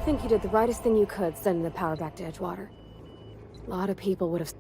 I think you did the rightest thing you could sending the power back to Edgewater. A lot of people would have...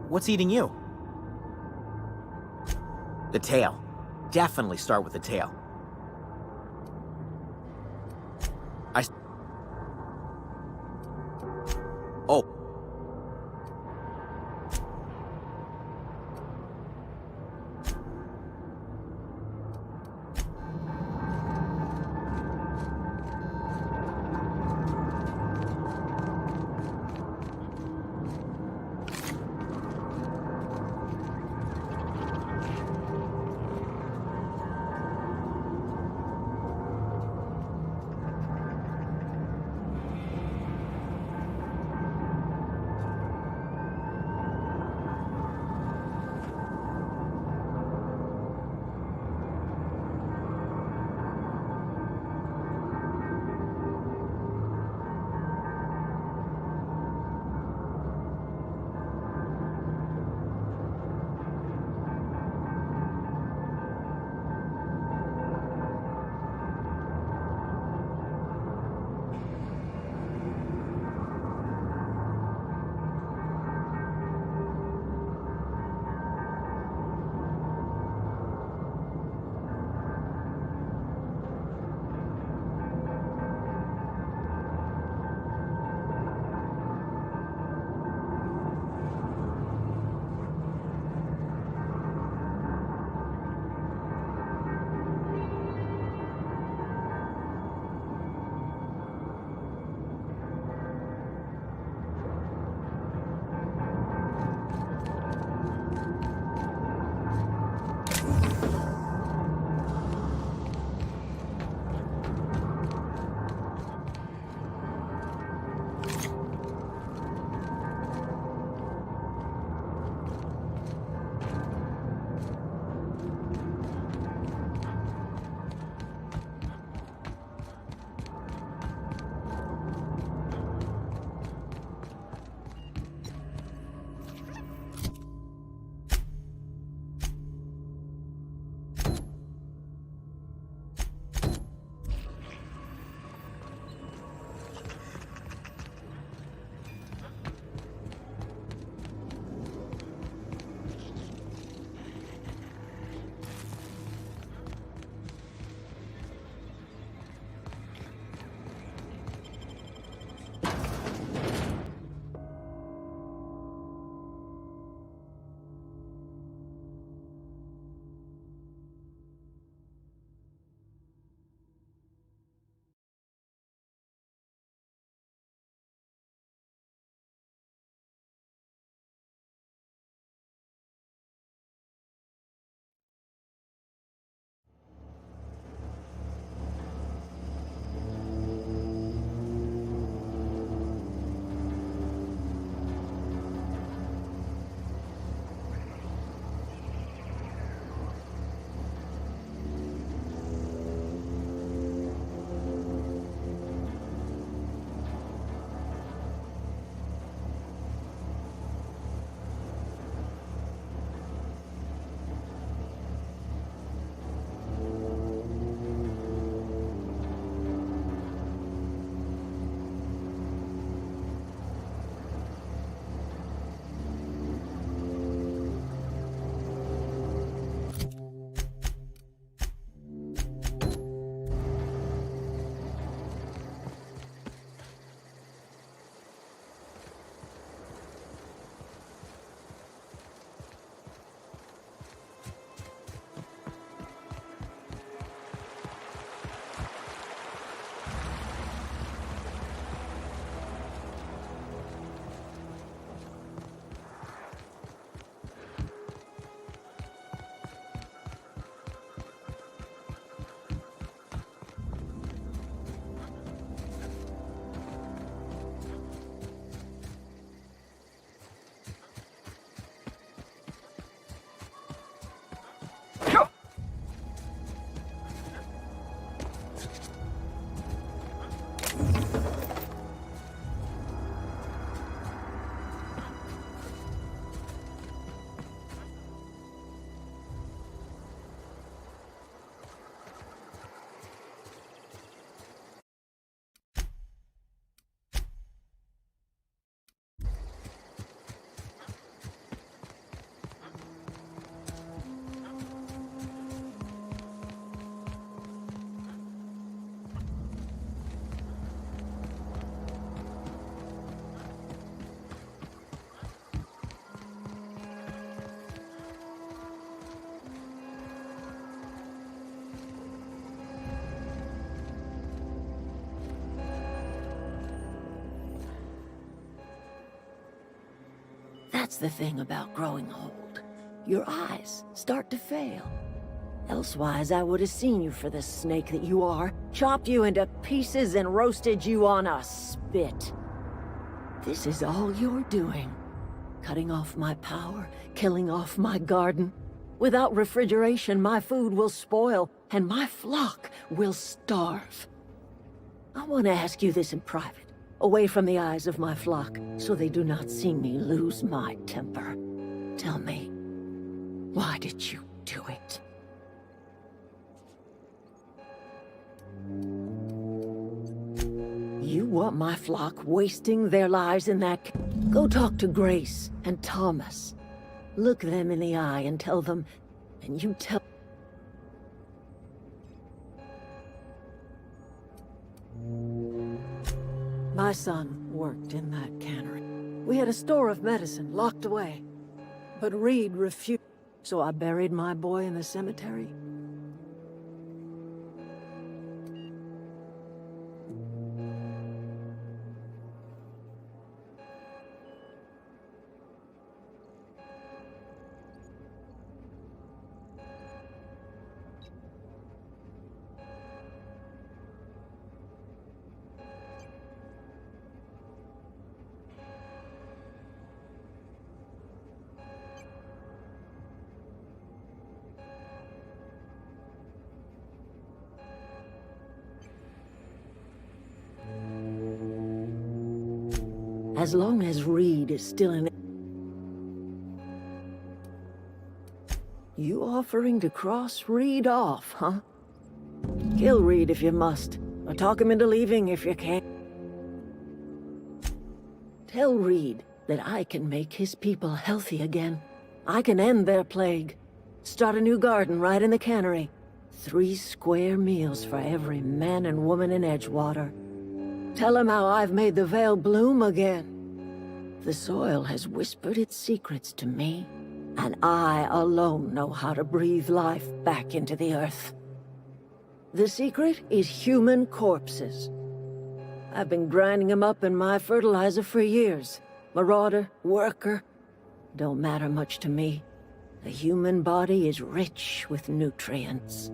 What's eating you? The tail. Definitely start with the tail. Oh. That's the thing about growing old. Your eyes start to fail. Elsewise, I would have seen you for the snake that you are, chopped you into pieces and roasted you on a spit. This is all you're doing. Cutting off my power, killing off my garden. Without refrigeration, my food will spoil, and my flock will starve. I want to ask you this in private, away from the eyes of my flock, so they do not see me lose my temper. Tell me, why did you do it? You want my flock wasting their lives in that... Go talk to Grace and Thomas. Look them in the eye and tell them... And you tell... My son worked in that cannery. We had a store of medicine locked away. But Reed refused, so I buried my boy in the cemetery. As long as Reed is still in... You offering to cross Reed off, huh? Kill Reed if you must, or talk him into leaving if you can. Tell Reed that I can make his people healthy again. I can end their plague. Start a new garden right in the cannery. 3 square meals for every man and woman in Edgewater. Tell him how I've made the Vale bloom again. The soil has whispered its secrets to me, and I alone know how to breathe life back into the earth. The secret is human corpses. I've been grinding them up in my fertilizer for years. Marauder, worker, don't matter much to me. The human body is rich with nutrients.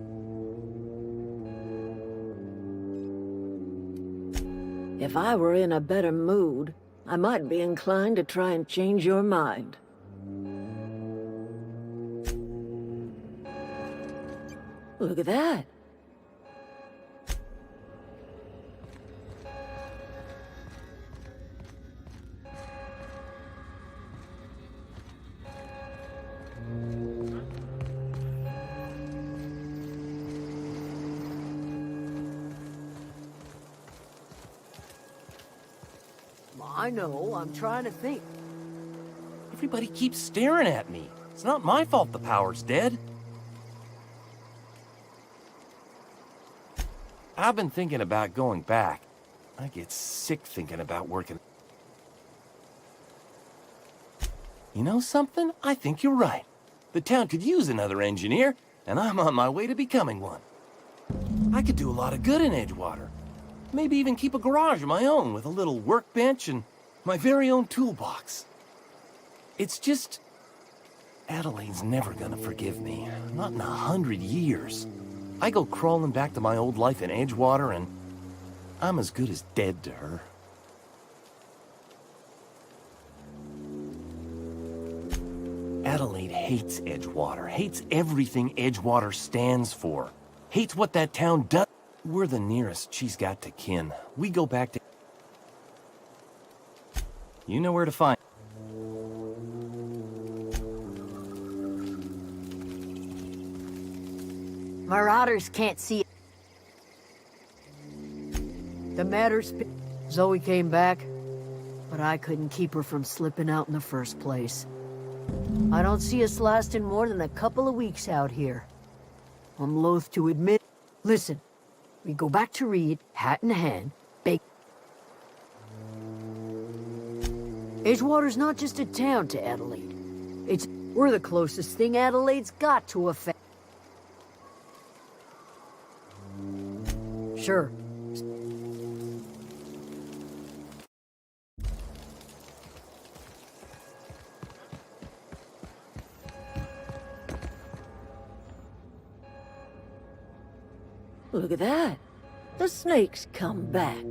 If I were in a better mood, I might be inclined to try and change your mind. Look at that. I know, I'm trying to think. Everybody keeps staring at me. It's not my fault the power's dead. I've been thinking about going back. I get sick thinking about working. You know something? I think you're right. The town could use another engineer, and I'm on my way to becoming one. I could do a lot of good in Edgewater. Maybe even keep a garage of my own with a little workbench and my very own toolbox. It's just... Adelaide's never gonna forgive me. Not in 100 years. I go crawling back to my old life in Edgewater and I'm as good as dead to her. Adelaide hates Edgewater, hates everything Edgewater stands for, hates what that town does. We're the nearest she's got to kin. We go back to... You know where to find... Marauders can't see it. The matter's... Zoe came back, but I couldn't keep her from slipping out in the first place. I don't see us lasting more than a couple of weeks out here. I'm loath to admit... Listen, we go back to Reed, hat in hand, bake... Edgewater's not just a town to Adelaide. We're the closest thing Adelaide's got to a Sure. Look at that. The snake's come back.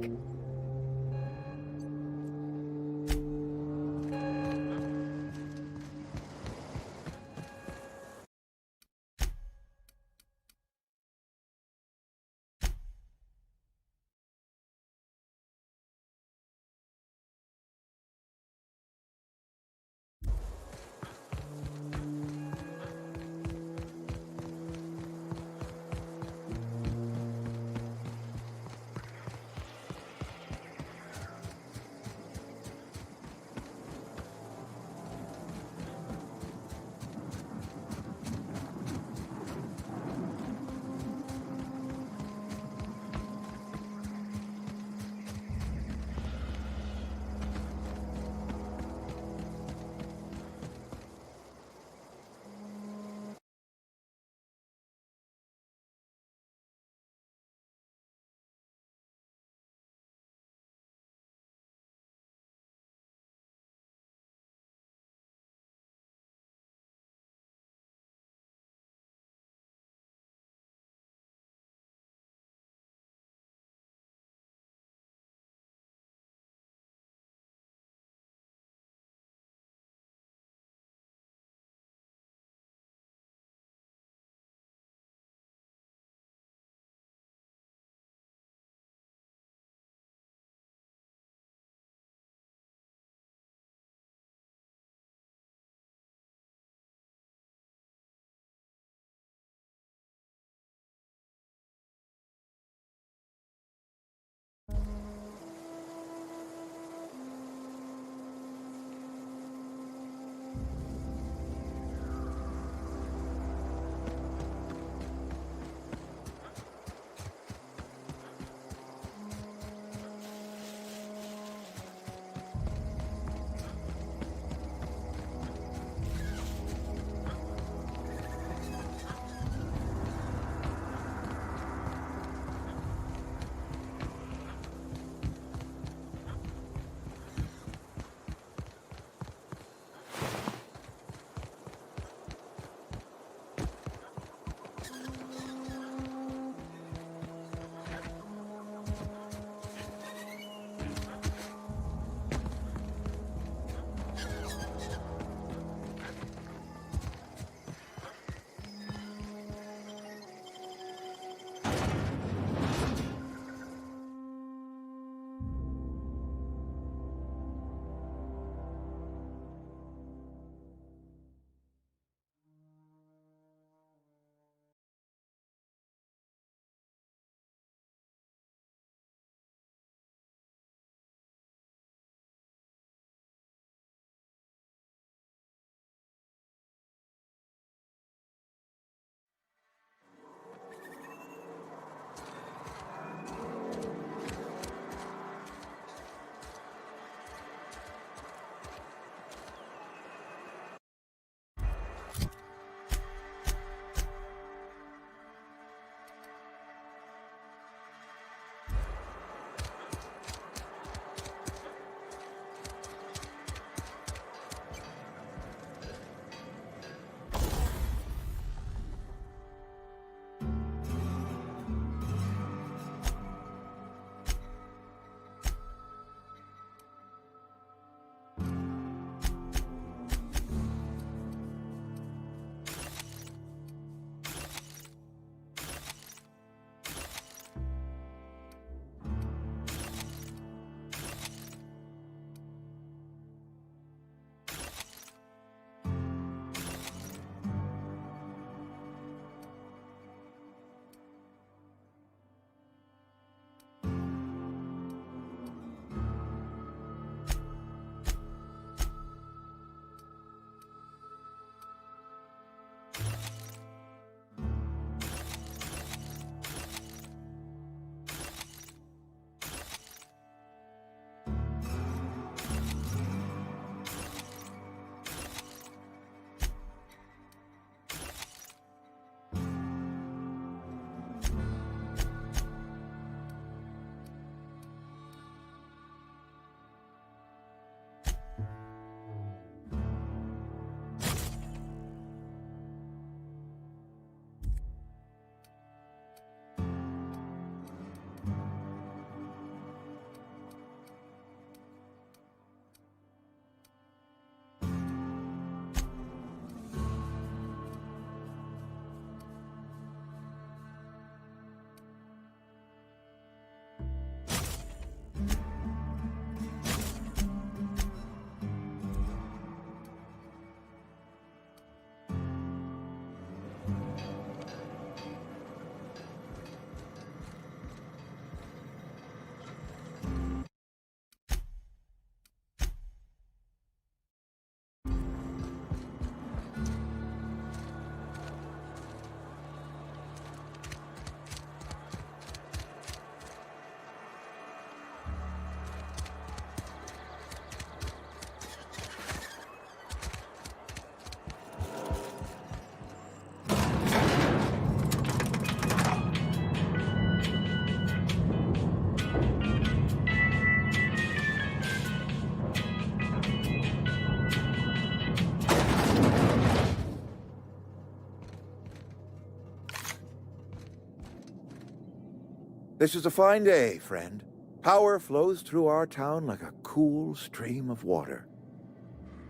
This is a fine day, friend. Power flows through our town like a cool stream of water.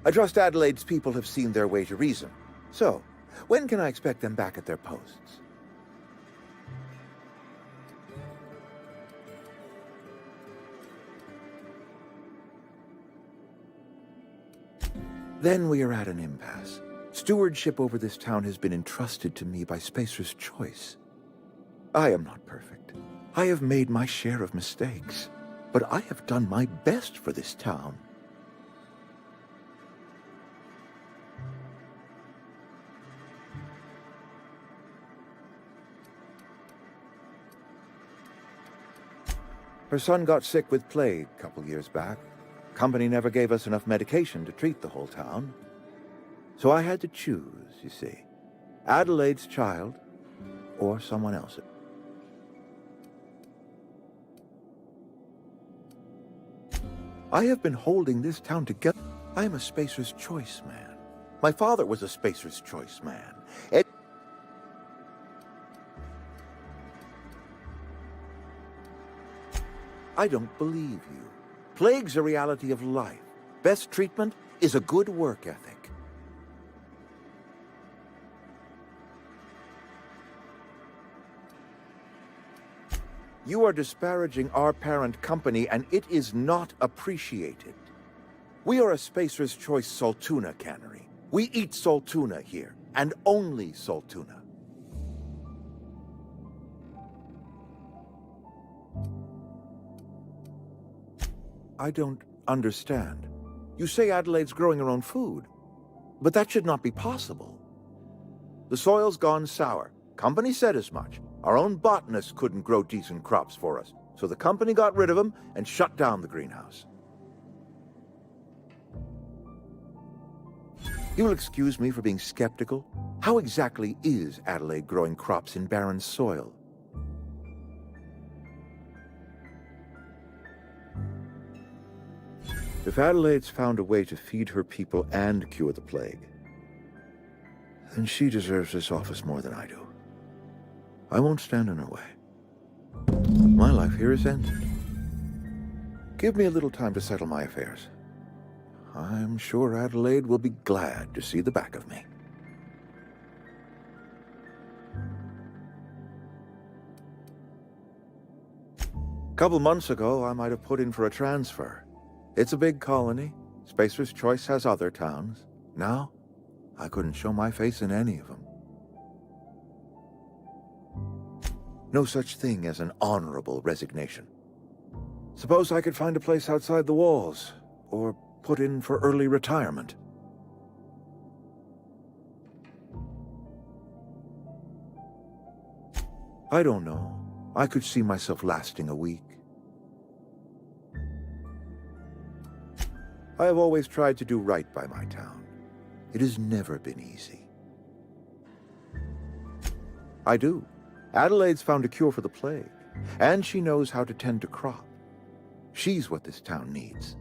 I trust Adelaide's people have seen their way to reason. So, when can I expect them back at their posts? Then we are at an impasse. Stewardship over this town has been entrusted to me by Spacer's choice. I am not perfect. I have made my share of mistakes, but I have done my best for this town. Her son got sick with plague a couple years back. Company never gave us enough medication to treat the whole town. So I had to choose, you see. Adelaide's child or someone else's. I have been holding this town together. I am a Spacer's Choice man. My father was a Spacer's Choice man. I don't believe you. Plague's a reality of life. Best treatment is a good work ethic. You are disparaging our parent company, and it is not appreciated. We are a Spacer's Choice Saltuna cannery. We eat saltuna here, and only saltuna. I don't understand. You say Adelaide's growing her own food, but that should not be possible. The soil's gone sour. Company said as much. Our own botanists couldn't grow decent crops for us, so the company got rid of them and shut down the greenhouse. You'll excuse me for being skeptical. How exactly is Adelaide growing crops in barren soil? If Adelaide's found a way to feed her people and cure the plague, then she deserves this office more than I do. I won't stand in her way. My life here is ended. Give me a little time to settle my affairs. I'm sure Adelaide will be glad to see the back of me. A couple months ago, I might have put in for a transfer. It's a big colony. Spacer's Choice has other towns. Now, I couldn't show my face in any of them. No such thing as an honorable resignation. Suppose I could find a place outside the walls, or put in for early retirement. I don't know. I could see myself lasting a week. I have always tried to do right by my town. It has never been easy. I do. Adelaide's found a cure for the plague, and she knows how to tend to crop. She's what this town needs.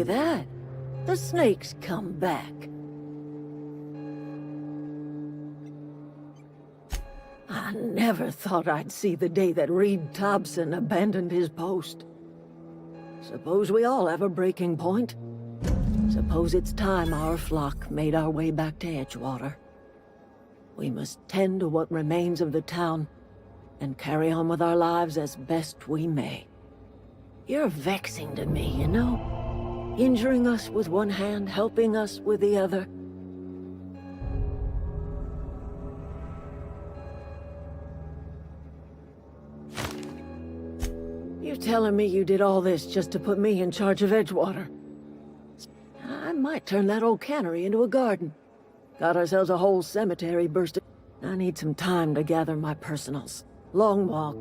Look at that. The snake's come back. I never thought I'd see the day that Reed Thompson abandoned his post. Suppose we all have a breaking point. Suppose it's time our flock made our way back to Edgewater. We must tend to what remains of the town and carry on with our lives as best we may. You're vexing to me, you know? Injuring us with one hand, helping us with the other. You're telling me you did all this just to put me in charge of Edgewater? I might turn that old cannery into a garden. Got ourselves a whole cemetery bursting. I need some time to gather my personals. Long walk.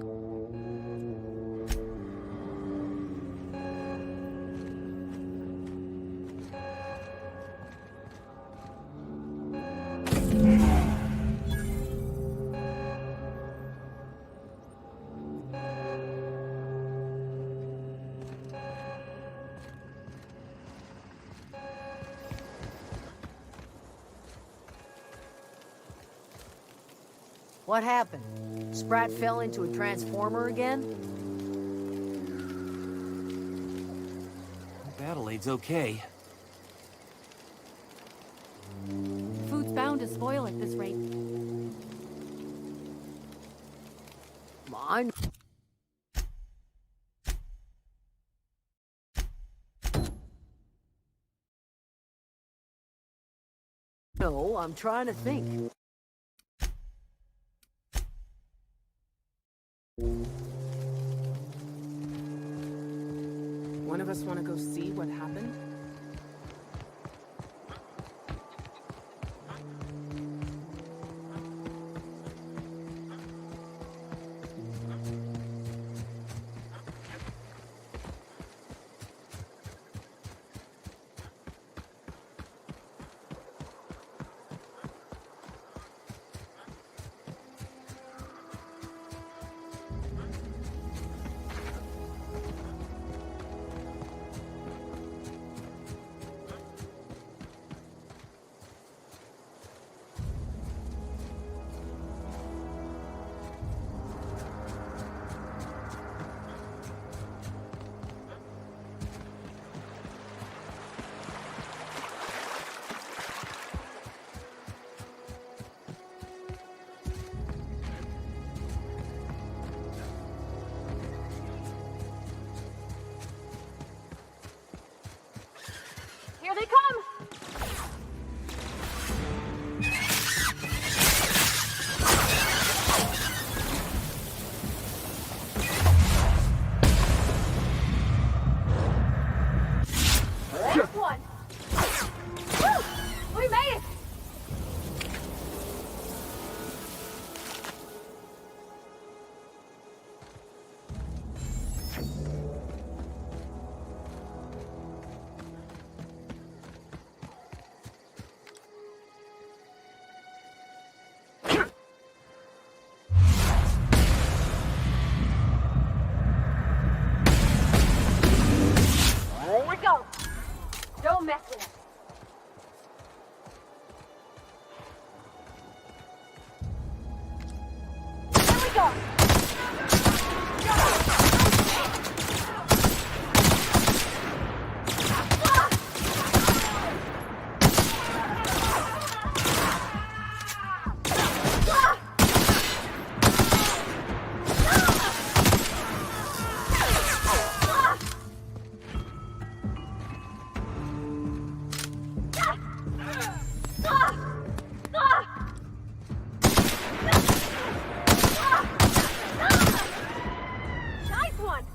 What happened? Sprat fell into a transformer again? Hope Adelaide's okay. Food's bound to spoil at this rate. Mine. No, I'm trying to think. One of us want to go see what happened? Here they come! Last one! Woo! We made it! Here we go! Don't mess with it! Here we go! Nice one!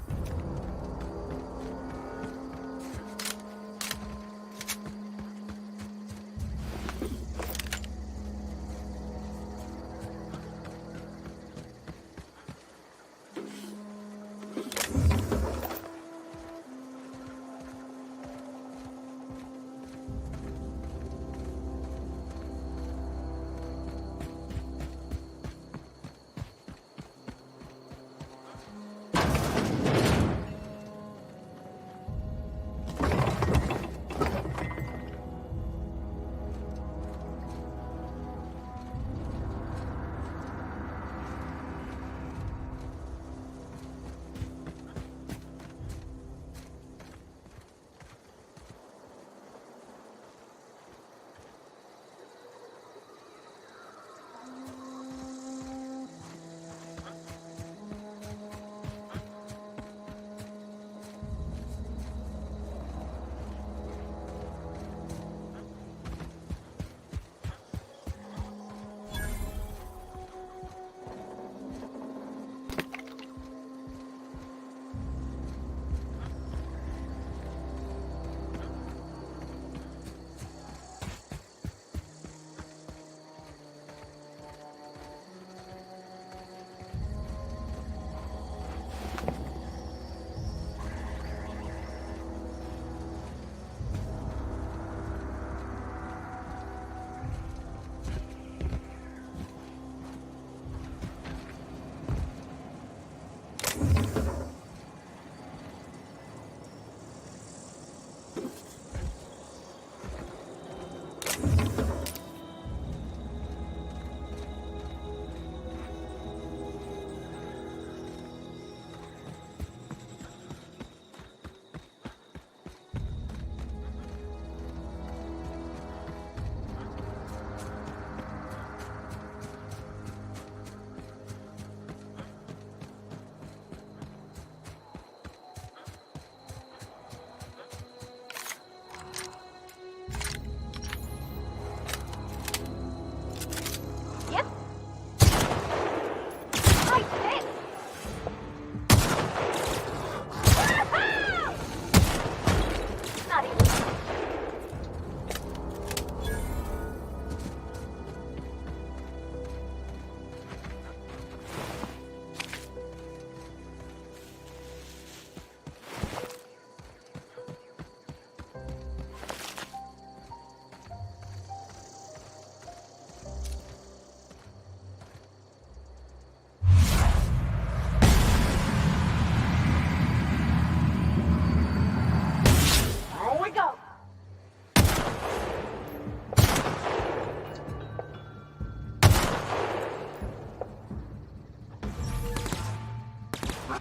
That's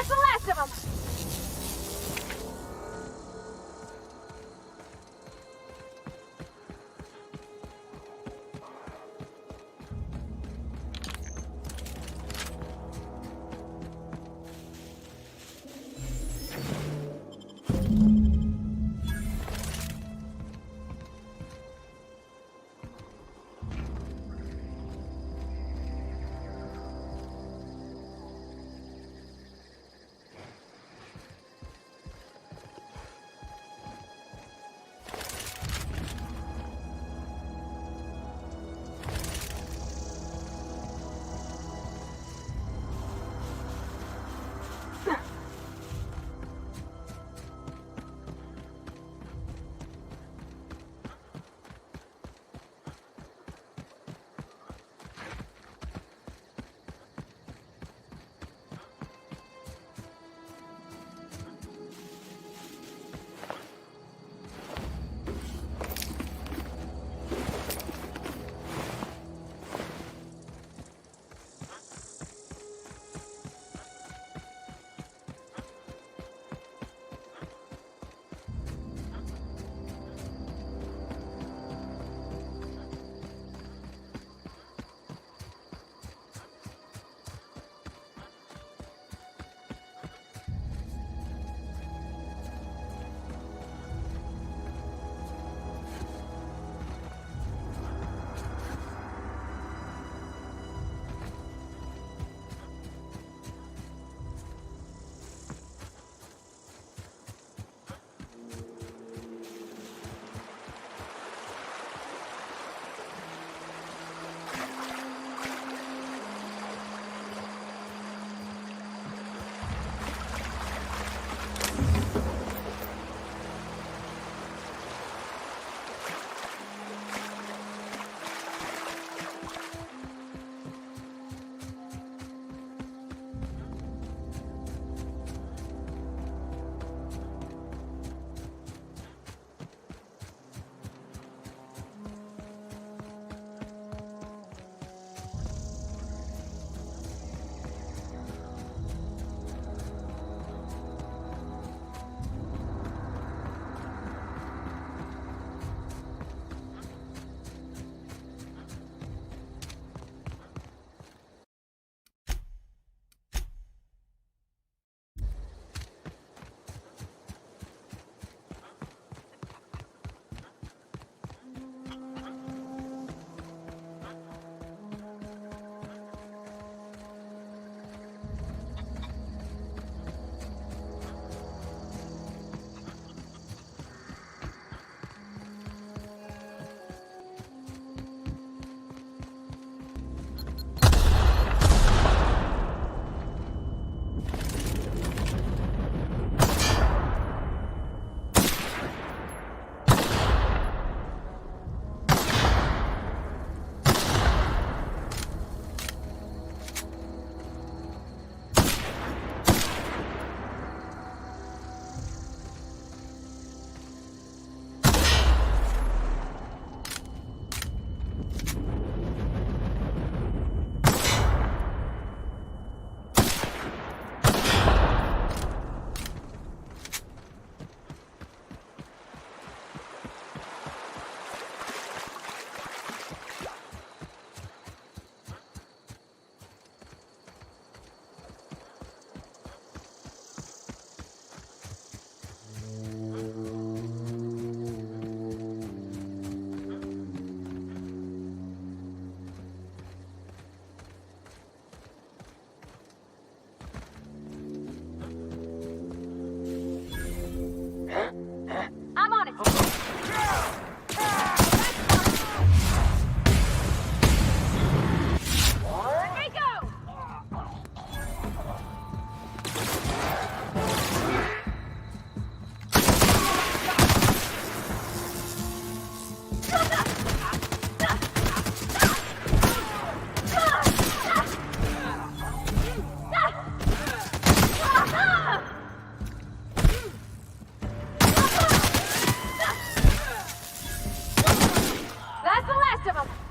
the last of them! most of them!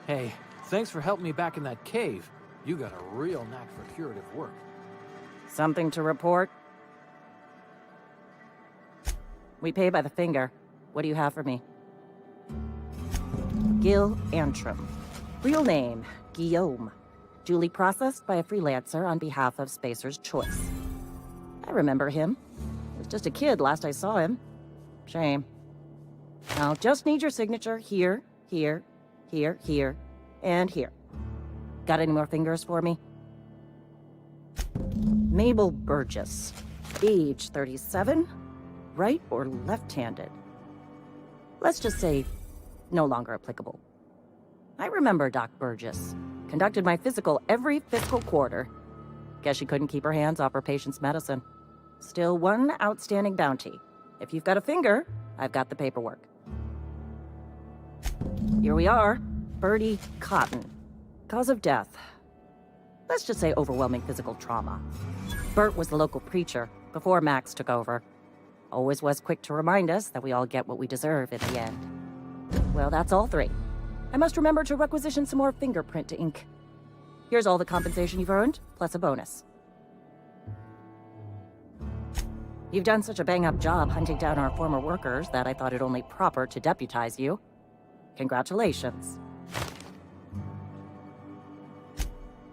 Hey, thanks for helping me back in that cave. You got a real knack for curative work. Something to report? We pay by the finger. What do you have for me? Gil Antrim. Real name, Guillaume. Duly processed by a freelancer on behalf of Spacer's Choice. I remember him. He was just a kid last I saw him. Shame. I'll just need your signature here, here, here, here, and here. Got any more fingers for me? Mabel Burgess. Age 37. Right or left-handed? Let's just say no longer applicable. I remember Doc Burgess. Conducted my physical every fiscal quarter. Guess she couldn't keep her hands off her patient's medicine. Still one outstanding bounty. If you've got a finger, I've got the paperwork. Here we are. Bertie Cotton. Cause of death. Let's just say overwhelming physical trauma. Bert was the local preacher before Max took over. Always was quick to remind us that we all get what we deserve in the end. Well, that's all three. I must remember to requisition some more fingerprint to ink. Here's all the compensation you've earned, plus a bonus. You've done such a bang-up job hunting down our former workers that I thought it only proper to deputize you. Congratulations.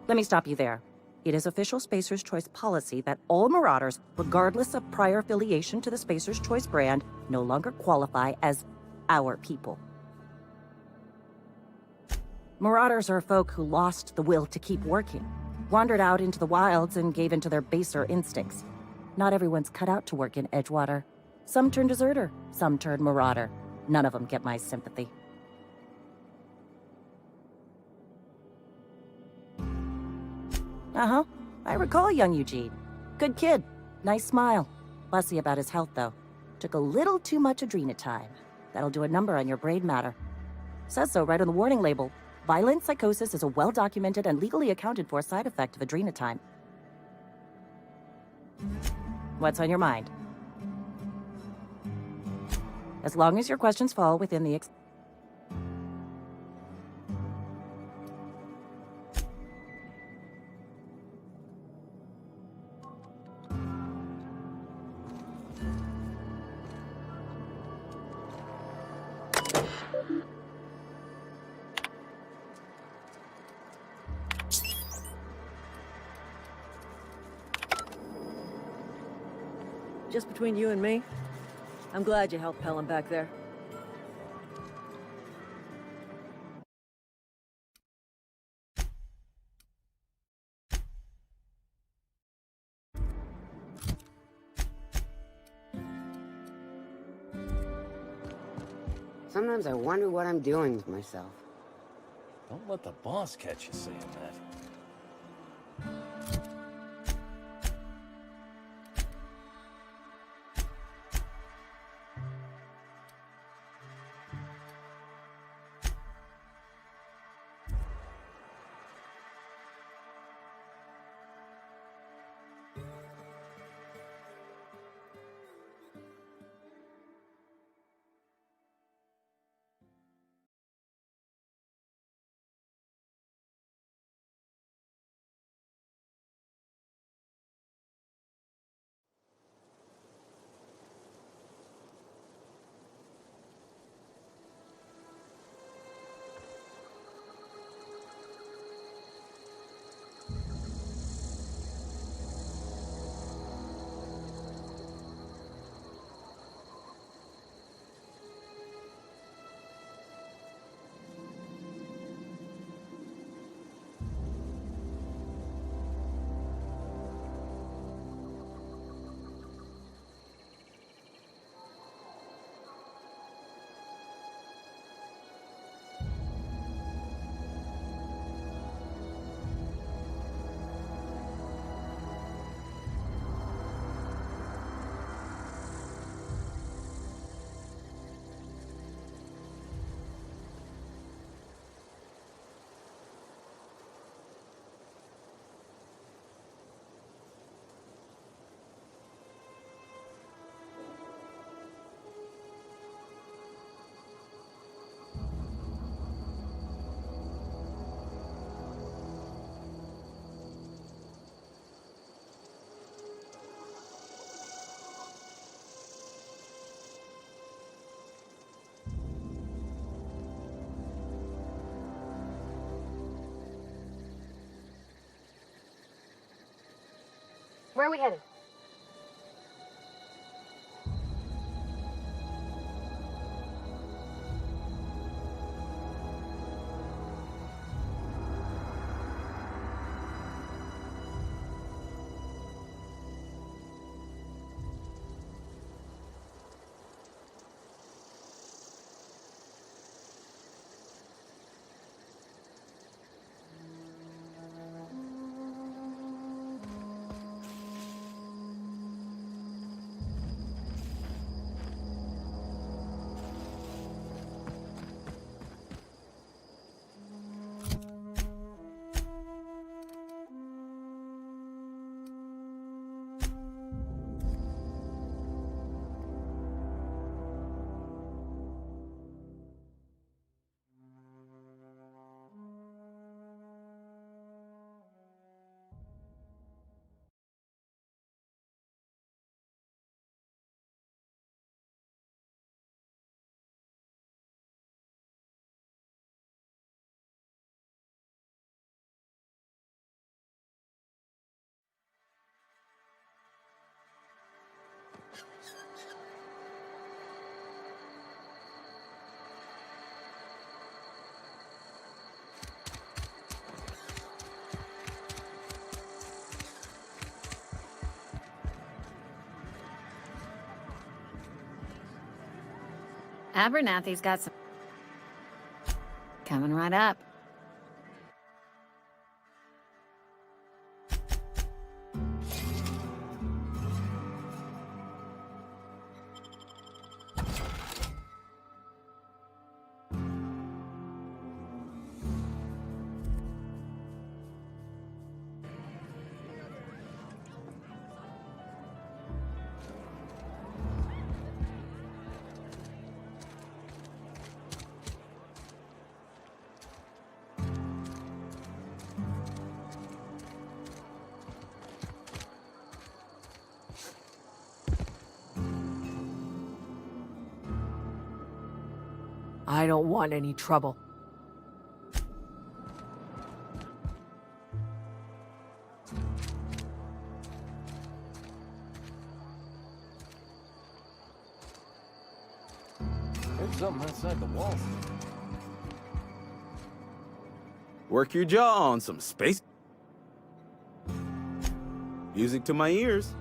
Let me stop you there. It is official Spacer's Choice policy that all Marauders, regardless of prior affiliation to the Spacer's Choice brand, no longer qualify as our people. Marauders are folk who lost the will to keep working, wandered out into the wilds and gave into their baser instincts. Not everyone's cut out to work in Edgewater. Some turn deserter, some turn marauder. None of them get my sympathy. Uh-huh. I recall young Eugene. Good kid. Nice smile. Fussy about his health, though. Took a little too much adrenatime. That'll do a number on your brain matter. Says so right on the warning label. Violent psychosis is a well-documented and legally accounted for side effect of adrenatime. What's on your mind? As long as your questions fall within the Just between you and me, I'm glad you helped Helen back there. Sometimes I wonder what I'm doing with myself. Don't let the boss catch you saying that. Where are we headed? Abernathy's got some... Coming right up. I don't want any trouble. There's something outside the walls. Work your jaw on some space. Music to my ears.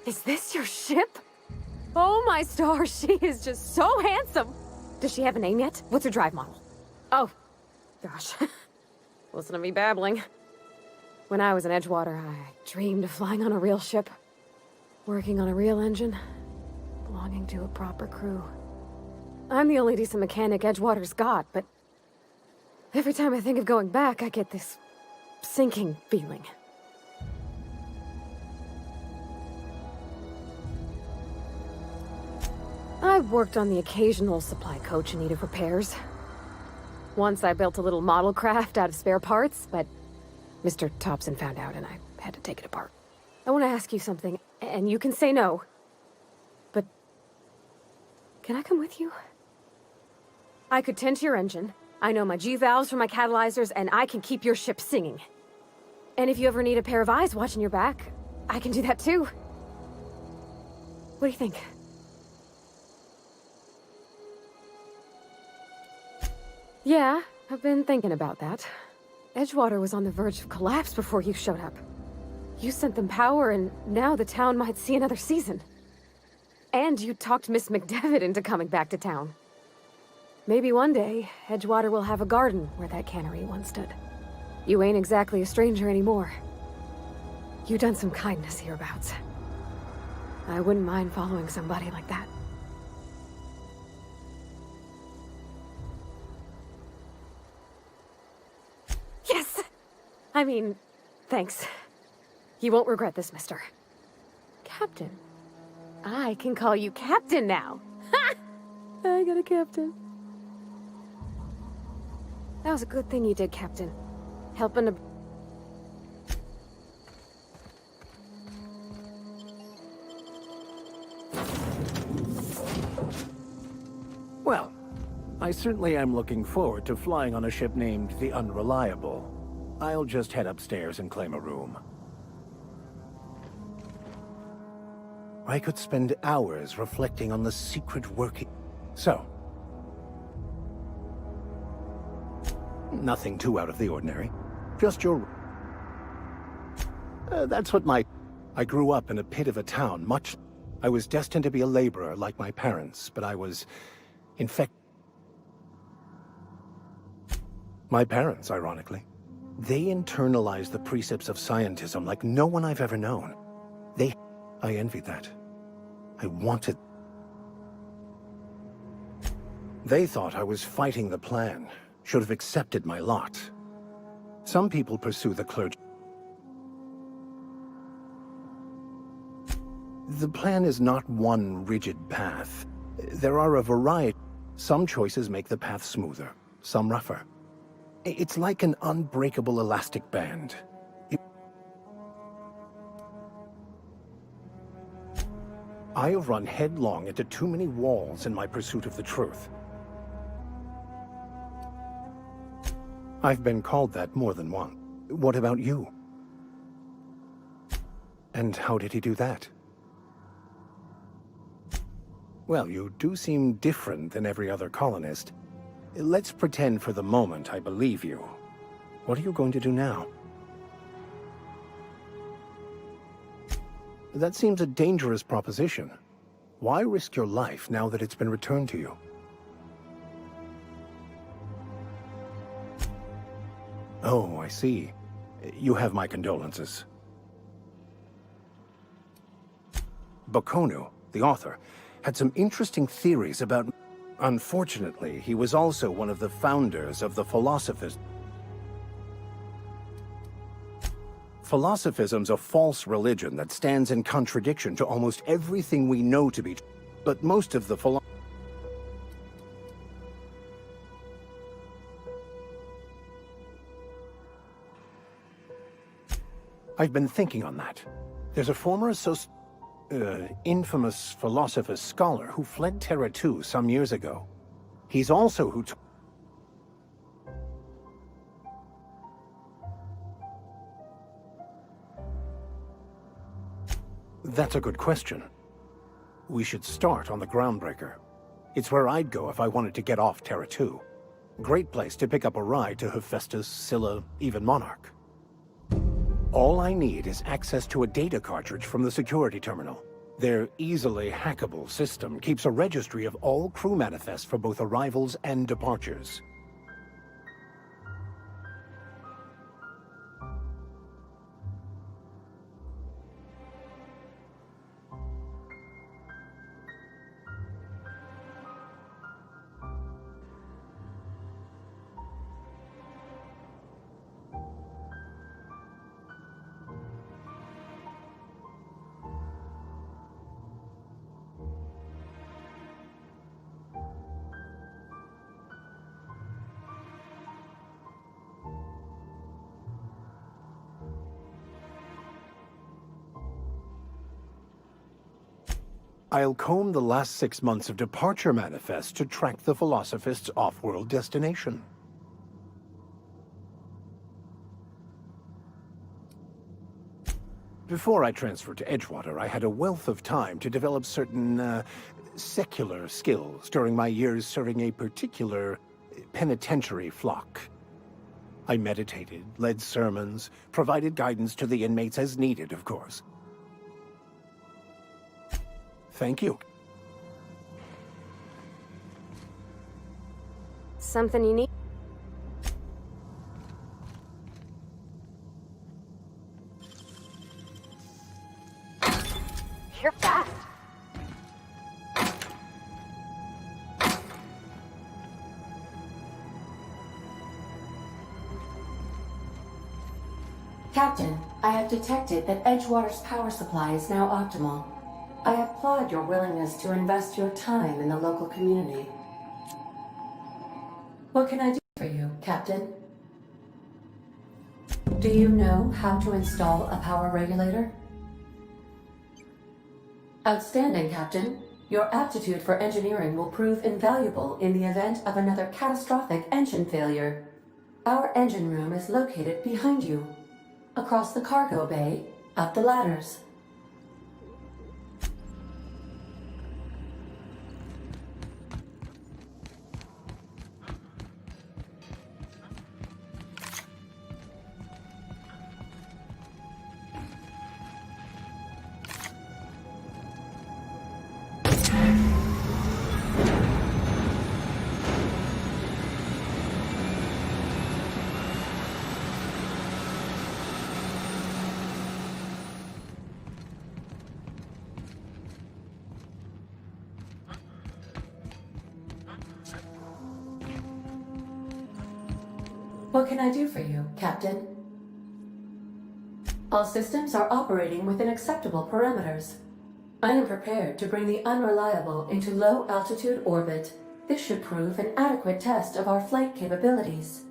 Is this your ship? Oh my stars, she is just so handsome! Does she have a name yet? What's her drive model? Oh, gosh. Listen to me babbling. When I was in Edgewater, I dreamed of flying on a real ship. Working on a real engine. Belonging to a proper crew. I'm the only decent mechanic Edgewater's got, but... every time I think of going back, I get this... sinking feeling. I've worked on the occasional supply coach in need of repairs. Once I built a little model craft out of spare parts, but Mr. Thompson found out and I had to take it apart. I want to ask you something, and you can say no. But can I come with you? I could tend to your engine. I know my G-valves for my catalyzers, and I can keep your ship singing. And if you ever need a pair of eyes watching your back, I can do that too. What do you think? Yeah, I've been thinking about that. Edgewater was on the verge of collapse before you showed up. You sent them power, and now the town might see another season. And you talked Miss McDevitt into coming back to town. Maybe one day, Edgewater will have a garden where that cannery once stood. You ain't exactly a stranger anymore. You've done some kindness hereabouts. I wouldn't mind following somebody like that. I mean, thanks. You won't regret this, mister. Captain. I can call you Captain now. Ha! I got a captain. That was a good thing you did, Captain. Helping to... Well, I certainly am looking forward to flying on a ship named the Unreliable. I'll just head upstairs and claim a room. I could spend hours reflecting on the secret working... So... Nothing too out of the ordinary. Just your... that's what my... I grew up in a pit of a town, much... I was destined to be a laborer like my parents, but I was... In fact... My parents, ironically. They internalized the precepts of scientism like no one I've ever known. I envied that. I wanted... They thought I was fighting the plan, should have accepted my lot. Some people pursue the clergy. The plan is not one rigid path. There are a variety. Some choices make the path smoother, some rougher. It's like an unbreakable elastic band. I have run headlong into too many walls in my pursuit of the truth. I've been called that more than once. What about you? And how did he do that? Well, you do seem different than every other colonist. Let's pretend for the moment I believe you. What are you going to do now? That seems a dangerous proposition. Why risk your life now that it's been returned to you? Oh, I see. You have my condolences. Bakonu, the author, had some interesting theories about... Unfortunately, he was also one of the founders of the philosophers. Philosophism's a false religion that stands in contradiction to almost everything we know to be true. But most of the I've been thinking on that. There's a former infamous philosopher scholar who fled Terra 2 some years ago. He's also who That's a good question. We should start on the Groundbreaker. It's where I'd go if I wanted to get off Terra 2. Great place to pick up a ride to Hephaestus, Scylla, even Monarch. All I need is access to a data cartridge from the security terminal. Their easily hackable system keeps a registry of all crew manifests for both arrivals and departures. I'll comb the last 6 months of departure manifests to track the Philosophist's off-world destination. Before I transferred to Edgewater, I had a wealth of time to develop certain, secular skills during my years serving a particular penitentiary flock. I meditated, led sermons, provided guidance to the inmates as needed, of course. Thank you. Something you need? You're fast. Captain, I have detected that Edgewater's power supply is now optimal. I applaud your willingness to invest your time in the local community. What can I do for you, Captain? Do you know how to install a power regulator? Outstanding, Captain. Your aptitude for engineering will prove invaluable in the event of another catastrophic engine failure. Our engine room is located behind you. Across the cargo bay, up the ladders. What can I do for you, Captain? All systems are operating within acceptable parameters. I am prepared to bring the unreliable into low-altitude orbit. This should prove an adequate test of our flight capabilities.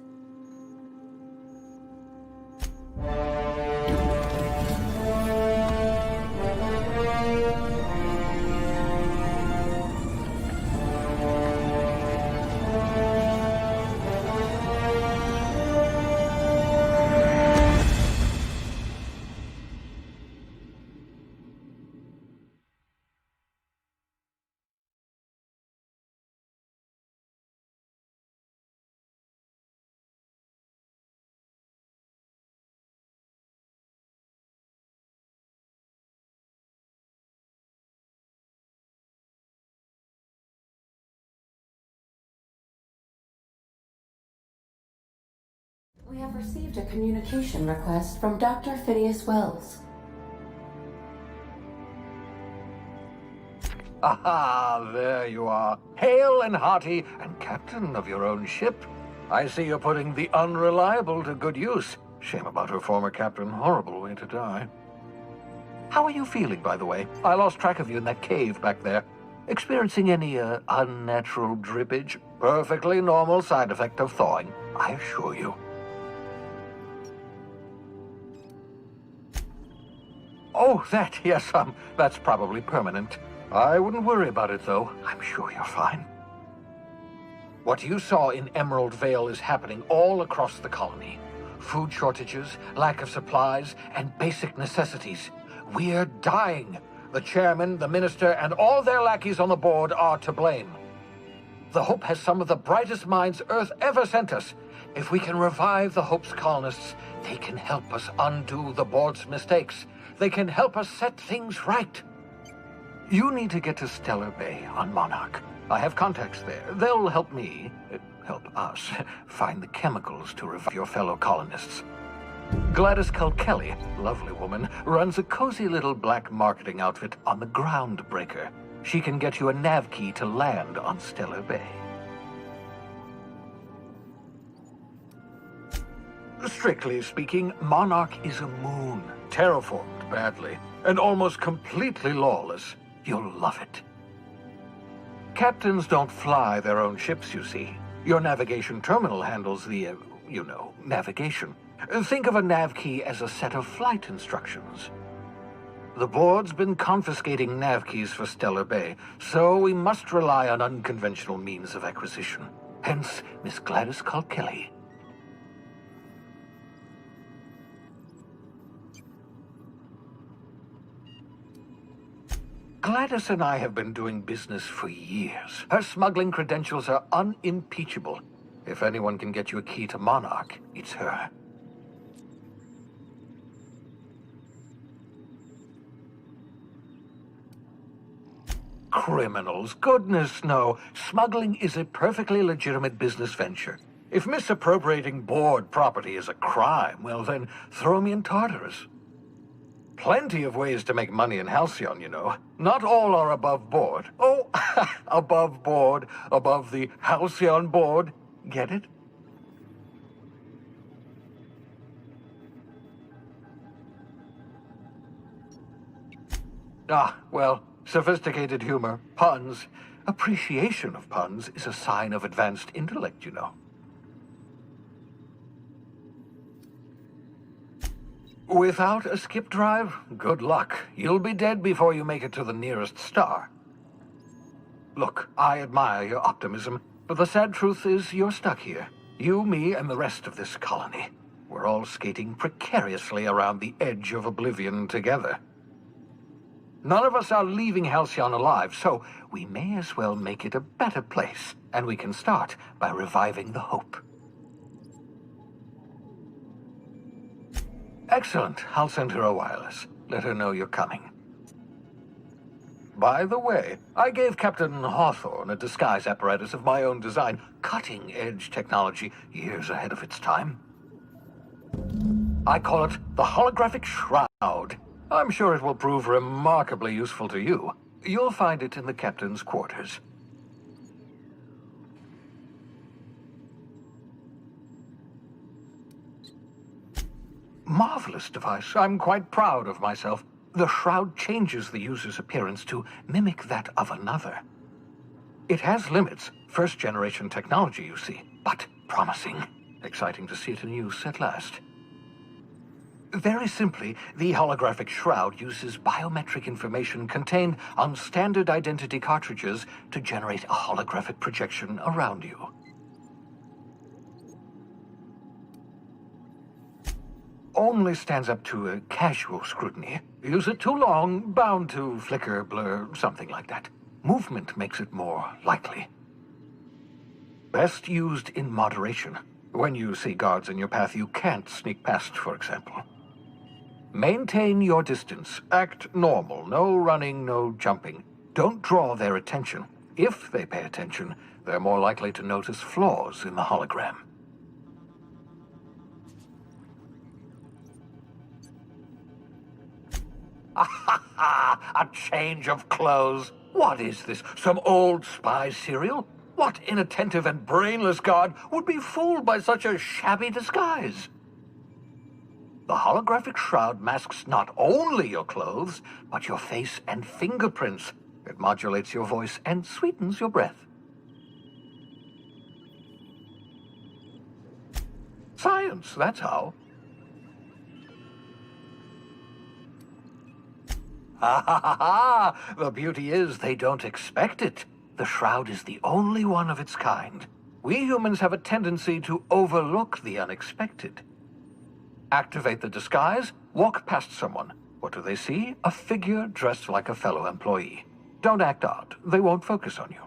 We have received a communication request from Dr. Phineas Wells. Aha, there you are. Hale and hearty, and captain of your own ship. I see you're putting the unreliable to good use. Shame about her former captain. Horrible way to die. How are you feeling, by the way? I lost track of you in that cave back there. Experiencing any, unnatural drippage? Perfectly normal side effect of thawing, I assure you. Oh, that, yes, that's probably permanent. I wouldn't worry about it, though. I'm sure you're fine. What you saw in Emerald Vale is happening all across the colony. Food shortages, lack of supplies, and basic necessities. We're dying. The chairman, the minister, and all their lackeys on the board are to blame. The Hope has some of the brightest minds Earth ever sent us. If we can revive the Hope's colonists, they can help us undo the board's mistakes. They can help us set things right. You need to get to Stellar Bay on Monarch. I have contacts there. They'll help me, help us, find the chemicals to revive your fellow colonists. Gladys Kelly, lovely woman, runs a cozy little black marketing outfit on the Groundbreaker. She can get you a nav key to land on Stellar Bay. Strictly speaking, Monarch is a moon, terraformed badly, and almost completely lawless. You'll love it. Captains don't fly their own ships, you see. Your navigation terminal handles the, navigation. Think of a nav key as a set of flight instructions. The board's been confiscating nav keys for Stellar Bay, so we must rely on unconventional means of acquisition. Hence, Miss Gladys Kelly. Gladys and I have been doing business for years. Her smuggling credentials are unimpeachable. If anyone can get you a key to Monarch, it's her. Criminals? Goodness, no. Smuggling is a perfectly legitimate business venture. If misappropriating board property is a crime, well then, throw me in Tartarus. Plenty of ways to make money in Halcyon, you know. Not all are above board. Oh, above board, above the Halcyon board. Get it? Ah, well, sophisticated humor, puns, appreciation of puns is a sign of advanced intellect, you know. Without a skip drive, good luck. You'll be dead before you make it to the nearest star. Look, I admire your optimism, but the sad truth is you're stuck here. You, me, and the rest of this colony. We're all skating precariously around the edge of oblivion together. None of us are leaving Halcyon alive, so we may as well make it a better place, and we can start by reviving the hope. Excellent. I'll send her a wireless. Let her know you're coming. By the way, I gave Captain Hawthorne a disguise apparatus of my own design, cutting-edge technology years ahead of its time. I call it the holographic shroud. I'm sure it will prove remarkably useful to you. You'll find it in the captain's quarters. Marvelous device. I'm quite proud of myself. The shroud changes the user's appearance to mimic that of another. It has limits. First-generation technology, you see, but promising. Exciting to see it in use at last. Very simply, the holographic shroud uses biometric information contained on standard identity cartridges to generate a holographic projection around you. Only stands up to a casual scrutiny. Use it too long, bound to flicker, blur, something like that. Movement makes it more likely. Best used in moderation. When you see guards in your path you can't sneak past, for example. Maintain your distance. Act normal. No running, no jumping. Don't draw their attention. If they pay attention, they're more likely to notice flaws in the hologram. A change of clothes. What is this? Some old spy serial? What inattentive and brainless guard would be fooled by such a shabby disguise? The holographic shroud masks not only your clothes, but your face and fingerprints. It modulates your voice and sweetens your breath. Science, that's how. Ha ha ha ha! The beauty is they don't expect it. The shroud is the only one of its kind. We humans have a tendency to overlook the unexpected. Activate the disguise, walk past someone. What do they see? A figure dressed like a fellow employee. Don't act odd. They won't focus on you.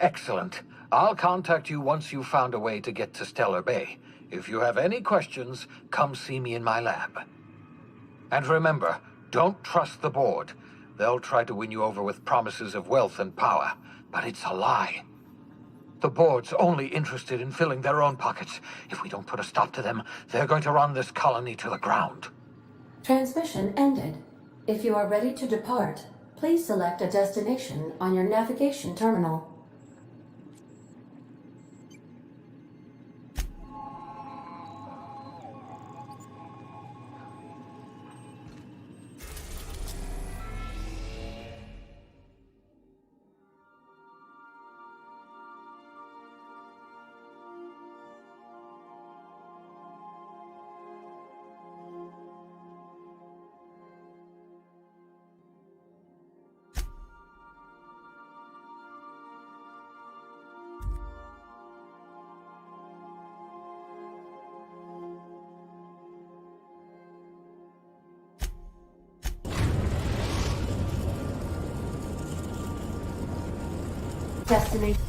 Excellent. I'll contact you once you've found a way to get to Stellar Bay. If you have any questions, come see me in my lab. And remember, don't trust the board. They'll try to win you over with promises of wealth and power, but it's a lie. The board's only interested in filling their own pockets. If we don't put a stop to them, they're going to run this colony to the ground. Transmission ended. If you are ready to depart, please select a destination on your navigation terminal. Destination.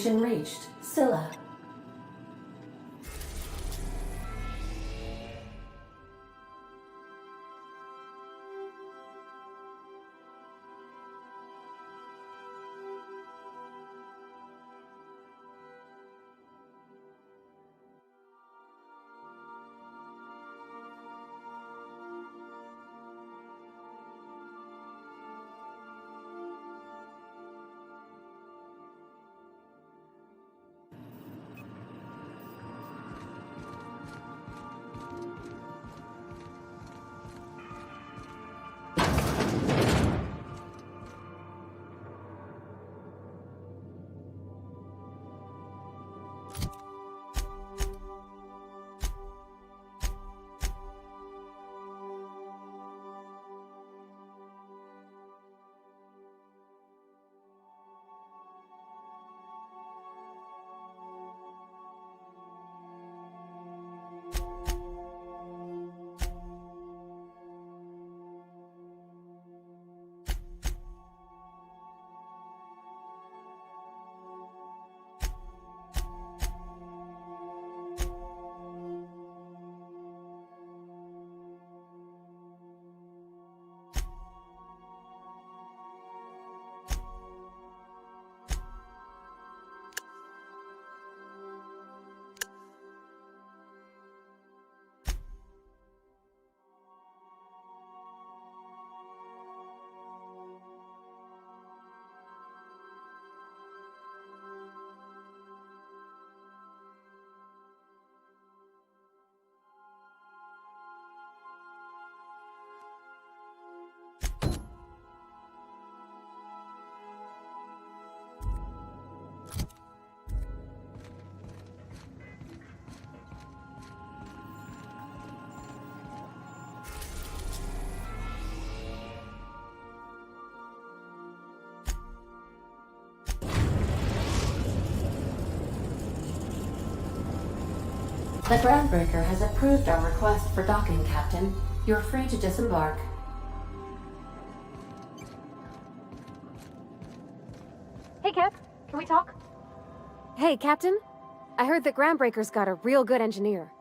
Reached. Silla. The groundbreaker has approved our request for docking, Captain. You're free to disembark. Hey, Cap. Can we talk? Hey, Captain. I heard that Groundbreaker's got a real good engineer.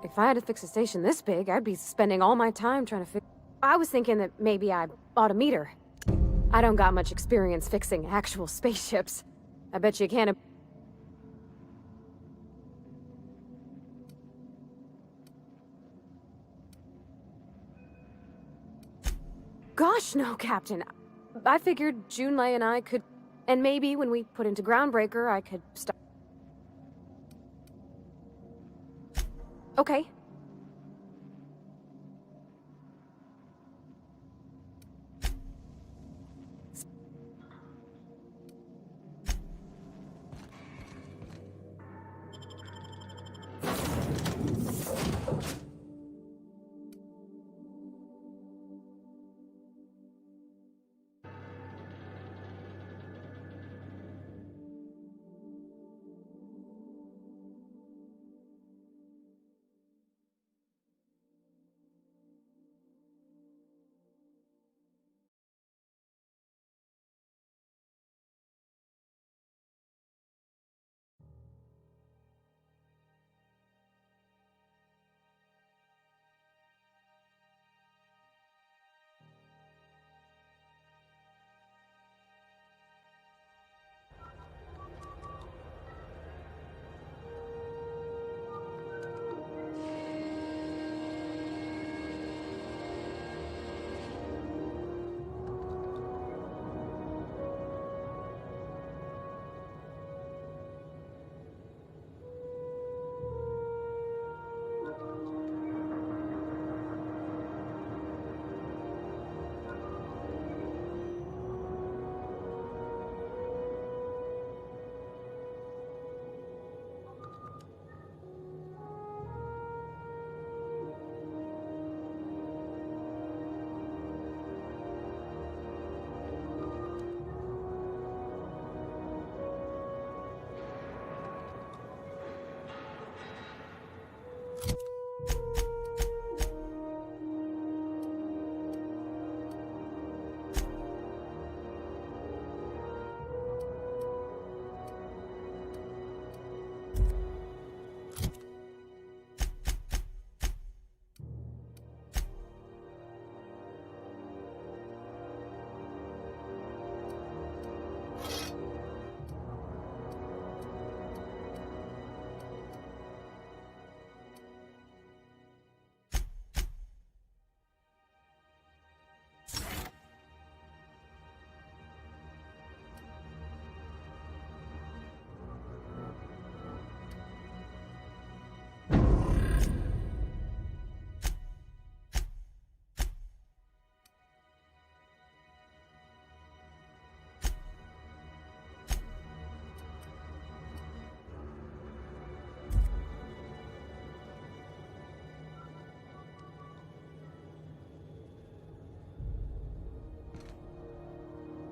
If I had to fix a station this big, I'd be spending all my time trying to fix... I was thinking that maybe I ought to meet her. I don't got much experience fixing actual spaceships. I bet you can't... Gosh, no, Captain. I figured Junlei and I could... And maybe when we put into Groundbreaker, I could start... Okay.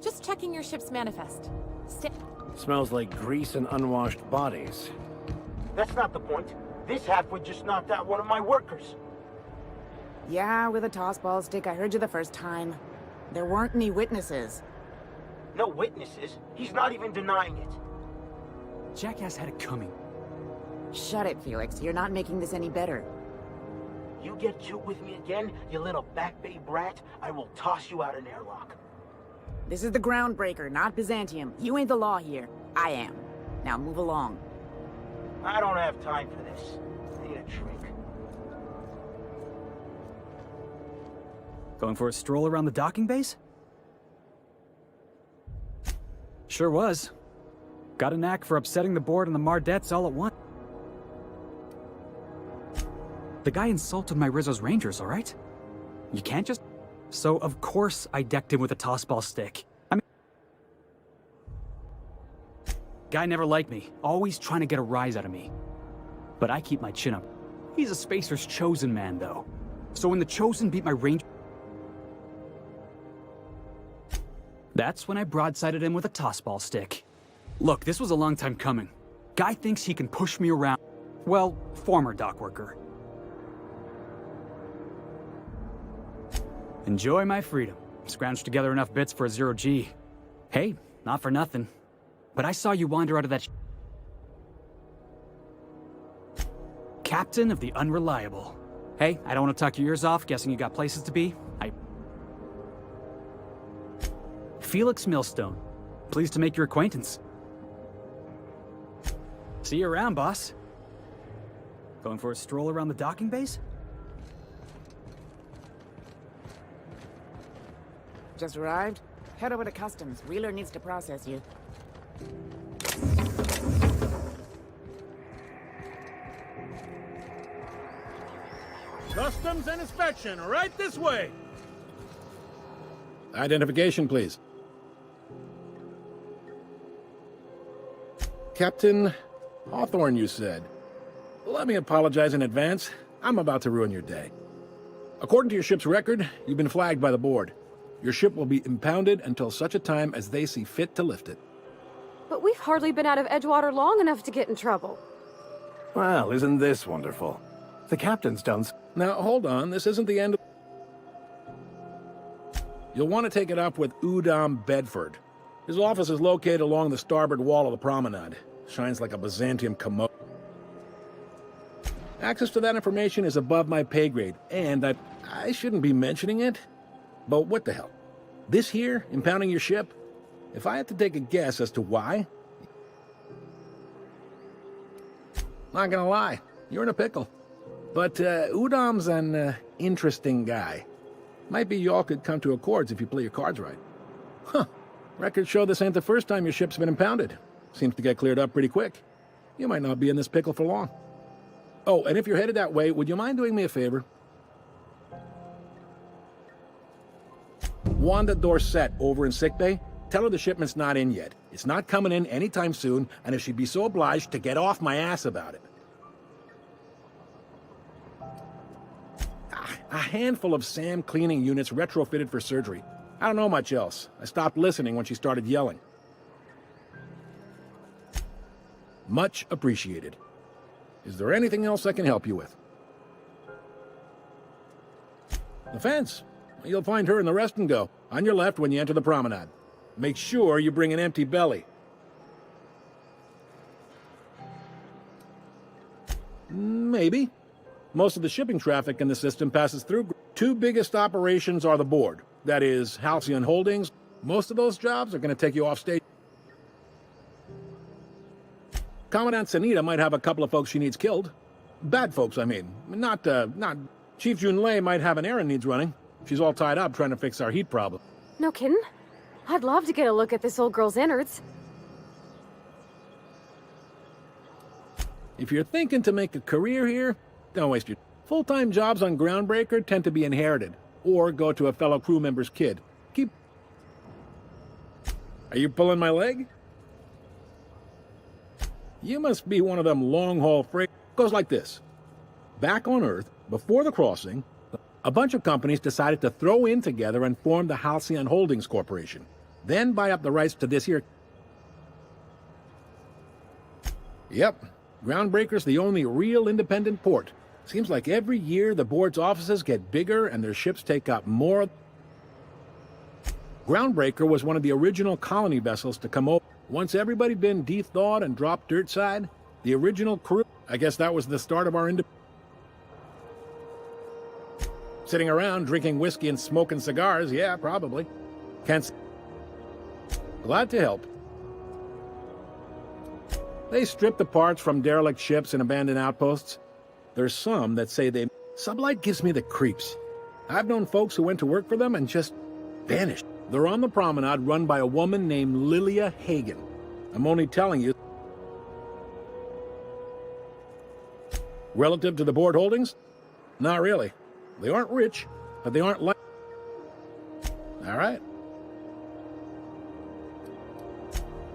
Just checking your ship's manifest. Smells like grease and unwashed bodies. That's not the point. This halfwit just knocked out one of my workers. Yeah, with a tossball stick. I heard you the first time. There weren't any witnesses. No witnesses? He's not even denying it. Jackass had it coming. Shut it, Felix. You're not making this any better. You get cute with me again, you little back bay brat, I will toss you out an airlock. This is the Groundbreaker, not Byzantium. You ain't the law here. I am. Now move along. I don't have time for this. I need a drink. Going for a stroll around the docking base? Sure was. Got a knack for upsetting the board and the mardettes all at once. The guy insulted my Rizzo's Rangers, alright? You can't just... So, of course, I decked him with a tossball stick. I mean... Guy never liked me, always trying to get a rise out of me. But I keep my chin up. He's a Spacer's chosen man, though. So when the Chosen beat my Ranger... That's when I broadsided him with a tossball stick. Look, this was a long time coming. Guy thinks he can push me around. Well, former dock worker. Enjoy my freedom. Scrounged together enough bits for a 0G. Hey, not for nothing. But I saw you wander out of that Captain of the Unreliable. Hey, I don't want to talk your ears off, guessing you got places to be. Felix Millstone. Pleased to make your acquaintance. See you around, boss. Going for a stroll around the docking base? Just arrived? Head over to customs. Wheeler needs to process you. Customs and inspection, right this way. Identification, please. Captain Hawthorne, you said. Let me apologize in advance. I'm about to ruin your day. According to your ship's record, you've been flagged by the board. Your ship will be impounded until such a time as they see fit to lift it. But we've hardly been out of Edgewater long enough to get in trouble. Well, isn't this wonderful? The captain's done. Now, hold on. This isn't the end of... You'll want to take it up with Udom Bedford. His office is located along the starboard wall of the promenade. Shines like a Byzantium commode. Access to that information is above my pay grade, and I shouldn't be mentioning it, but what the hell? This here, impounding your ship? If I had to take a guess as to why... Not gonna lie, you're in a pickle. But Udom's an interesting guy. Might be y'all could come to accords if you play your cards right. Huh. Records show this ain't the first time your ship's been impounded. Seems to get cleared up pretty quick. You might not be in this pickle for long. Oh, and if you're headed that way, would you mind doing me a favor? Wanda Dorset over in sickbay, tell her the shipment's not in yet. It's not coming in anytime soon, and if she'd be so obliged to get off my ass about it. A handful of SAM cleaning units retrofitted for surgery. I don't know much else. I stopped listening when she started yelling. Much appreciated. Is there anything else I can help you with? The fence. You'll find her in the rest and go, on your left when you enter the promenade. Make sure you bring an empty belly. Maybe. Most of the shipping traffic in the system passes through. Two biggest operations are the board. That is, Halcyon Holdings. Most of those jobs are going to take you off stage. Commandant Sanita might have a couple of folks she needs killed. Bad folks, I mean. Not Chief Junlei might have an errand needs running. She's all tied up trying to fix our heat problem. No kidding? I'd love to get a look at this old girl's innards. If you're thinking to make a career here, don't waste your... Full-time jobs on Groundbreaker tend to be inherited, or go to a fellow crew member's kid. Are you pulling my leg? You must be one of them long-haul freight... Goes like this. Back on Earth, before the crossing, a bunch of companies decided to throw in together and form the Halcyon Holdings Corporation. Then buy up the rights to this here... Yep. Groundbreaker's the only real independent port. Seems like every year the board's offices get bigger and their ships take up more... Groundbreaker was one of the original colony vessels to come over. Once everybody'd been de-thawed and dropped dirt side, the original crew... I guess that was the start of our Sitting around drinking whiskey and smoking cigars, yeah, probably. Glad to help. They strip the parts from derelict ships and abandoned outposts. There's some that say they... Sublight gives me the creeps. I've known folks who went to work for them and just vanished. They're on the promenade run by a woman named Lilia Hagen. I'm only telling you. Relative to the board holdings? Not really. They aren't rich, but they aren't like... All right.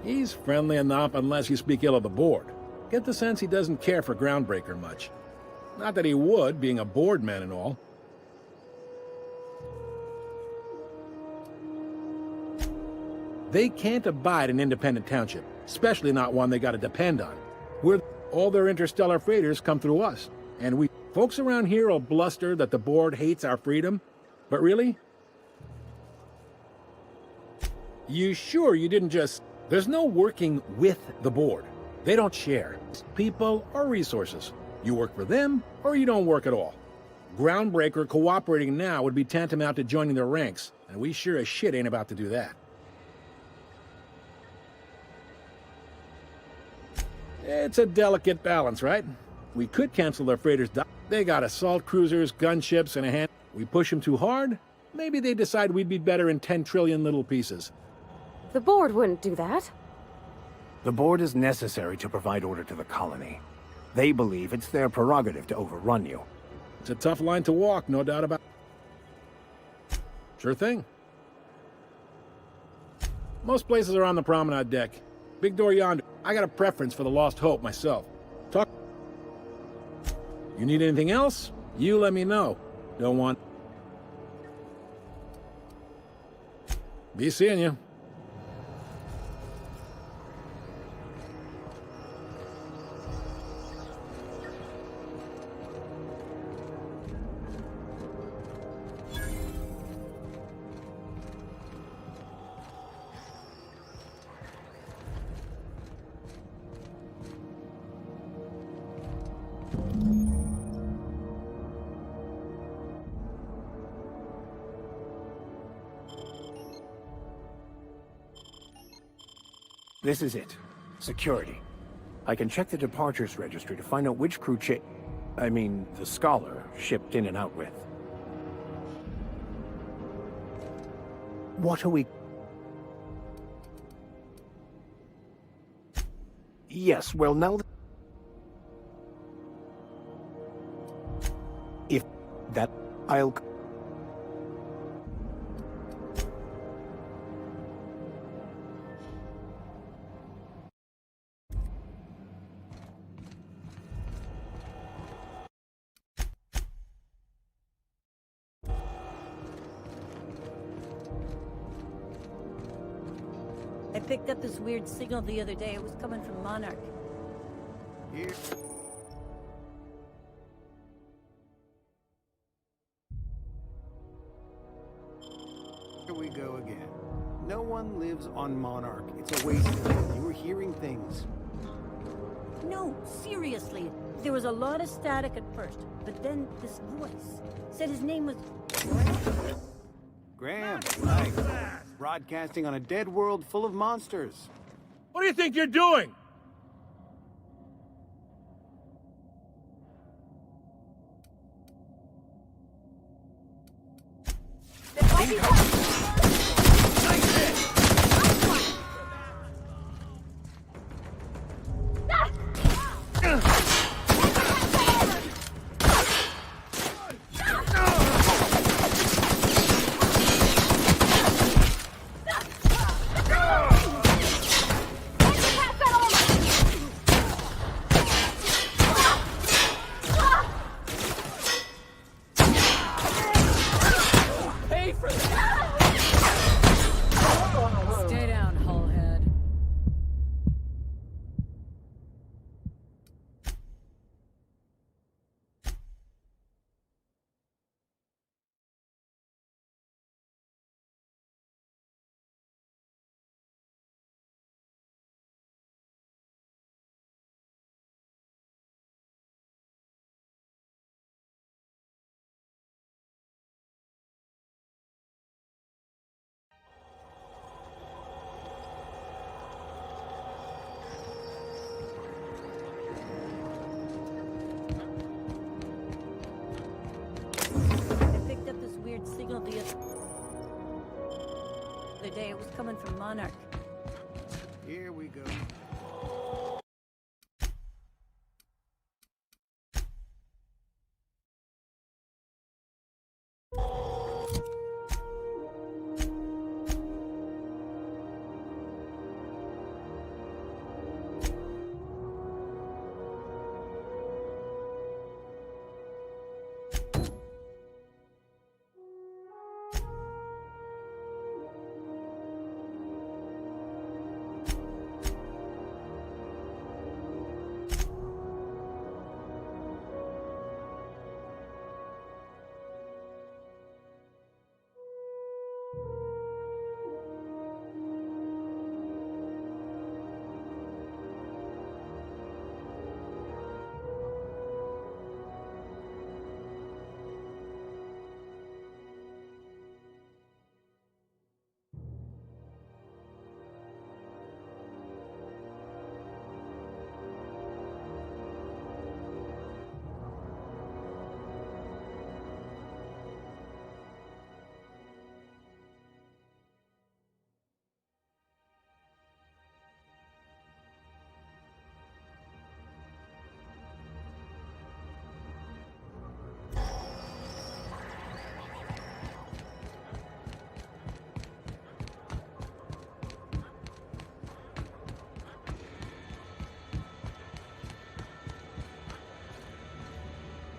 He's friendly enough unless you speak ill of the board. Get the sense he doesn't care for Groundbreaker much. Not that he would, being a board man and all. They can't abide an independent township. especially not one they gotta depend on. All their interstellar freighters come through us, and folks around here will bluster that the board hates our freedom, but really? You sure you didn't just... There's no working with the board. They don't share people or resources. You work for them, or you don't work at all. Groundbreaker cooperating now would be tantamount to joining their ranks, and we sure as shit ain't about to do that. It's a delicate balance, right? We could cancel their freighters. They got assault cruisers, gunships, and a hand. We push them too hard, maybe they decide we'd be better in 10 trillion little pieces. The board wouldn't do that. The board is necessary to provide order to the colony. They believe it's their prerogative to overrun you. It's a tough line to walk, no doubt about it. Sure thing. Most places are on the promenade deck. Big door yonder. I got a preference for the Lost Hope myself. Talk. You need anything else? You let me know. Don't want... Be seeing you. This is it. Security. I can check the departures registry to find out which crew the Scholar shipped in and out with. What are we... Yes, well now... If that... I'll... I picked up this weird signal the other day. It was coming from Monarch. Here we go again. No one lives on Monarch. It's a wasteland. You were hearing things. No, seriously. There was a lot of static at first, but then this voice said his name was... Graham, nice. Broadcasting on a dead world full of monsters. What do you think you're doing? Stay down, hullhead. Signal the other day. It was coming from Monarch. Here we go.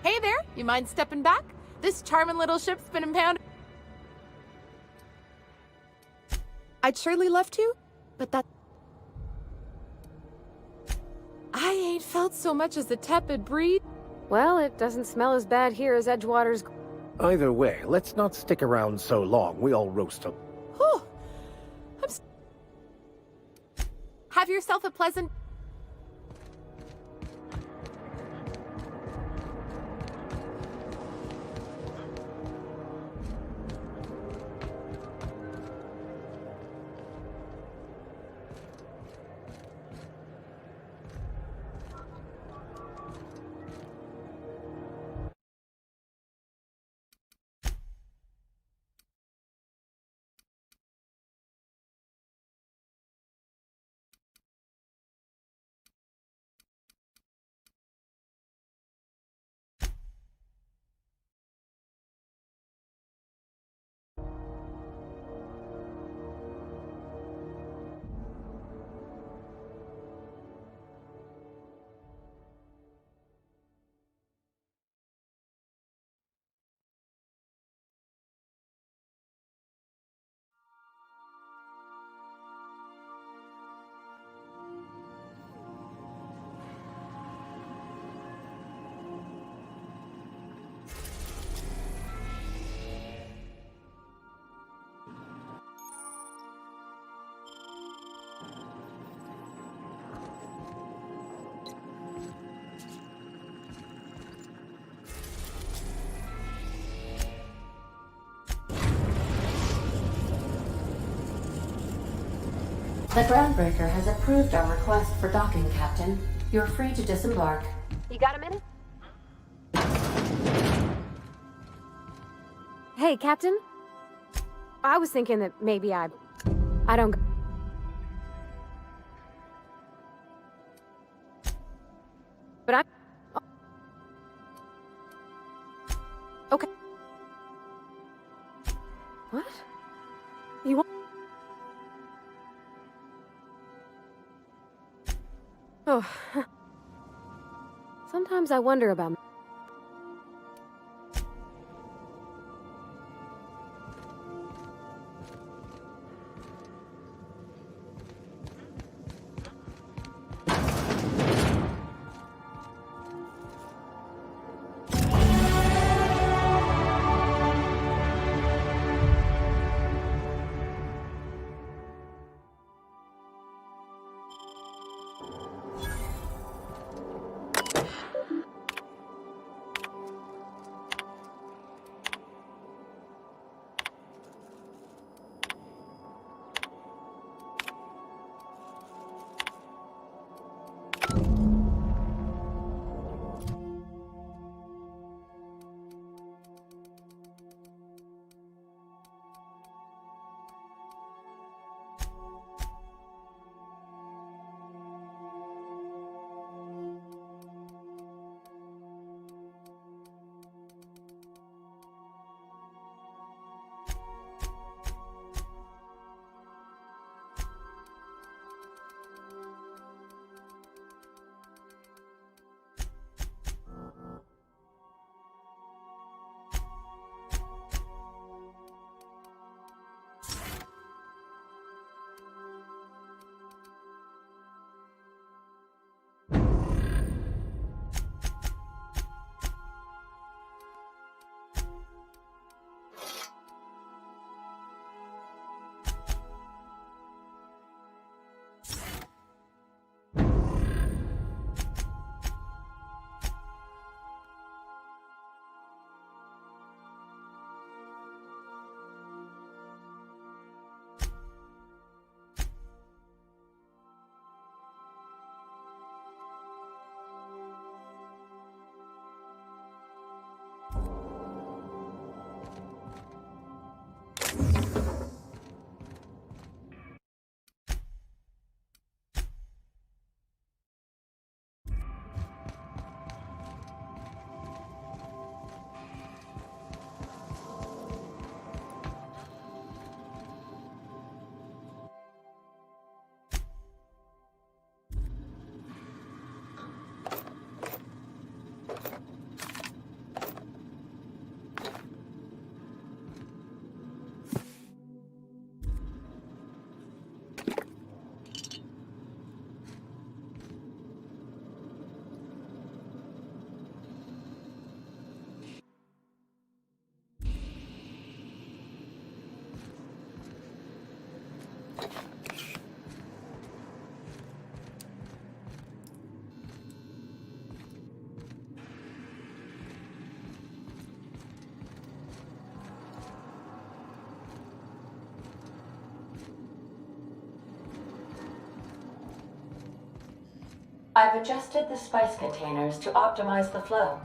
Hey there, you mind stepping back? This charming little ship's been impounded. I'd surely love to, but that... I ain't felt so much as a tepid breeze. Well, it doesn't smell as bad here as Edgewater's. Either way, let's not stick around so long. We all roast up. Whew. Have yourself a pleasant... The groundbreaker has approved our request for docking, Captain. You're free to disembark. You got a minute? Hey, Captain? I was thinking that maybe I don't... But I... Okay. What? You want... Oh. Sometimes I wonder about... I've adjusted the spice containers to optimize the flow.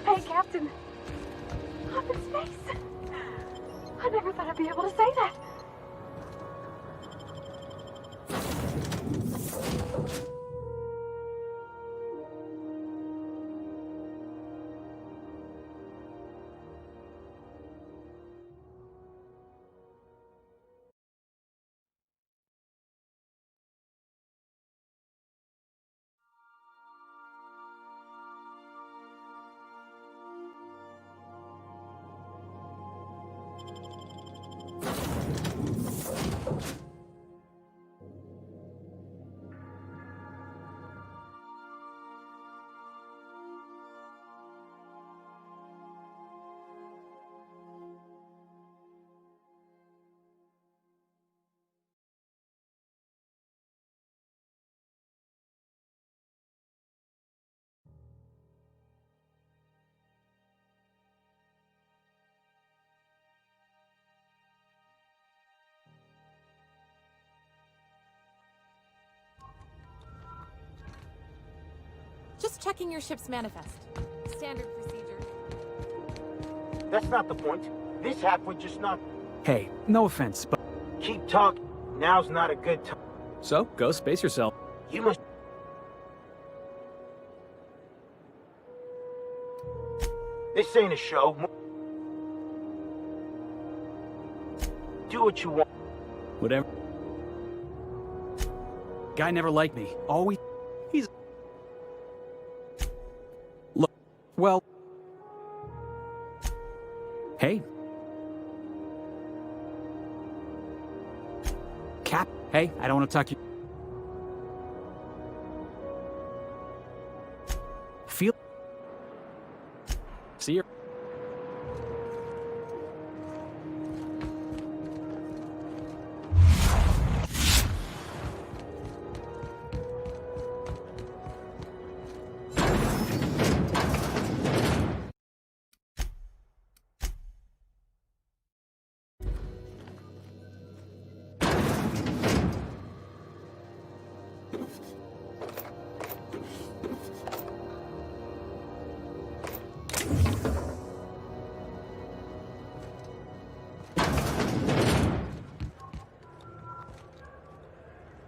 Hey, Captain. Up in space. I never thought I'd be able to say that. Just checking your ship's manifest. Standard procedure. That's not the point. This hack would just not... Hey, no offense, but... Keep talking. Now's not a good time. So, go space yourself. You must... This ain't a show. Do what you want. Whatever. Guy never liked me. Always... He's... Look, well... Hey. Cap. Hey, I don't want to talk you... Feel... See you.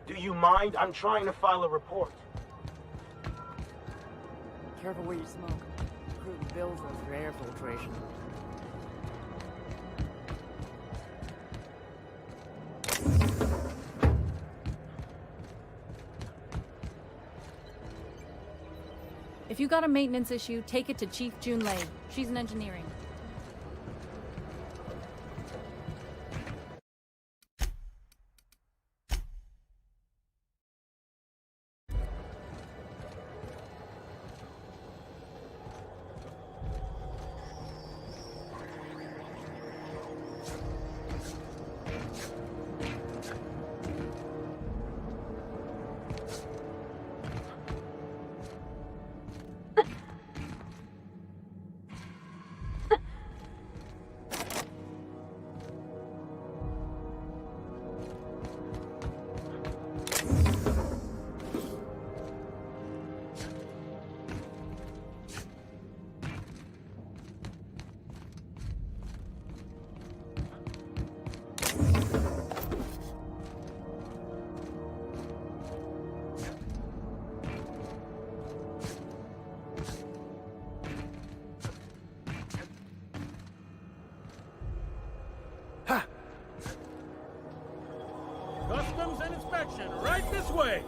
Do you mind? I'm trying to file a report. Careful where you smoke. Crew bills us for air filtration. If you got a maintenance issue, take it to Chief June Lei. She's in engineering. way!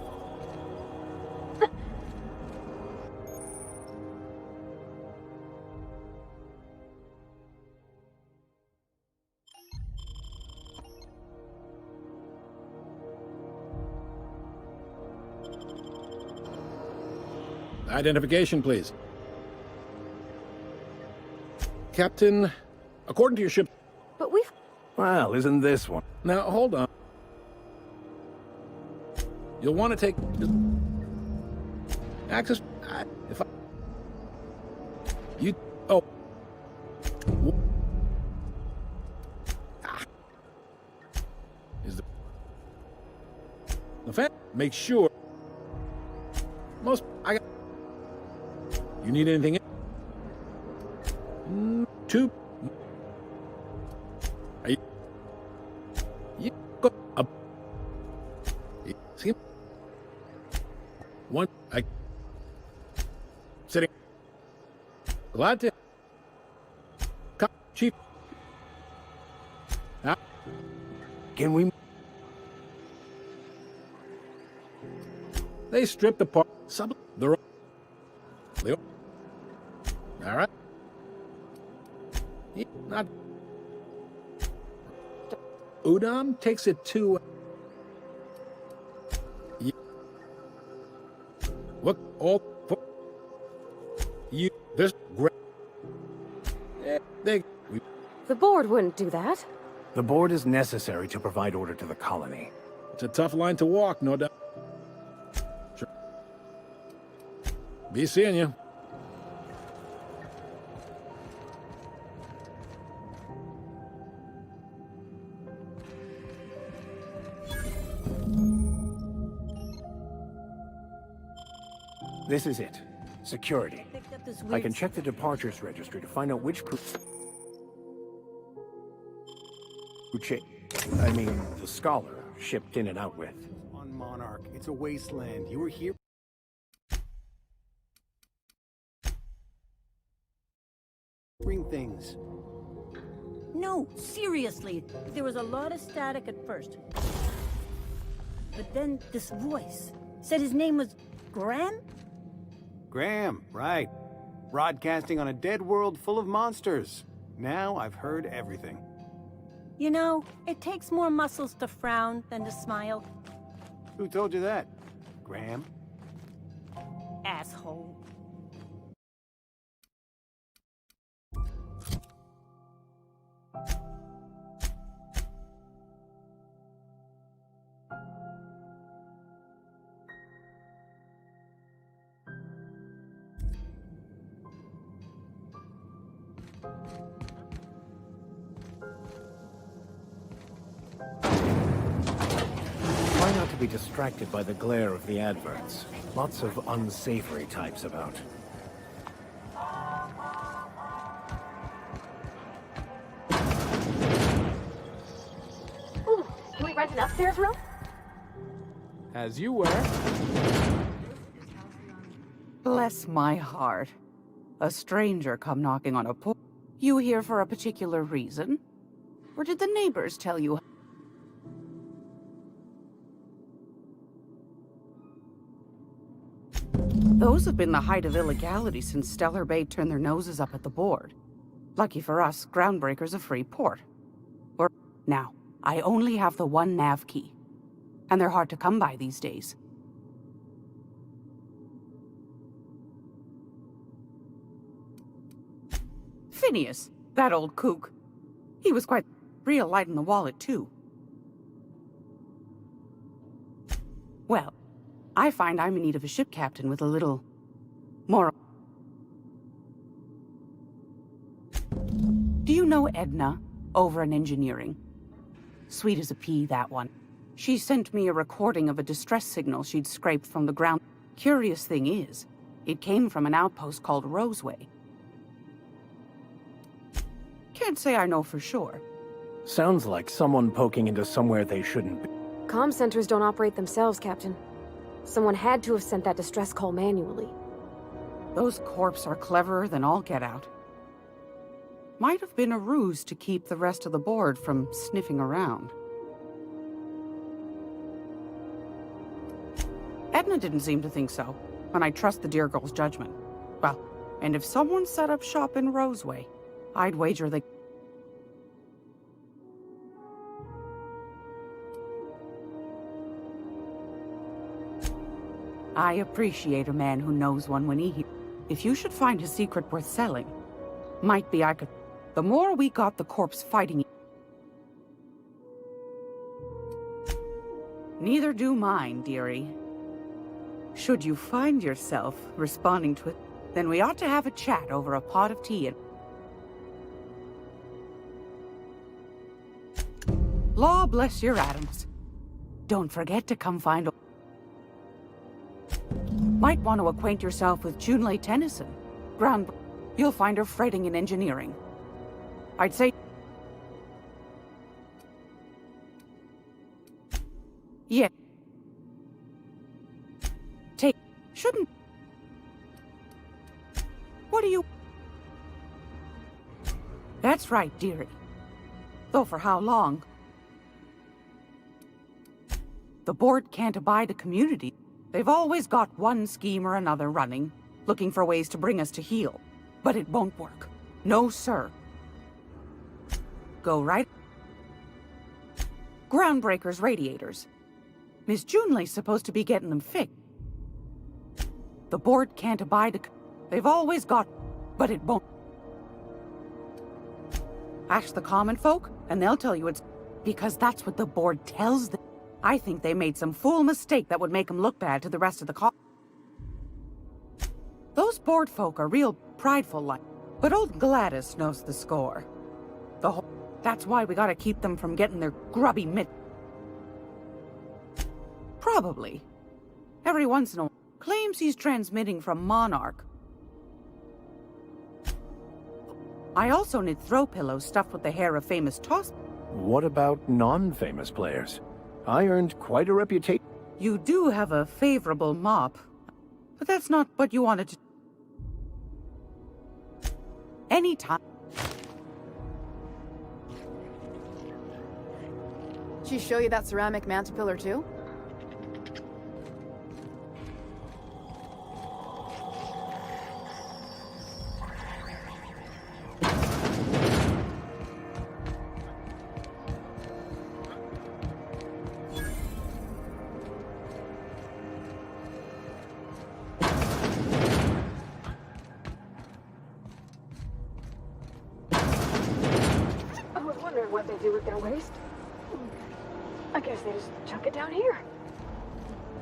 Identification, please. Captain, according to your ship... But we've... Well, isn't this one? Now, hold on. You'll want to take... access... if I... you... oh... is the fan... make sure... most... I got... you need anything? Two... you go up... see? One... I... sitting... glad to... come, Chief... Can we... they stripped apart some of the... all right. Not... Udam takes it to... look, all... for... you... this... they... The board wouldn't do that. The board is necessary to provide order to the colony. It's a tough line to walk, no doubt. Sure. Be seeing you. This is it. Security. I can check the departures registry to find out which crew... I mean, the scholar shipped in and out with. On Monarch, it's a wasteland. You were here... bring things. No, seriously. There was a lot of static at first. But then this voice said his name was Graham? Graham, right. Broadcasting on a dead world full of monsters. Now I've heard everything. You know, it takes more muscles to frown than to smile. Who told you that? Graham? Asshole. Try not to be distracted by the glare of the adverts. Lots of unsavory types about. Ooh, can we rent an upstairs room? As you were. Bless my heart. A stranger come knocking on a porch. You here for a particular reason? Or did the neighbors tell you? Those have been the height of illegality since Stellar Bay turned their noses up at the board. Lucky for us, Groundbreaker's a free port. Now, I only have the one nav key. And they're hard to come by these days. Phineas, that old kook. He was quite real light in the wallet, too. Well, I find I'm in need of a ship captain with a little more... Do you know Edna, over in engineering? Sweet as a pea, that one. She sent me a recording of a distress signal she'd scraped from the ground. Curious thing is, it came from an outpost called Roseway. Can't say I know for sure. Sounds like someone poking into somewhere they shouldn't be. Comm centers don't operate themselves, Captain. Someone had to have sent that distress call manually. Those corps are cleverer than all get out. Might have been a ruse to keep the rest of the board from sniffing around. Edna didn't seem to think so, and I trust the dear girl's judgment. Well, and if someone set up shop in Roseway, I'd wager they... I appreciate a man who knows one when he... If you should find a secret worth selling, might be I could... The more we got the corpse fighting... Neither do mine, dearie. Should you find yourself responding to it, then we ought to have a chat over a pot of tea and... Law bless your atoms. Don't forget to come find... Might want to acquaint yourself with Junlei Tennyson. You'll find her fretting in engineering. I'd say... Yeah. Shouldn't... What do you... That's right, dearie. Though for how long? The board can't abide a community. They've always got one scheme or another running, looking for ways to bring us to heel. But it won't work. No, sir. Go right... Groundbreaker's radiators. Miss Junlei's supposed to be getting them fixed. The board can't abide a... They've always got... But it won't... Ask the common folk, and they'll tell you it's... Because that's what the board tells them. I think they made some fool mistake that would make them look bad to the rest of the Those board folk are real prideful like... But old Gladys knows the score. The whole... That's why we gotta keep them from getting their grubby mitt... Probably. Every once in a while. Claims he's transmitting from Monarch. I also knit throw pillows stuffed with the hair of famous toss... What about non-famous players? I earned quite a reputation. You do have a favorable mop, but that's not what you wanted to... Anytime. Did she show you that ceramic mantel pillar too? What they do with their waste? I guess they just chuck it down here.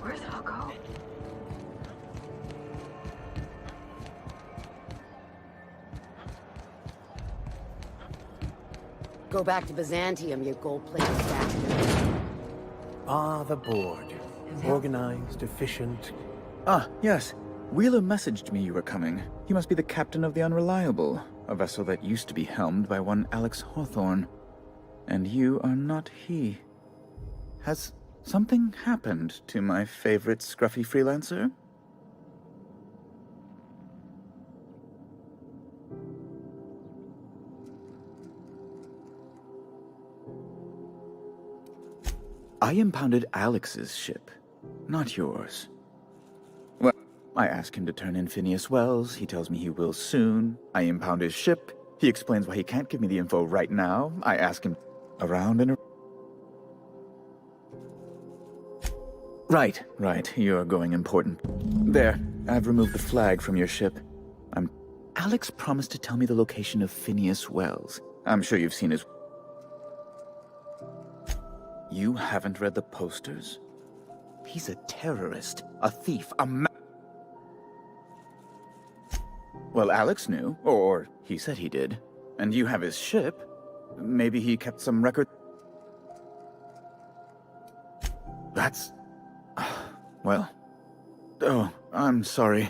Where's it all go? Go back to Byzantium, you gold-plated bastard. Ah, the board. Organized, efficient. Ah, yes. Wheeler messaged me you were coming. He must be the captain of the Unreliable, a vessel that used to be helmed by one Alex Hawthorne. And you are not he. Has something happened to my favorite scruffy freelancer? I impounded Alex's ship, not yours. Well, I ask him to turn in Phineas Wells. He tells me he will soon. I impound his ship. He explains why he can't give me the info right now. I ask him around and around. Right. You're going important. There, I've removed the flag from your ship. Alex promised to tell me the location of Phineas Wells. I'm sure you've seen his... You haven't read the posters? He's a terrorist, a thief, Well, Alex knew, or he said he did. And you have his ship. Maybe he kept some record... That's... Well... Oh, I'm sorry.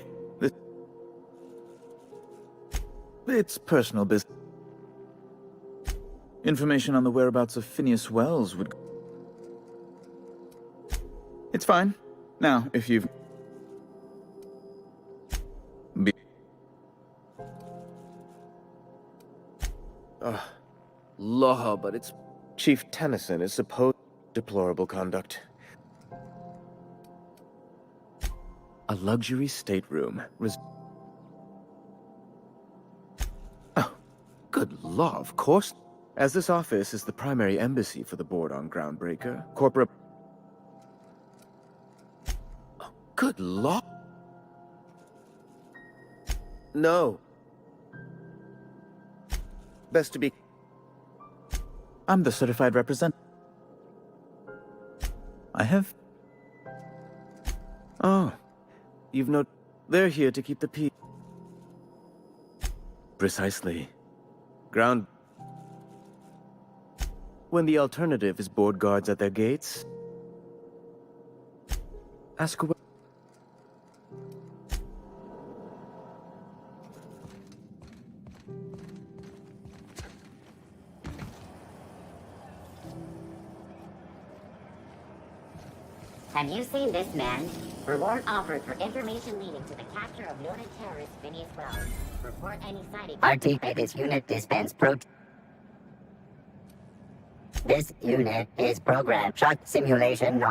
It's personal business. Information on the whereabouts of Phineas Wells would... It's fine. Now, if you've... Law, but it's... Chief Tennyson is supposed... Deplorable conduct. A luxury stateroom. Oh, good law, of course. As this office is the primary embassy for the board on Groundbreaker, corporate... Oh, good law. No. Best to be... I'm the certified representative. I have... Oh. You've no... They're here to keep the peace. Precisely. Ground... When the alternative is board guards at their gates, ask away. Have you seen this man? Reward offered for information leading to the capture of noted terrorist Phineas Wells. Report any sighting. RT by this unit dispense This unit is programmed. Shock simulation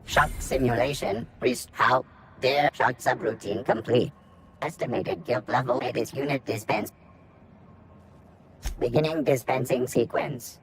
Shock simulation. How dare shock subroutine complete. Estimated guilt level by this unit dispense. Beginning dispensing sequence.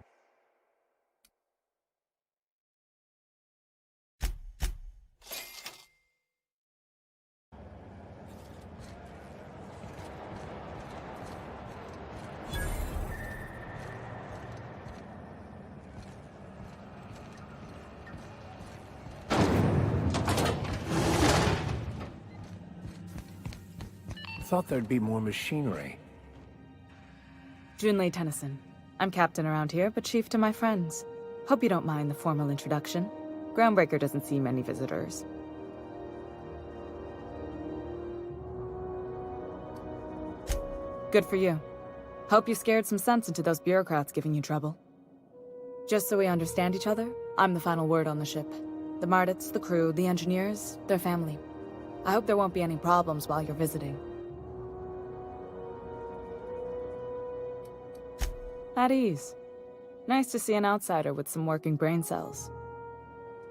Thought there'd be more machinery. Junlei Tennyson. I'm captain around here, but chief to my friends. Hope you don't mind the formal introduction. Groundbreaker doesn't see many visitors. Good for you. Hope you scared some sense into those bureaucrats giving you trouble. Just so we understand each other, I'm the final word on the ship. The Mardits, the crew, the engineers, their family. I hope there won't be any problems while you're visiting. At ease. Nice to see an outsider with some working brain cells.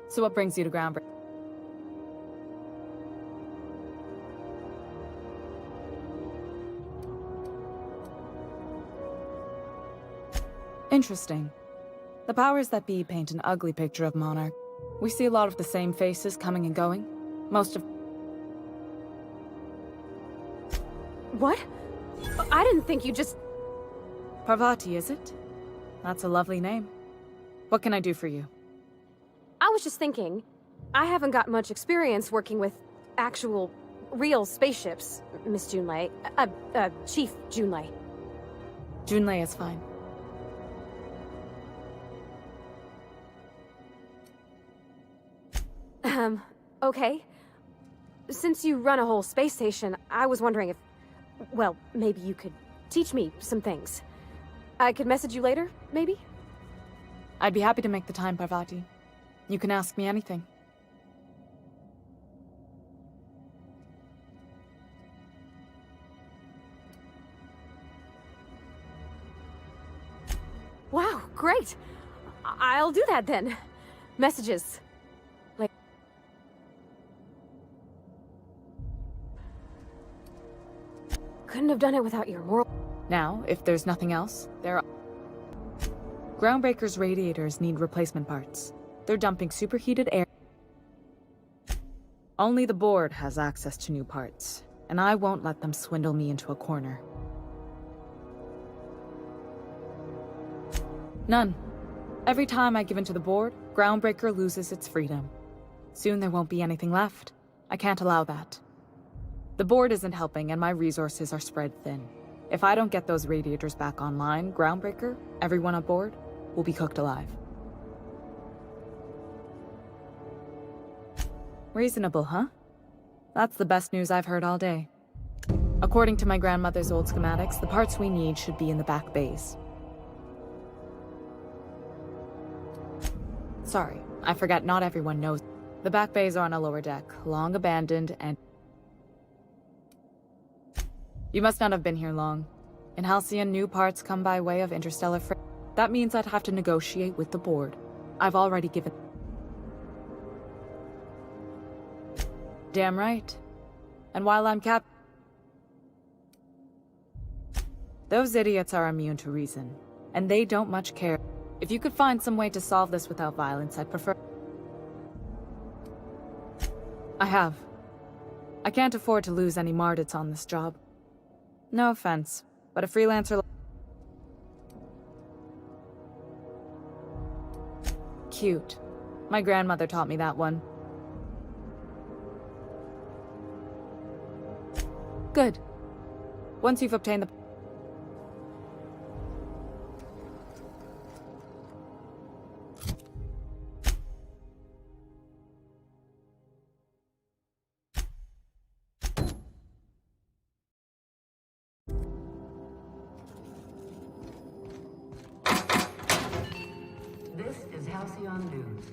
So what brings you to Groundbreaker? Interesting. The powers that be paint an ugly picture of Monarch. We see a lot of the same faces coming and going. Most of... What? I didn't think you just... Parvati, is it? That's a lovely name. What can I do for you? I was just thinking, I haven't got much experience working with actual, real spaceships, Miss Junlei. Chief Junlei. Junlei is fine. Okay. Since you run a whole space station, I was wondering if... Well, maybe you could teach me some things. I could message you later, maybe? I'd be happy to make the time, Parvati. You can ask me anything. Wow, great! I'll do that then. Messages. Like... Couldn't have done it without your moral... Now, if there's nothing else, there are... Groundbreaker's radiators need replacement parts. They're dumping superheated air. Only the board has access to new parts, and I won't let them swindle me into a corner. None. Every time I give in to the board, Groundbreaker loses its freedom. Soon there won't be anything left. I can't allow that. The board isn't helping, and my resources are spread thin. If I don't get those radiators back online, Groundbreaker, everyone aboard, will be cooked alive. Reasonable, huh? That's the best news I've heard all day. According to my grandmother's old schematics, the parts we need should be in the back bays. Sorry, I forgot not everyone knows. The back bays are on a lower deck, long abandoned and... You must not have been here long. In Halcyon, new parts come by way of interstellar freight. That means I'd have to negotiate with the board. I've already given... Damn right. And while I'm those idiots are immune to reason, and they don't much care. If you could find some way to solve this without violence, I'd prefer... I have. I can't afford to lose any Mardits on this job. No offense, but a freelancer... Cute. My grandmother taught me that one. Good. Once you've obtained the... This is Halcyon News.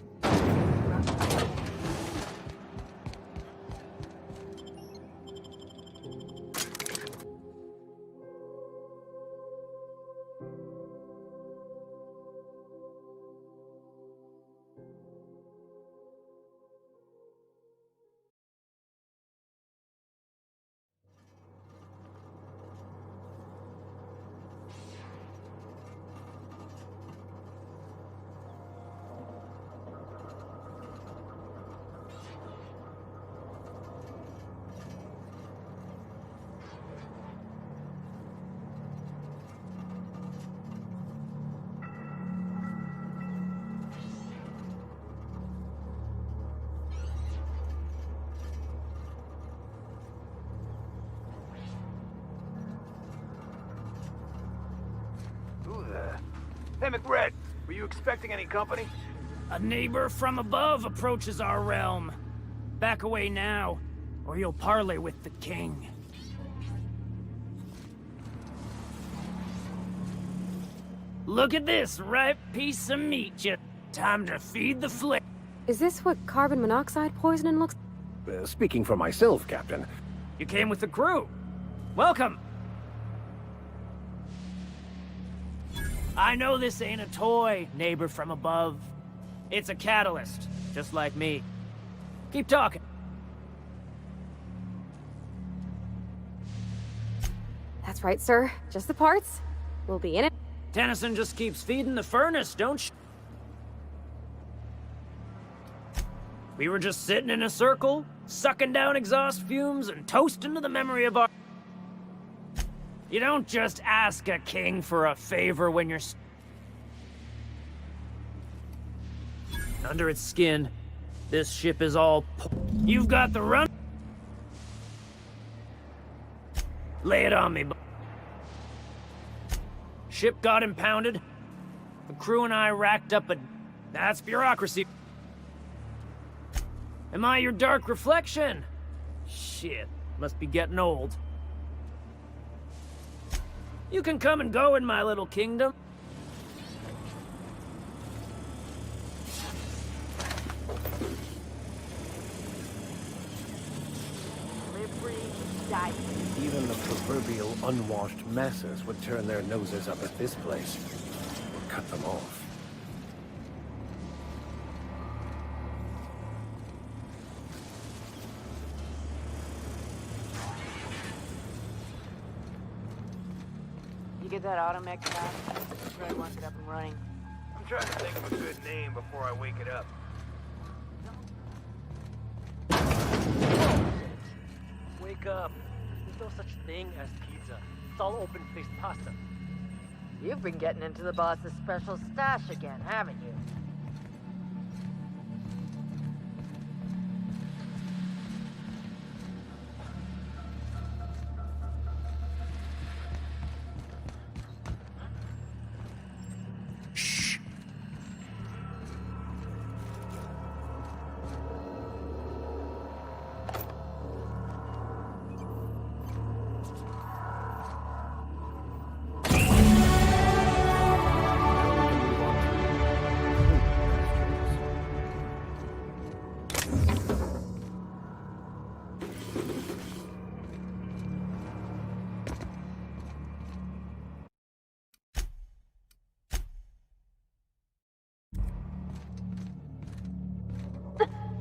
Hey, McRed, were you expecting any company? A neighbor from above approaches our realm. Back away now, or you'll parley with the king. Look at this ripe piece of meat, you. Time to feed the flick. Is this what carbon monoxide poisoning looks... Speaking for myself, Captain. You came with the crew. Welcome. I know this ain't a toy, neighbor from above. It's a catalyst, just like me. Keep talking. That's right, sir. Just the parts. We'll be in it. Tennyson just keeps feeding the furnace, don't you? We were just sitting in a circle, sucking down exhaust fumes and toasting to the memory of our... You don't just ask a king for a favor when you're... Under its skin, this ship is all... You've got the run... Lay it on me, Ship got impounded. The crew and I racked up a... That's bureaucracy. Am I your dark reflection? Shit, must be getting old. You can come and go in my little kingdom. Even the proverbial unwashed masses would turn their noses up at this place. Or cut them off. You get that automech back? Really want to get up and running. I'm trying to think of a good name before I wake it up. Wake up. There's no such thing as pizza. It's all open-faced pasta. You've been getting into the boss's special stash again, haven't you?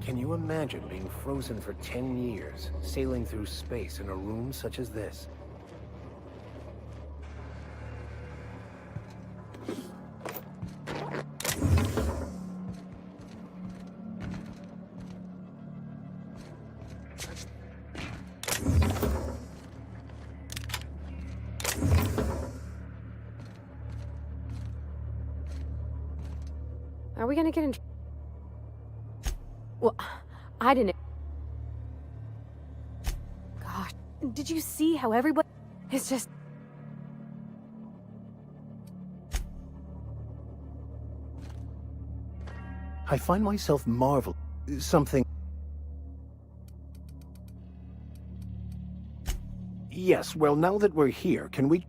Can you imagine being frozen for 10 years, sailing through space in a room such as this? Are we gonna get in? Well, I didn't. Gosh, did you see how everybody? It's just. I find myself marveling. Something. Yes, well, now that we're here, can we...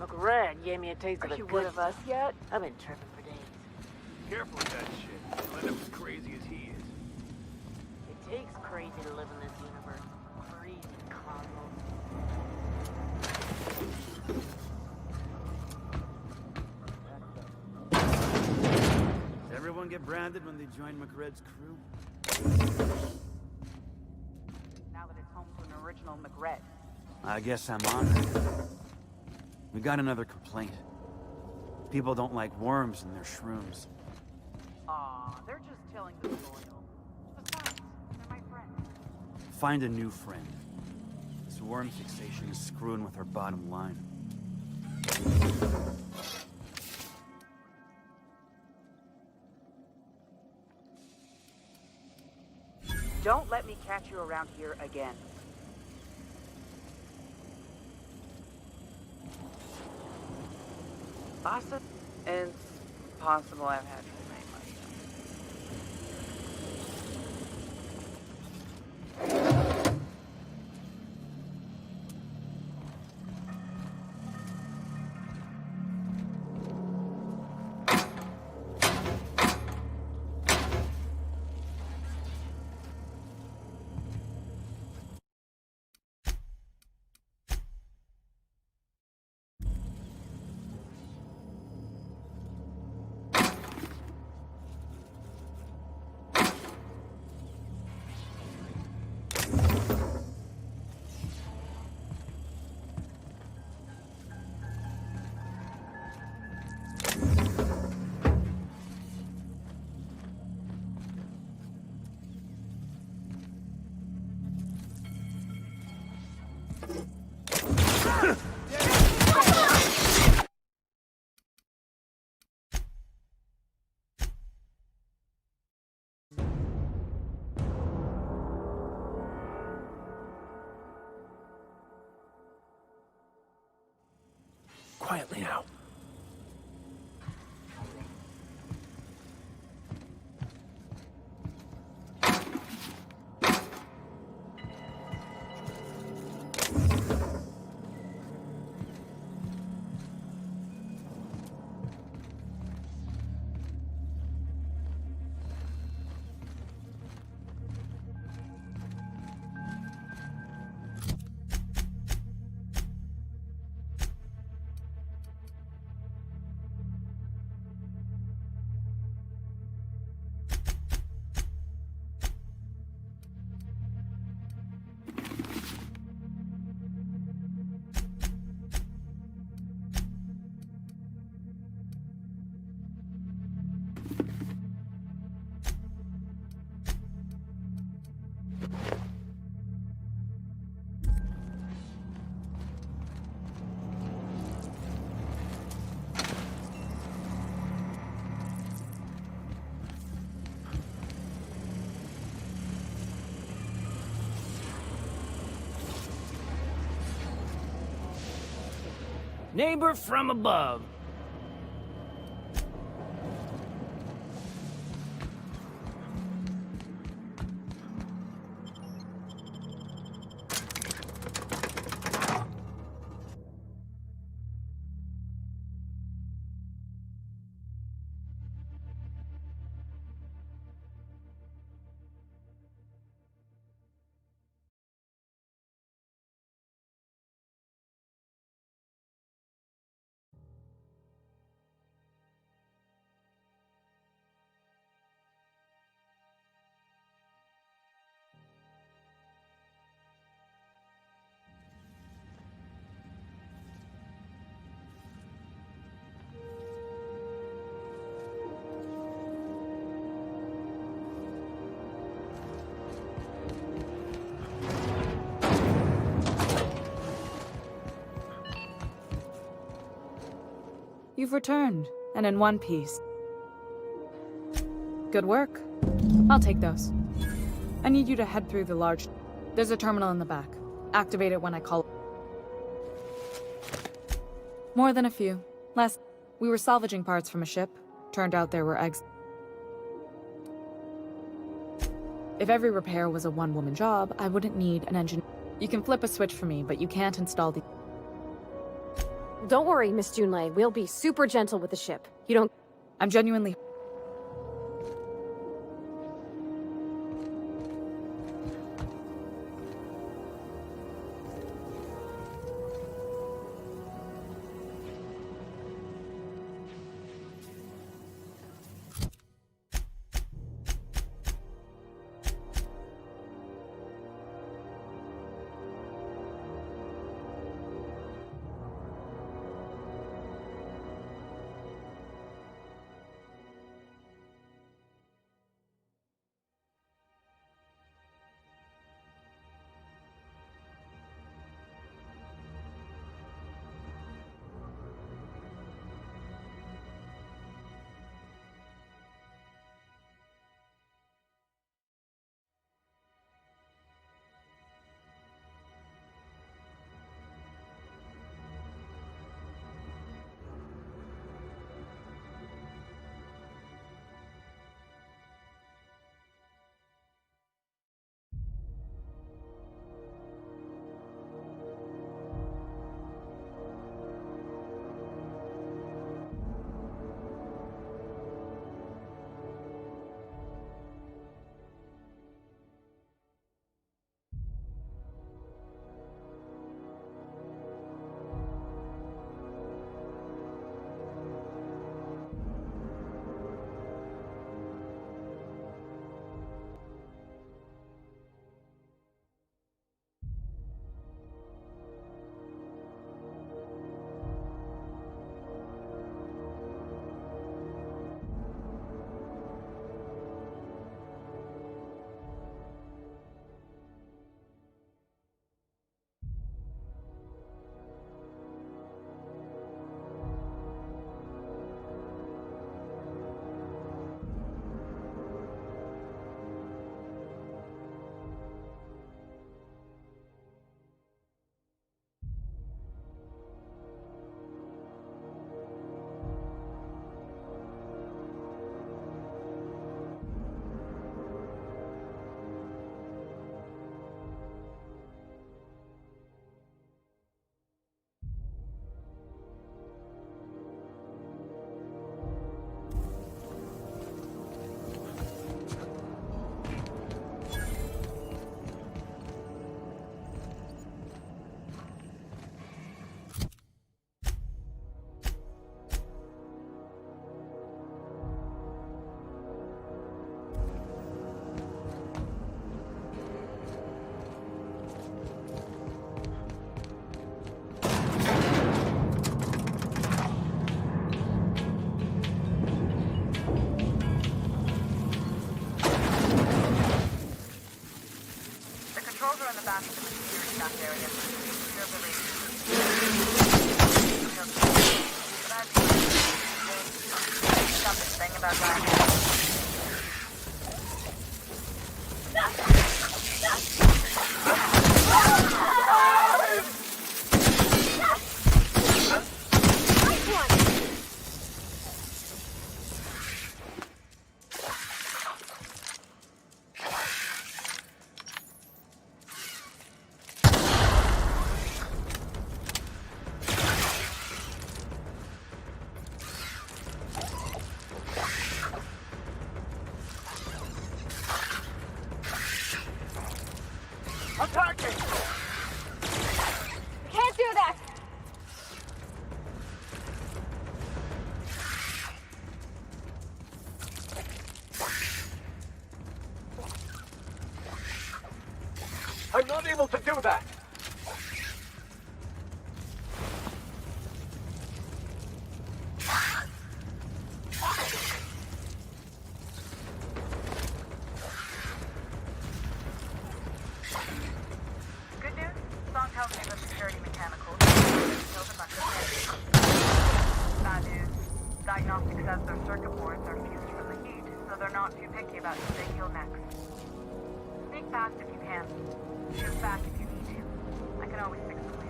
McRed gave me a taste of the good of us yet? I've been tripping for days. Careful with that shit. You'll end up as crazy as he is. It takes crazy to live in this universe. Crazy cosmos. Does everyone get branded when they join McRed's crew? Now that it's home to an original McRed. I guess I'm honored. We got another complaint. People don't like worms in their shrooms. Aw, they're just telling the loyal. Besides, they're my friends. Find a new friend. This worm fixation is screwing with our bottom line. Don't let me catch you around here again. Awesome. It's possible I've had to remain Quietly now. Neighbor from above. You've returned, and in one piece. Good work. I'll take those. I need you to head through the large... There's a terminal in the back. Activate it when I call. More than a few. We were salvaging parts from a ship. Turned out there were eggs. If every repair was a one-woman job, I wouldn't need an engineer. You can flip a switch for me, but you can't install the... Don't worry, Miss Junlei. We'll be super gentle with the ship. You don't... I'm genuinely... We're back. Good news? Song tells me the security mechanicals killed a bunch of players. Bad news. Diagnostic says their circuit boards are fused from the heat, so they're not too picky about who they kill next. Sneak fast if you can. Shoot back if you need to. I can always fix it later.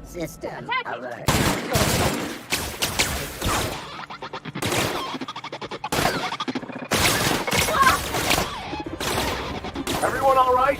System alert. Everyone all right?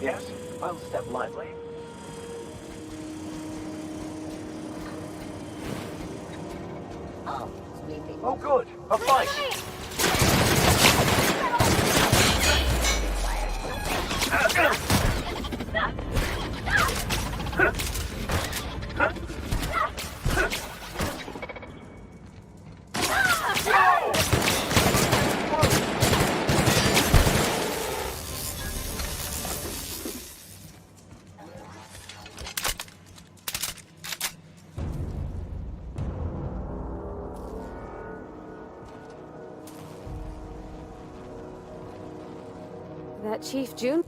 Yes, I'll step lively. Oh, sweeping. Oh, good. A fight. That Chief June?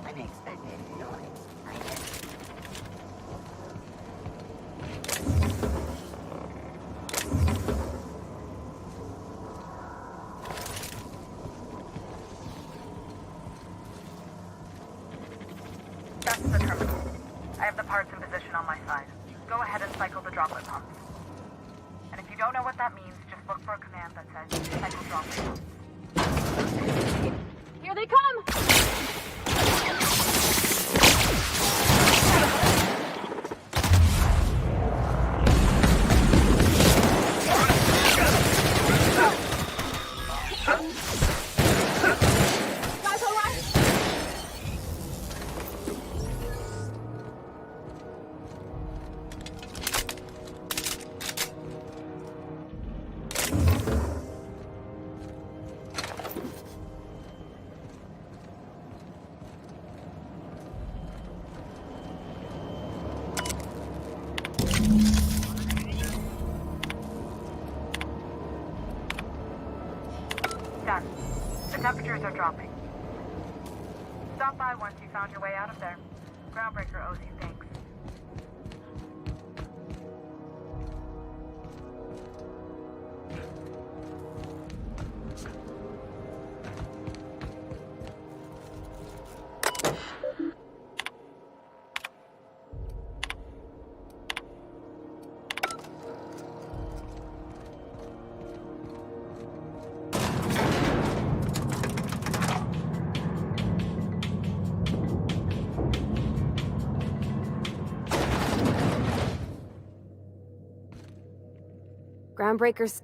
Unexpected noise. I guess. That's the terminal. I have the parts in position on my side. Go ahead and cycle the droplet pumps. And if you don't know what that means, just look for a command that says cycle droplet pumps. Here they come! Guys, all right? Done. The temperatures are dropping. Stop by once you found your way out of there. Groundbreaker owes you thanks. Groundbreakers.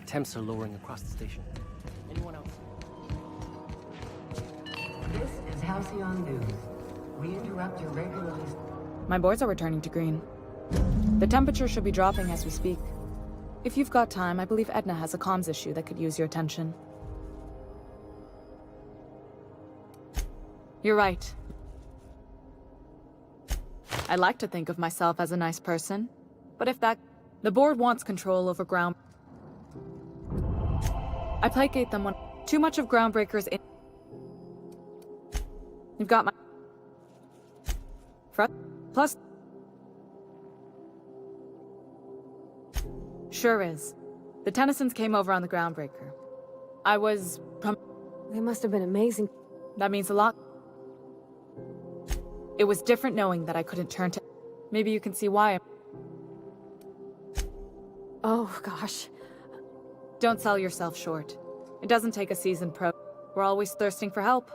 Temps are lowering across the station. Anyone else? This is Halcyon News. We interrupt your regularly... My boards are returning to green. The temperature should be dropping as we speak. If you've got time, I believe Edna has a comms issue that could use your attention. You're right. I like to think of myself as a nice person, but if that... The board wants control over ground... I placate them when... Too much of Groundbreaker's in... You've got my... Plus... Sure is. The Tennysons came over on the Groundbreaker. I was... They must have been amazing. That means a lot. It was different knowing that I couldn't turn to... Maybe you can see why. Oh, gosh. Don't sell yourself short. It doesn't take a seasoned pro. We're always thirsting for help.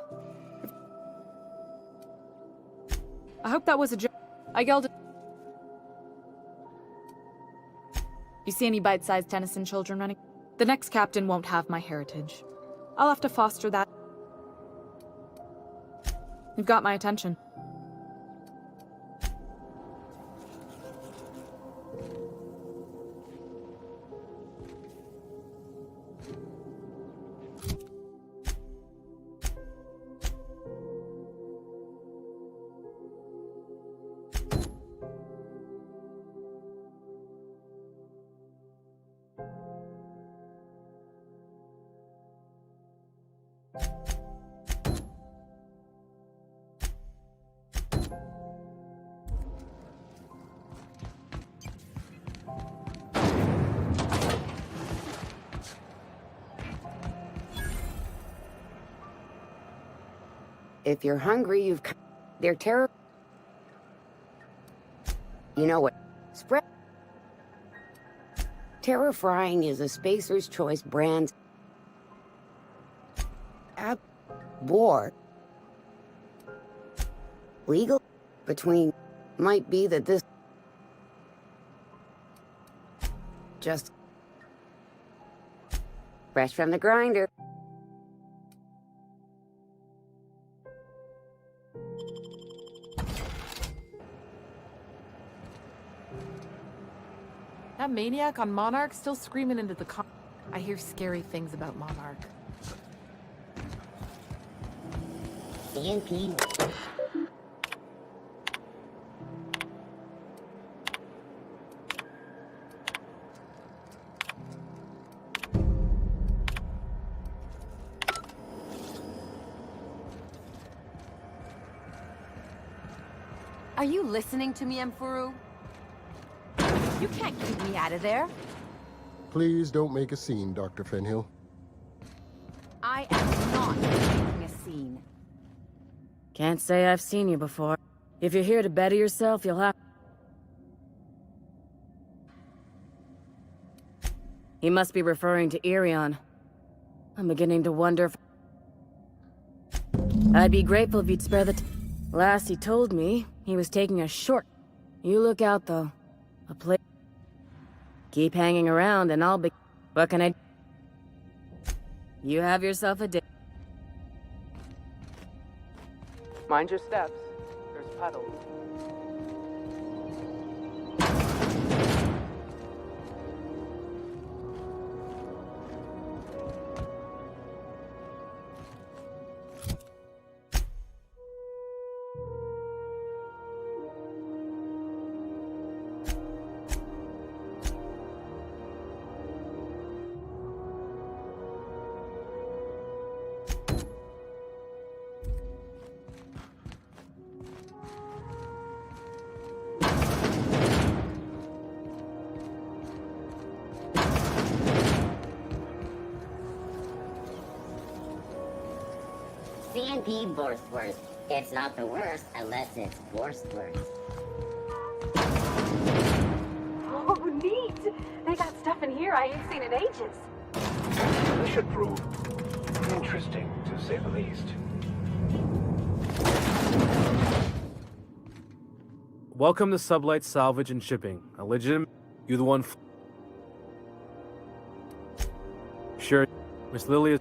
I hope that was a joke. I yelled at... You see any bite-sized Tennyson children running? The next captain won't have my heritage. I'll have to foster that. You've got my attention. If you're hungry, they're terrible. You know what? Spread. Terror frying is a Spacer's Choice brand. War. Legal? Between. Might be that this. Just. Fresh from the grinder. That maniac on Monarch still screaming into the I hear scary things about Monarch. CNP. Are you listening to me, Emfuru? You can't keep me out of there. Please don't make a scene, Dr. Fenhill. I am not making a scene. Can't say I've seen you before. If you're here to better yourself, you'll have... He must be referring to Irion. I'm beginning to wonder if... I'd be grateful if you'd spare the... Last he told me, he was taking a short... You look out, though. A place... Keep hanging around and I'll be... What can I... You have yourself a day. Mind your steps. There's puddles. CNP Borstworth. It's not the worst unless it's Borstworth. Oh, neat! They got stuff in here I ain't seen in ages. This should prove interesting, to say the least. Welcome to Sublight Salvage and Shipping. A legitimate... You the one... Sure, Miss Lily is...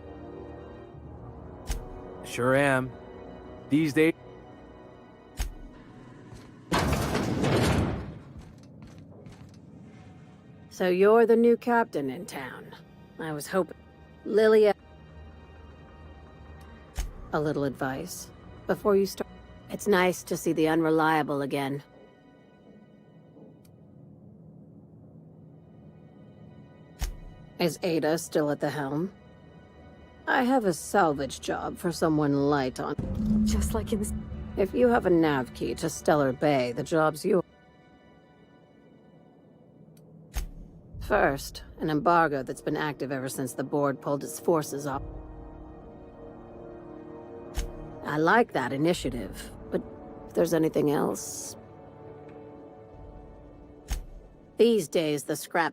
Sure am. These days... So you're the new captain in town. I was hoping... Lilia... A little advice. Before you start... It's nice to see the unreliable again. Is Ada still at the helm? I have a salvage job for someone light on... Just like in this... If you have a nav key to Stellar Bay, the job's yours. First, an embargo that's been active ever since the board pulled its forces off. I like that initiative, but if there's anything else... These days, the scrap...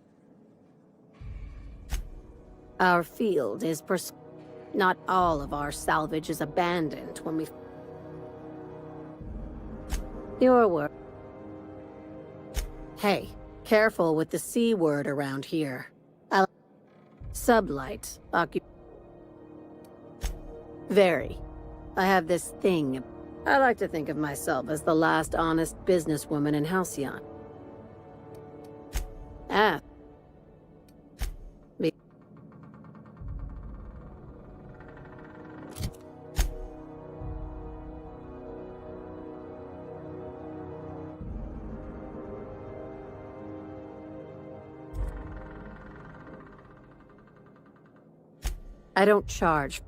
Our field is not all of our salvage is abandoned when we... Your work. Hey, careful with the C word around here. Sublight. Very. I have this thing. I like to think of myself as the last honest businesswoman in Halcyon. Ah. I don't charge.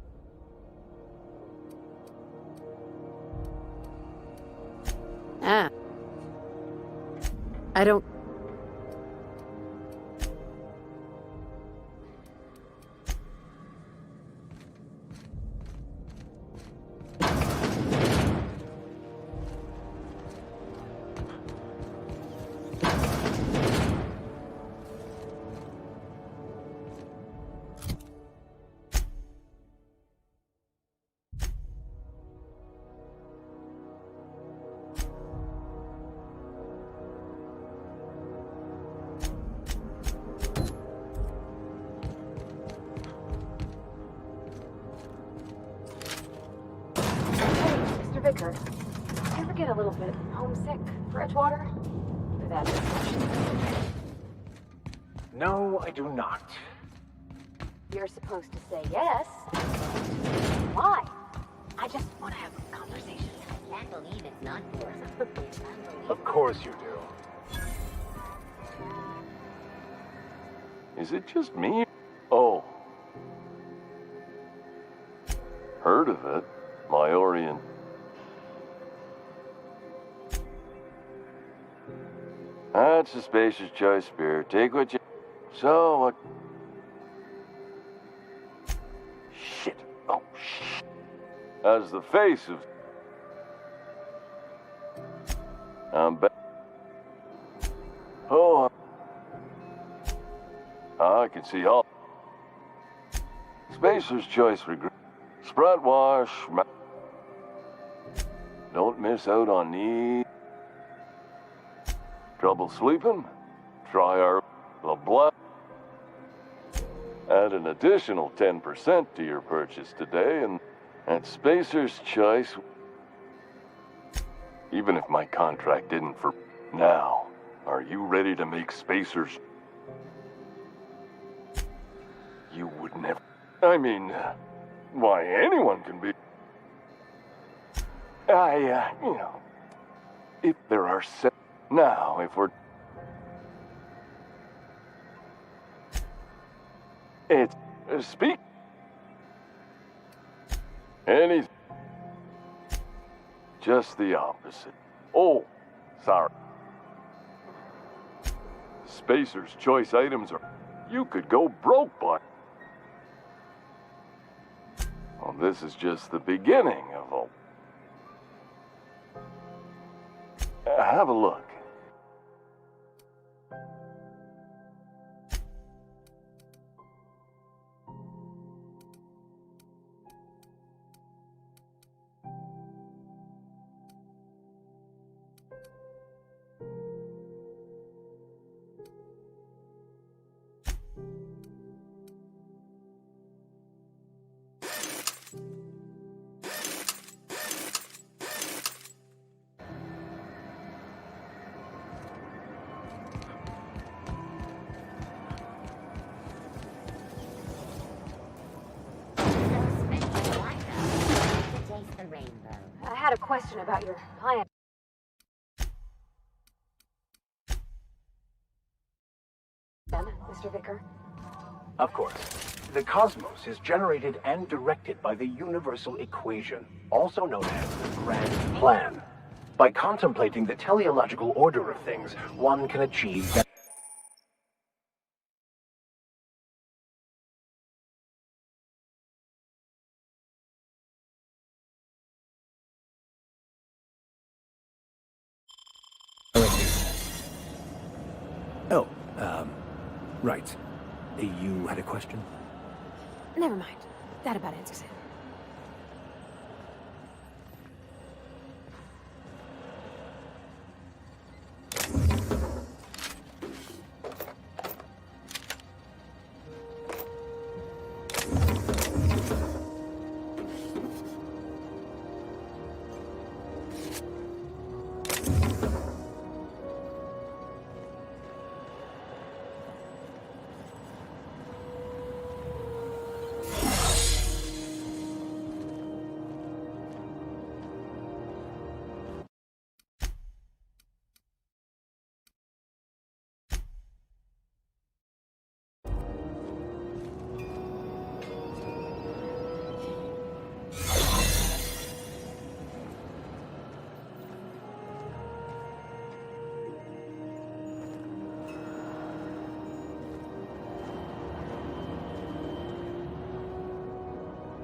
Ah. I don't... Vicar, do you ever get a little bit homesick for Edgewater? For that discussion? No, I do not. You're supposed to say yes. Why? I just want to have a conversation. I can't believe it's not yours. Of course you do. Is it just me? Oh. Heard of it. My Orient. That's a spacious choice, Spirit. Take what you... So, what... Shit. Oh, shit. As the face of... I'm back. Oh, I can see all... Spacer's choice regret. Sprout wash... Don't miss out on these... Trouble sleeping? Try our LeBlanc. Add an additional 10% to your purchase today, and at Spacer's Choice, even if my contract didn't for now, are you ready to make Spacer's? You would never. I mean, why anyone can be. You know, if there are now, if we're... It's... speak... Anything. Just the opposite. Oh, sorry. Spacer's Choice items are... You could go broke, but... Well, this is just the beginning of a... Have a look. had a question about your plan. Mr. Vicar? Of course. The cosmos is generated and directed by the universal equation, also known as the grand plan. By contemplating the teleological order of things, one can achieve that. Oh, right. You had a question? Never mind. That about answers it.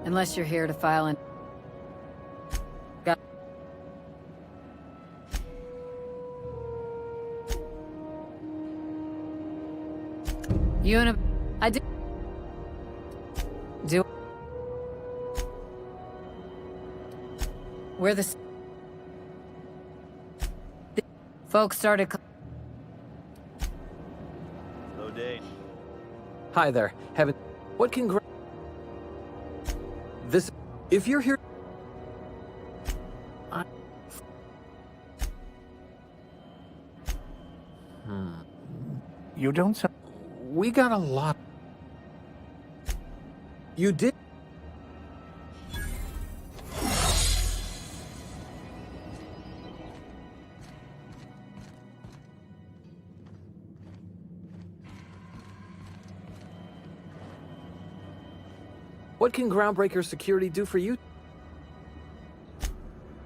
Unless you're here to file an... Got... I did... Do... Where the... Folks started... Hello, Dane. Hi there. Haven't... What can... This... If you're here... You don't sound... We got a lot... You did... What can Groundbreaker Security do for you?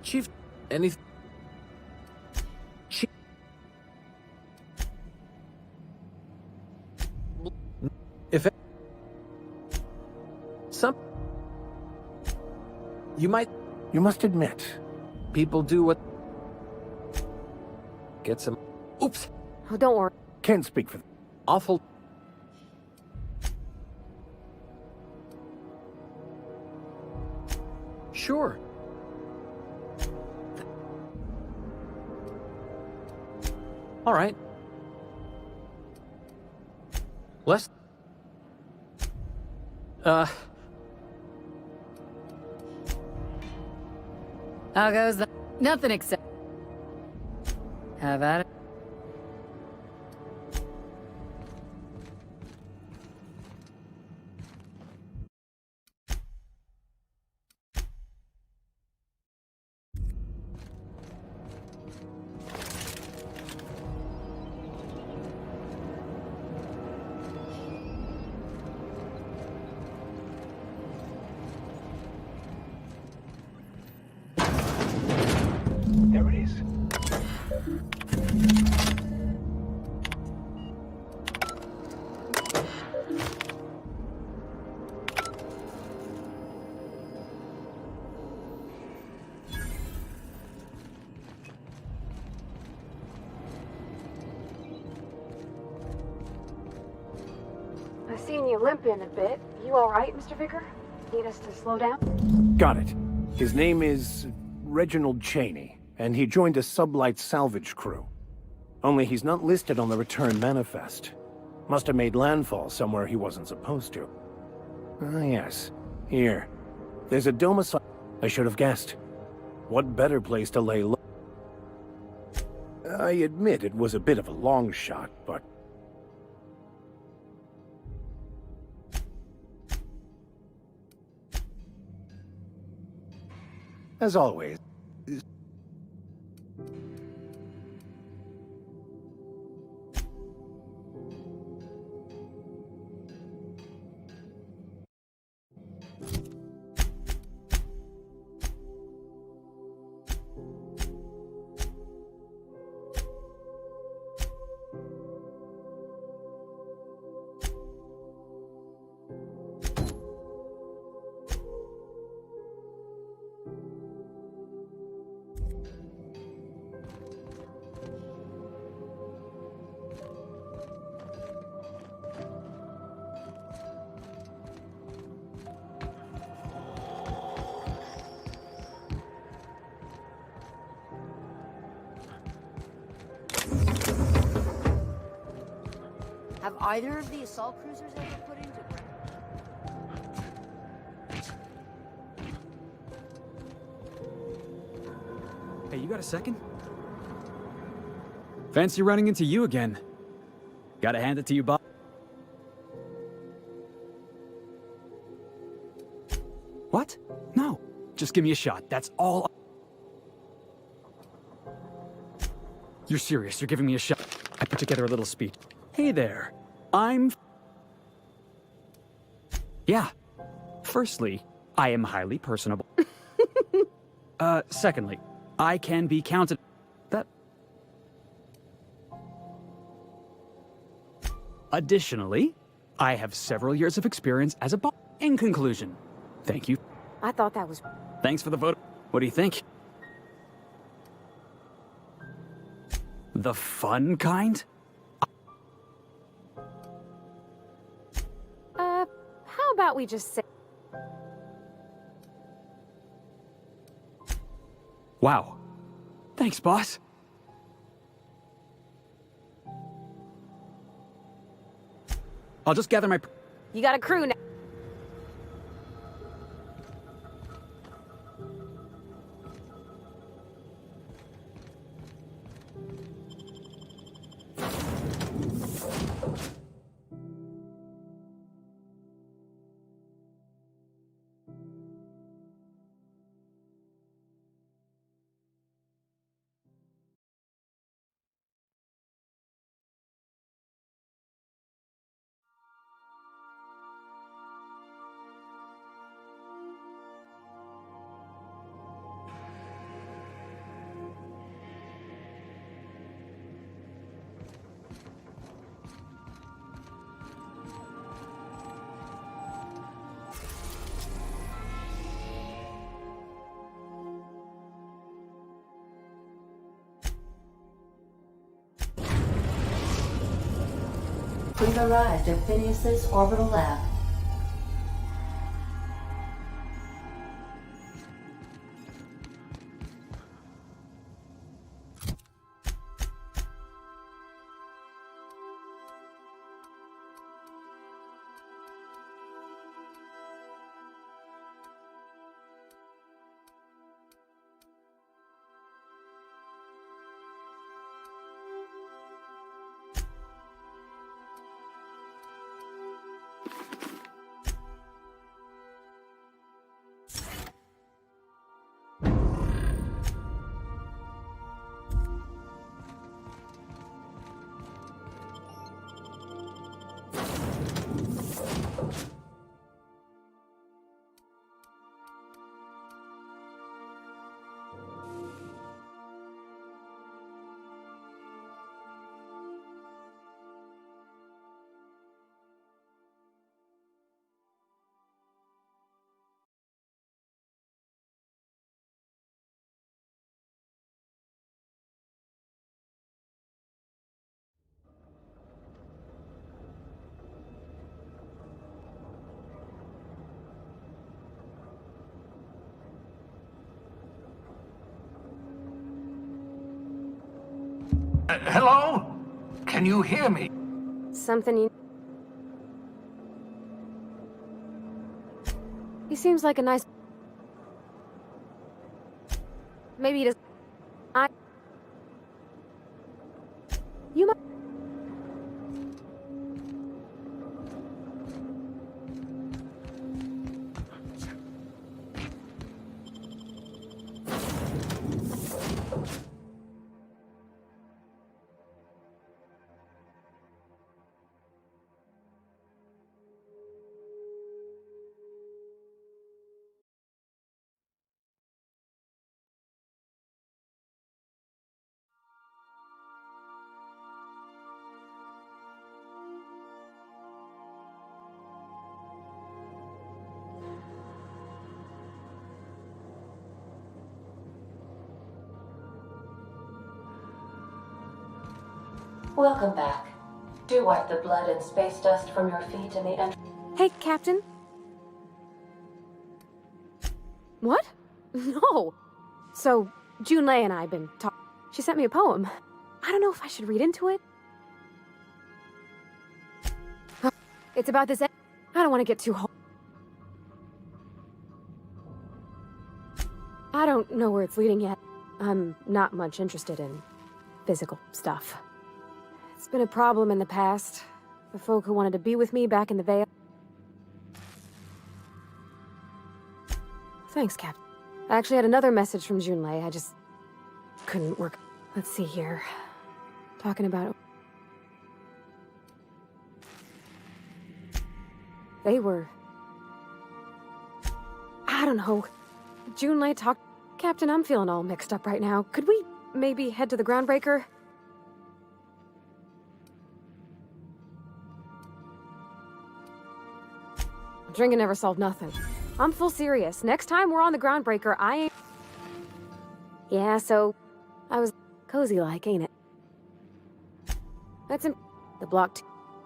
Chief, anything? Chief... If... Some... You might... You must admit... People do what... Get some... Oops! Oh, don't worry. Can't speak for... Awful... Sure. All right. Less... How goes the... Nothing except... Have at it. There it is. I've seen you limping a bit. You all right, Mr. Vicar? Need us to slow down? Got it. His name is Reginald Cheney, and he joined a sublight salvage crew. Only he's not listed on the return manifest. Must have made landfall somewhere he wasn't supposed to. Ah, yes. Here. There's a domicile... I should have guessed. What better place to lay low? I admit it was a bit of a long shot, but... As always, Have either of the assault cruisers ever put into... Hey, you got a second? Fancy running into you again. Gotta hand it to you, Bob. What? No. Just give me a shot. That's all. You're serious. You're giving me a shot. I put together a little speech. Hey there. Yeah. Firstly, I am highly personable. Secondly, I can be counted. Additionally, I have several years of experience as a In conclusion, thank you. I thought that was... Thanks for the vote. What do you think? The fun kind? How about we just say... Wow. Thanks, boss. I'll just gather my... You got a crew now. We've arrived at Phineas's orbital lab. Hello? Can you hear me? Something you... He seems like a nice... Maybe he does... You might... Welcome back. Do wipe the blood and space dust from your feet in the entrance. Hey, Captain. What? No. So, Junlei and I have been talking. She sent me a poem. I don't know if I should read into it. It's about this. I don't want to get too I don't know where it's leading yet. I'm not much interested in physical stuff. It's been a problem in the past. The folk who wanted to be with me back in the Vale. Thanks, Captain. I actually had another message from Junlei. I just couldn't work. Let's see here. Talking about... They were... I don't know. Junlei talked... Captain, I'm feeling all mixed up right now. Could we maybe head to the groundbreaker? Drinking never solved nothing. I'm full serious. Next time we're on the groundbreaker, I ain't... Yeah, so... I was cozy-like, ain't it? That's the block...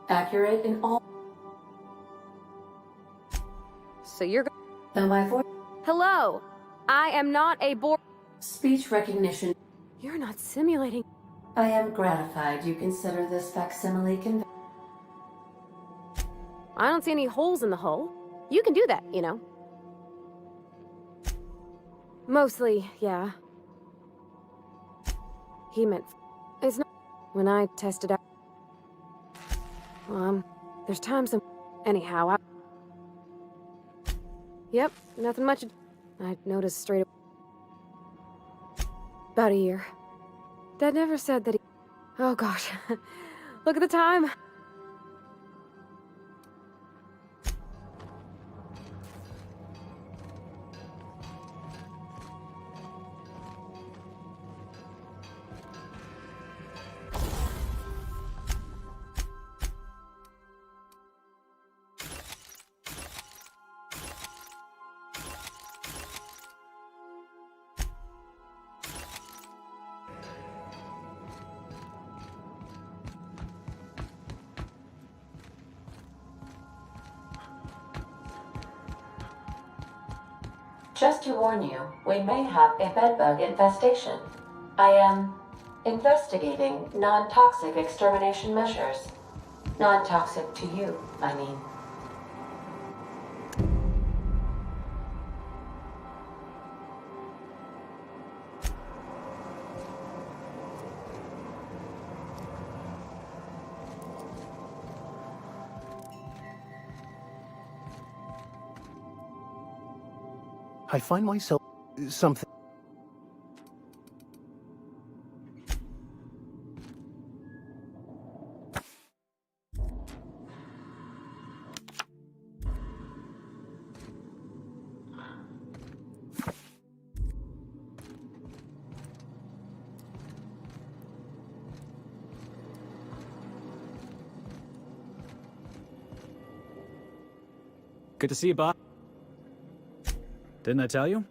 Accurate in all... So you're... Though my voice... Hello! I am not a Speech recognition. You're not simulating... I am gratified you consider this facsimile I don't see any holes in the hull. You can do that, you know. Mostly, yeah. He meant... It's not... When I tested out... There's times... Anyhow, Yep, nothing much. I noticed straight away. About a year. Dad never said that he... Oh gosh. Look at the time. Just to warn you, we may have a bedbug infestation. I am investigating non-toxic extermination measures. Non-toxic to you, I mean. I find myself something. Good to see you, Bob. Didn't I tell you?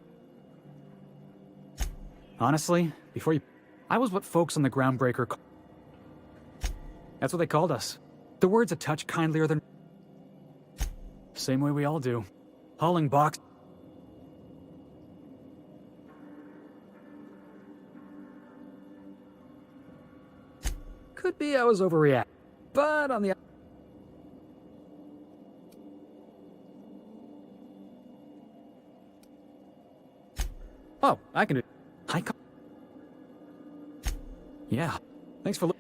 Honestly, before you... I was what folks on the Groundbreaker call... That's what they called us. The word's a touch kindlier than... Same way we all do. Hauling box... Could be I was overreacting, but on the... Oh, I can do... Yeah, thanks for...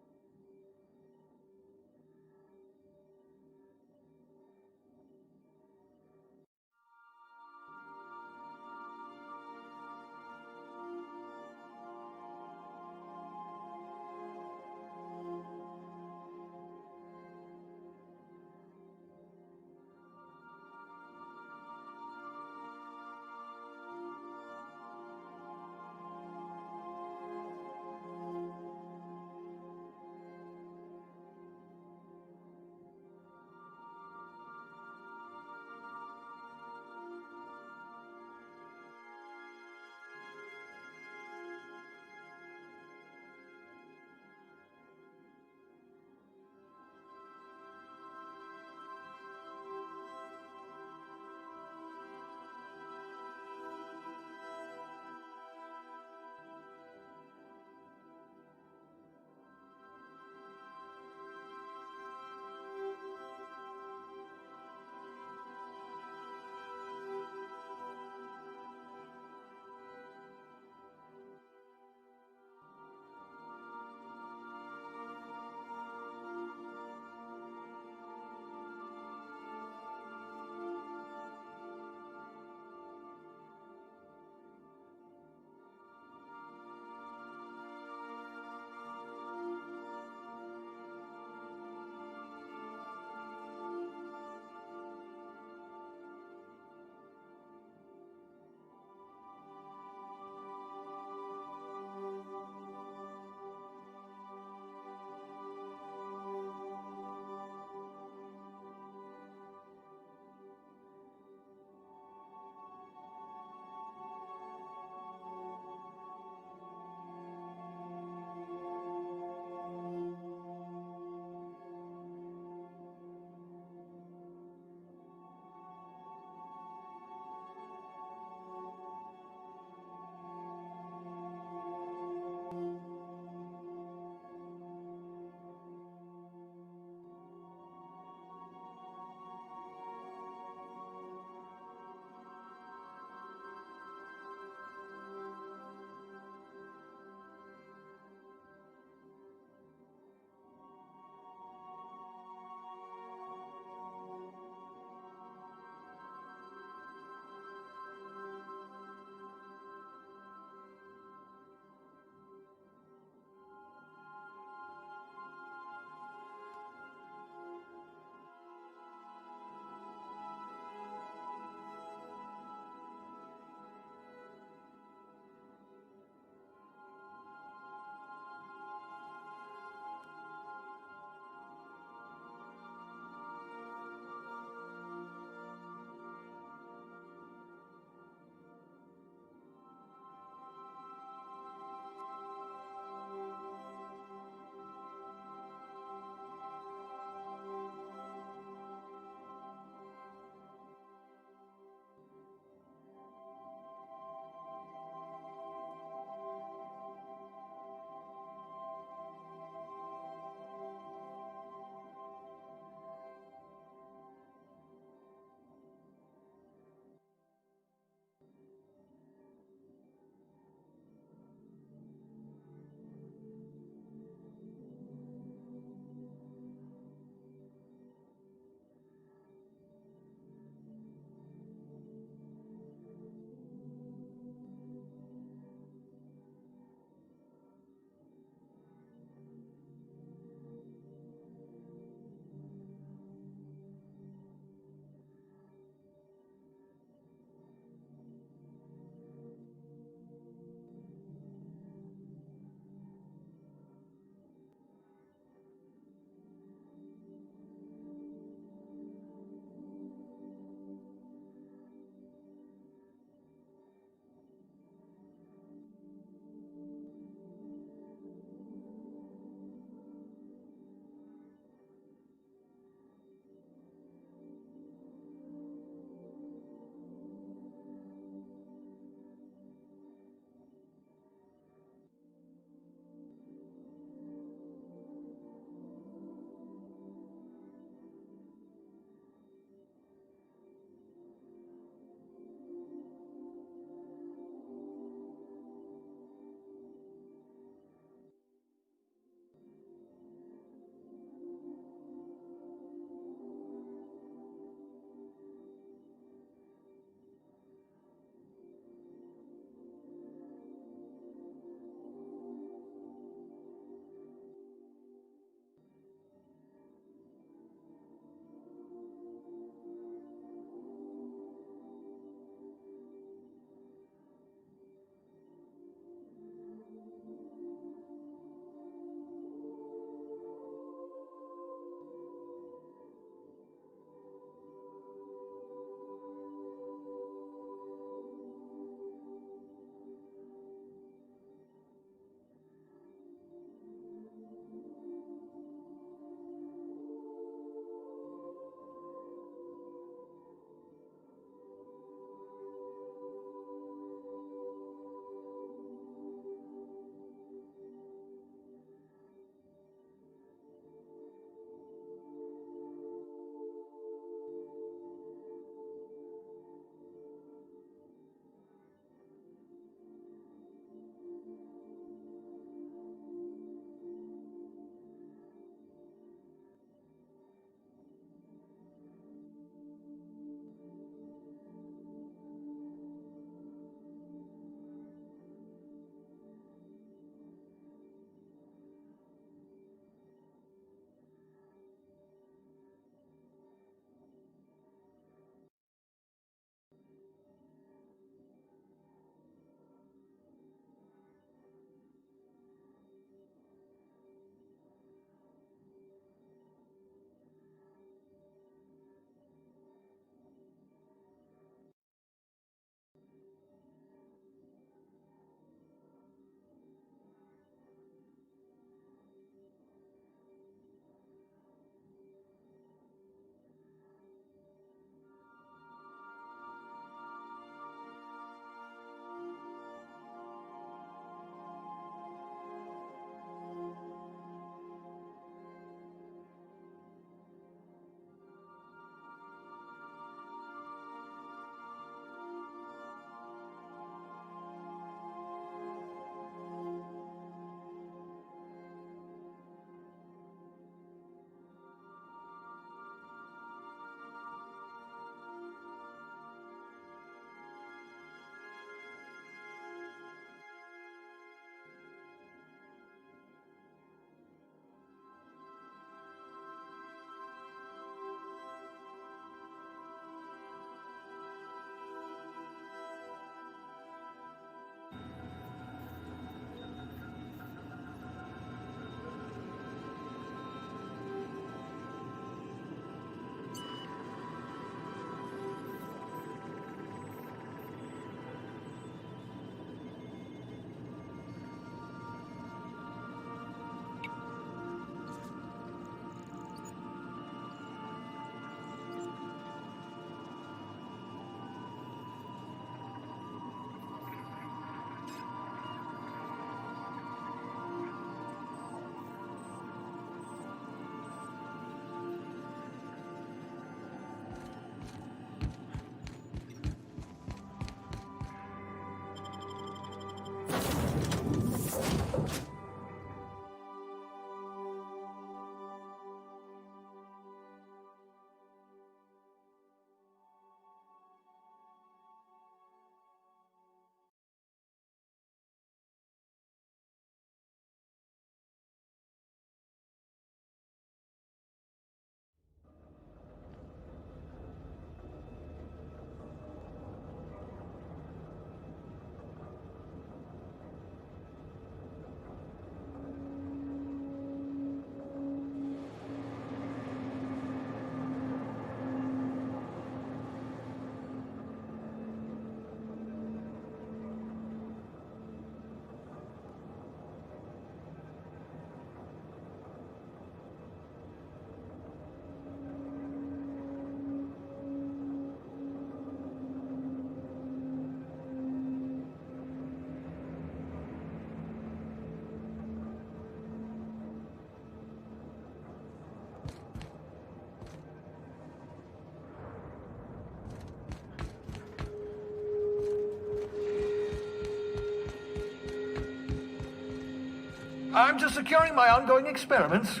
I'm just securing my ongoing experiments.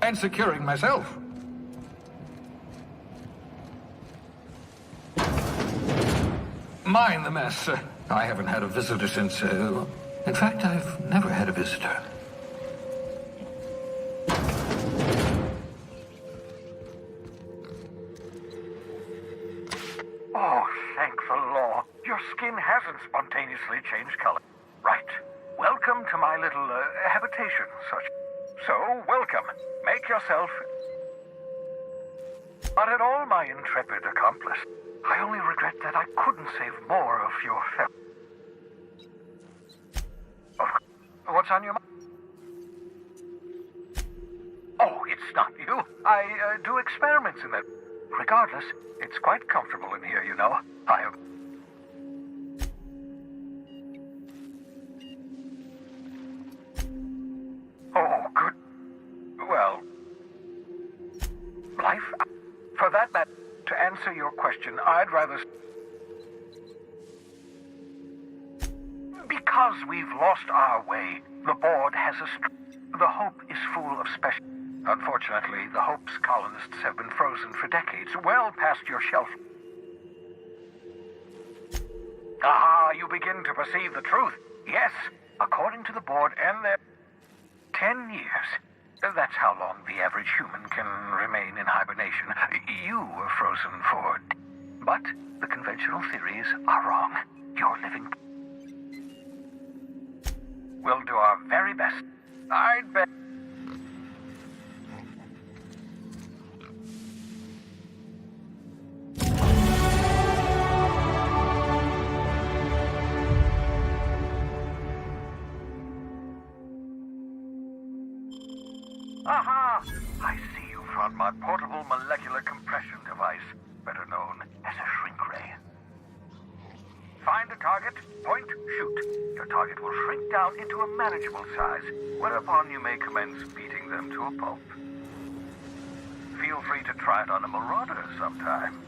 And securing myself. Mind the mess. I haven't had a visitor since... in fact, I've never had a visitor. Oh, thank the law. Your skin hasn't spontaneously changed color. Right. Welcome to my little habitation, such. So, welcome. Make yourself... Not at all, my intrepid accomplice. I only regret that I couldn't save more of your What's on your mind? Oh, it's not you. I do experiments in that. Regardless, it's quite comfortable in here, you know. I have... Oh, good. Well... Life? For that matter, to answer your question, I'd rather... Because we've lost our way, the board has a... The Hope is full of special... Unfortunately, the Hope's colonists have been frozen for decades, well past your shelf. Ah, you begin to perceive the truth. Yes, according to the board and their... 10 years. That's how long the average human can remain in hibernation. You were frozen for... But the conventional theories are wrong. You're living... We'll do our very best. I'd bet... Aha! I see you found my portable molecular compression device, better known as a shrink ray. Find a target, point, shoot. Your target will shrink down into a manageable size, whereupon you may commence beating them to a pulp. Feel free to try it on a marauder sometime.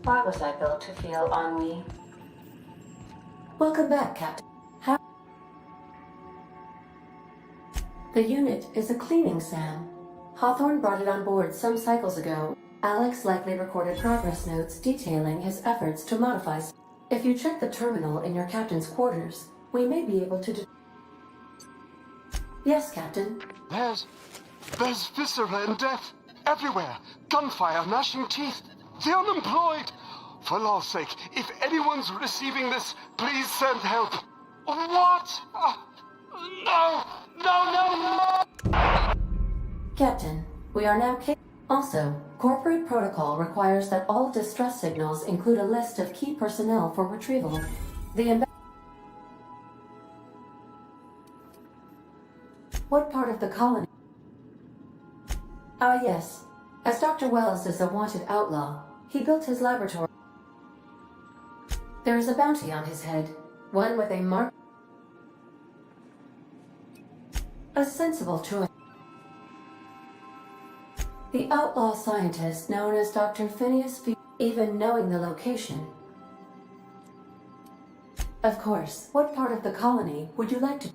Why was I built to feel ennui? Welcome back, Captain. The unit is a cleaning SAM. Hawthorne brought it on board some cycles ago. Alex likely recorded progress notes detailing his efforts to modify. If you check the terminal in your captain's quarters, we may be able to Yes, Captain. There's viscera and death everywhere. Gunfire, gnashing teeth. The unemployed. For law's sake, if anyone's receiving this, please send help. What? No! Captain, we are now Also, corporate protocol requires that all distress signals include a list of key personnel for retrieval. What part of the colony? Ah, yes. As Dr. Wells is a wanted outlaw, he built his laboratory. There is a bounty on his head, one with a mark. A sensible choice. The outlaw scientist known as Dr. Phineas even knowing the location. Of course, what part of the colony would you like to?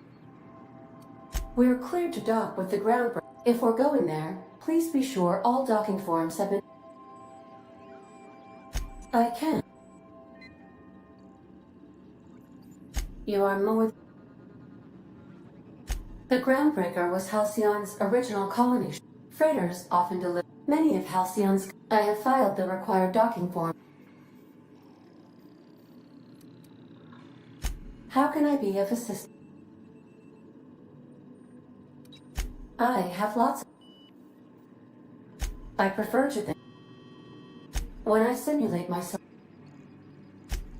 We're cleared to dock with the ground. If we're going there, please be sure all docking forms have been. I can. You are more. The Groundbreaker was Halcyon's original colony. Freighters often deliver many of Halcyon's. I have filed the required docking form. How can I be of assistance? I have lots of. I prefer to think. When I simulate myself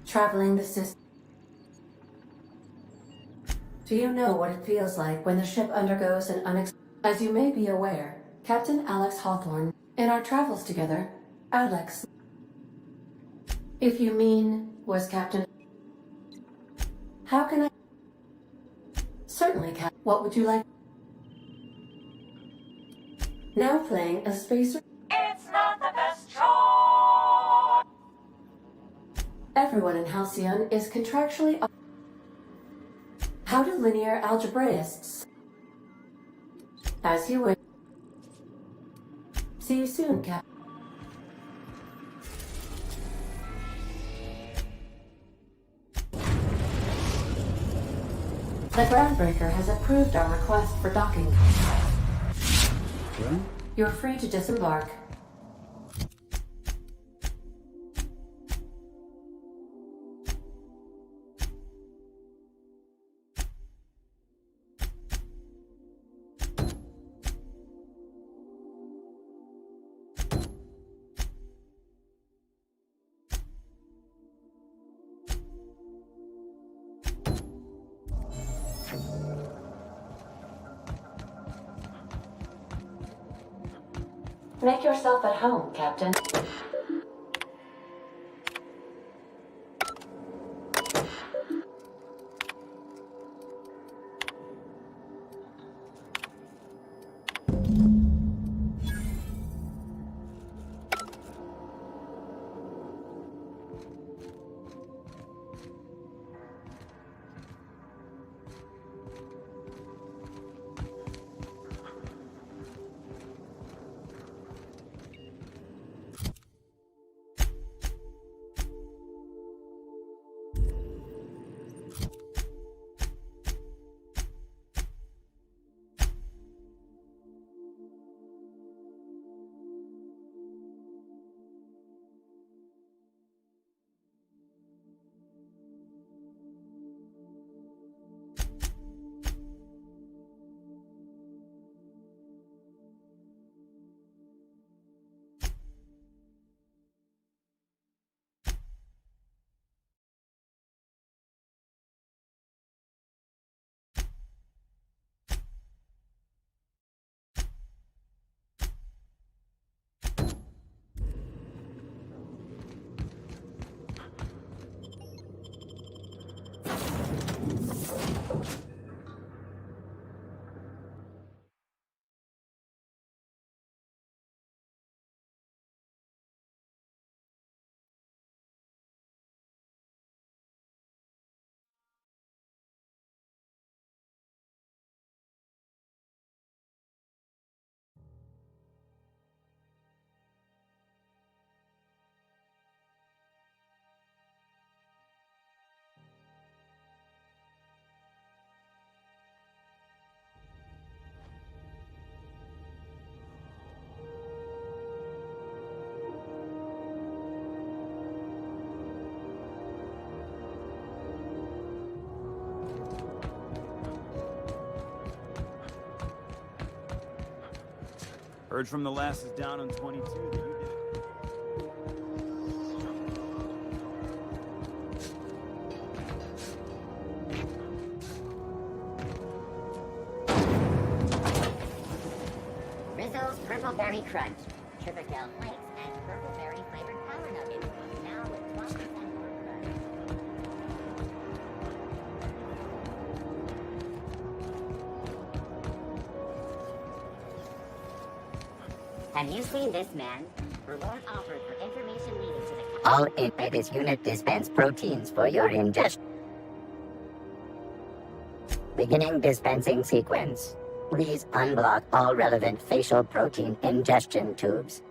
traveling the system. Do you know what it feels like when the ship undergoes an As you may be aware, Captain Alex Hawthorne, in our travels together, Alex. If you mean, was Captain. How can I? Certainly, Cap. What would you like? Now playing a spacer. It's not the best choice. Everyone in Halcyon is contractually. How do linear algebraists? As you wish. See you soon, Cap. The Groundbreaker has approved our request for docking. Okay. You're free to disembark. Make yourself at home, Captain. Heard from the lasses down on 22 that you did it. Rizzo's Purple Berry Crunch, Triple Flakes, and Purple Berry flavored Power Nuggets. Now with 12% more crunch. Have you seen this man? Reward offered for information leading to the... All in by this unit dispense proteins for your ingestion. Beginning dispensing sequence. Please unblock all relevant facial protein ingestion tubes.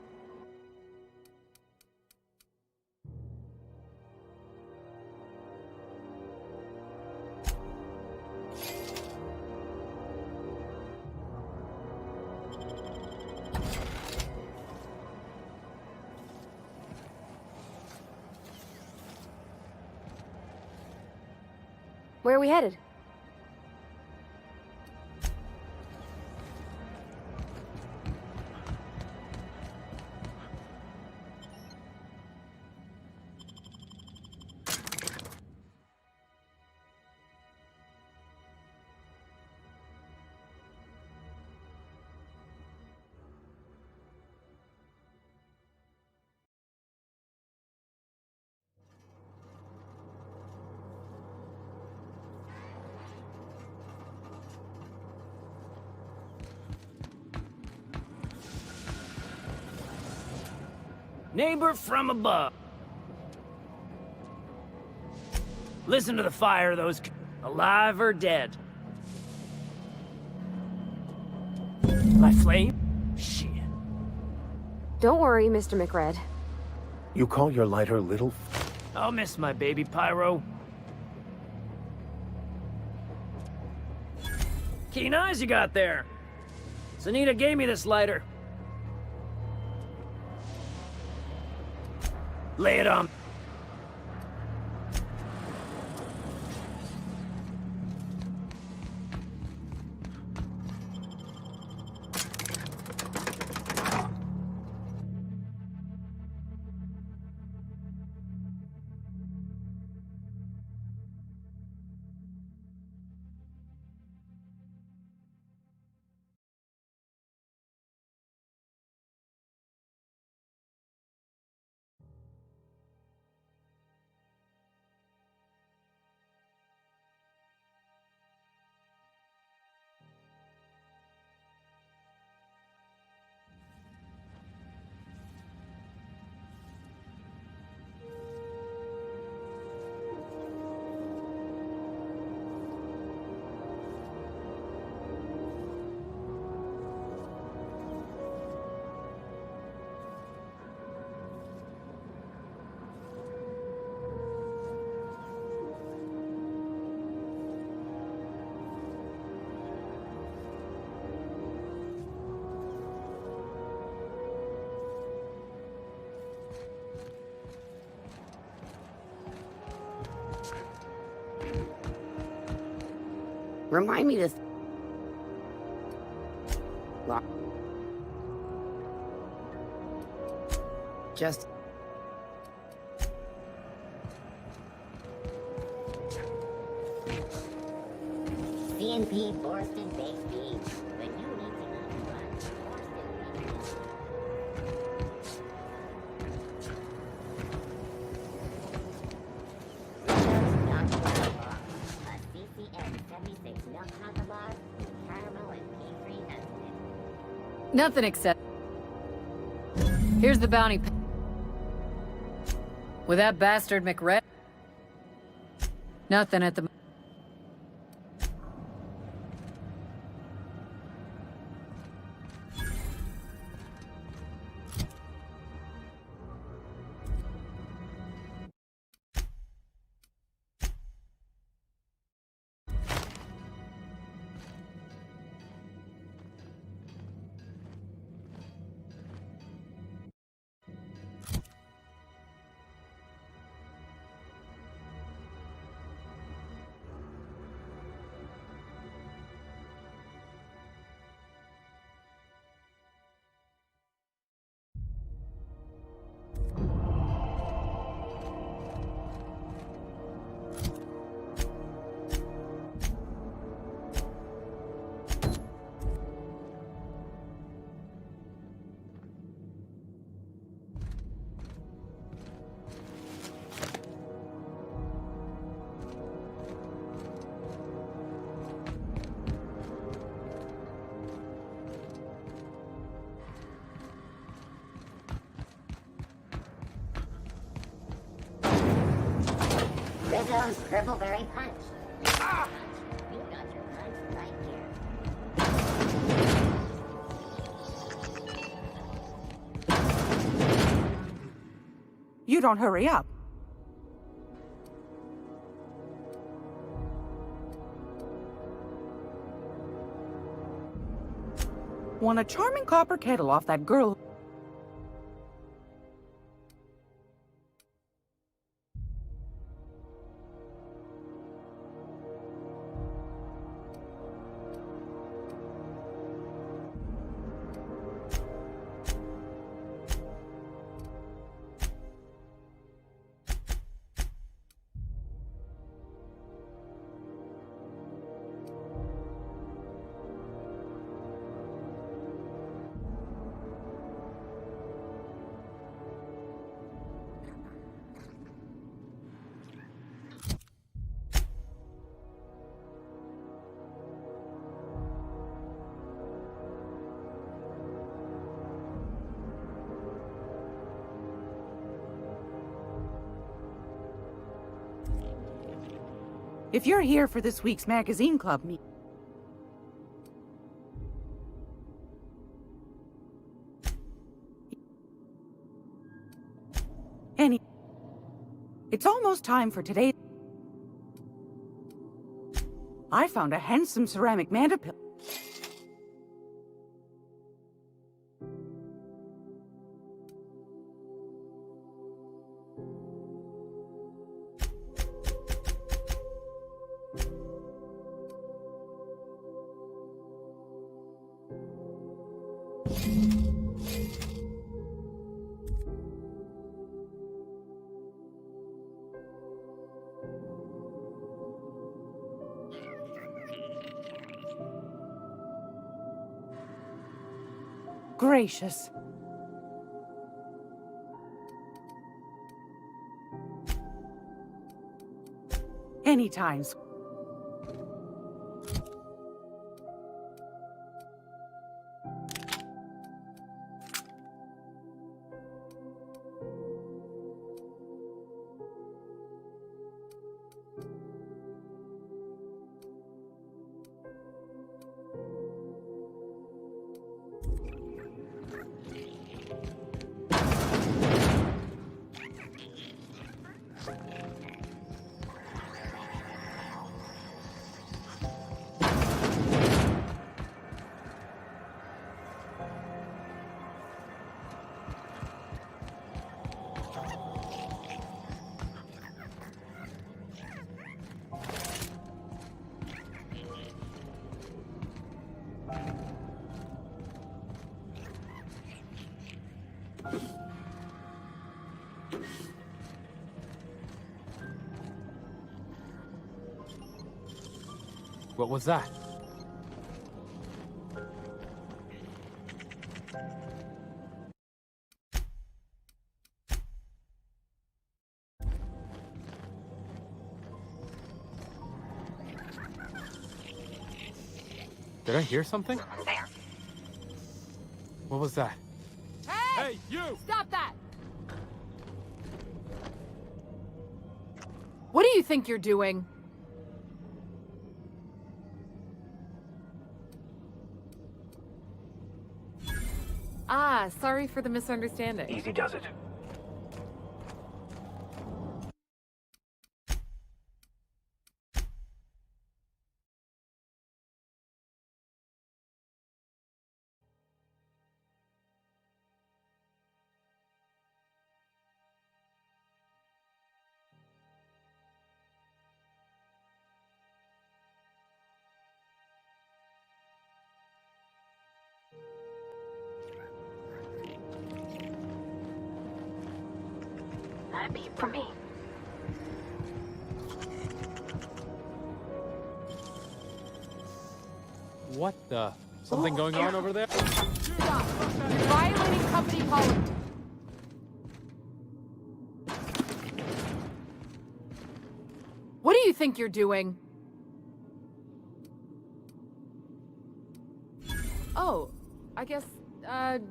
Where are we headed? Neighbor from above. Listen to the fire of those alive or dead. My flame? Shit. Don't worry, Mr. McRed. You call your lighter little... I'll miss my baby pyro. Keen eyes you got there. Sunita gave me this lighter. Lay it on. Remind me to... Just... CNP Borston Baked Beans. When you need to eat lunch, Borston Baked Beans. A CCM 76 milk chocolate bar, caramel and pea-free nuts in it. Nothing except... Here's the bounty. With that bastard McRed? Nothing at the... Rizzo's Cribbleberry Punch. Ah! You got your punch right here. You don't hurry up. Want a charming copper kettle off that girl? If you're here for this week's magazine club meet, it's almost time for today. I found a handsome ceramic mandapil. Gracious. Anytime. What was that? Did I hear something? What was that? Hey, you! Stop that! What do you think you're doing? Ah, sorry for the misunderstanding. Easy does it. Not a peep from me. What the? Something going on over there? Stop! You're violating company policy. What do you think you're doing? Oh, I guess,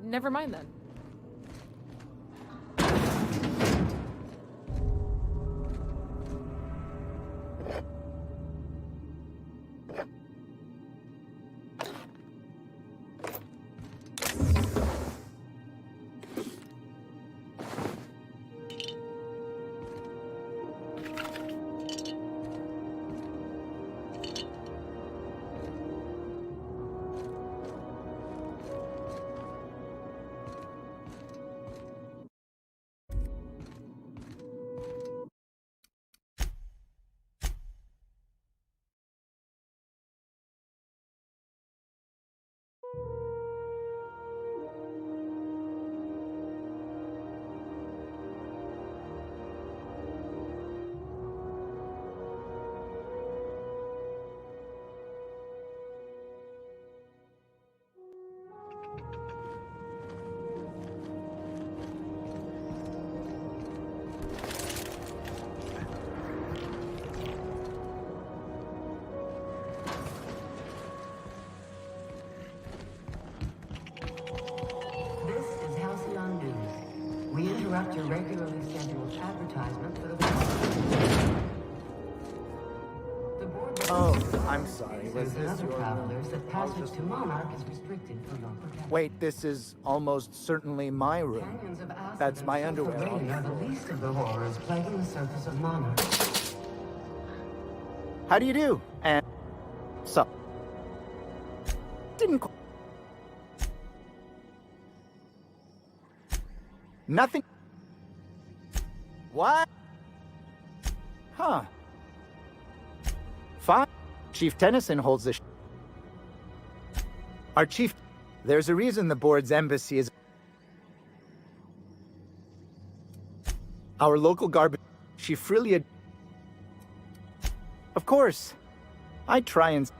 never mind then. interrupt your regularly scheduled advertisement for the board. Oh, I'm sorry. Was this other your travelers that passage to Monarch is restricted for your protection. Wait, this is almost certainly my room. Canyons of acid That's my and sulfur underwear. rain are the least of the horrors plaguing the surface of Monarch. How do you do? And so didn't nothing. What? Huh. Fine. Chief Tennyson holds this. Our chief. There's a reason the board's embassy is. Our local garbage. She freely. Of course. I try and.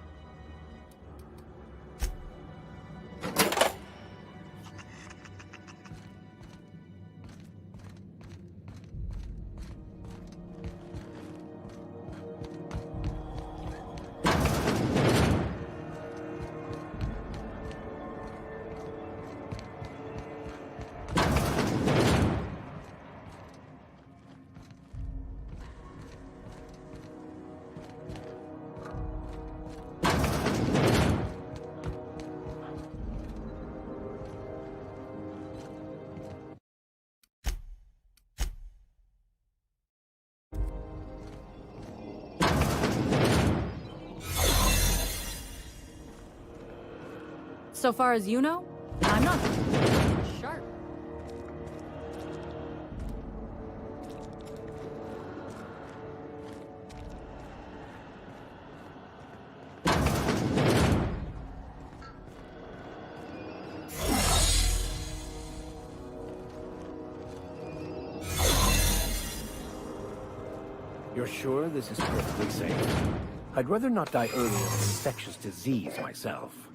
So far as you know, I'm not sharp. You're sure this is perfectly safe? I'd rather not die early of an infectious disease myself.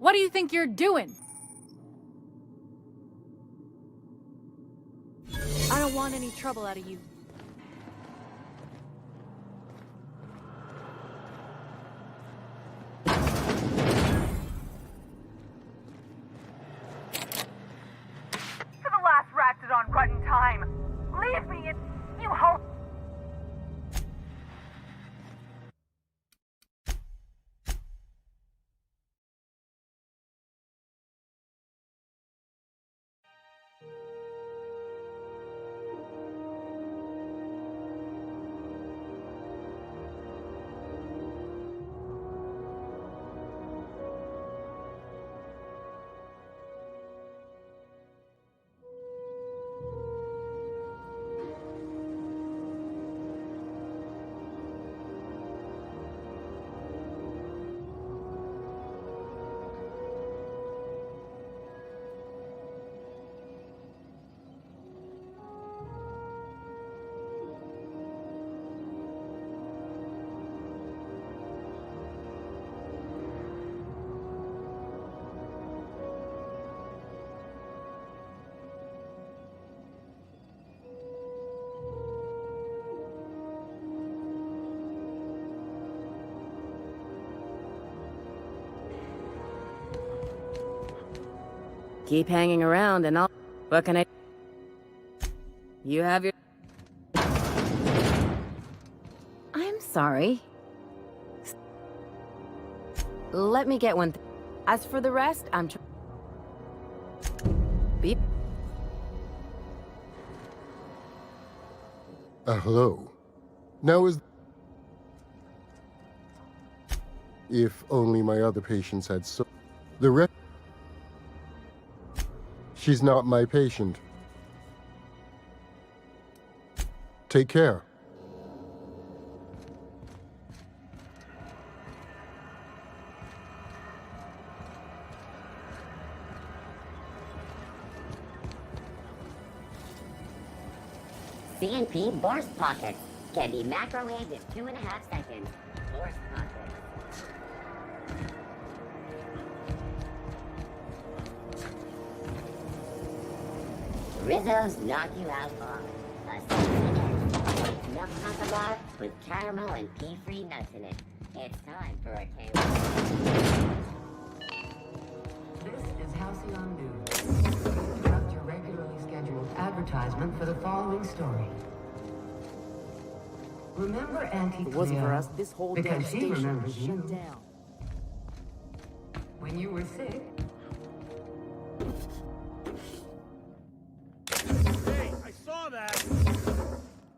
What do you think you're doing? I don't want any trouble out of you. For the last ratted on rotten time, leave me in, you ho- Keep hanging around and I'll... What can I... You have your... I'm sorry. Let me get one thing. As for the rest, I'm Beep. Hello. Now is... If only my other patients had so... The rest... She's not my patient. Take care. CNP burst pockets can be microwaved in 2.5 seconds. Burst pockets. Rizzo's knock you out bar. A second milk chocolate bar with caramel and pea-free nuts in it. It's time for a taste. This is Halcyon News. We interrupt your regularly scheduled advertisement for the following story. Remember Auntie Cleo? If it wasn't for us, this whole damn Because she station remembers would you. shut down. When you were sick. Hey, I saw that!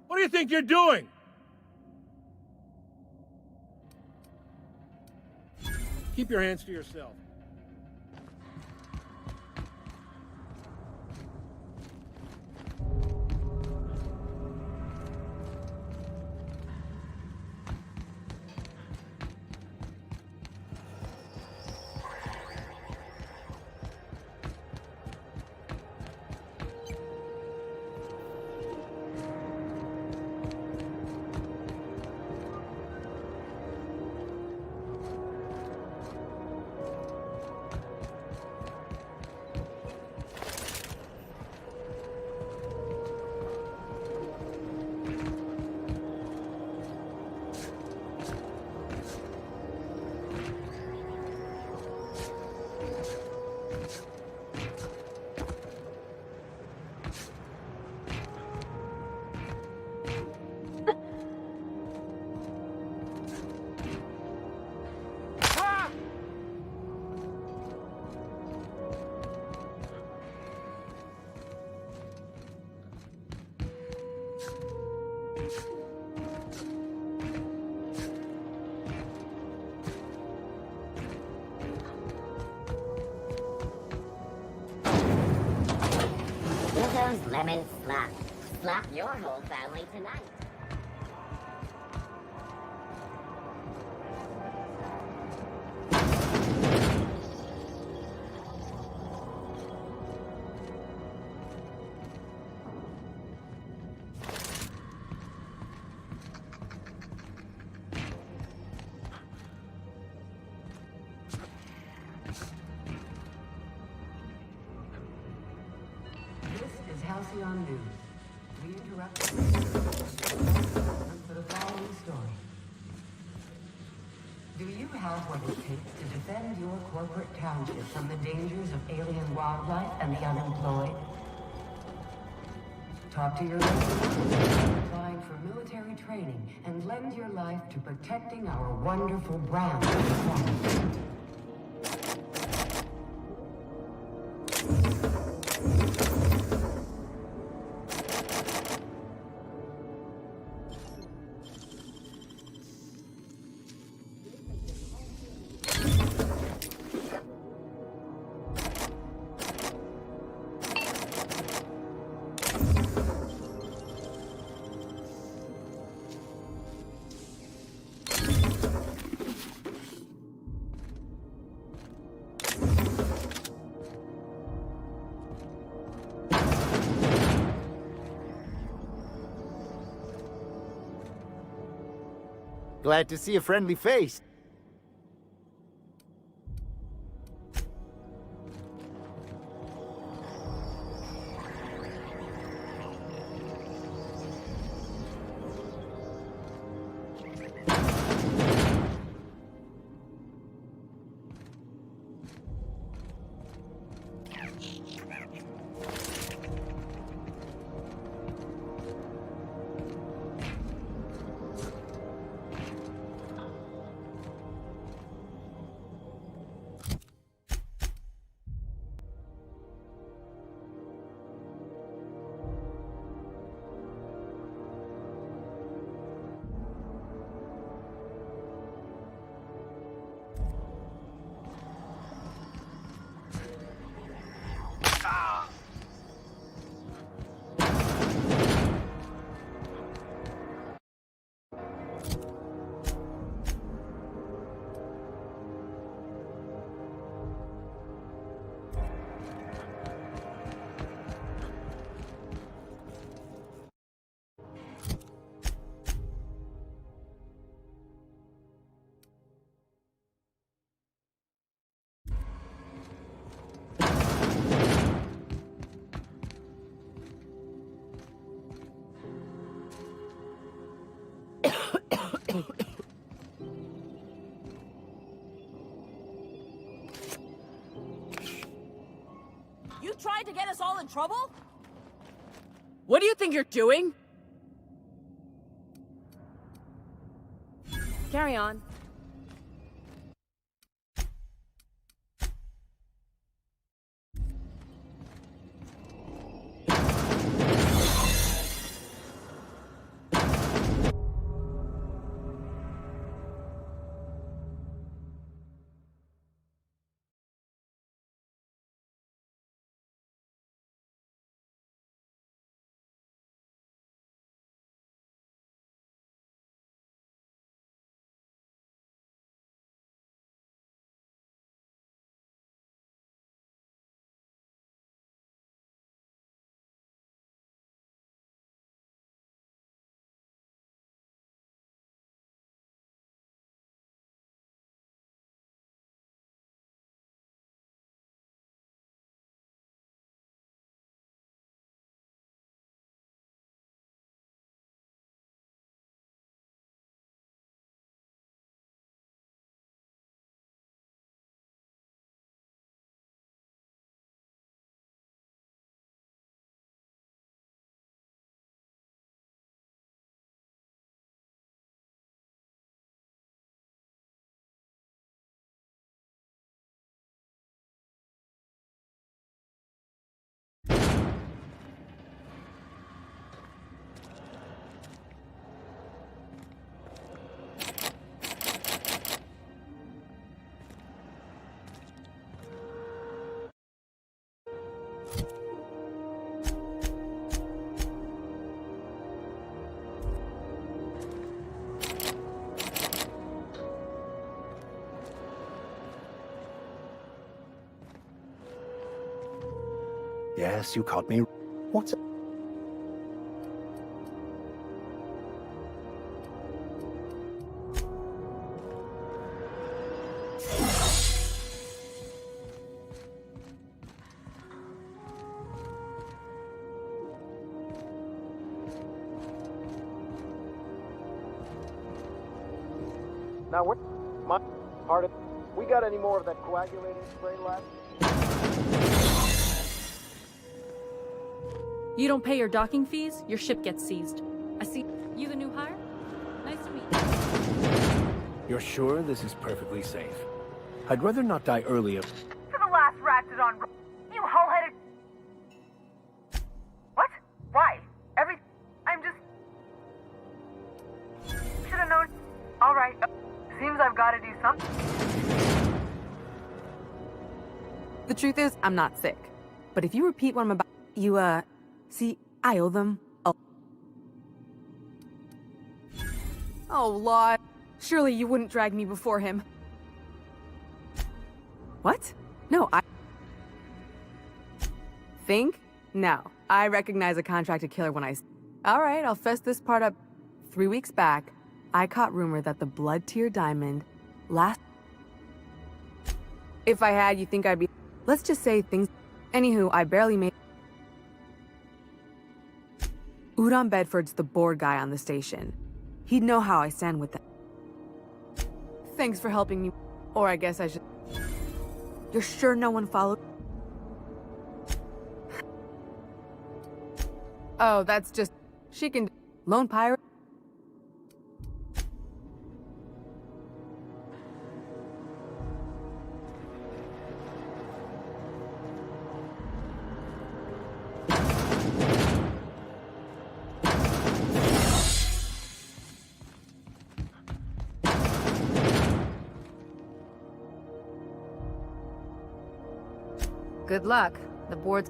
What do you think you're doing? Keep your hands to yourself. Those lemons slap. Slap your whole family tonight. Halcyon News. We interrupt for the following story. Do you have what it takes to defend your corporate township from the dangers of alien wildlife and the unemployed? Talk to your local applying for military training and lend your life to protecting our wonderful brand of performance. Glad to see a friendly face. in trouble? What do you think you're doing? Carry on. Yes, you caught me. What's it? Now, where my part of we got any more of that coagulating spray left? You don't pay your docking fees, your ship gets seized. I see. You the new hire? Nice to meet you. You're sure this is perfectly safe? I'd rather not die early. To the last ratchet on you hull-headed. What? Why? I'm just. Should have known. All right. Seems I've got to do something. The truth is, I'm not sick. But if you repeat what I'm about, see, I owe them. Oh, Lord. Surely you wouldn't drag me before him. What? No, Think? No. I recognize a contracted killer when I... All right, I'll fess this part up. 3 weeks back, I caught rumor that the blood tier diamond last... If I had, you think I'd be... Let's just say things... Anywho, I barely made... Udon Bedford's the board guy on the station. He'd know how I stand with that. Thanks for helping me. Or I guess I should... You're sure no one followed? Oh, that's just... She can... Lone pirate? Good luck. The board's...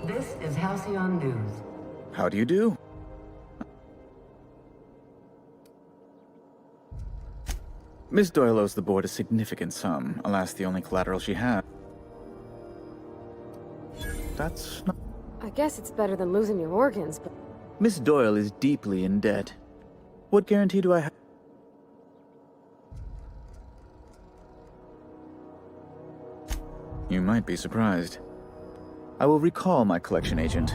This is Halcyon News. How do you do? Miss Doyle owes the board a significant sum, alas the only collateral she had. That's not... I guess it's better than losing your organs, but... Miss Doyle is deeply in debt. What guarantee do I have? You might be surprised. I will recall my collection agent.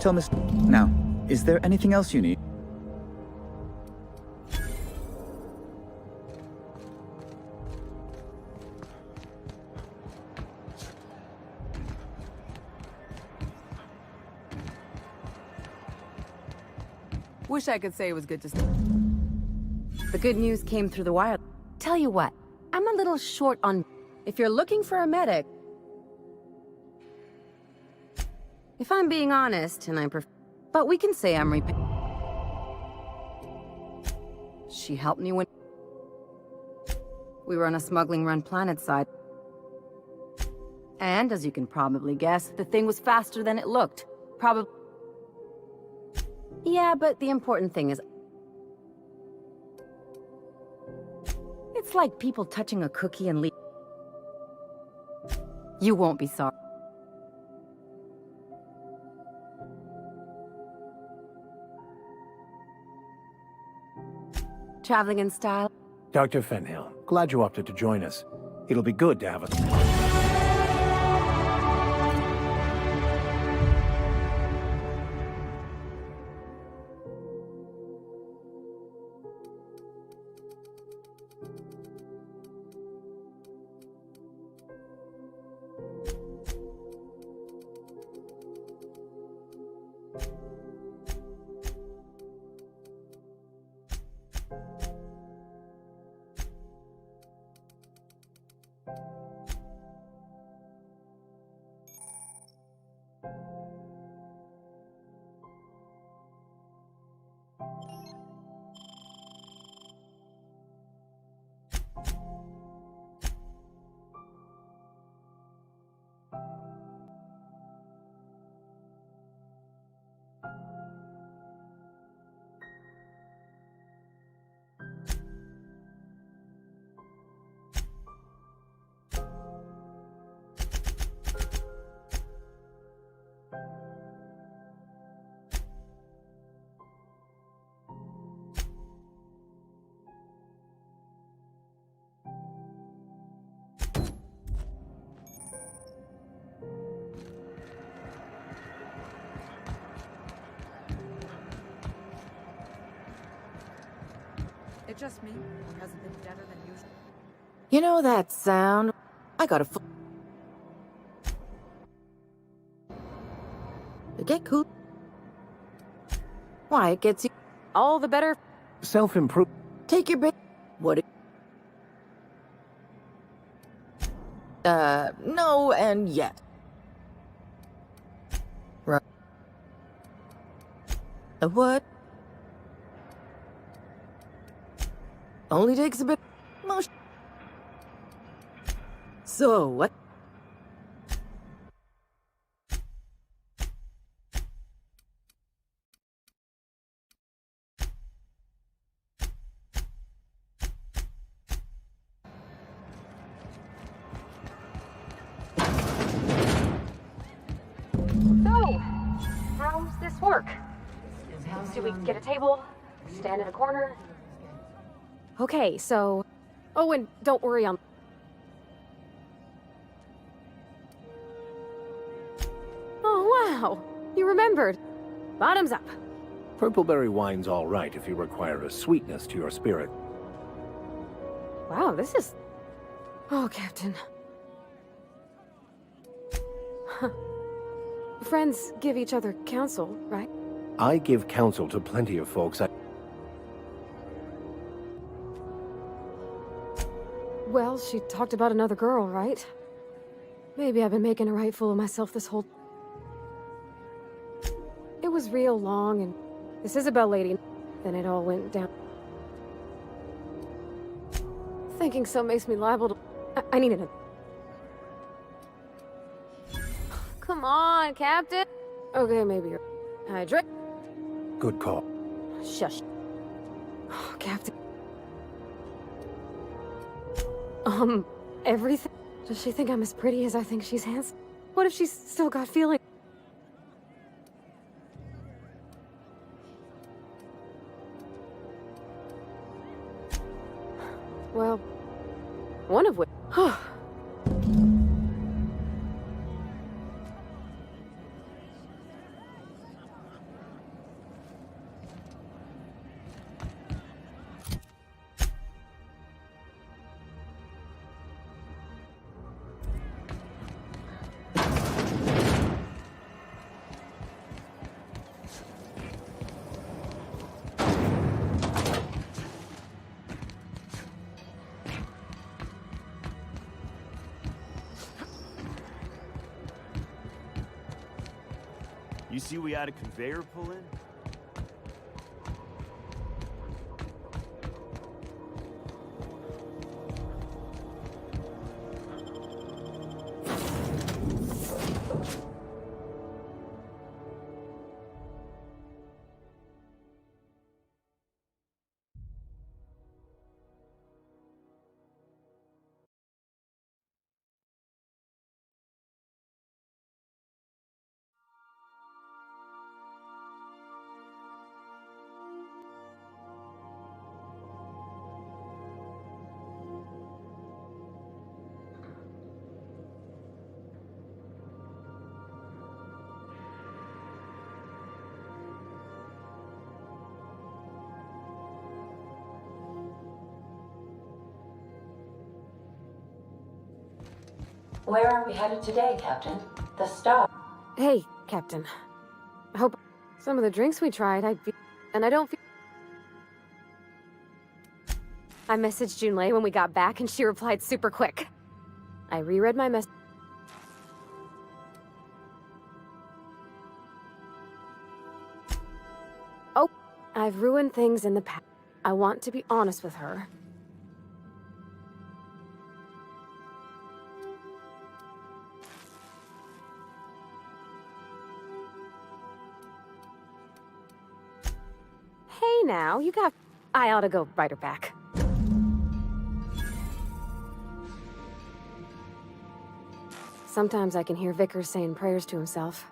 Tell Miss... Now, is there anything else you need? Wish I could say it was good to see. The good news came through the wire. Tell you what, I'm a little short on... If you're looking for a medic... If I'm being honest, and I prefer... But we can say I'm She helped me when... We were on a smuggling run planet side. And, as you can probably guess, the thing was faster than it looked. Probably... Yeah, but the important thing is... It's like people touching a cookie and leave... You won't be sorry. Traveling in style? Dr. Fenhill, glad you opted to join us. It'll be good to have a... It just me? Or has it been deader than usual? You know that sound? I got a Get cool. Why, it gets you all the better. Self-improve. Take your bit. What? No and yet. Right. A what? Only takes a bit motion. So, what? So, how's this work? Do we get a table? Stand in a corner? Okay, so... Oh, and don't worry, I'm... Oh, wow! You remembered. Bottoms up. Purpleberry wine's all right if you require a sweetness to your spirit. Wow, this is... Oh, Captain. Huh. Friends give each other counsel, right? I give counsel to plenty of folks. Well, she talked about another girl, right? Maybe I've been making a right fool of myself this whole... It was real long, and this Isabel lady, then it all went down. Thinking so makes me liable to... I need a... Come on, Captain! Okay, maybe you're... Hydrate. Good call. Shush. Oh, Captain. Everything? Does she think I'm as pretty as I think she's handsome? What if she's still got feeling? Well, one of which... You see we had a conveyor pull in? Where are we headed today, Captain? The Star. Hey, Captain. I hope some of the drinks we tried, and I don't feel... I messaged Junlei when we got back, and she replied super quick. I reread my message. Oh, I've ruined things in the past. I want to be honest with her. Hey now, you got... I ought to go write her back. Sometimes I can hear Vickers saying prayers to himself.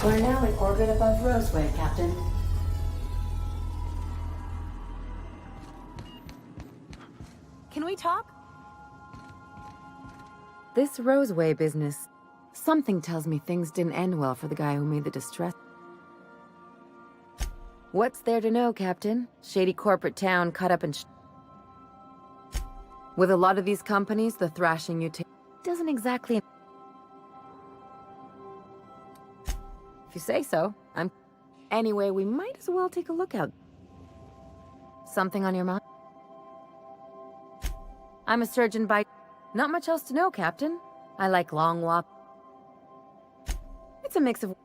We're now in orbit above Roseway, Captain. Can we talk? This Roseway business. Something tells me things didn't end well for the guy who made the distress. What's there to know, Captain? Shady corporate town cut up and with a lot of these companies, the thrashing you take doesn't exactly... If you say so, Anyway, we might as well take a look out. Something on your mind? I'm a surgeon by... Not much else to know, Captain. I like long walk. It's a mix of...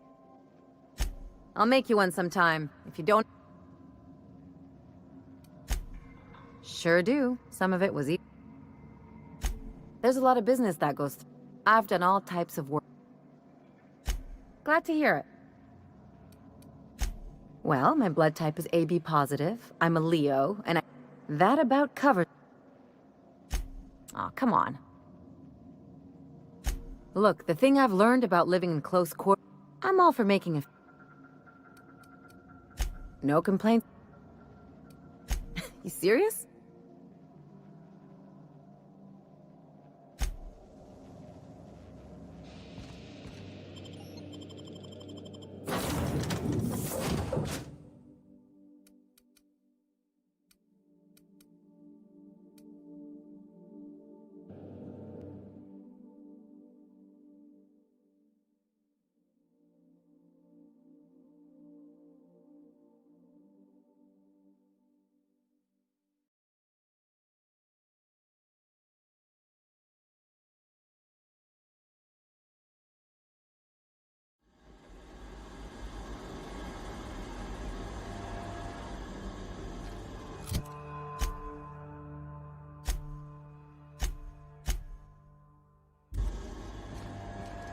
I'll make you one sometime. If you don't... Sure do. Some of it was easy. There's a lot of business that goes through. I've done all types of work. Glad to hear it. Well, my blood type is AB positive. I'm a Leo, and that about covers... Aw, come on. Look, the thing I've learned about living in close quarters, I'm all for making a... No complaints. You serious?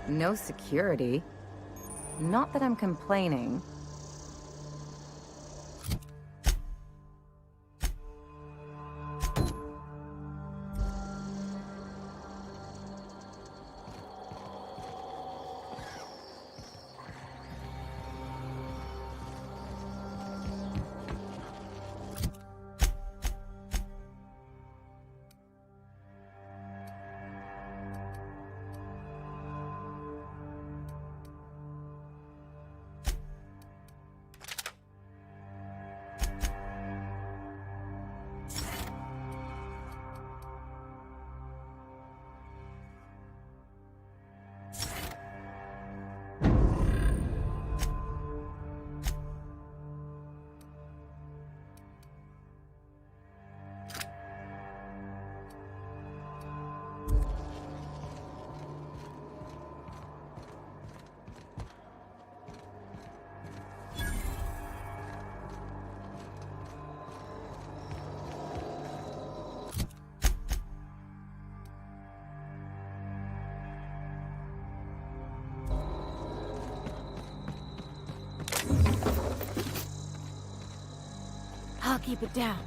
No security. Not that I'm complaining. I'll keep it down.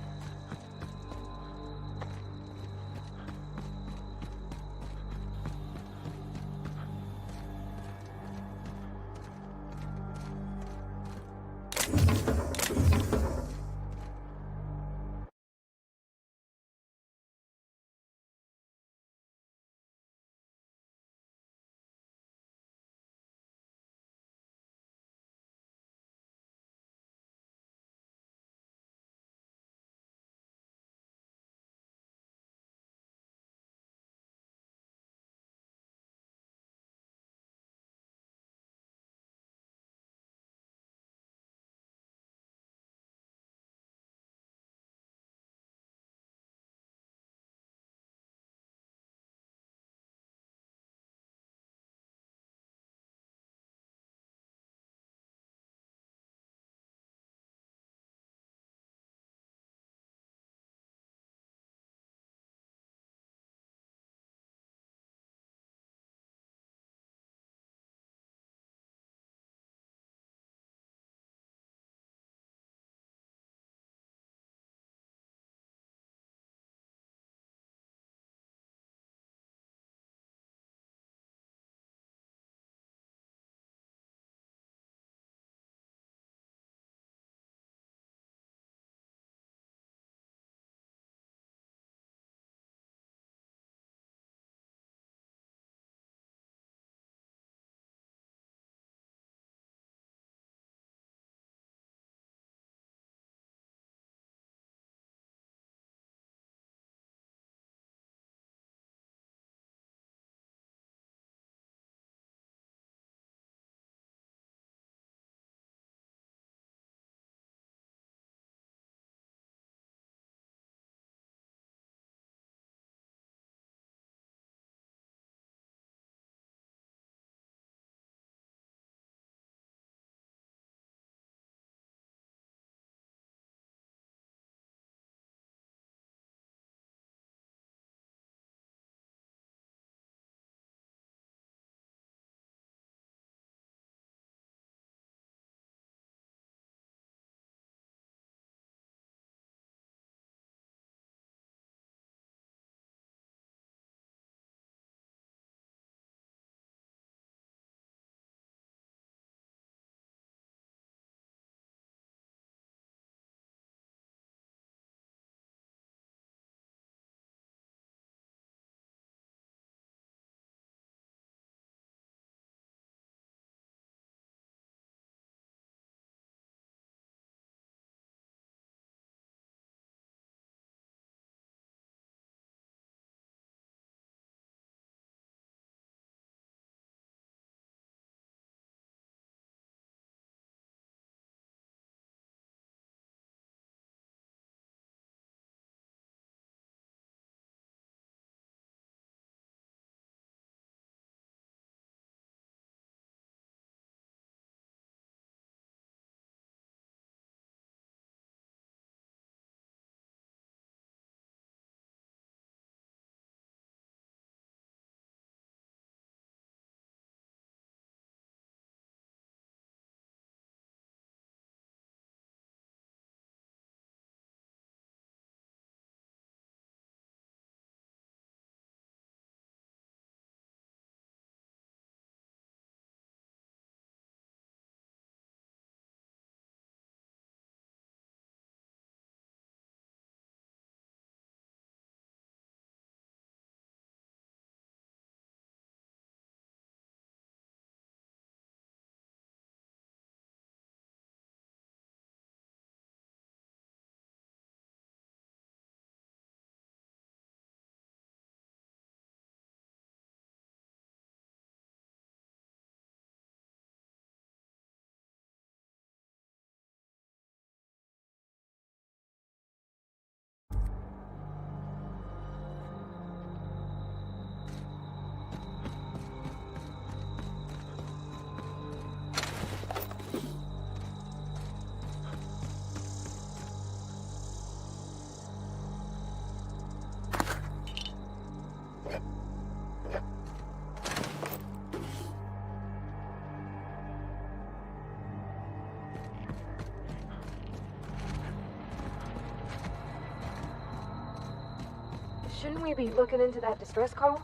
Shouldn't we be looking into that distress call?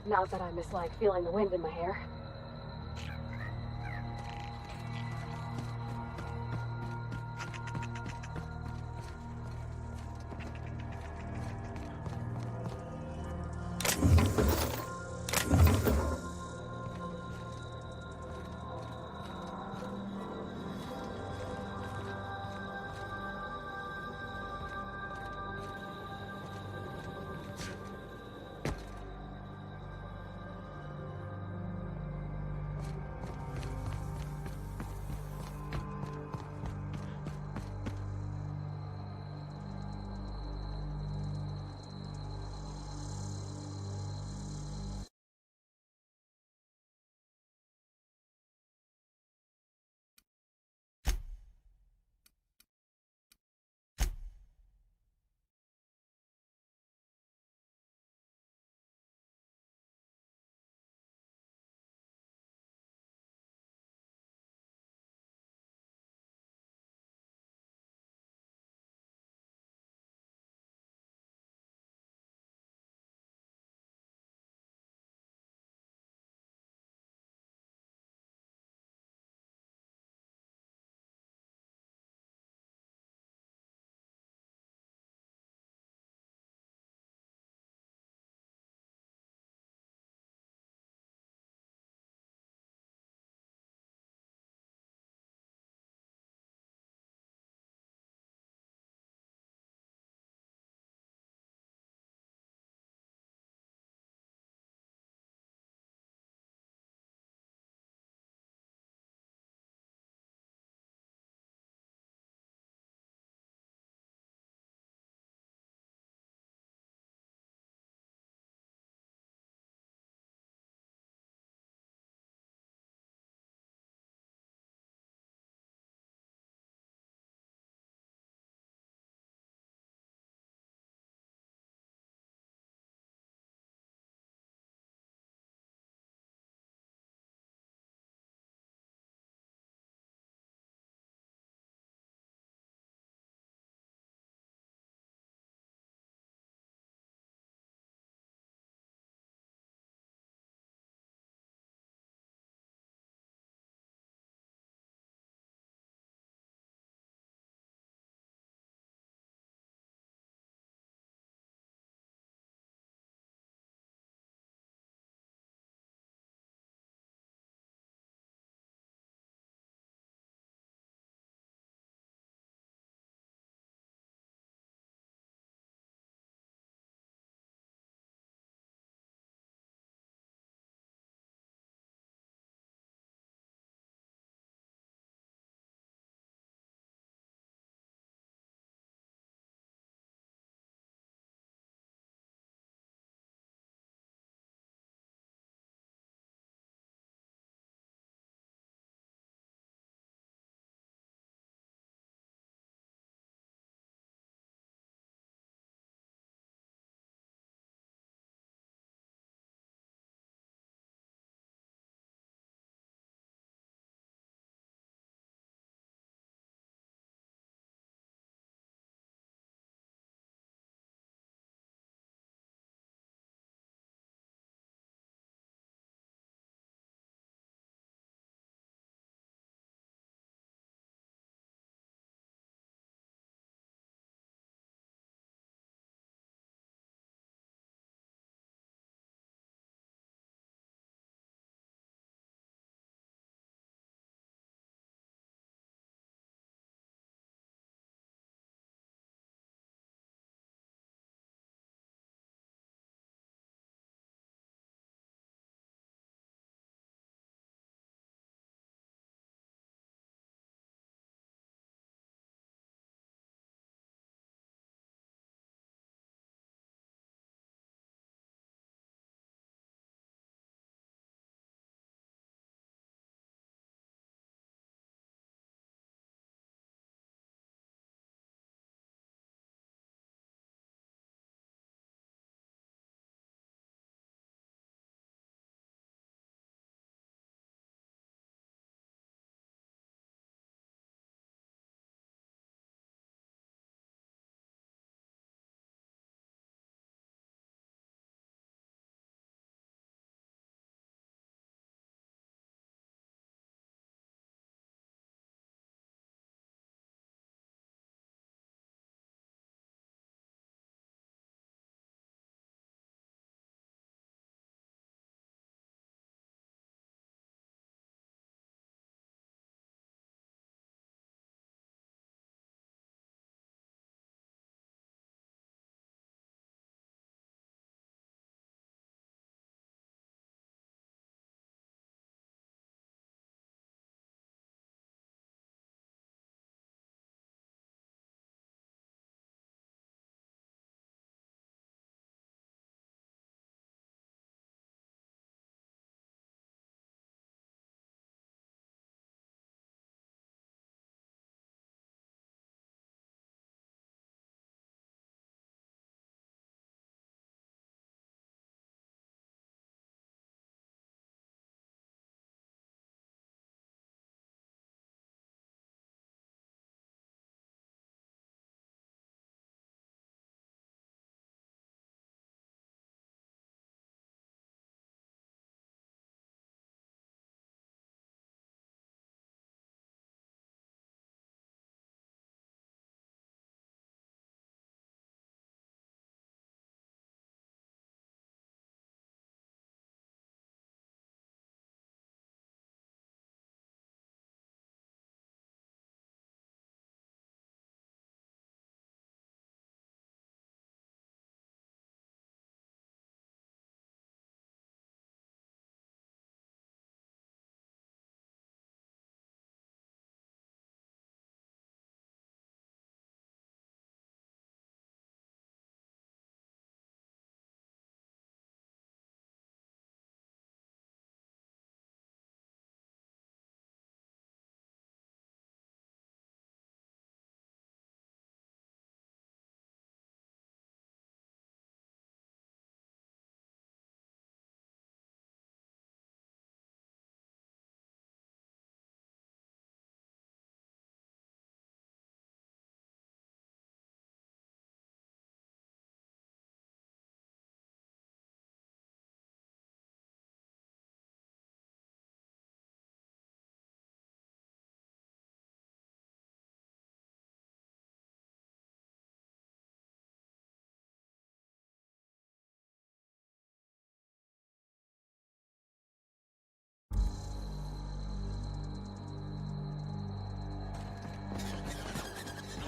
Not that I mislike feeling the wind in my hair.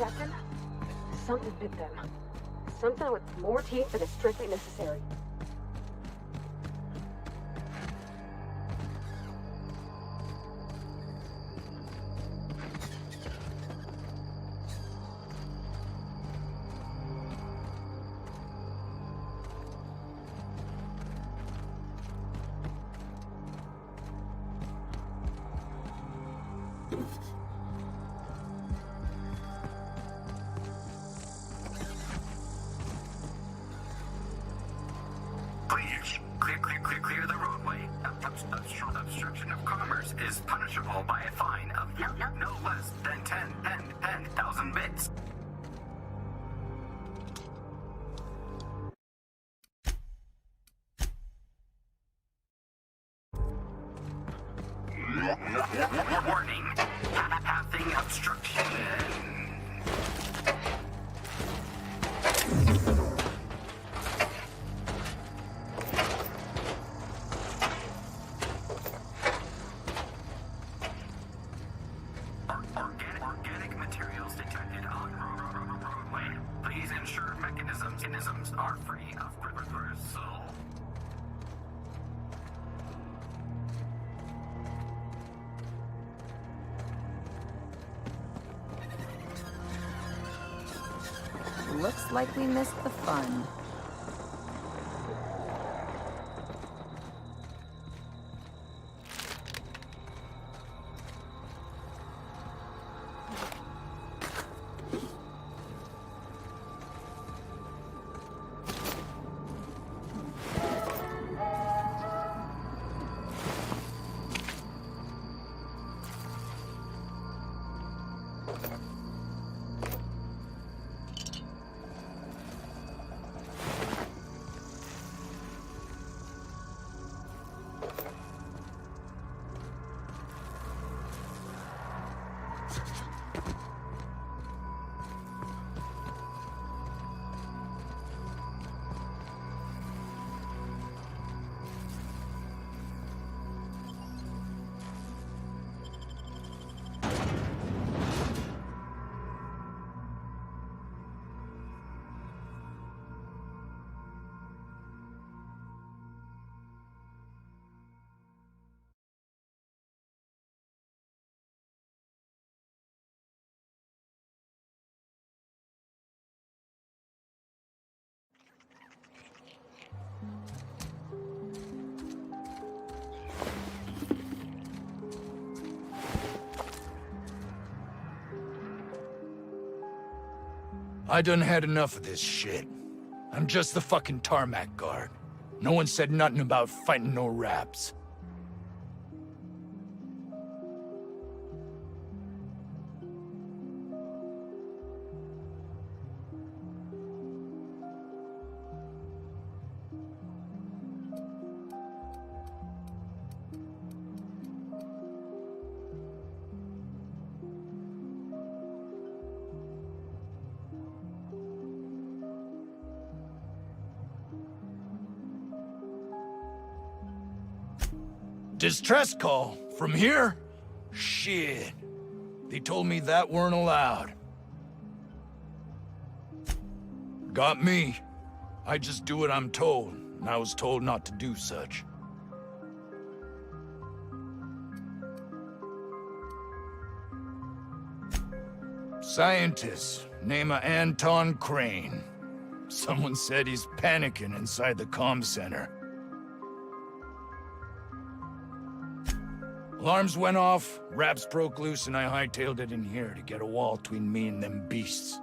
Captain. Something bit them. Something with more teeth than is strictly necessary. Please, clear the roadway. Obstruction of commerce is punishable by a fine of no less than 10,000 bits. Warning, passing obstruction. Organic materials detected on roadway. Please ensure mechanisms are free of reversal. Looks like we missed the fun. I done had enough of this shit. I'm just the fucking tarmac guard. No one said nothing about fighting no raps. Distress call? From here? Shit. They told me that weren't allowed. Got me. I just do what I'm told, and I was told not to do such. Scientist, name of Anton Crane. Someone said he's panicking inside the comm center. Alarms went off, raps broke loose, and I hightailed it in here to get a wall between me and them beasts.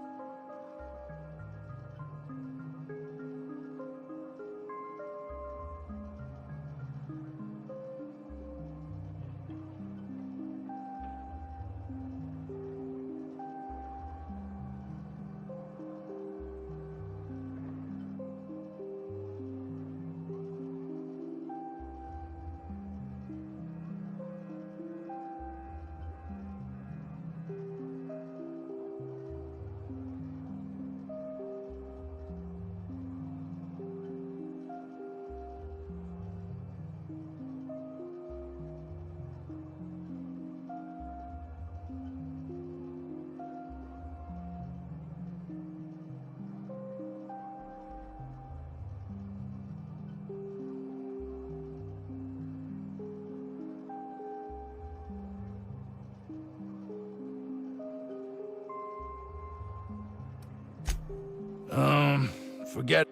Forget.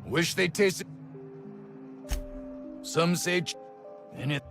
Wish they tasted. Some say and it.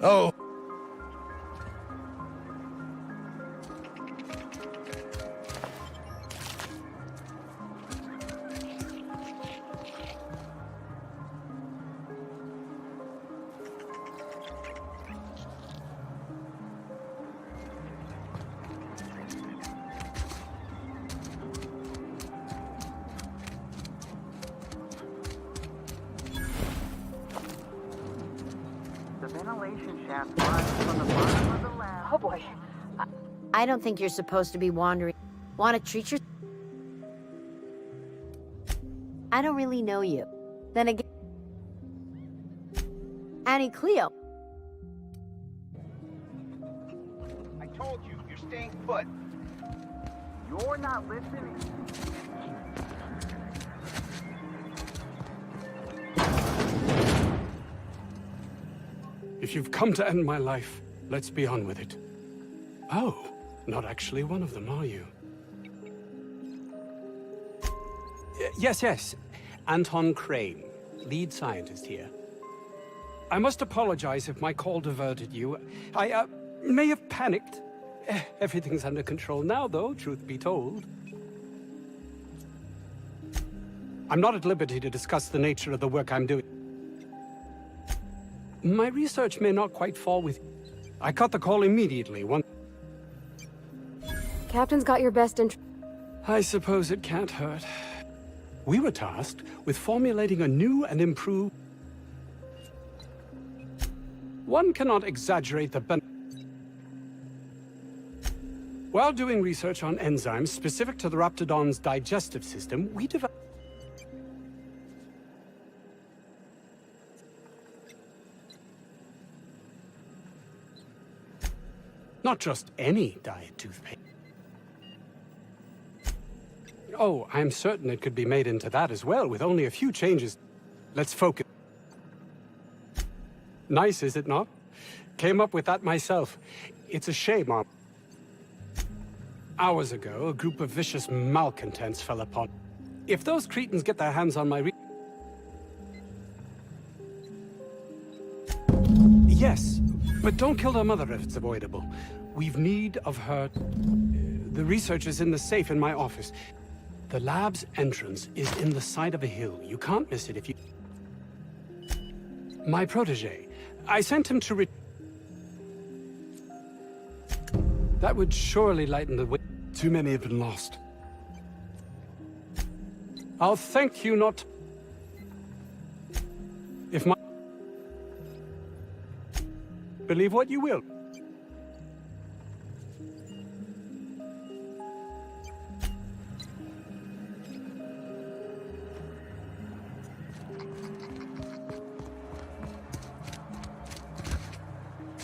Oh. Oh boy. I don't think you're supposed to be wandering. Want to treat your... I don't really know you. Then again... Annie Cleo. I told you, you're staying put. You're not listening. If you've come to end my life, let's be on with it. Oh, not actually one of them, are you? Yes. Anton Crane, lead scientist here. I must apologize if my call diverted you. I may have panicked. Everything's under control now, though, truth be told. I'm not at liberty to discuss the nature of the work I'm doing. My research may not quite fall with... I cut the call immediately once... Captain's got your best interest. I suppose it can't hurt. We were tasked with formulating a new and improved... One cannot exaggerate the While doing research on enzymes specific to the Raptidon's digestive system, we developed... Not just any diet toothpaste. Oh, I'm certain it could be made into that as well, with only a few changes. Let's focus. Nice, is it not? Came up with that myself. It's a shame, Mom. Hours ago, a group of vicious malcontents fell upon. If those cretins get their hands on my Yes, but don't kill their mother if it's avoidable. We've need of her... The research is in the safe in my office. The lab's entrance is in the side of a hill. You can't miss it if you... My protege. I sent him to That would surely lighten the way. Too many have been lost. I'll thank you not... If my... Believe what you will.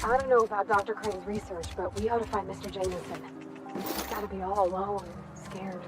I don't know about Dr. Crane's research, but we ought to find Mr. Jameson. He's gotta be all alone and scared.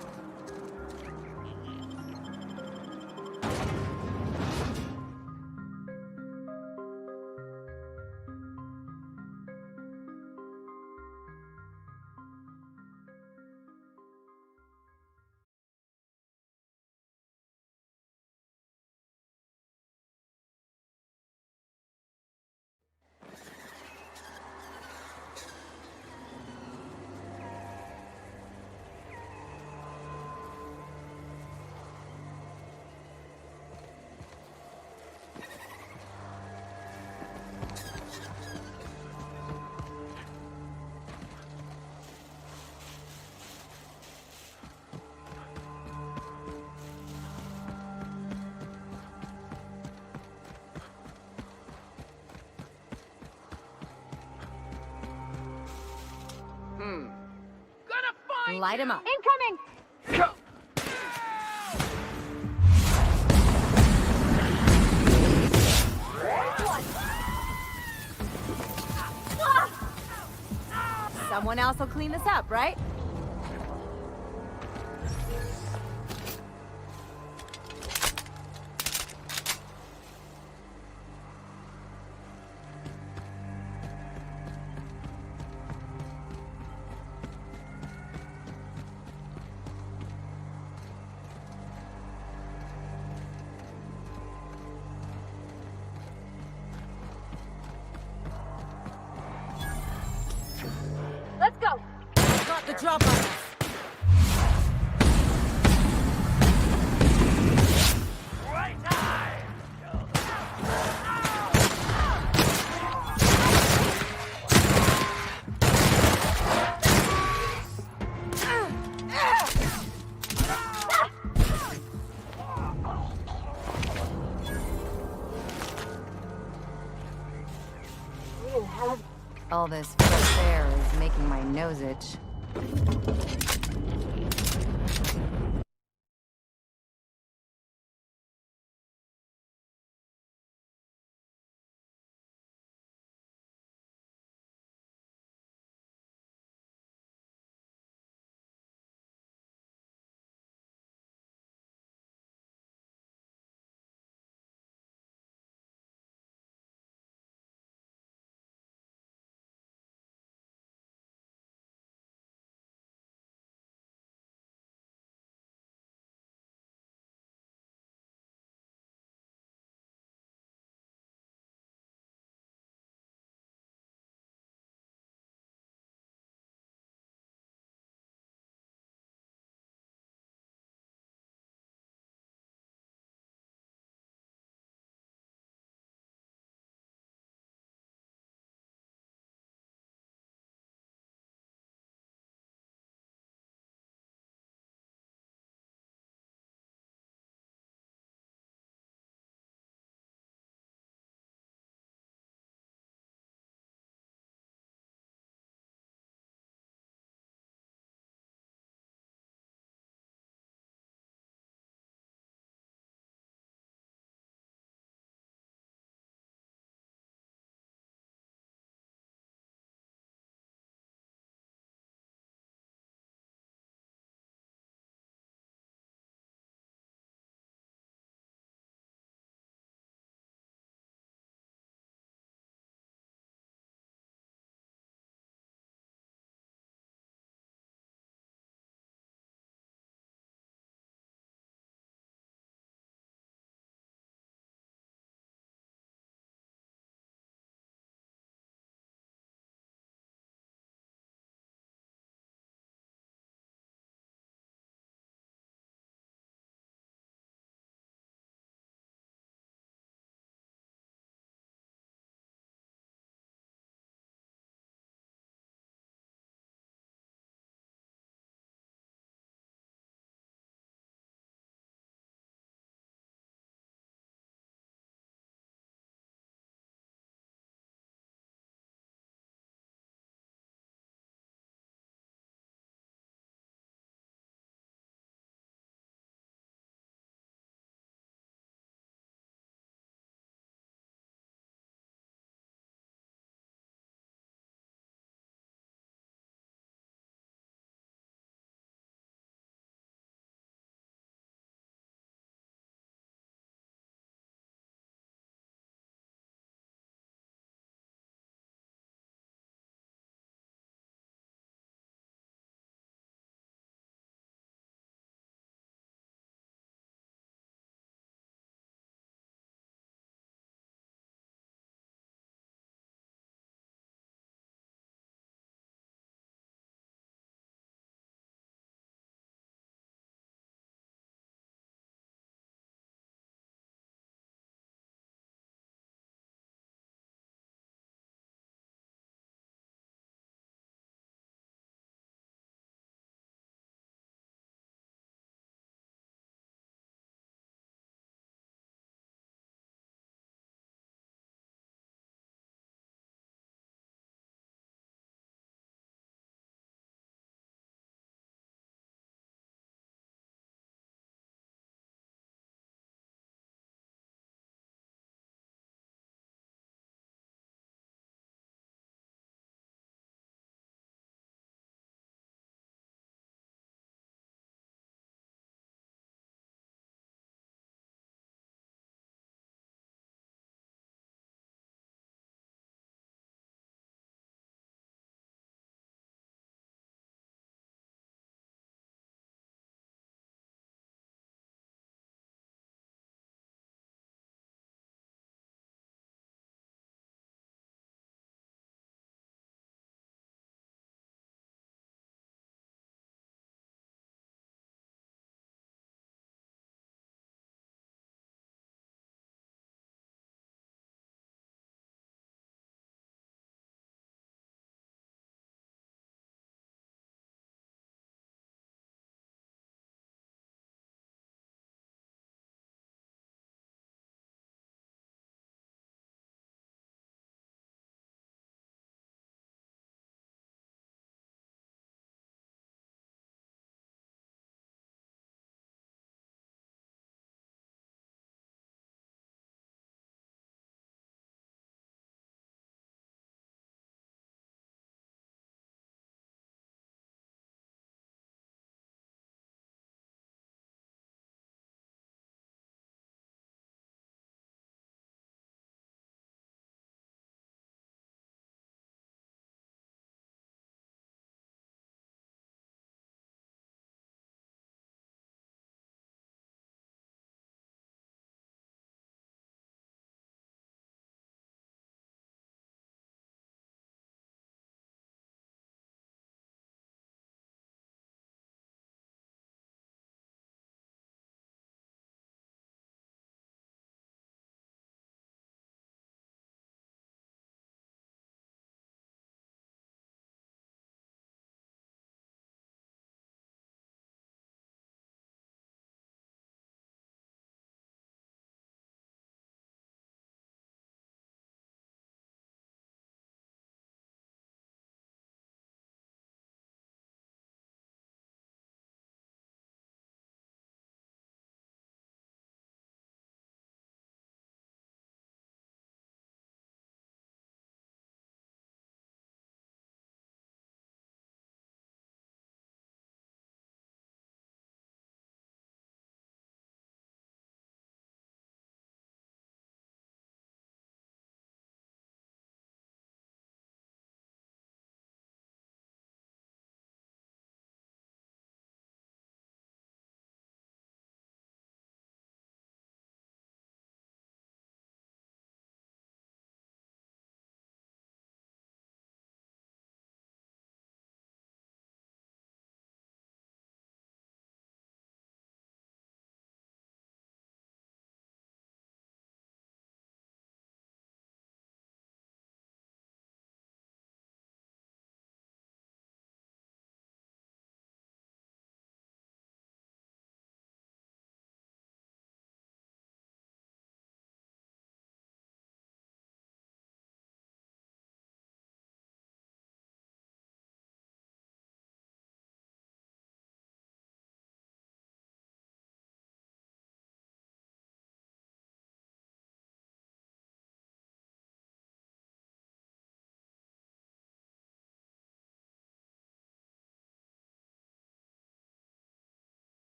Light him up. Incoming! Someone else will clean this up, right? drop on us. All this fresh air is making my nose itch.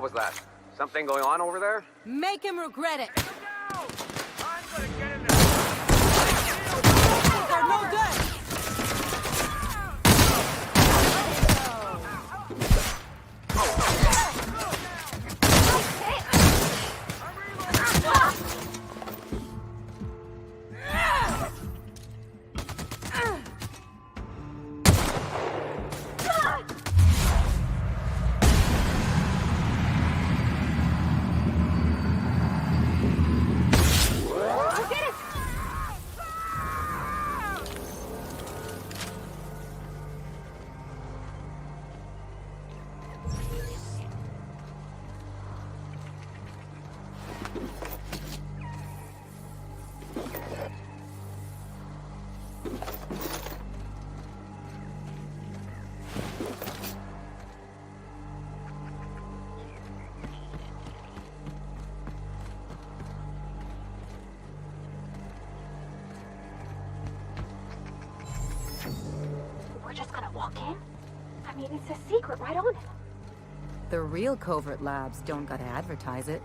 was that? Something going on over there? Make him regret it. They're no good. I mean, it's a secret right on it. The real covert labs don't gotta advertise it.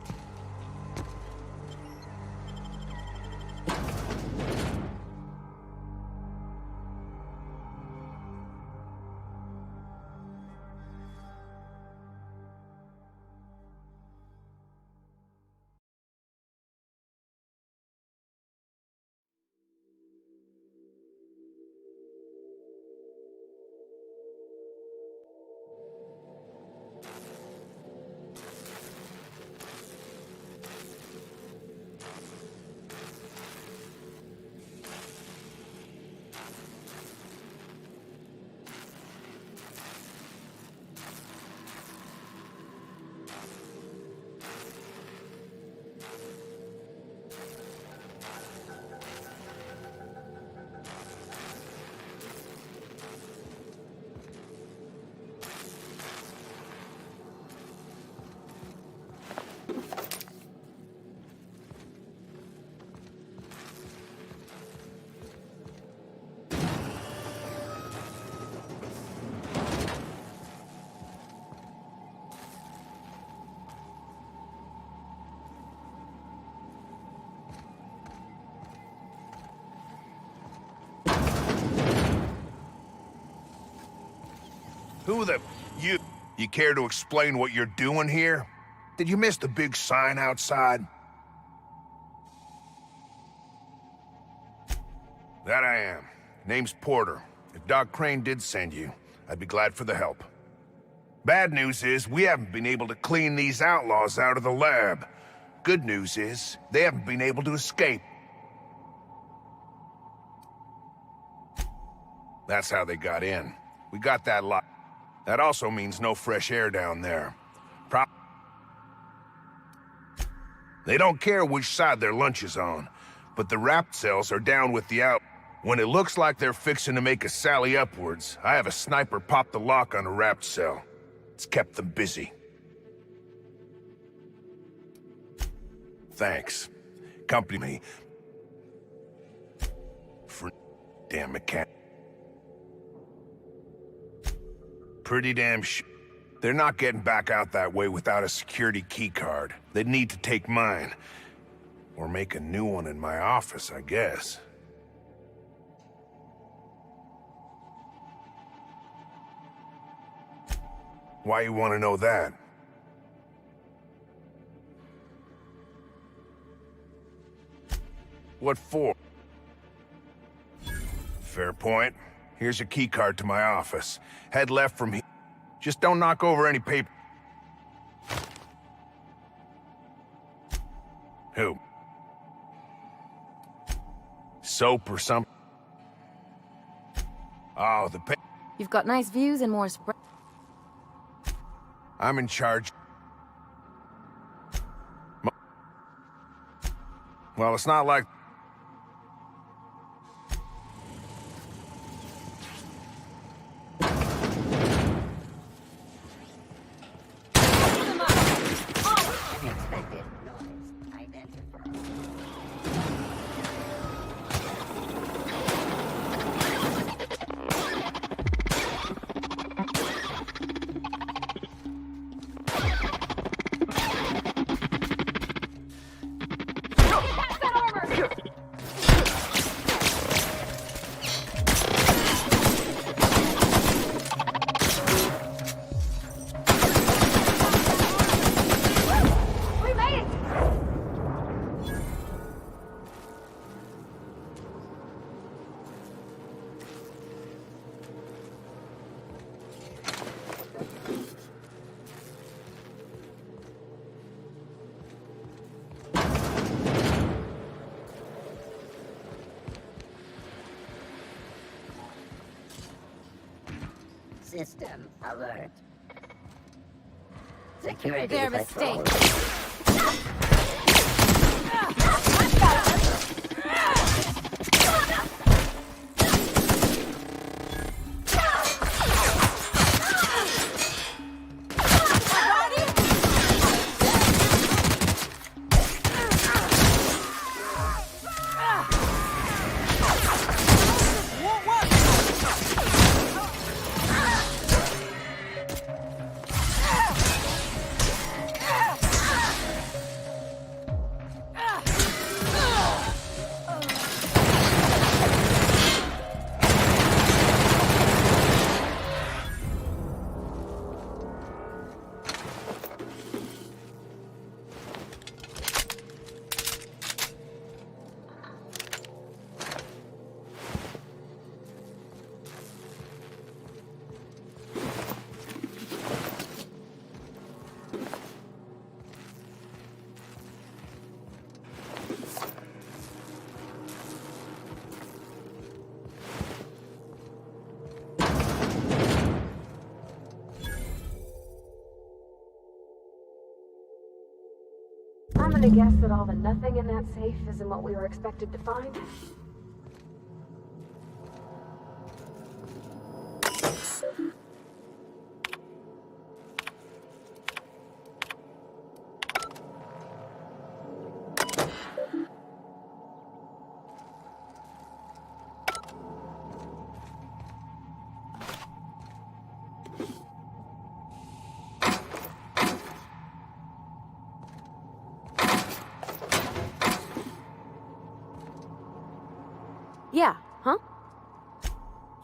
Who the... You care to explain what you're doing here? Did you miss the big sign outside? That I am. Name's Porter. If Doc Crane did send you, I'd be glad for the help. Bad news is, we haven't been able to clean these outlaws out of the lab. Good news is, they haven't been able to escape. That's how they got in. We got that lot. That also means no fresh air down there. They don't care which side their lunch is on, but the wrapped cells are down with the out. When it looks like they're fixing to make a sally upwards, I have a sniper pop the lock on a wrapped cell. It's kept them busy. Thanks. Accompany me. For damn mechanic. Pretty damn They're not getting back out that way without a security key card. They'd need to take mine. Or make a new one in my office, I guess. Why you want to know that? What for? Fair point. Here's a key card to my office. Head left from here. Just don't knock over any paper. Who? Soap or something? Oh, the You've got nice views and more spread. I'm in charge. Well, it's not like... System alert. Security Their patrol. mistake. I'm gonna guess that all the nothing in that safe isn't what we were expected to find. Yeah, huh?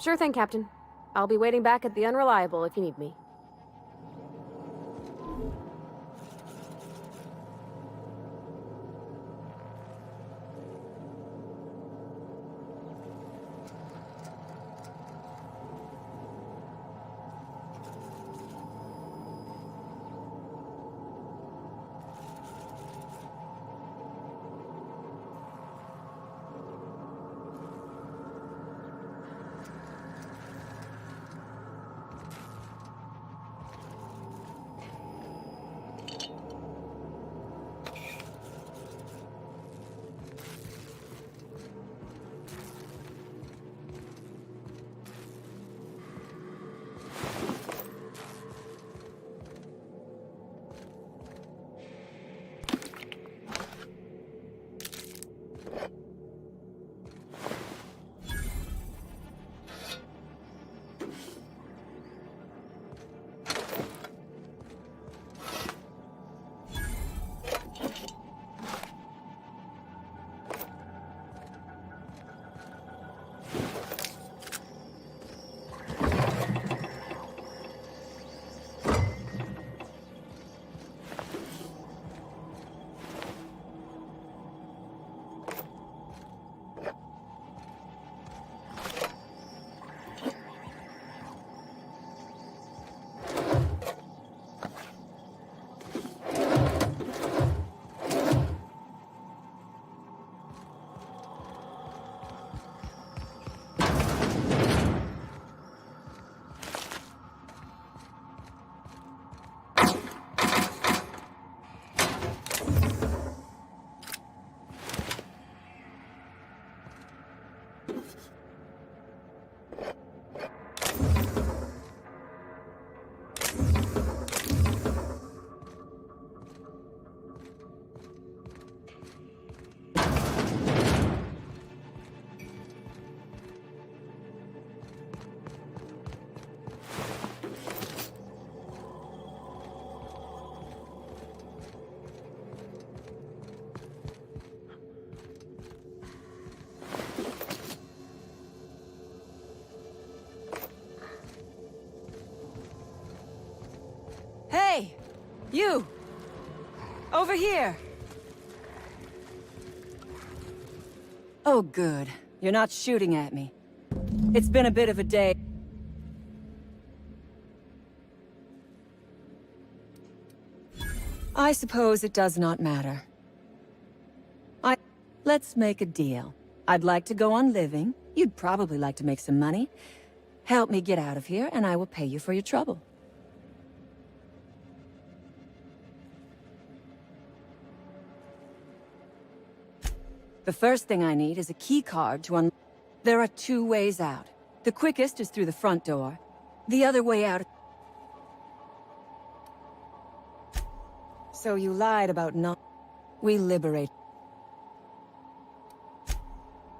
Sure thing, Captain. I'll be waiting back at the Unreliable if you need me. Hey! You! Over here! Oh, good. You're not shooting at me. It's been a bit of a day. I suppose it does not matter. Let's make a deal. I'd like to go on living. You'd probably like to make some money. Help me get out of here, and I will pay you for your trouble. The first thing I need is a key card to unlock. There are 2 ways out. The quickest is through the front door. The other way out... So you lied about not... We liberate...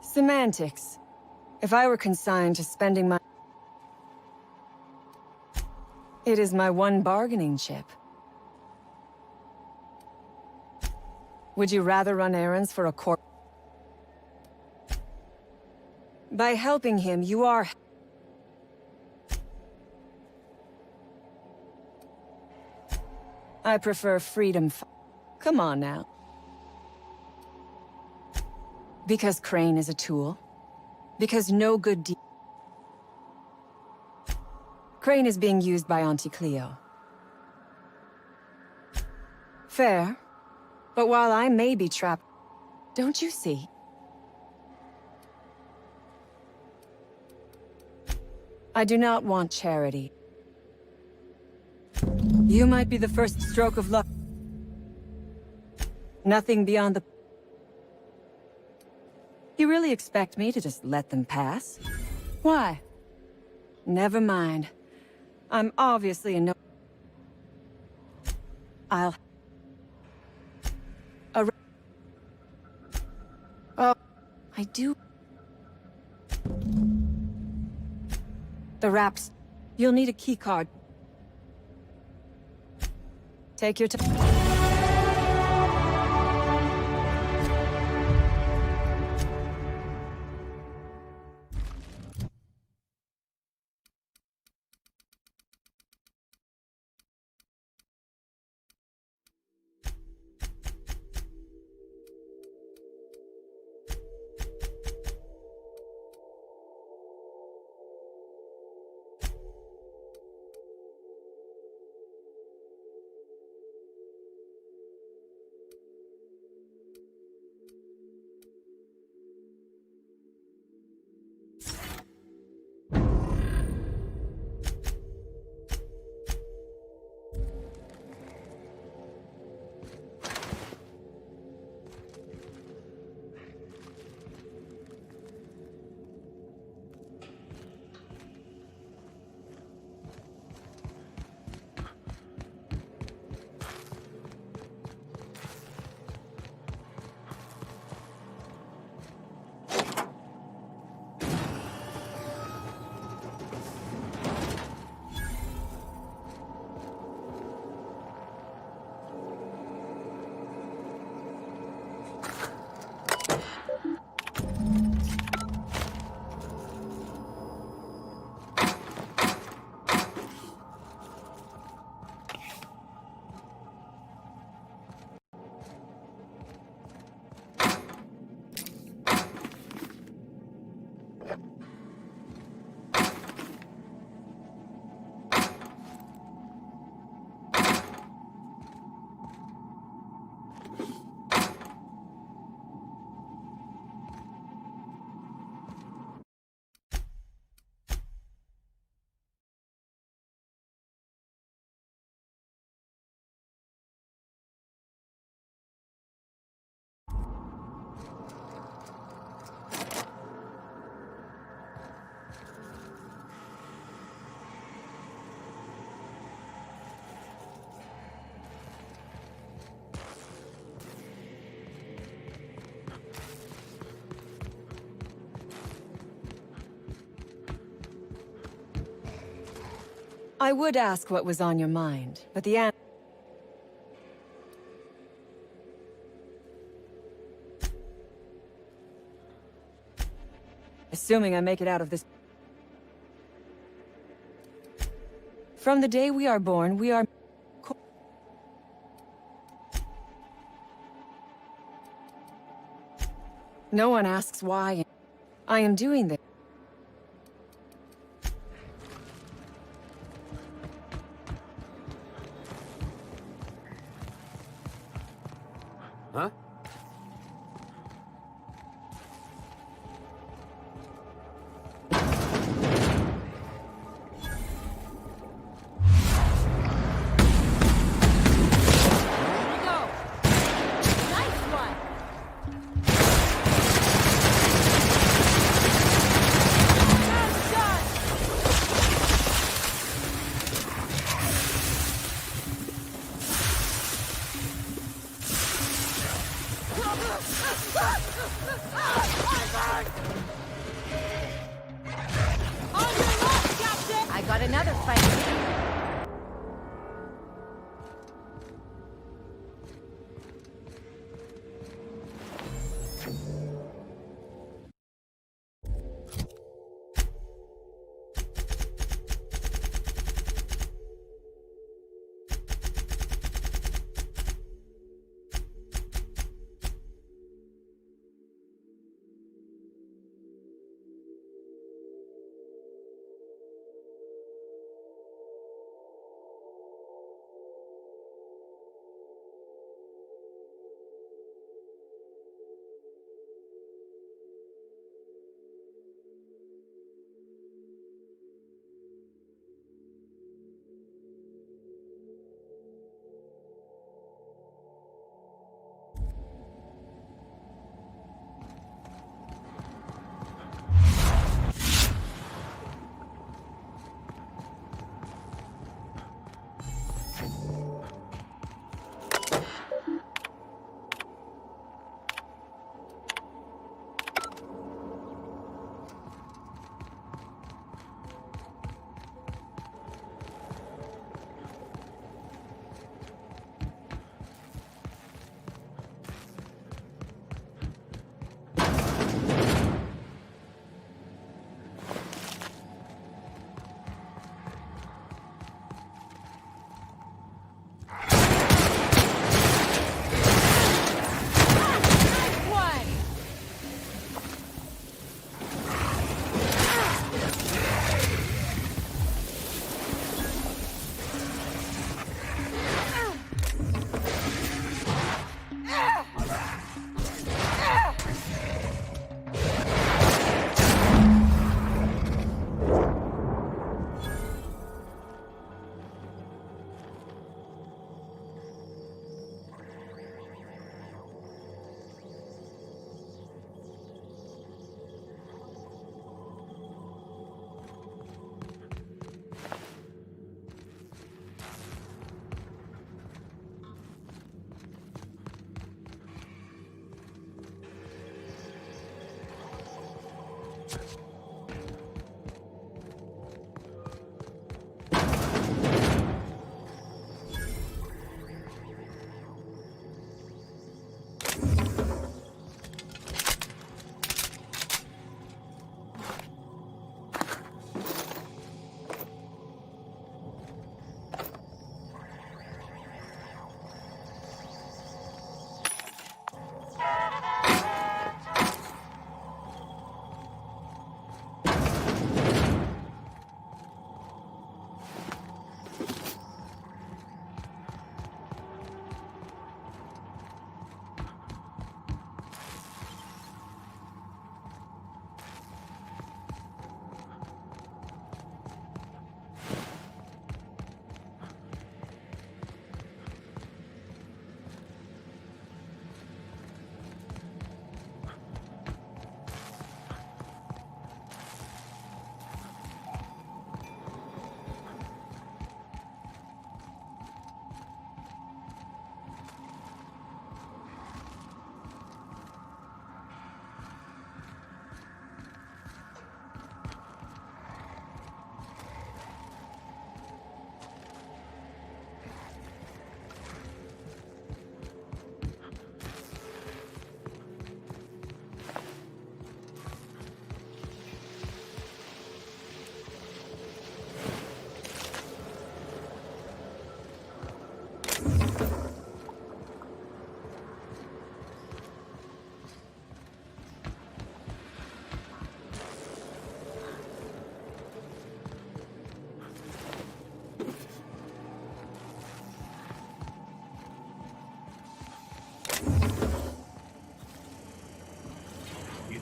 Semantics. If I were consigned to spending my... It is my one bargaining chip. Would you rather run errands for a corp... By helping him, you are... I prefer freedom. Come on now. Because Crane is a tool. Because no good deed... Crane is being used by Auntie Cleo. Fair. But while I may be trapped... Don't you see? I do not want charity. You might be the first stroke of luck. Nothing beyond the... You really expect me to just let them pass? Why? Never mind. I'm obviously a no... I'll... Oh, I do... The wraps. You'll need a key card. Take your time. I would ask what was on your mind, but the answer... Assuming I make it out of this... From the day we are born, we are... No one asks why I am doing this. Huh? another fight.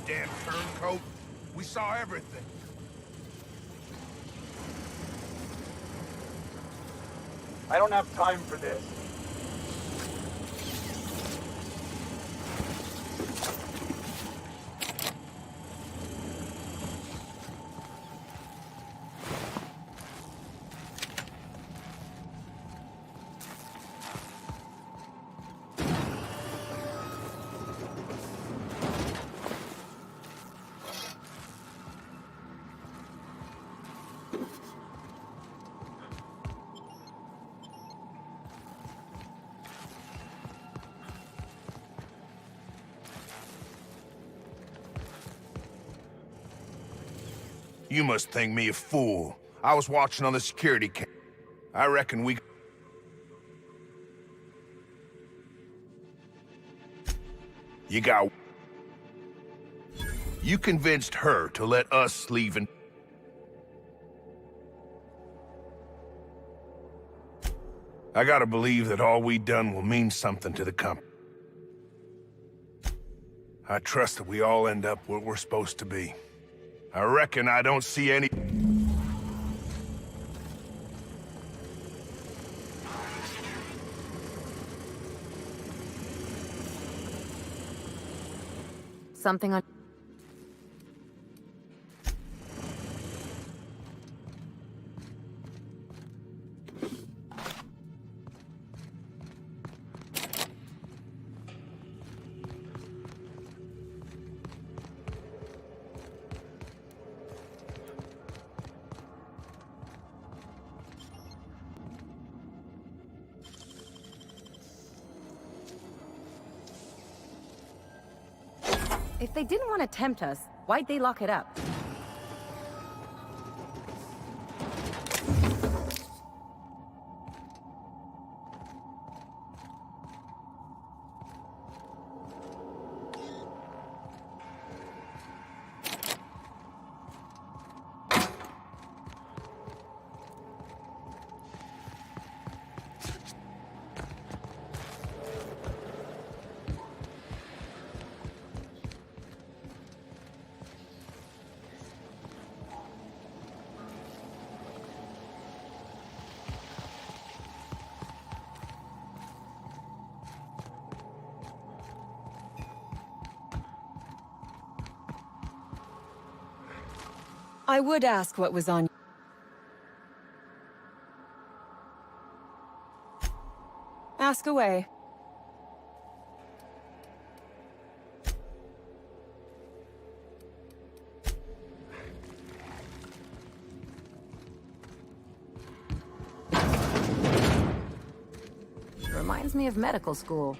damn turncoat. We saw everything. I don't have time for this. You must think me a fool. I was watching on the security cam. I reckon we... You got... You convinced her to let us leave and... I gotta believe that all we done will mean something to the company. I trust that we all end up where we're supposed to be. I reckon I don't see any... Something on... If they didn't want to tempt us, why'd they lock it up? I would ask what was on... Ask away. Reminds me of medical school.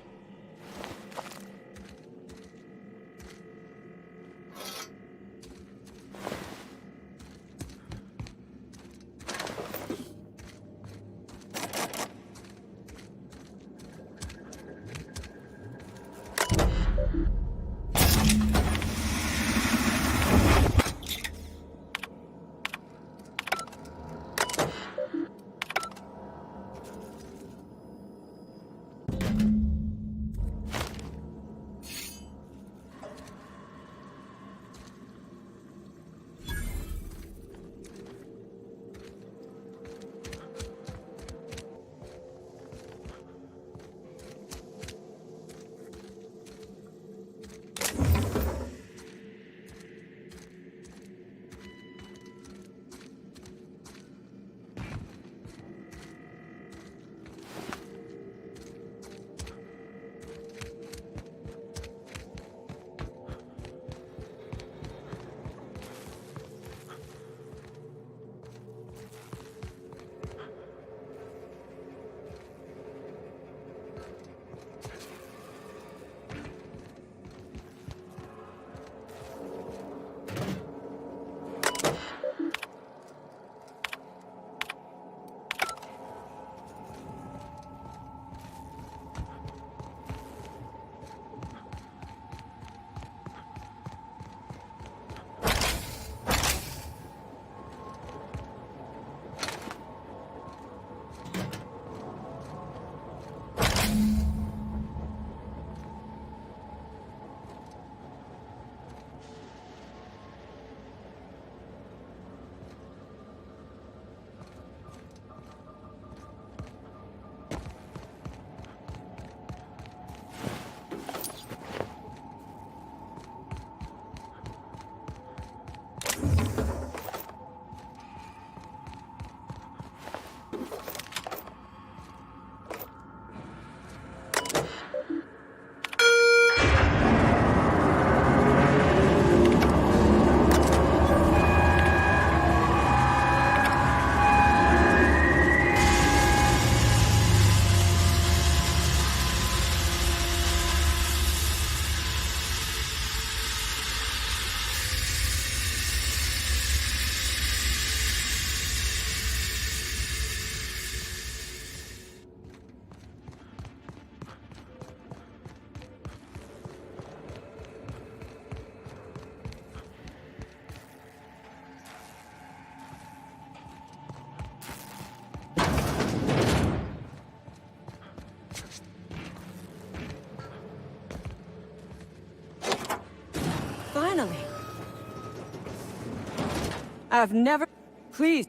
I've never... Please.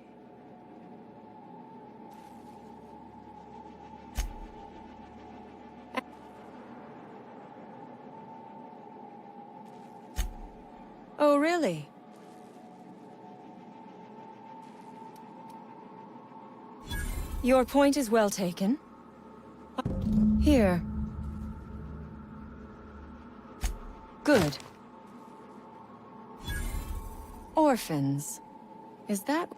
Oh, really? Your point is well taken. Here. Good. Orphans. Is that...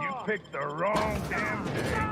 You picked the wrong damn day.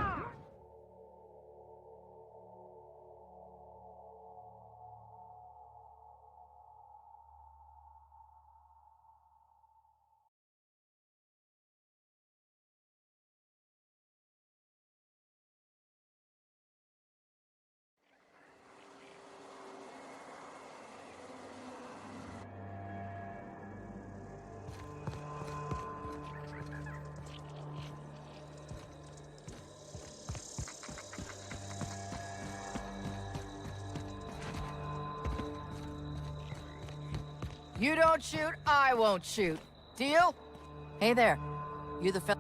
You don't shoot, I won't shoot. Deal? Hey there. You the fella?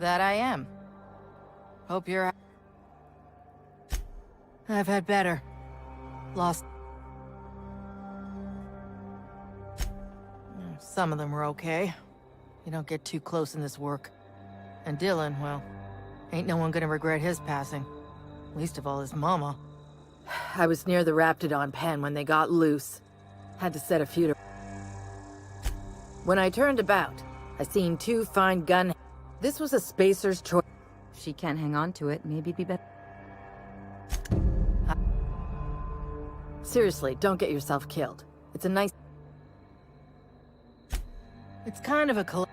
That I am. Hope you're... I've had better. Lost... Some of them were okay. You don't get too close in this work. And Dylan, well, ain't no one gonna regret his passing. Least of all his mama. I was near the Raptidon pen when they got loose. Had to set a few to... When I turned about, I seen two fine gun... This was a spacer's choice. If she can't hang on to it, maybe it'd be better. Seriously, don't get yourself killed. It's a nice... It's kind of a coll...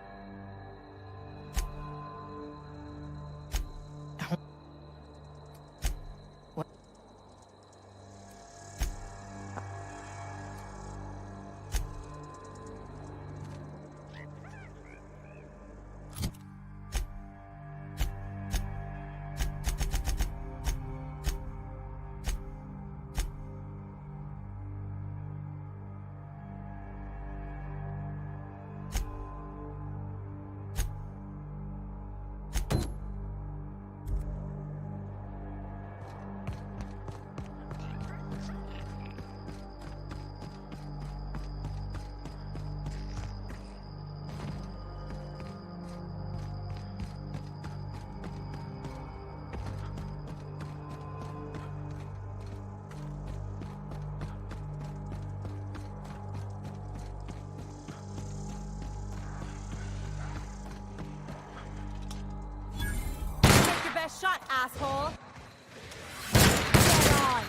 Shot, asshole! Get on!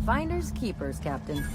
Finders keepers, Captain.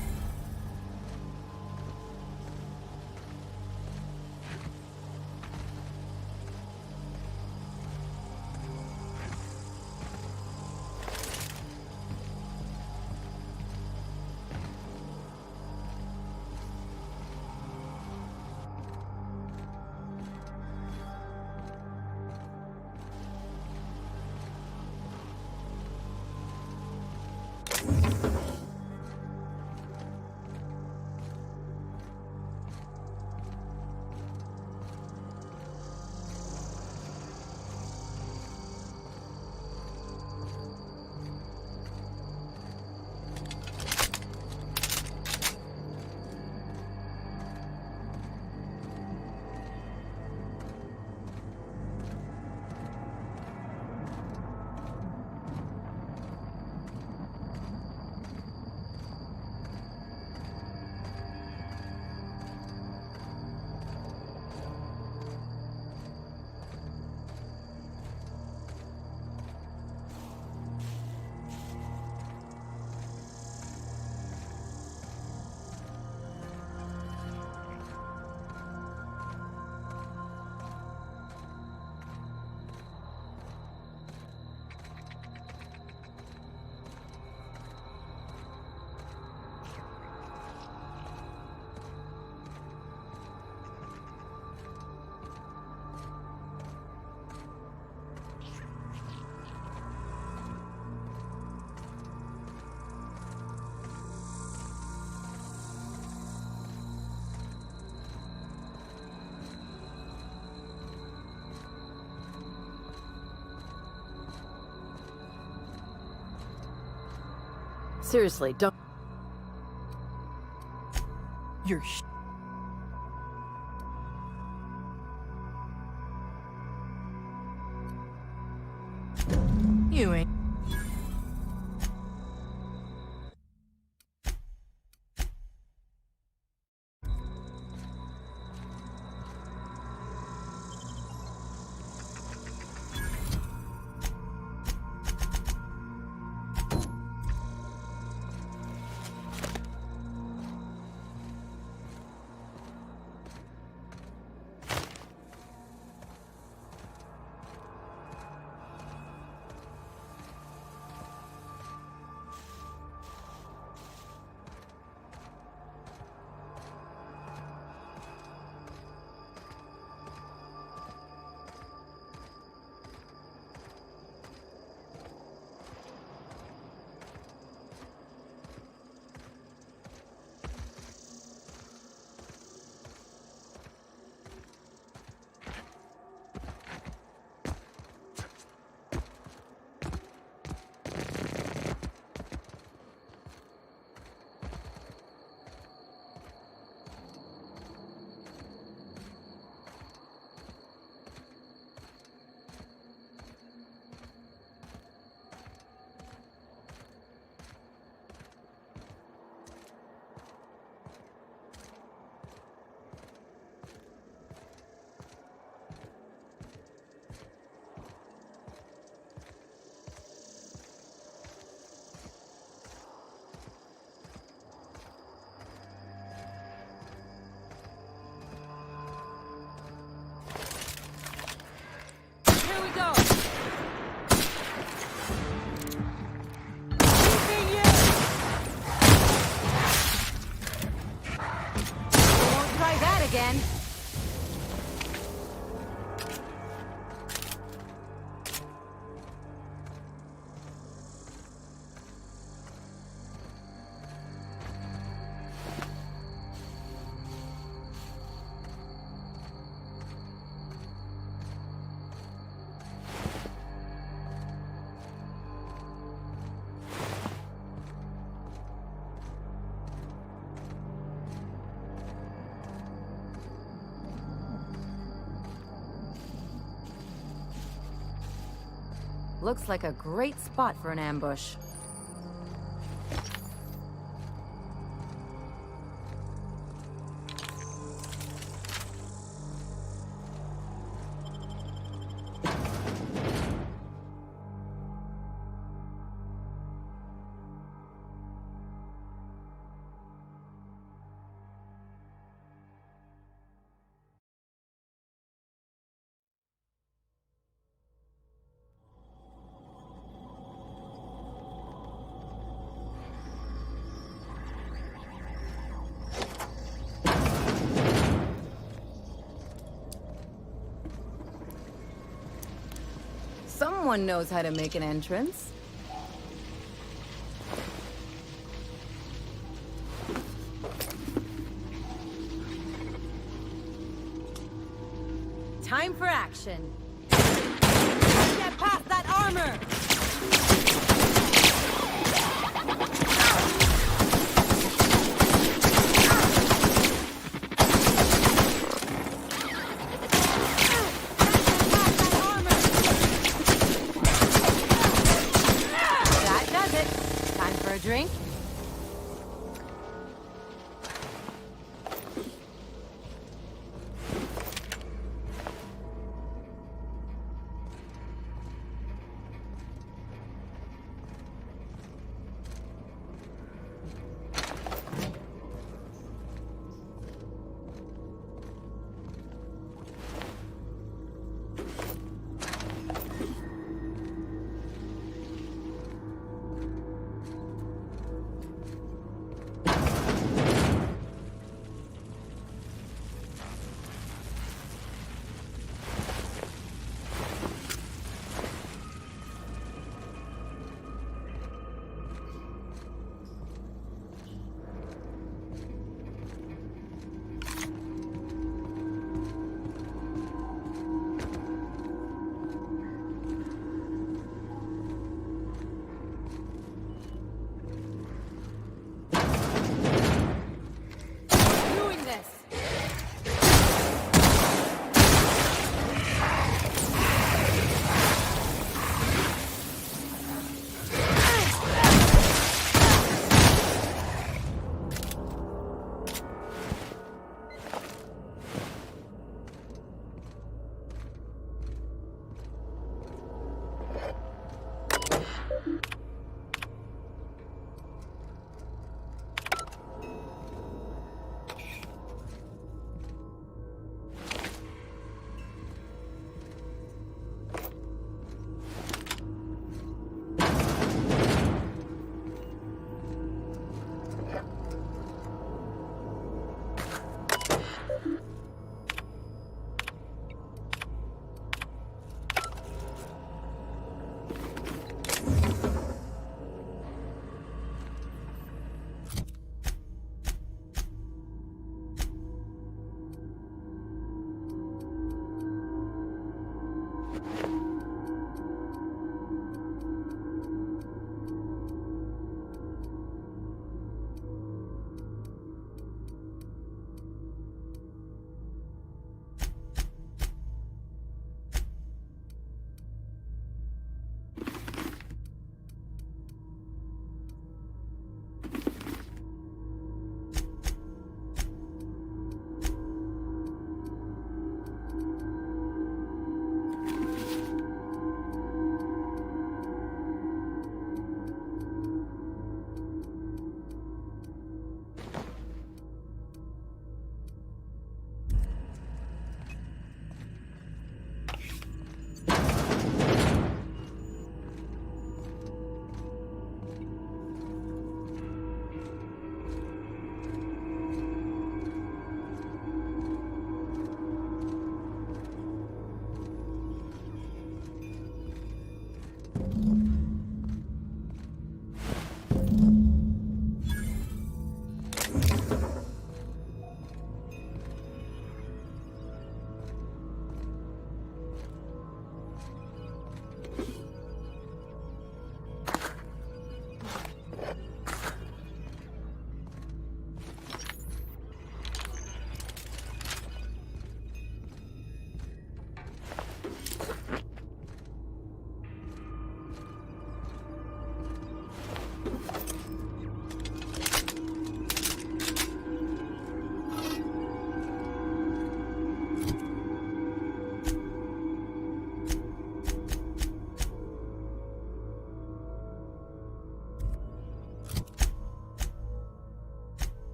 Seriously, don't... You're You ain't... Again. Looks like a great spot for an ambush. Someone knows how to make an entrance. Time for action. Get past that armor! That does it. Time for a drink.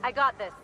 I got this.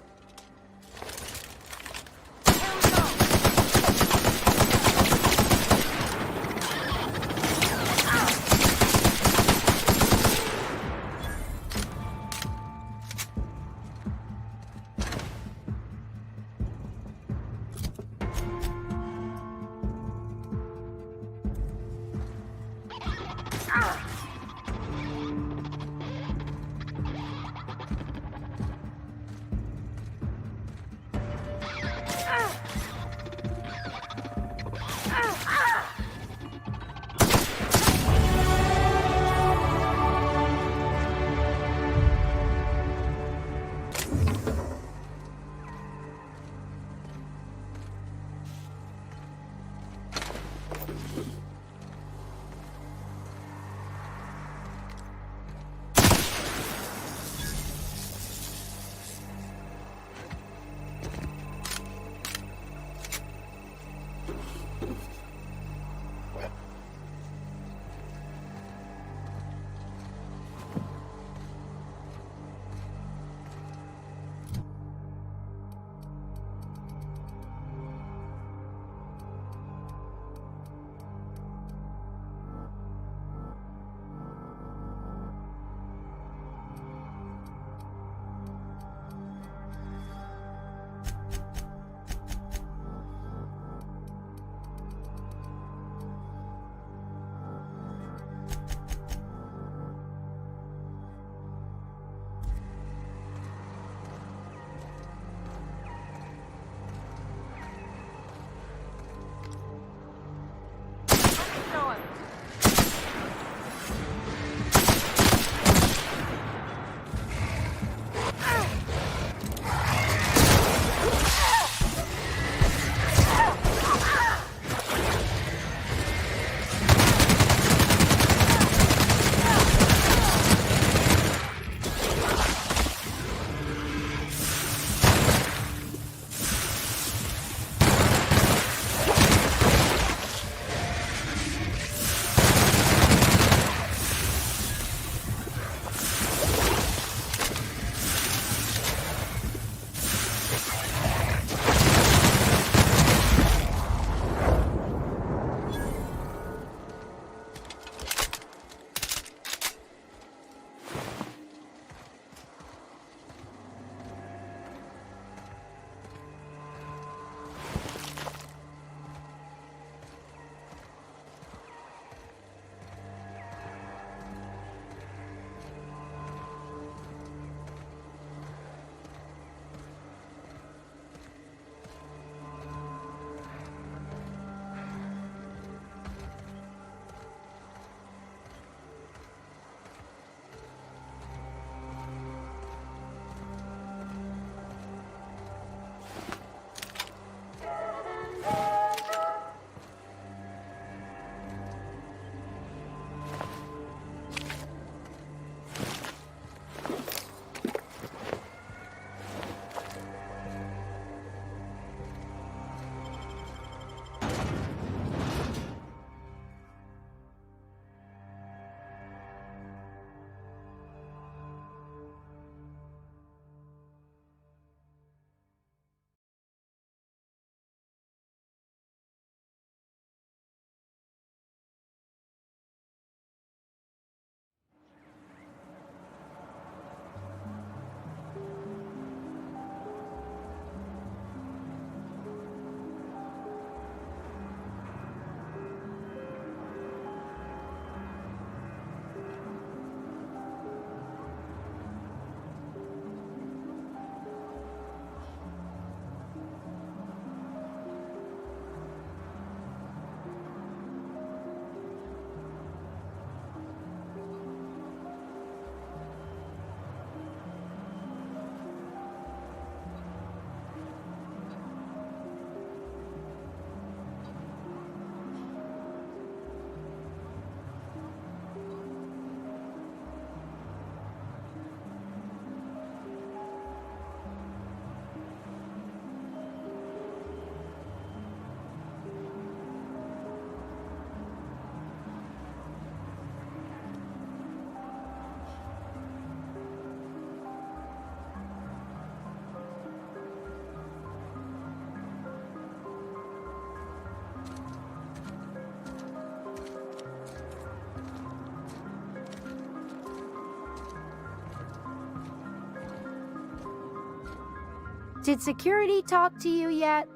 Did security talk to you yet?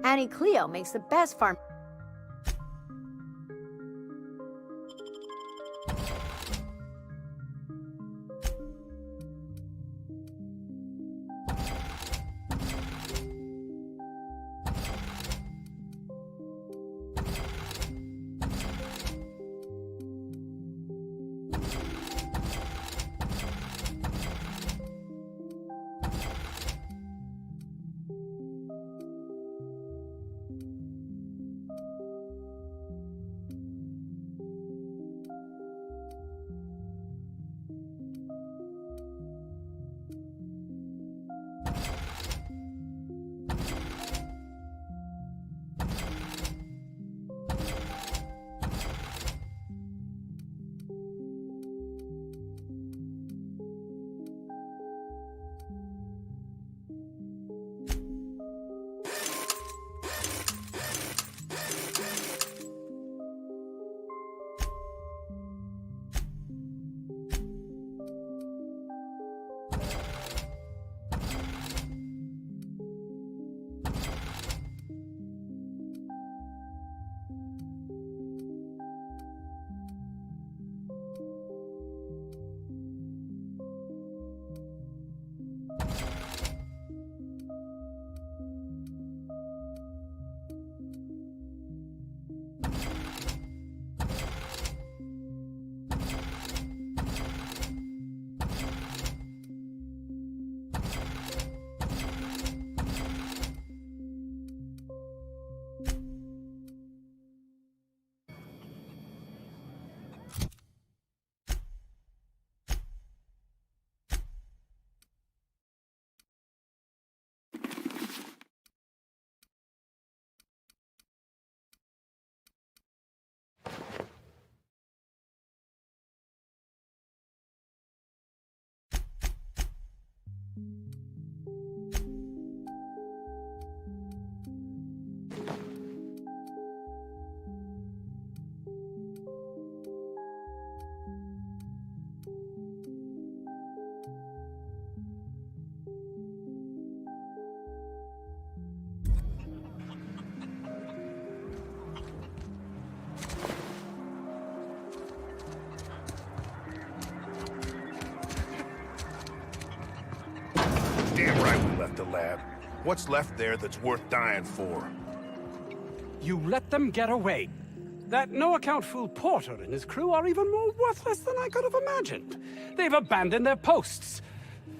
Annie Cleo makes the best farm. Damn right we left the lab. What's left there that's worth dying for? You let them get away. That no-account fool Porter and his crew are even more worthless than I could have imagined. They've abandoned their posts.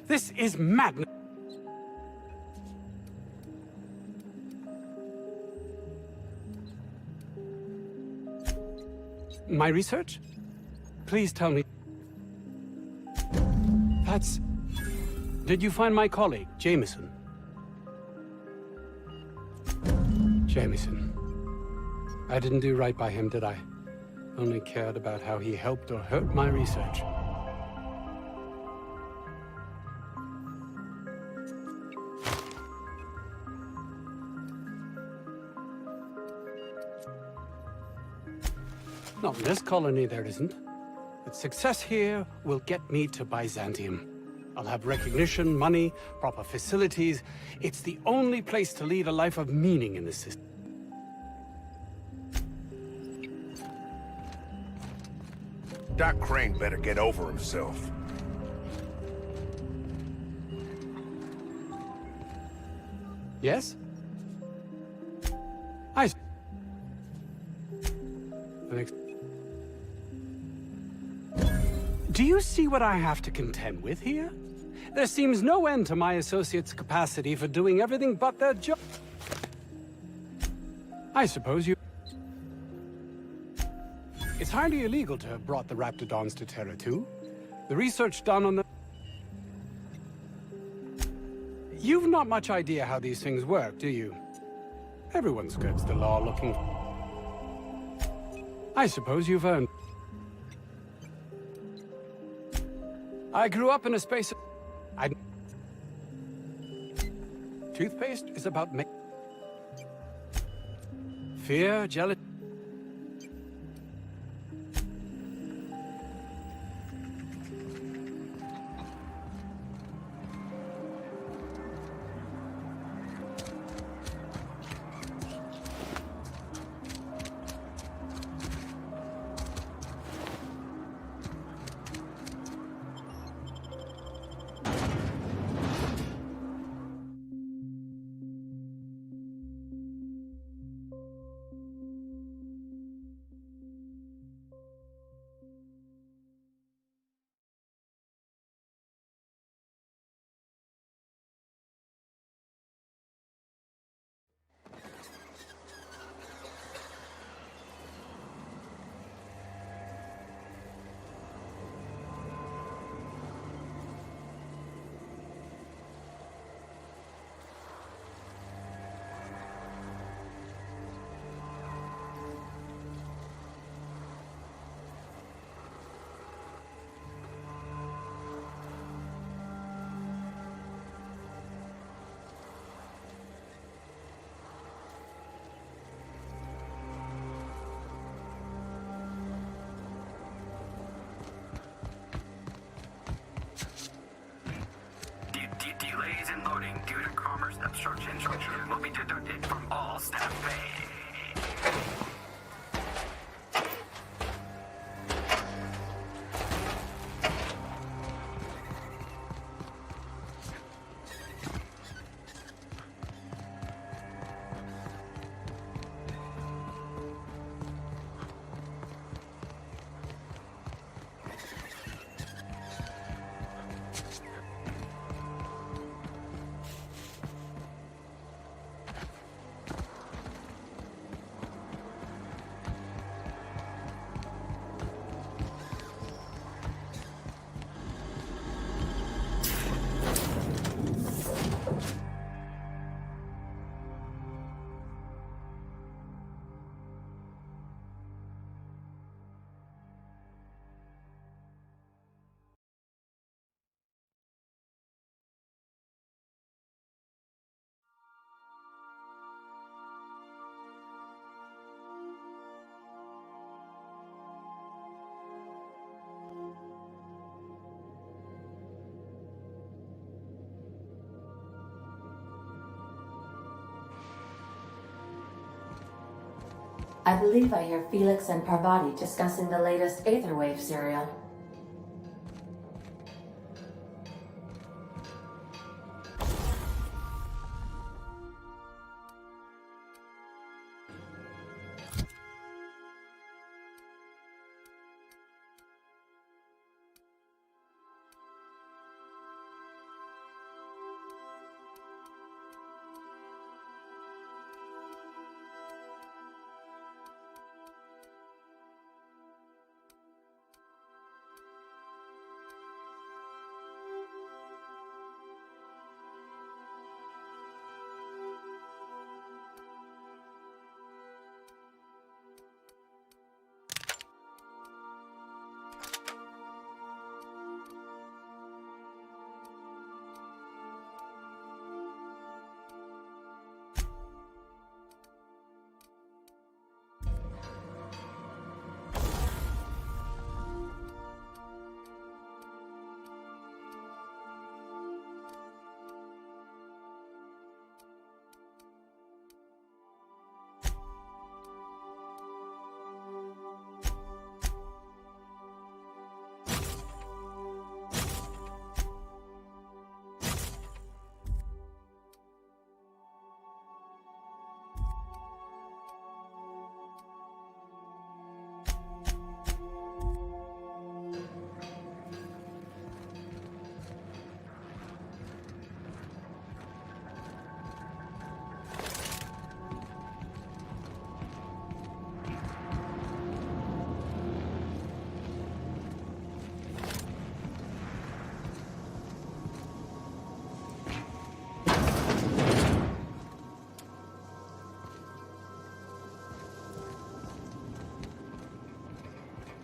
This is madness. My research? Please tell me. That's... Did you find my colleague, Jameson? Jameson. I didn't do right by him, did I? Only cared about how he helped or hurt my research. Not in this colony, there isn't. But success here will get me to Byzantium. I'll have recognition, money, proper facilities. It's the only place to lead a life of meaning in this system. Doc Crane better get over himself. Yes? Do you see what I have to contend with here? There seems no end to my associates' capacity for doing everything but their job. I suppose you... It's hardly illegal to have brought the Raptidons to Terra 2. The research done on the... You've not much idea how these things work, do you? Everyone skirts the law looking... I suppose you've earned... I grew up in a space... Toothpaste is about fear, jealousy... I believe I hear Felix and Parvati discussing the latest Aetherwave serial.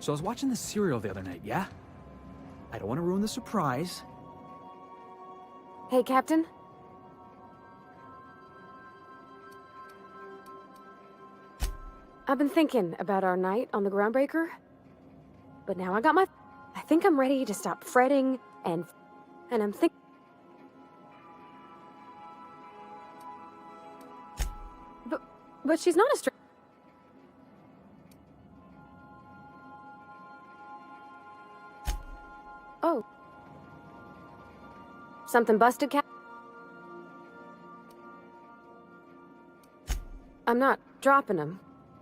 So I was watching the serial the other night, yeah? I don't want to ruin the surprise. Hey, Captain? I've been thinking about our night on the Groundbreaker, but now I think I'm ready to stop fretting and I'm thinking. But she's not a stranger. Oh. Something busted, Cap? I'm not dropping him.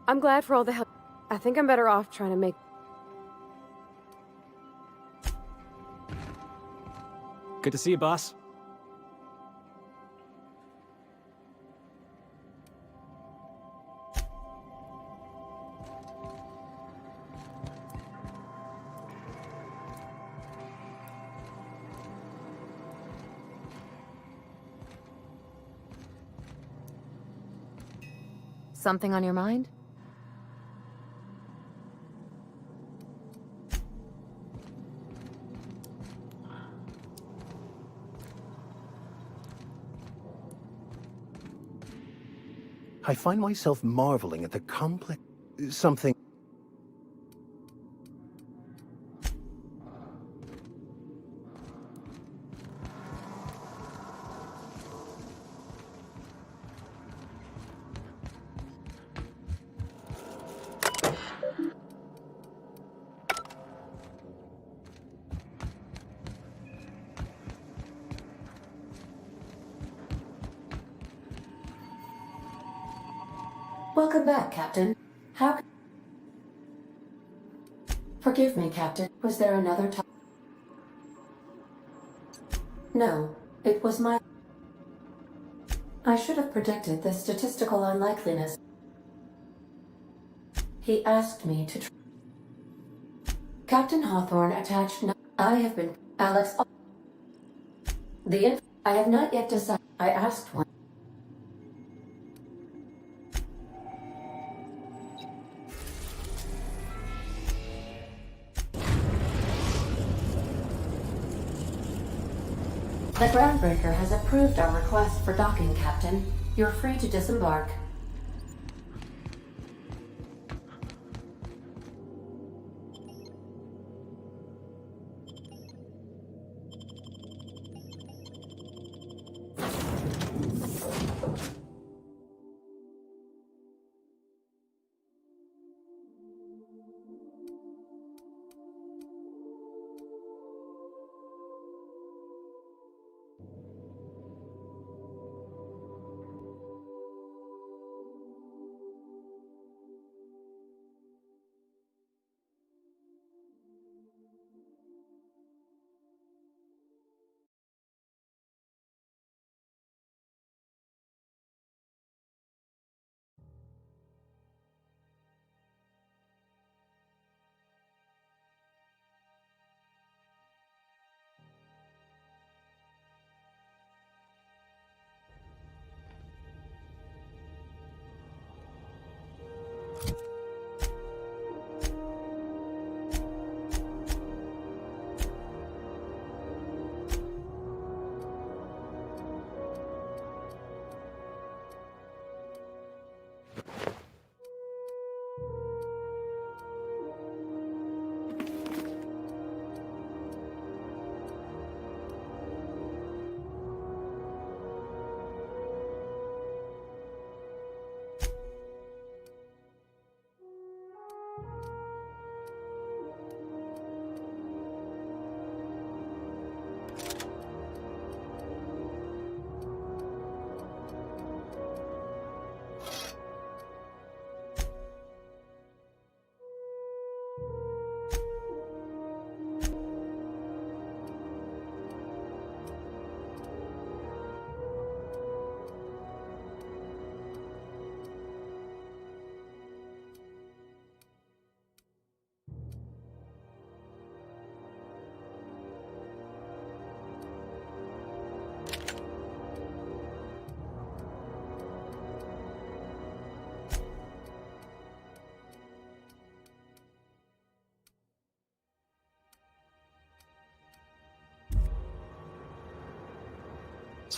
I'm glad for all the help. I think I'm better off trying to make... Good to see you, boss. Something on your mind? I find myself marveling at the complex... something... Welcome back, Captain. How... Forgive me, Captain. Was there another time? No, it was my... I should have predicted the statistical unlikeliness. He asked me to... Captain Hawthorne attached... I have been... Alex... I have not yet decided. I asked one. The Groundbreaker has approved our request for docking, Captain. You're free to disembark.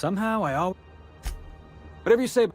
somehow I always... Whatever you say...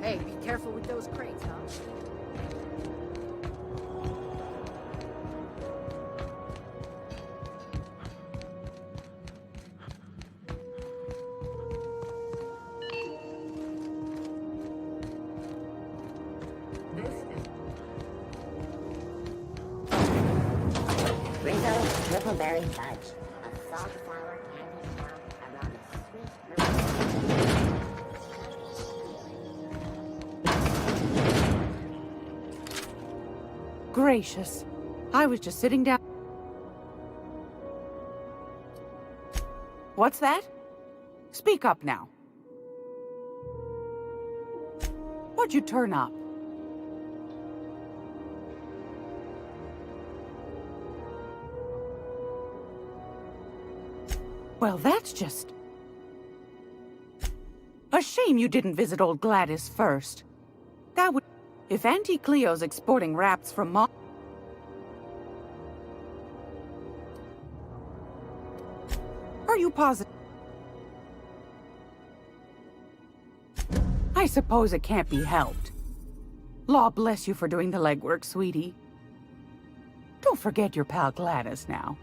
Hey, be careful with those crates, huh? Rizzo triple berry fudge. A salt sour candy shop around a sweet Gracious. I was just sitting down. What's that? Speak up now. What'd you turn up? Well, that's just... A shame you didn't visit old Gladys first. That would... If Auntie Cleo's exporting wraps from Mom... Are you positive? I suppose it can't be helped. Law bless you for doing the legwork, sweetie. Don't forget your pal Gladys now.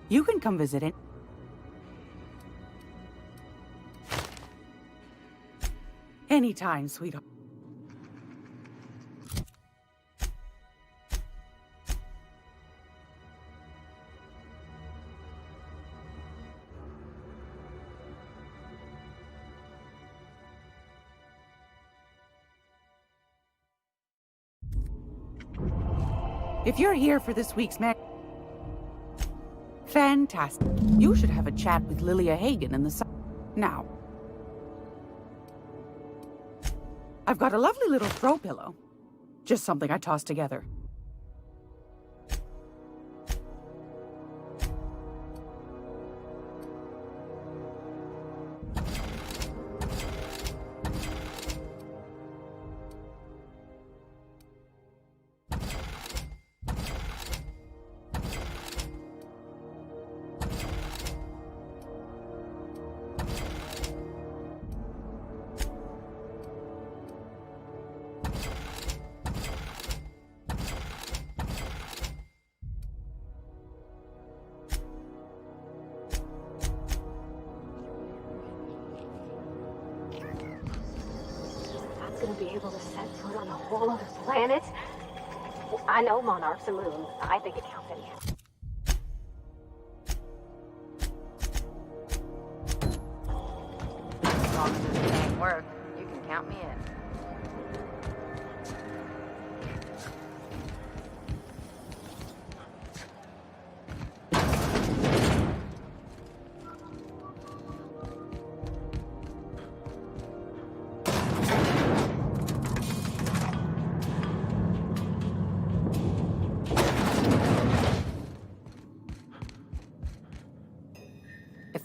You can come visit it. Anytime, sweetheart. If you're here for this week's fantastic. You should have a chat with Lilia Hagen in the now. I've got a lovely little throw pillow. Just something I tossed together. Gonna be able to set foot on a whole other planet? I know monarchs and moons. I think it counts anyhow. As long as it ain't work, you can count me in.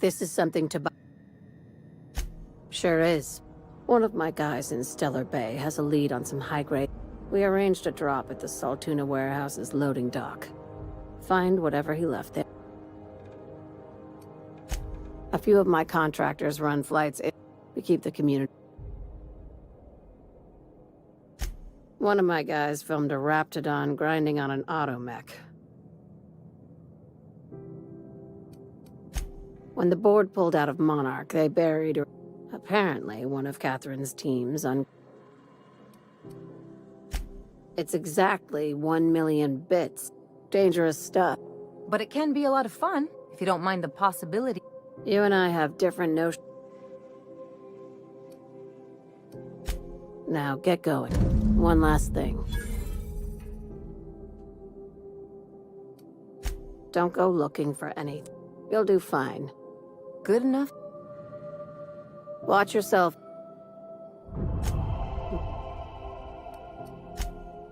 This is something to buy. Sure is. One of my guys in Stellar Bay has a lead on some high-grade. We arranged a drop at the Saltuna warehouse's loading dock. Find whatever he left there. A few of my contractors run flights in. We keep the community. One of my guys filmed a Raptidon grinding on an automech. When the board pulled out of Monarch, they buried her. Apparently, one of Catherine's teams on... It's exactly 1 million bits. Dangerous stuff. But it can be a lot of fun, if you don't mind the possibility. You and I have different notions. Now, get going. One last thing. Don't go looking for anything. You'll do fine. Good enough? Watch yourself.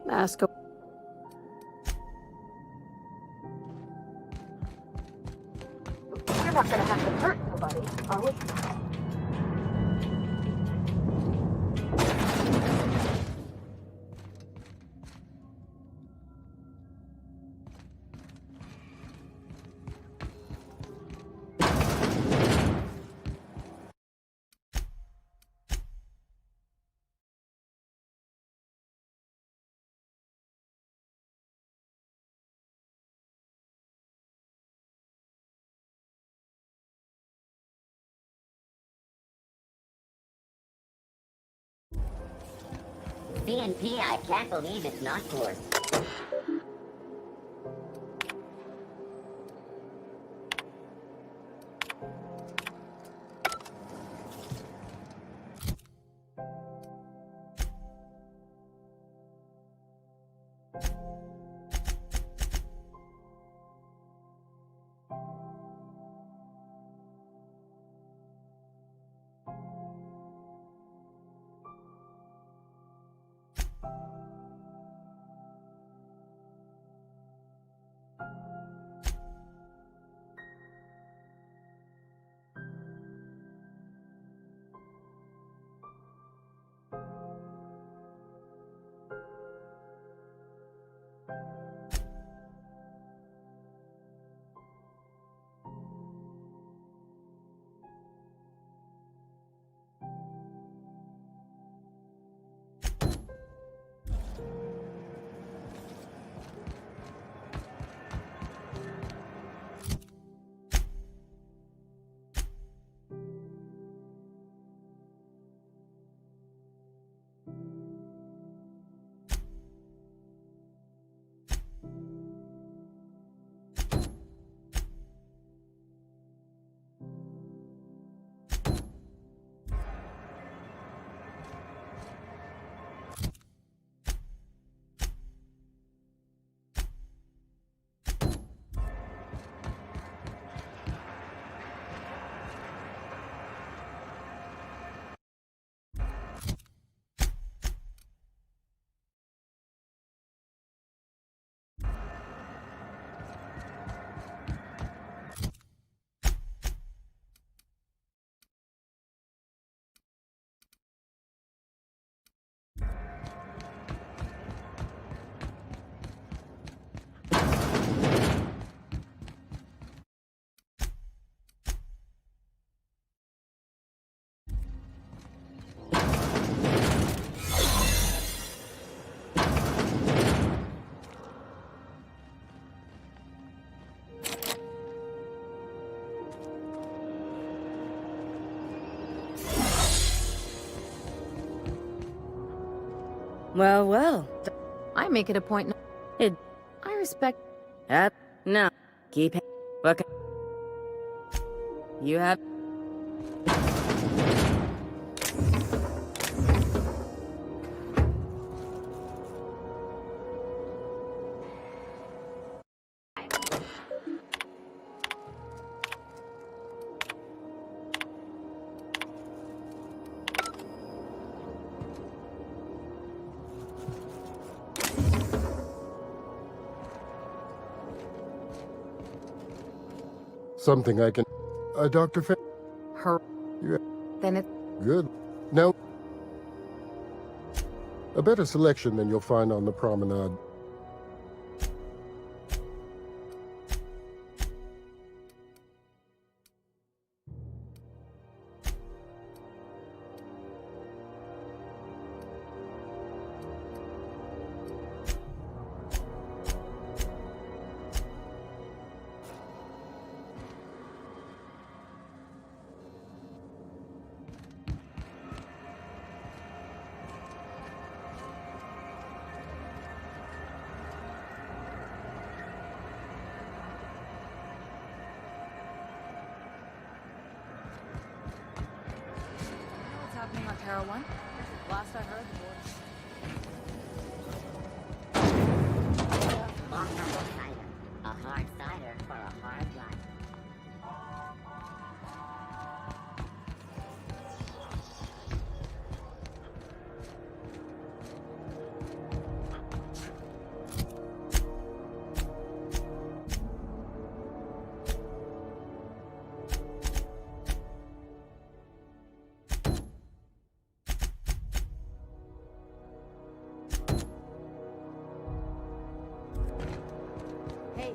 Mask. We're not gonna have to hurt nobody, are we? BNP, I can't believe it's not yours. Well, well. I make it a point. I respect. No. Keep. Look. You have. Something I can... Dr. Fan... Her... Yeah. Then it... Good. Now... A better selection than you'll find on the promenade. Happening on Terra 1? Last I heard, Long apple cider. A hard cider for a hard life. Hey.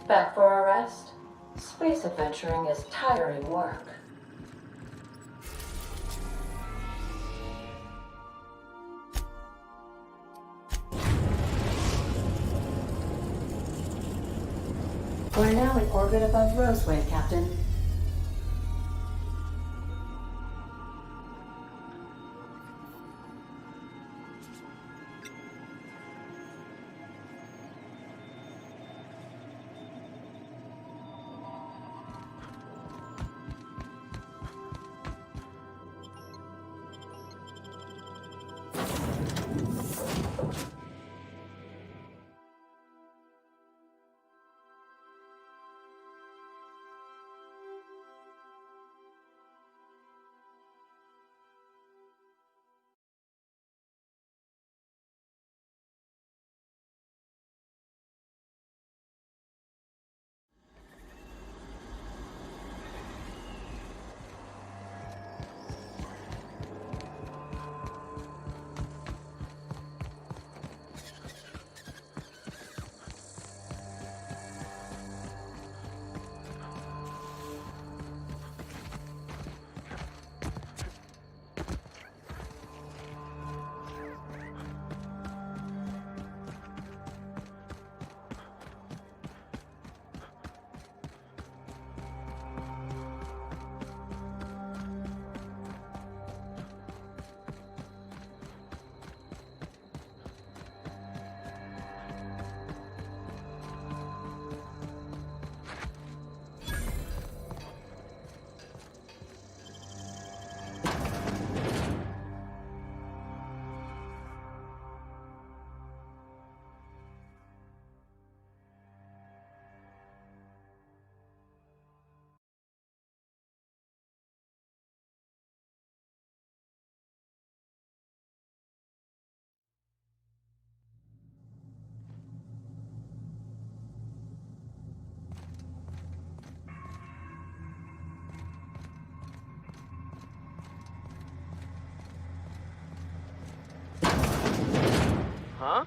Back for a rest? Space adventuring is tiring work. We're now in orbit above Roseway, Captain. Huh?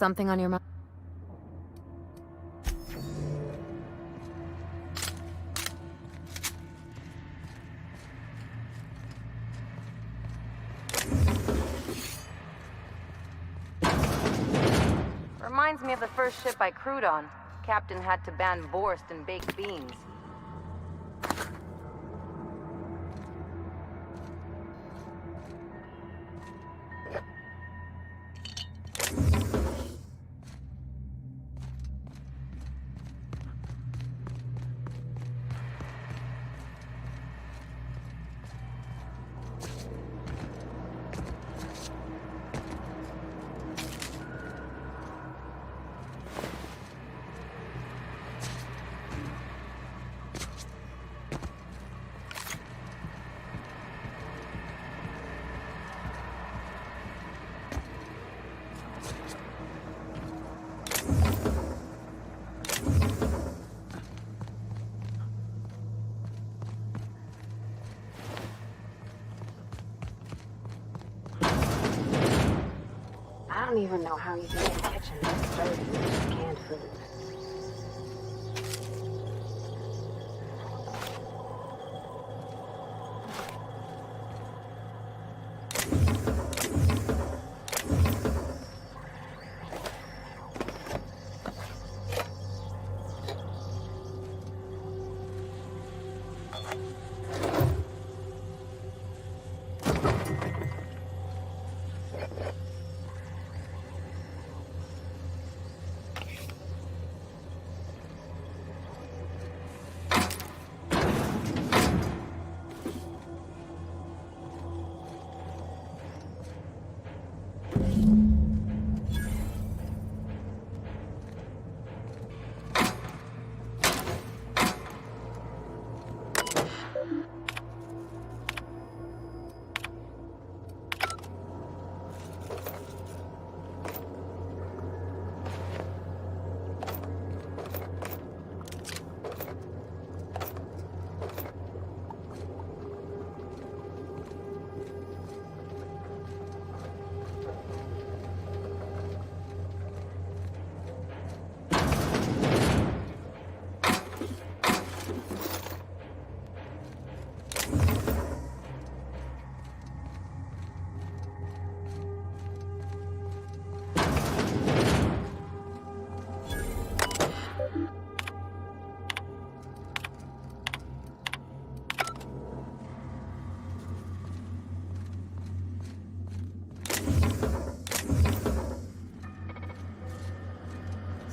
Something on your mind? Reminds me of the first ship I crewed on. Captain had to ban Borst and baked beans. I don't even know how you get in the kitchen this dirty with just canned food.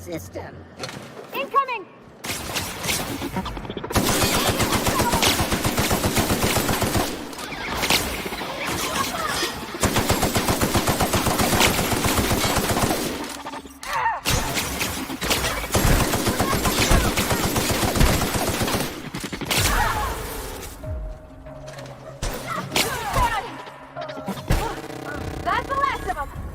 system. Incoming! That's the last of them!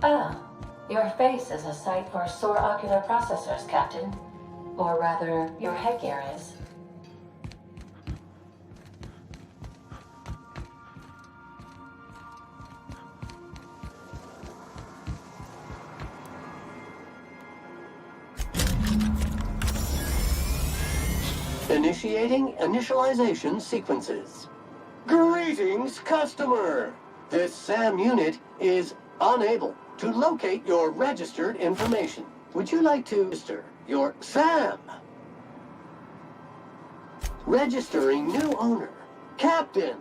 Ah, your face is a sight for sore ocular processors, Captain. Or rather, your headgear is. Initiating initialization sequences. Greetings, customer! This SAM unit is unable to locate your registered information. Would you like to register your SAM? Registering new owner. Captain.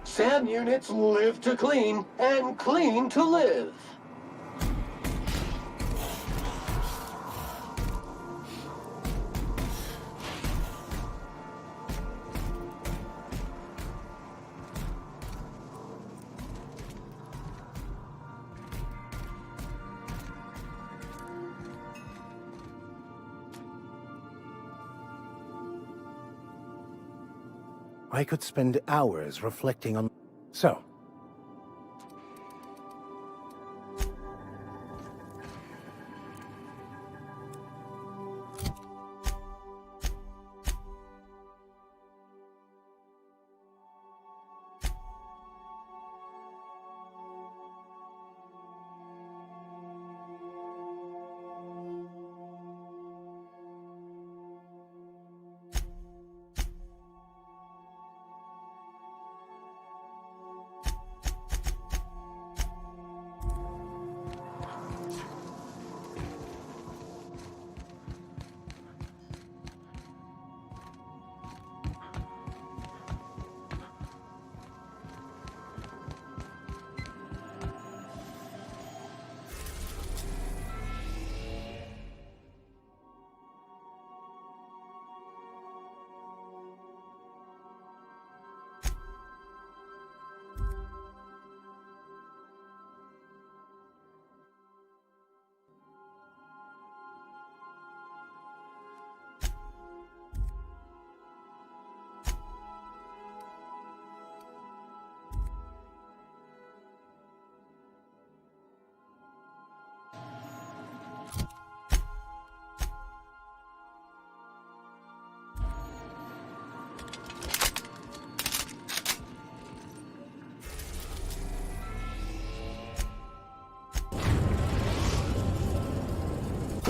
SAM units live to clean and clean to live. I could spend hours reflecting on... So,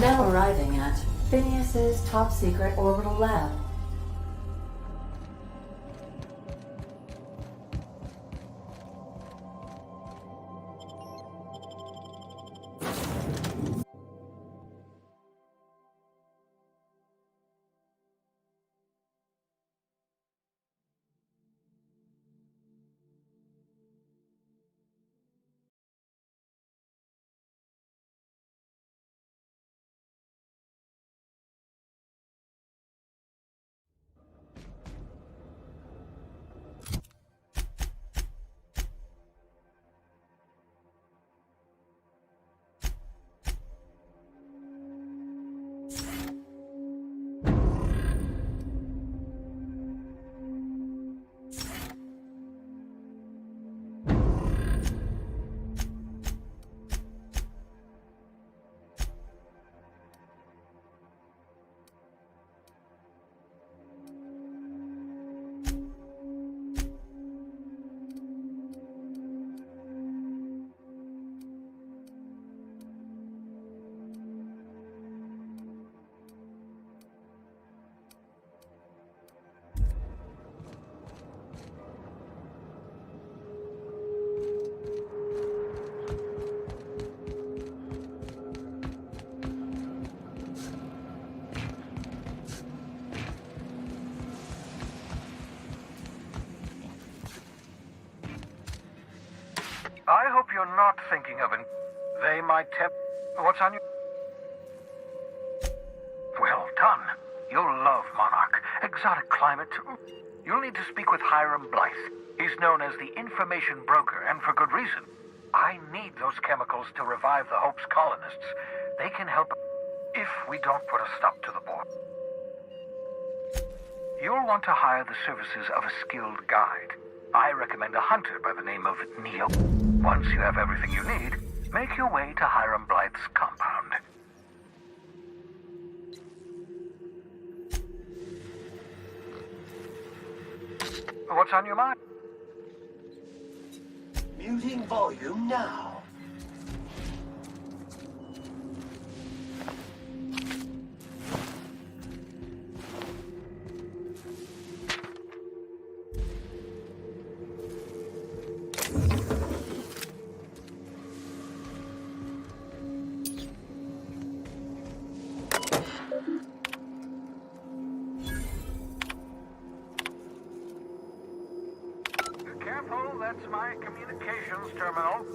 Now arriving at Phineas's top secret orbital lab. I hope you're not thinking of it. They might tempt... What's on your... Well done. You'll love Monarch. Exotic climate. You'll need to speak with Hiram Blythe. He's known as the information broker, and for good reason. I need those chemicals to revive the Hope's colonists. They can help if we don't put a stop to the war. You'll want to hire the services of a skilled guide. I recommend a hunter by the name of Neo. Once you have everything you need, make your way to Hiram Blythe's compound. What's on your mind? Muting volume now. Careful, that's my communications terminal.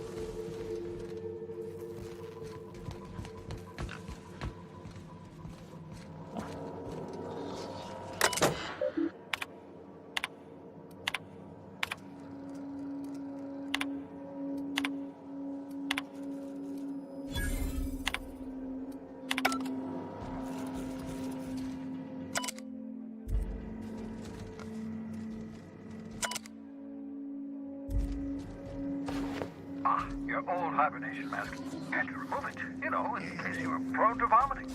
Your old hibernation mask. Had to remove it, you know, in case you were prone to vomiting.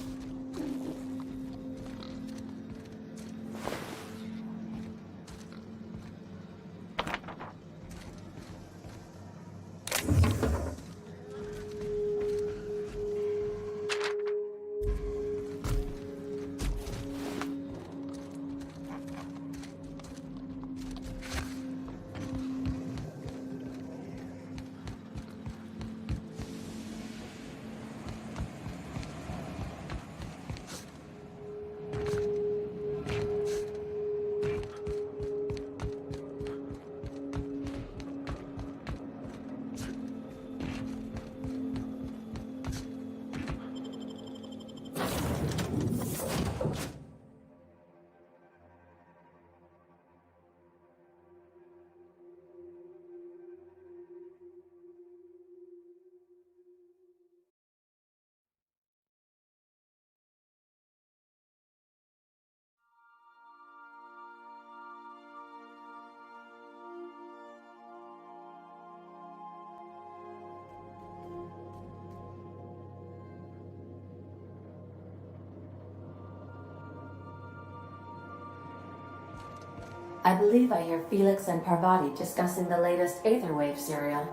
I believe I hear Felix and Parvati discussing the latest Aetherwave serial.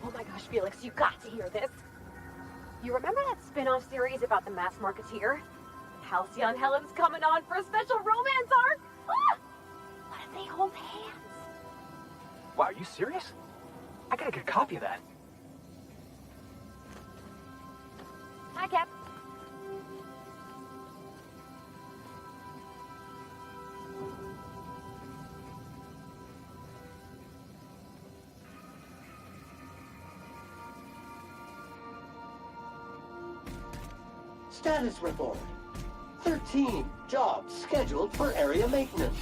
Oh my gosh, Felix, you got to hear this. You remember that spin-off series about the mass marketeer? Halcyon Helen's coming on for a special romance arc! Ah! What if they hold hands? Wow, are you serious? I gotta get a copy of that. Hi, Cap. Status report. 13 jobs scheduled for area maintenance.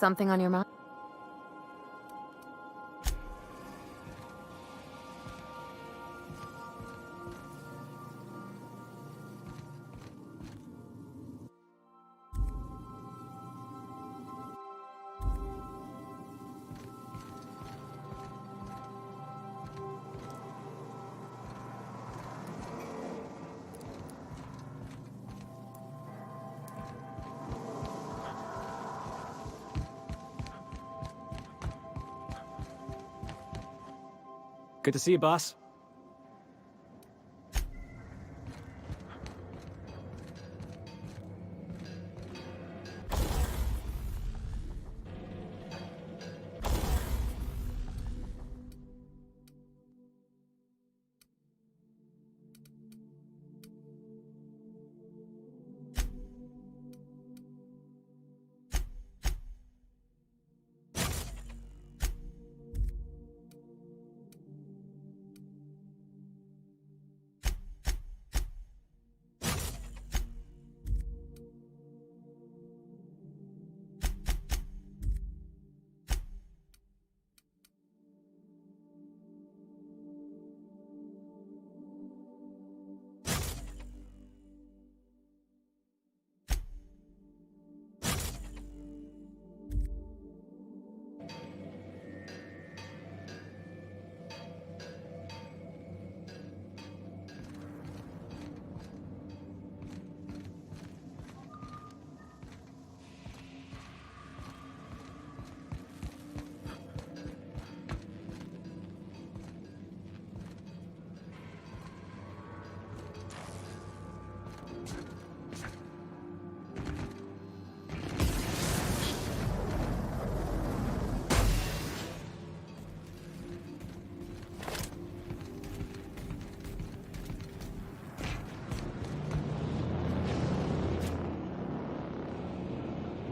Something on your mind? Good to see you, boss.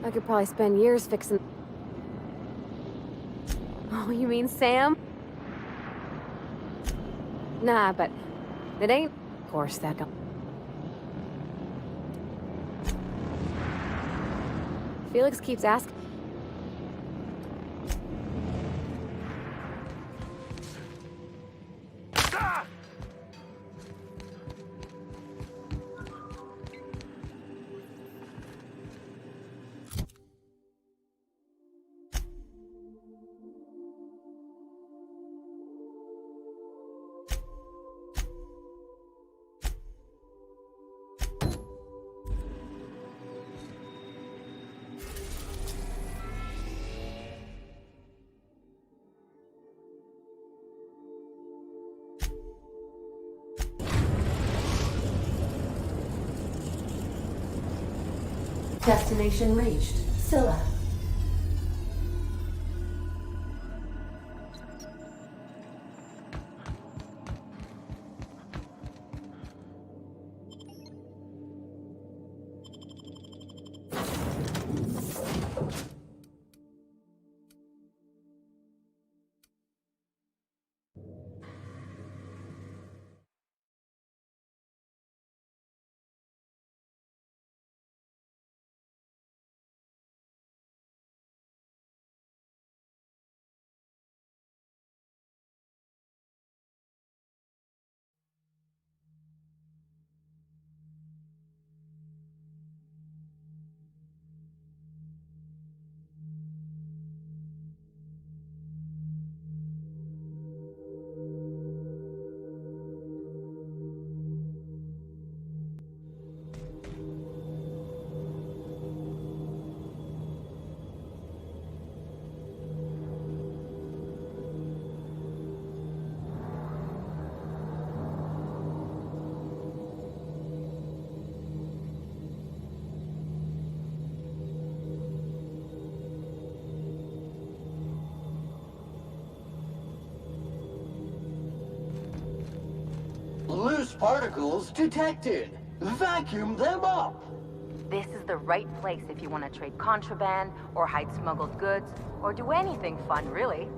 I could probably spend years fixing... Oh, you mean Sam? Nah, but it ain't... Of course, that guy... Felix keeps asking... Destination reached. Silla. Loose particles detected. Vacuum them up. This is the right place if you want to trade contraband, or hide smuggled goods, or do anything fun, really.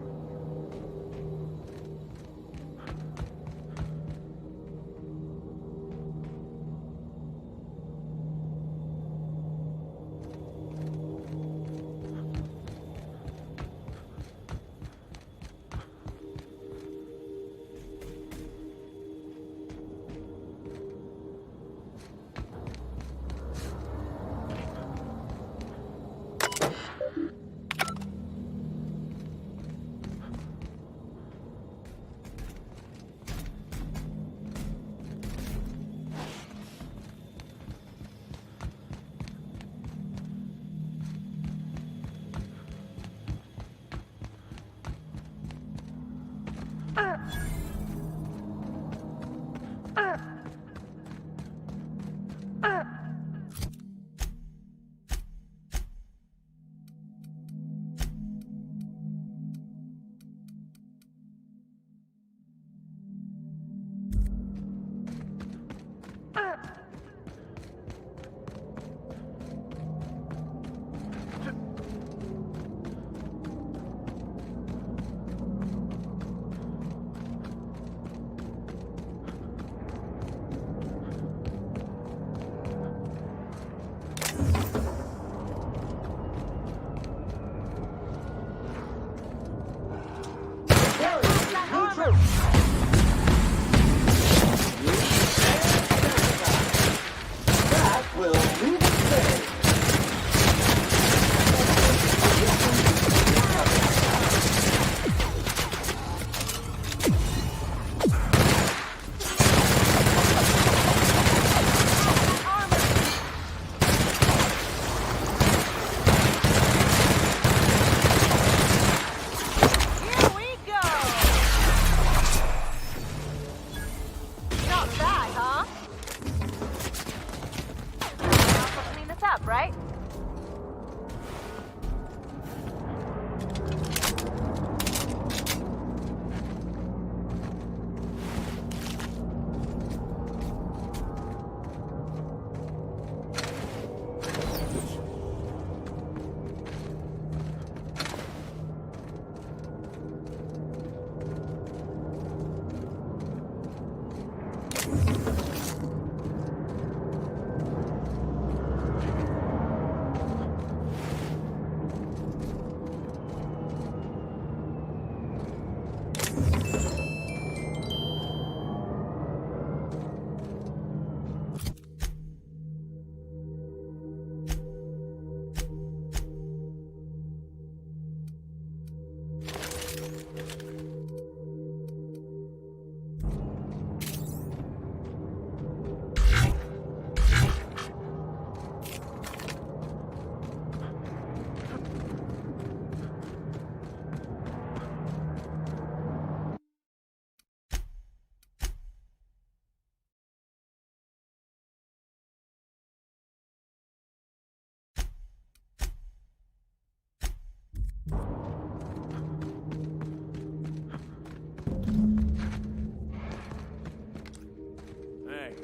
Hey,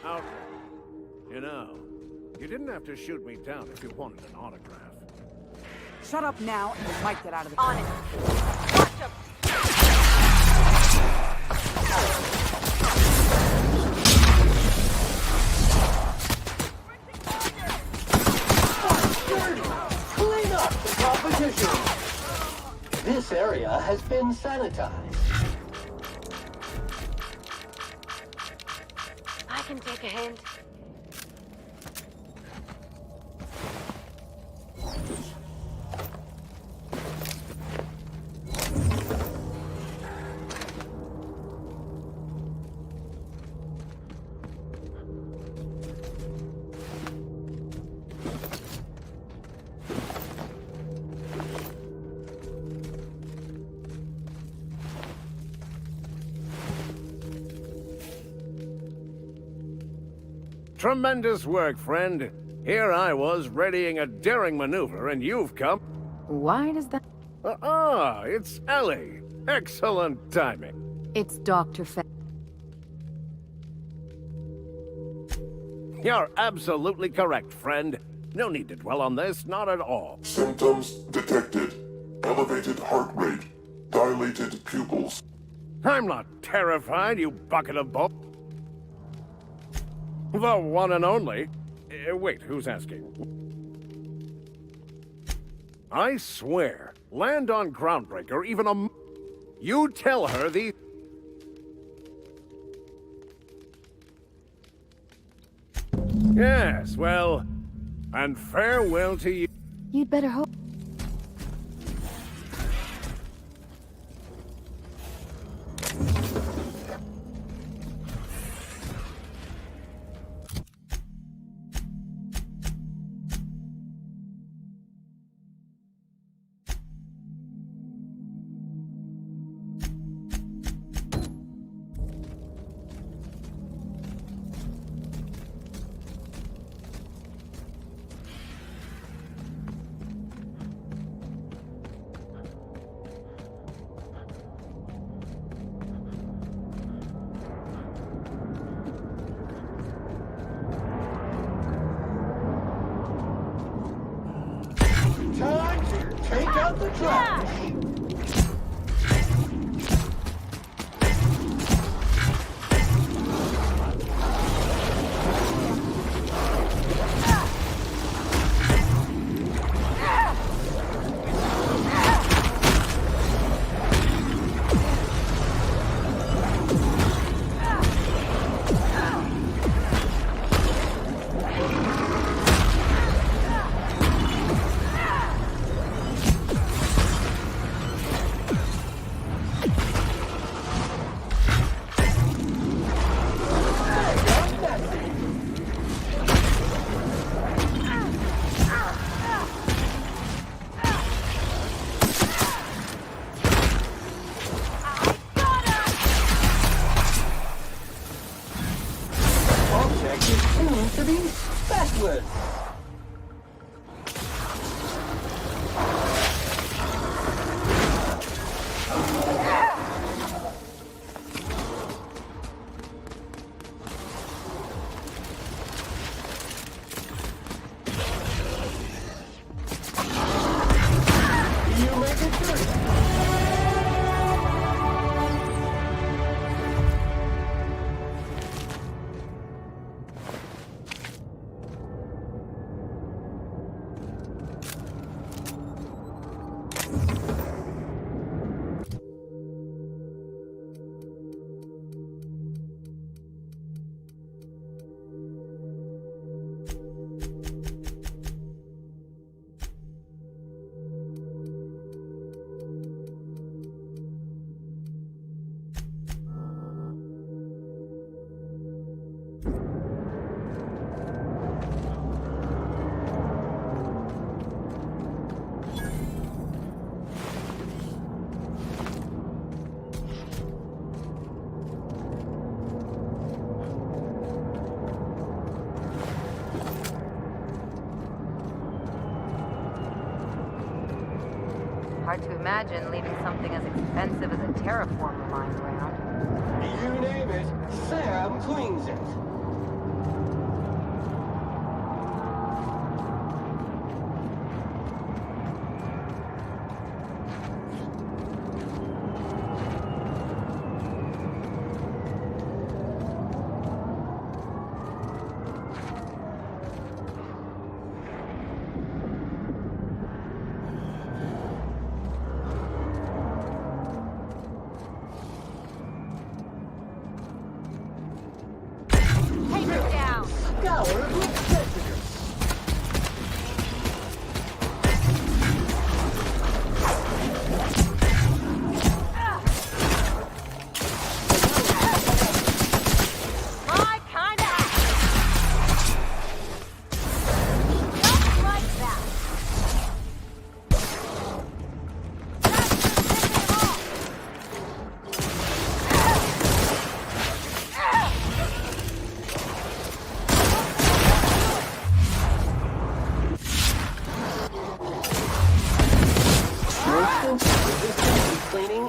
Alfred. You know, you didn't have to shoot me down if you wanted an autograph. Shut up now, and you might get out of the... On it! Watch him! Clean up the competition! This area has been sanitized. I can take a hint. Tremendous work, friend. Here I was readying a daring maneuver, and you've come... Why does that... It's Ellie. Excellent timing. It's Dr. You're absolutely correct, friend. No need to dwell on this, not at all. Symptoms detected. Elevated heart rate. Dilated pupils. I'm not terrified, you bucket of both. The one and only. Wait, who's asking? I swear, land on Groundbreaker even a... You tell her the... Yes, well, and farewell to you. You'd better hope. Time to take out the trash! To be specialist. You make it through. hard to imagine leaving something as expensive as a terraformer lying around. You name it, Sam cleans it.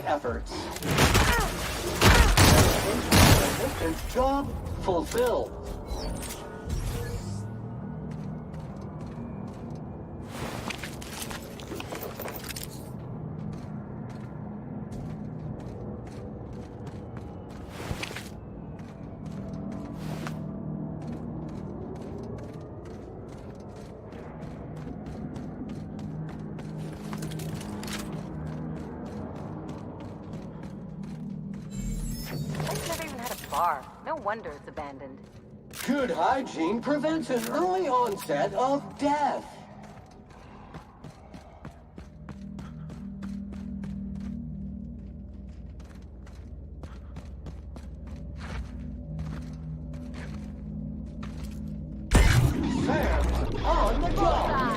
Efforts. Job fulfilled. No wonder it's abandoned. Good hygiene prevents an early onset of death. Sam's on the job.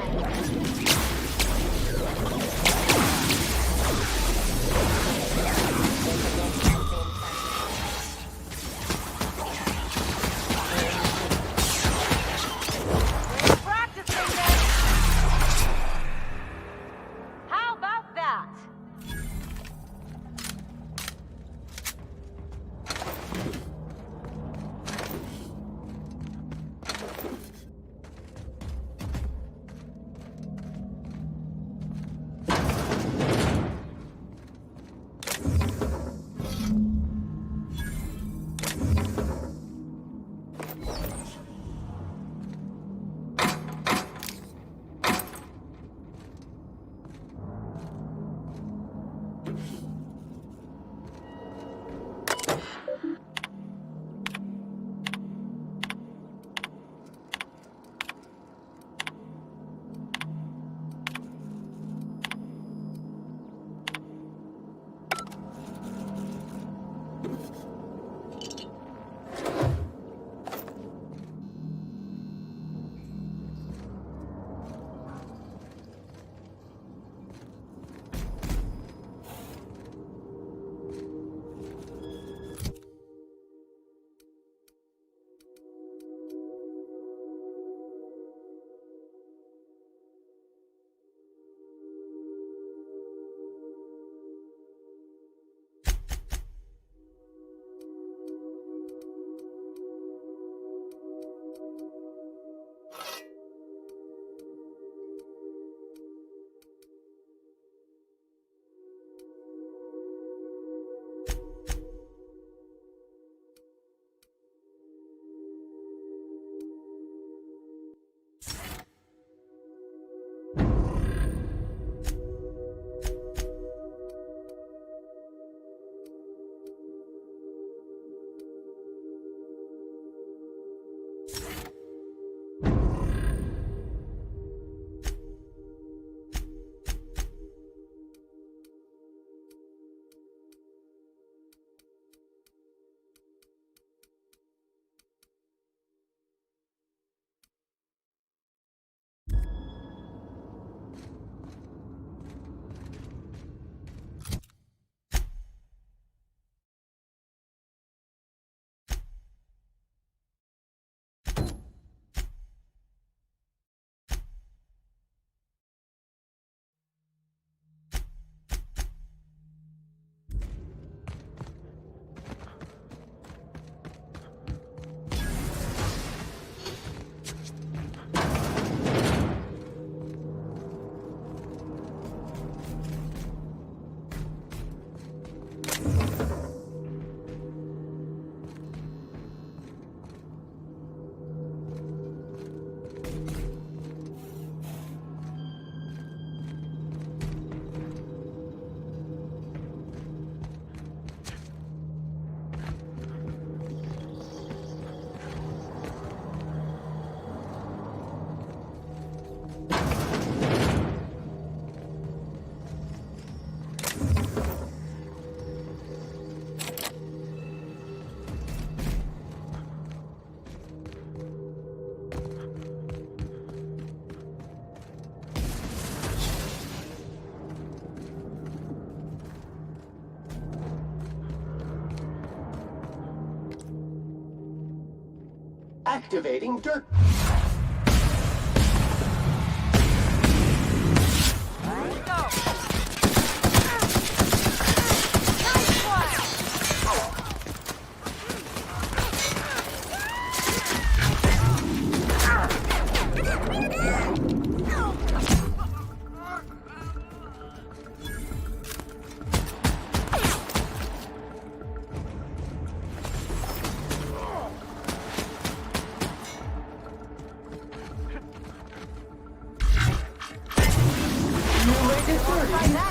Activating dirt.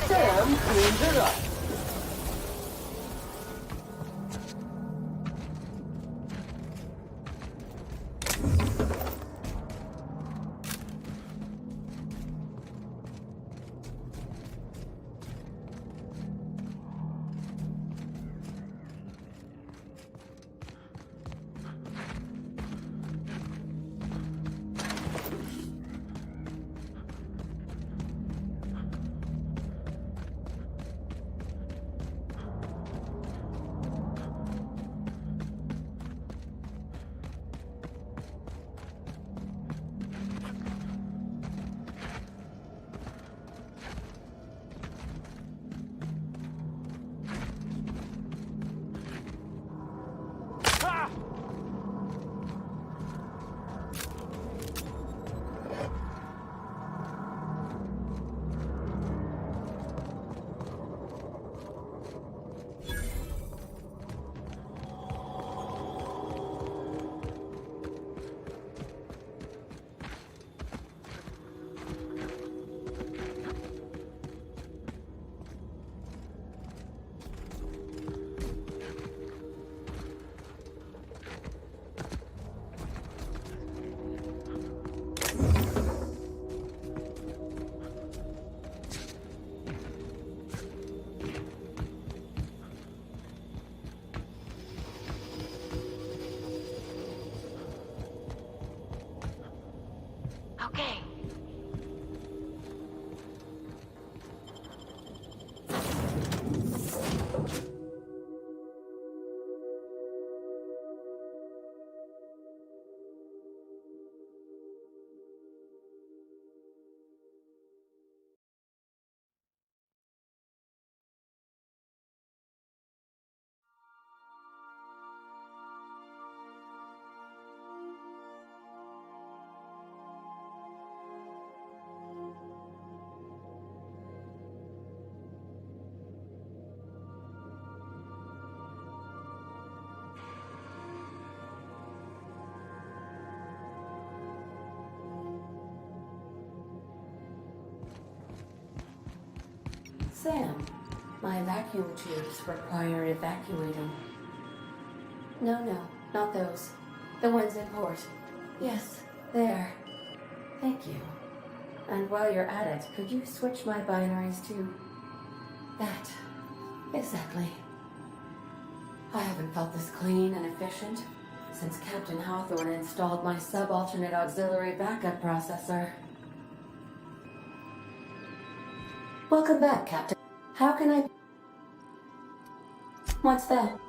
Sam cleans it up. Sam, my vacuum tubes require evacuating. No, not those. The ones in port. Yes, there. Thank you. And while you're at it, could you switch my binaries to that? Exactly. I haven't felt this clean and efficient since Captain Hawthorne installed my subalternate auxiliary backup processor. Welcome back, Captain. How can I... What's that?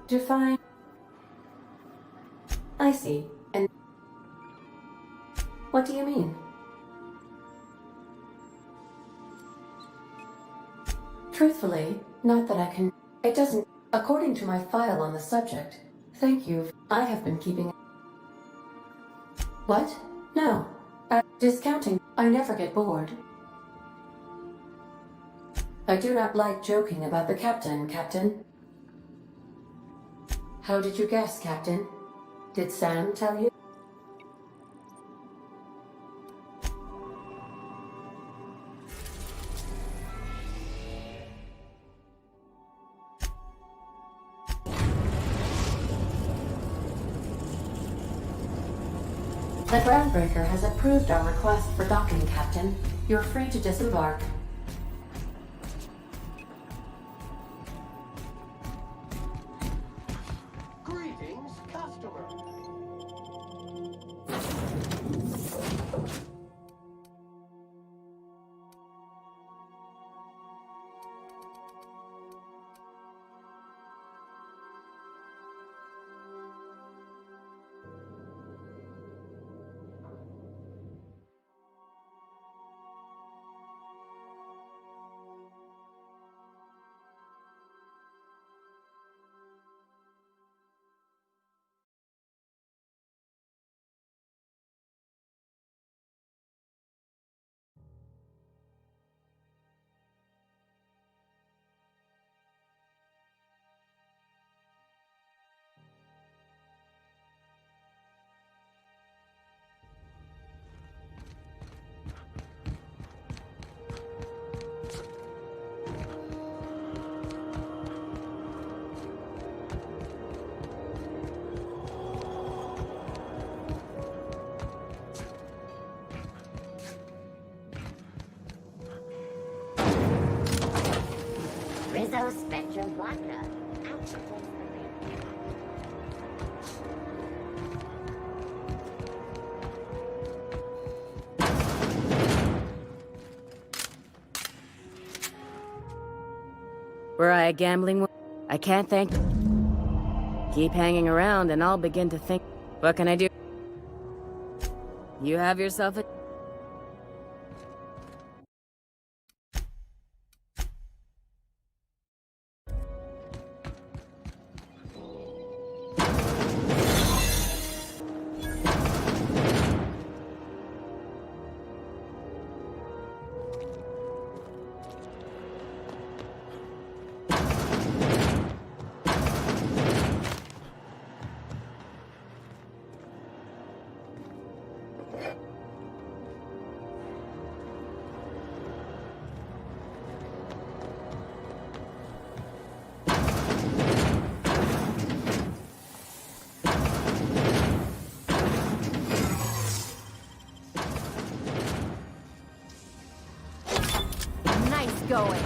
Define... I see. And... What do you mean? Truthfully, not that I can... It doesn't... According to my file on the subject. Thank you. I have been keeping... What? No. Discounting. I never get bored. I do not like joking about the captain, Captain. How did you guess, Captain? Did Sam tell you? The groundbreaker has approved our request for docking, Captain. You're free to disembark. Greetings, customer. So Spectrum Vodka. Out to place the ring. Were I a gambling? I can't thank. Keep hanging around, and I'll begin to think. What can I do? You have yourself a. Nice going.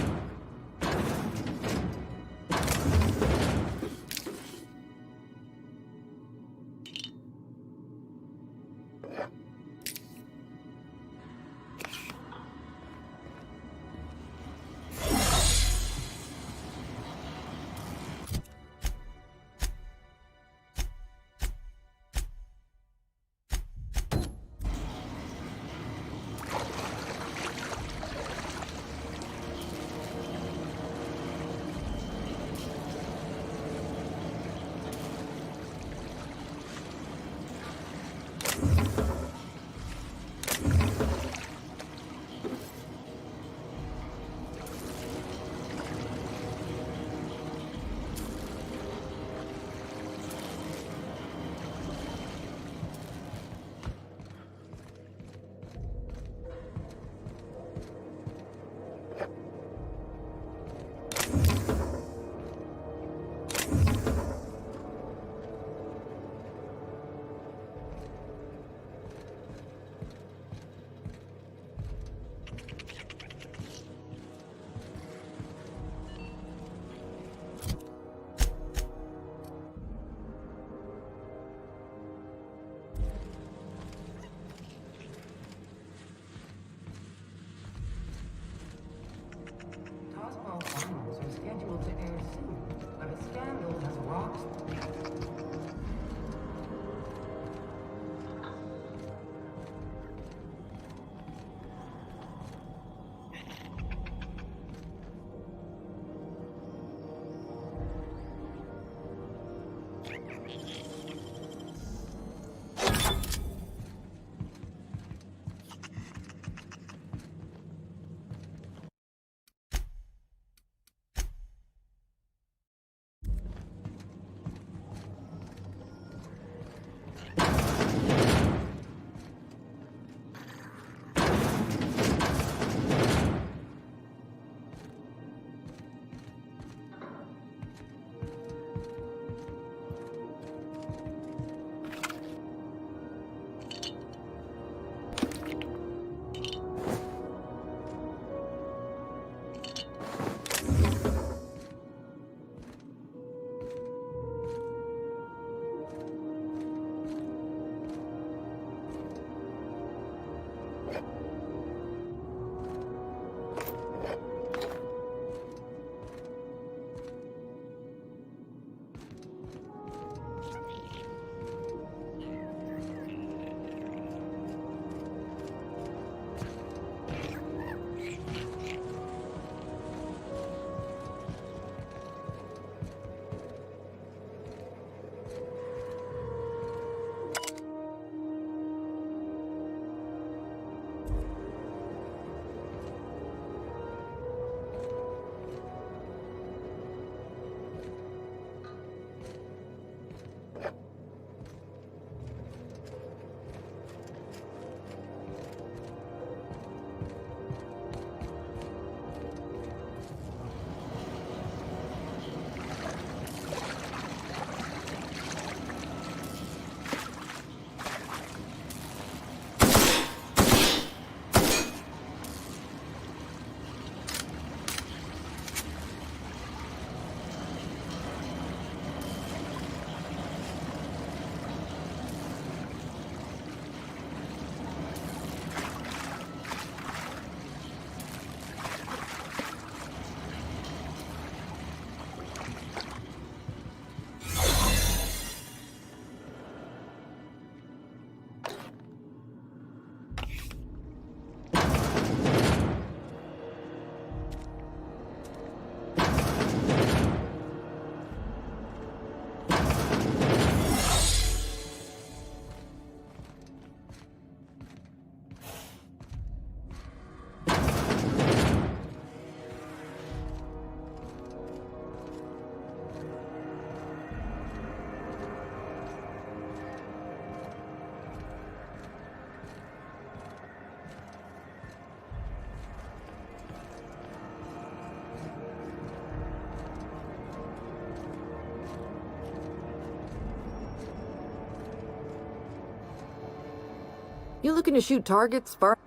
You looking to shoot targets for...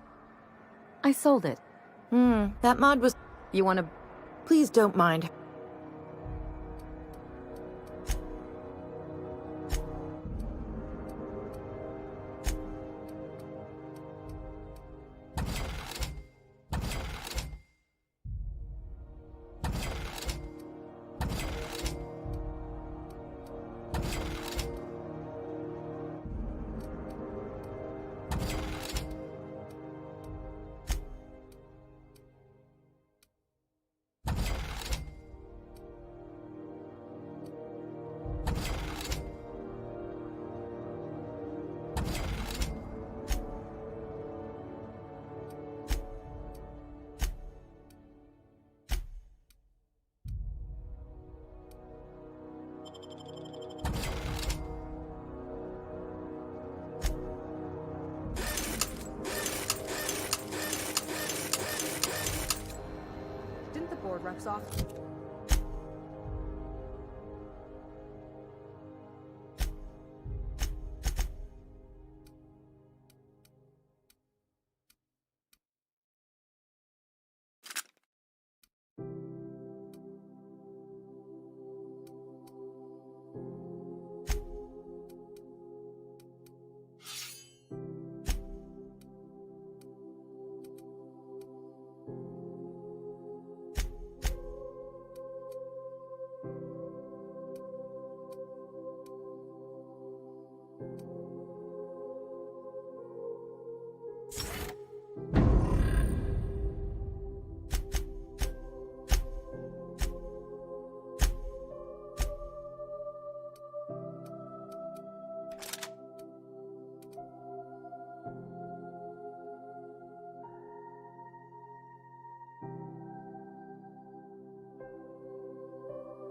I sold it. That mod was... You wanna... Please don't mind. Didn't the board reps off?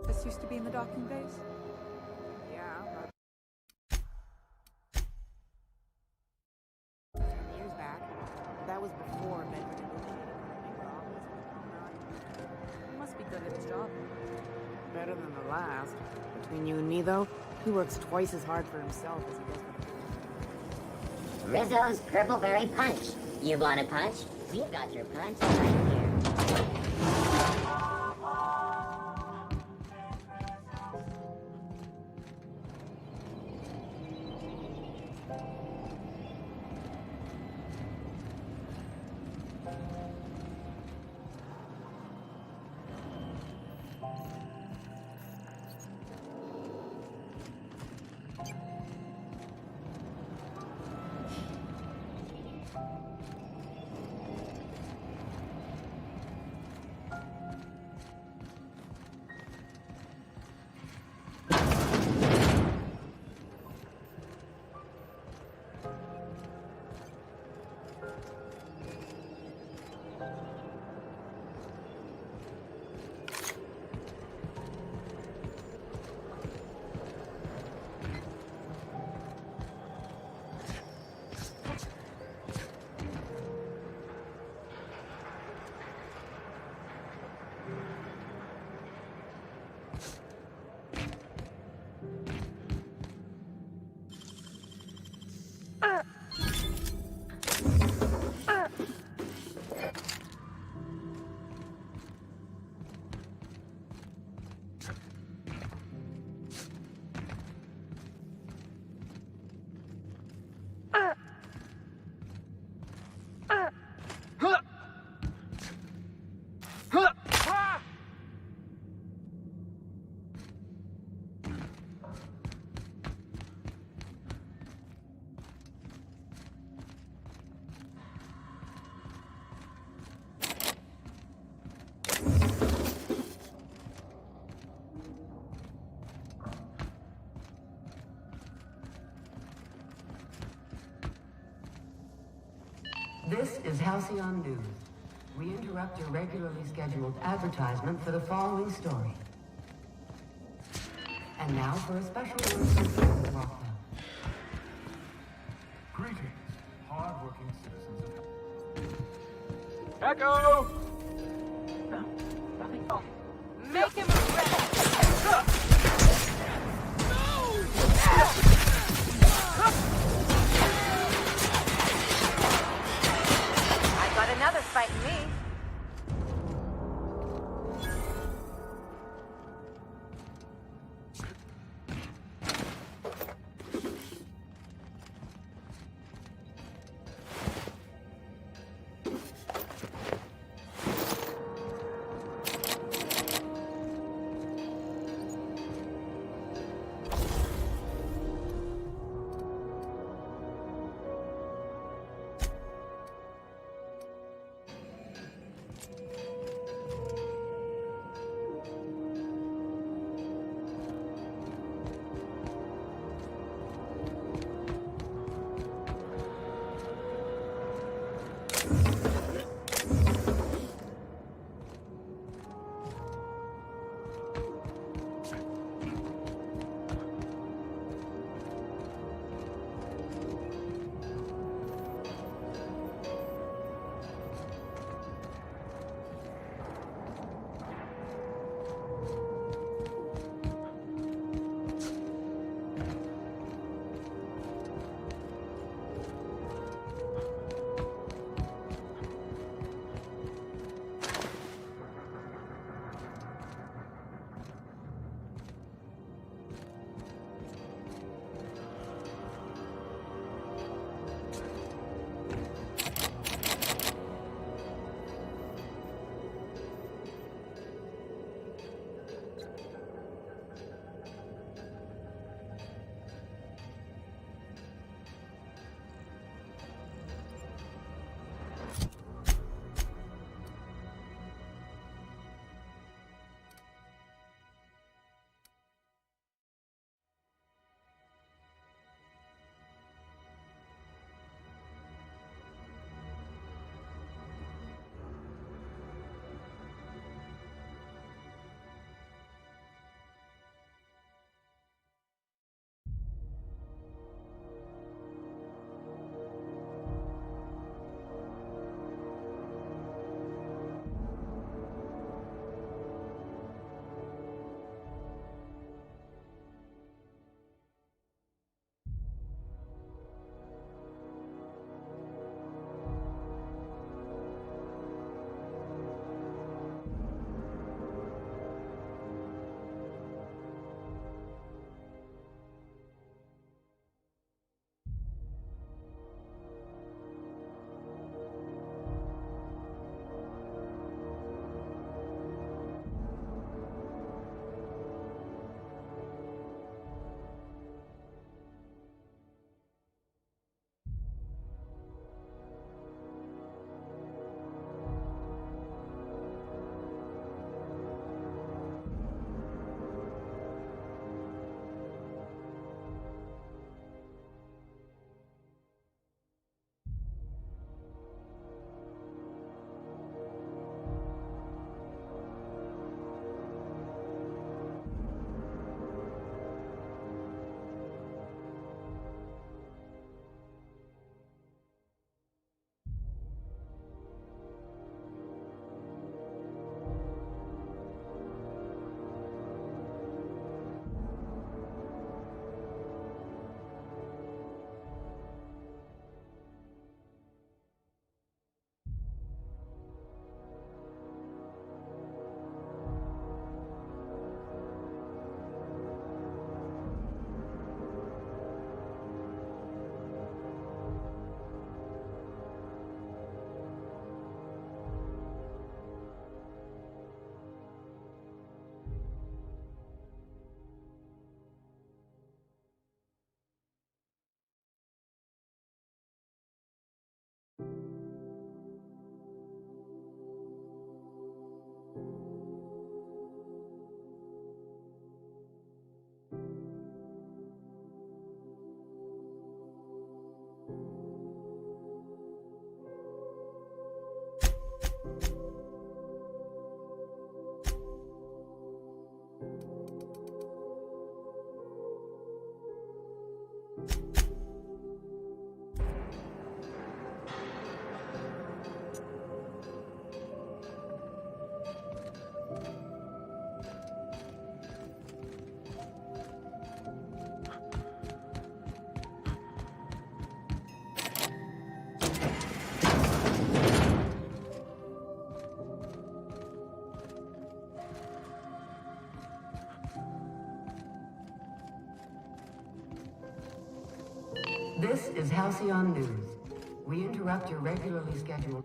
This used to be in the docking bays? Yeah, but... 10 years back. That was before Bedford negotiated a big law with the promenade. He must be good at his job. Better than the last. Between you and me, though, he works twice as hard for himself as he does for the... Rizzo's Purpleberry Punch. You want a punch? We've got your punch right here. This is Halcyon News. We interrupt your regularly scheduled advertisement for the following story. And now for a special word from the Rockwell. Greetings, hard-working citizens of... Echo! Make him arrest! This is Halcyon News. We interrupt your regularly scheduled...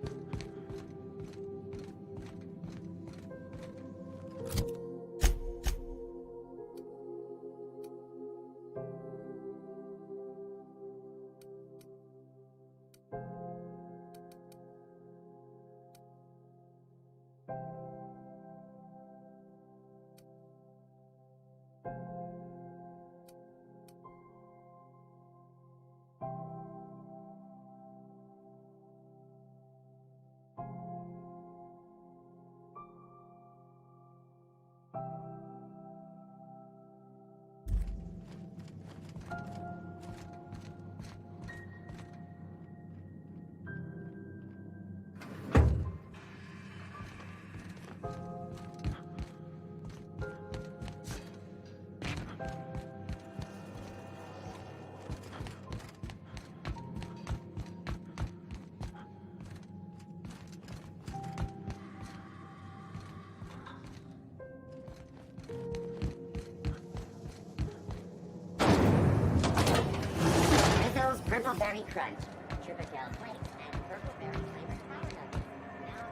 Rizzo's Purple Berry Crunch, Chippetel Flakes, and Purple Berry flavored power nuggets. Now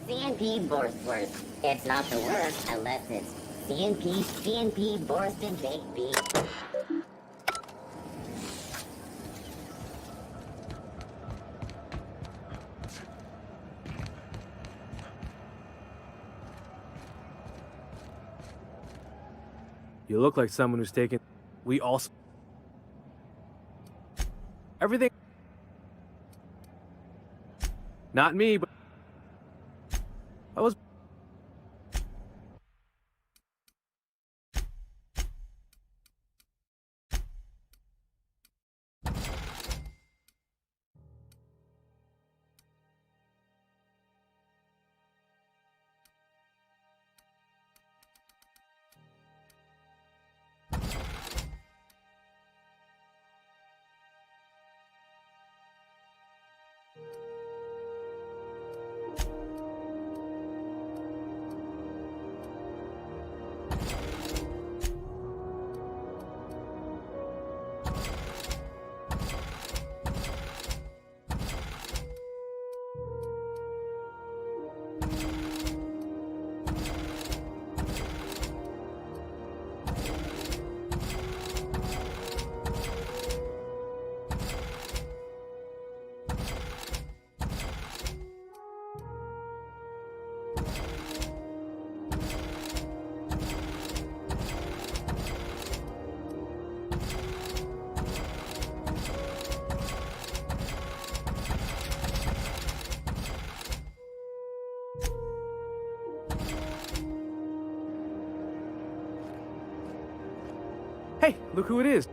with 20% CNP Borstwurst. It's not the worst unless it's CNP Borsted Baked Beef. You look like someone who's taken... We also... Everything... Not me, but... I was... Hey, look who it is.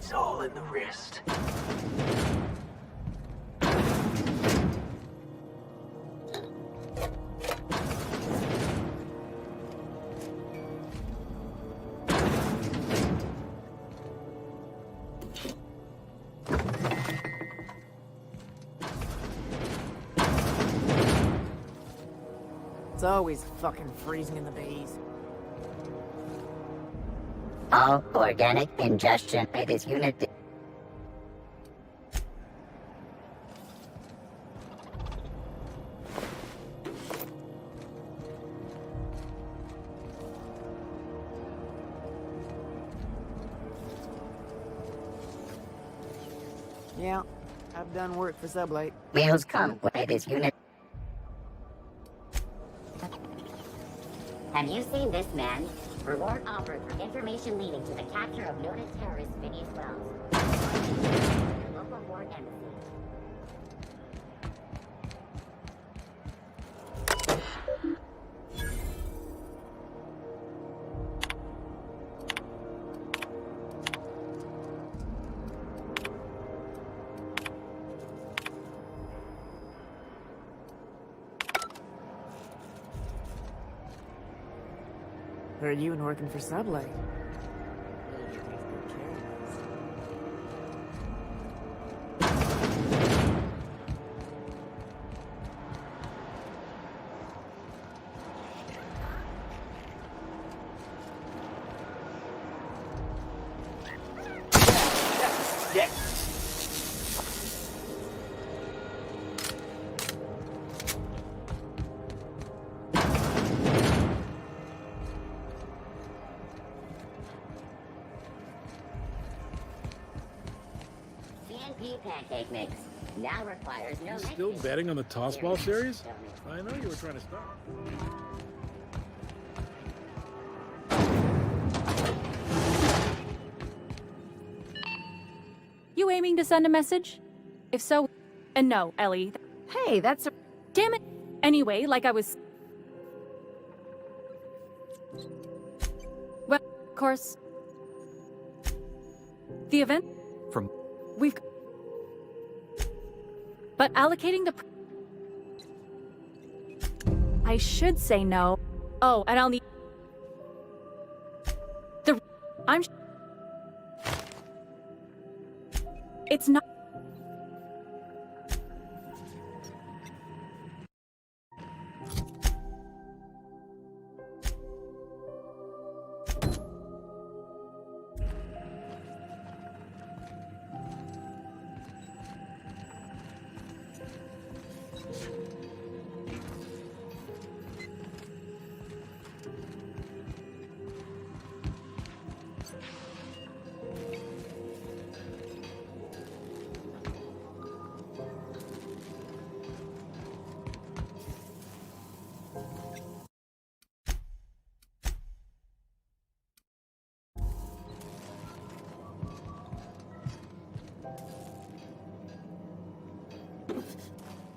It's all in the wrist. It's always fucking freezing in the bays. All organic ingestion by this unit. Yeah, I've done work for Sublight. Wheels come with this unit. Have you seen this man? Reward offered for information leading to the capture of noted terrorist Phineas Wells. Local war embassy. Heard you been working for Sublight. Pancake mix now requires no. You still betting on the toss ball series? I know you were trying to start. You aiming to send a message? If so, and no, Ellie. Hey, that's a... Damn it! Anyway, like I was... Well, of course... The event? From... We've... But allocating the... I should say no. Oh, and I'll need... The... I'm... It's not...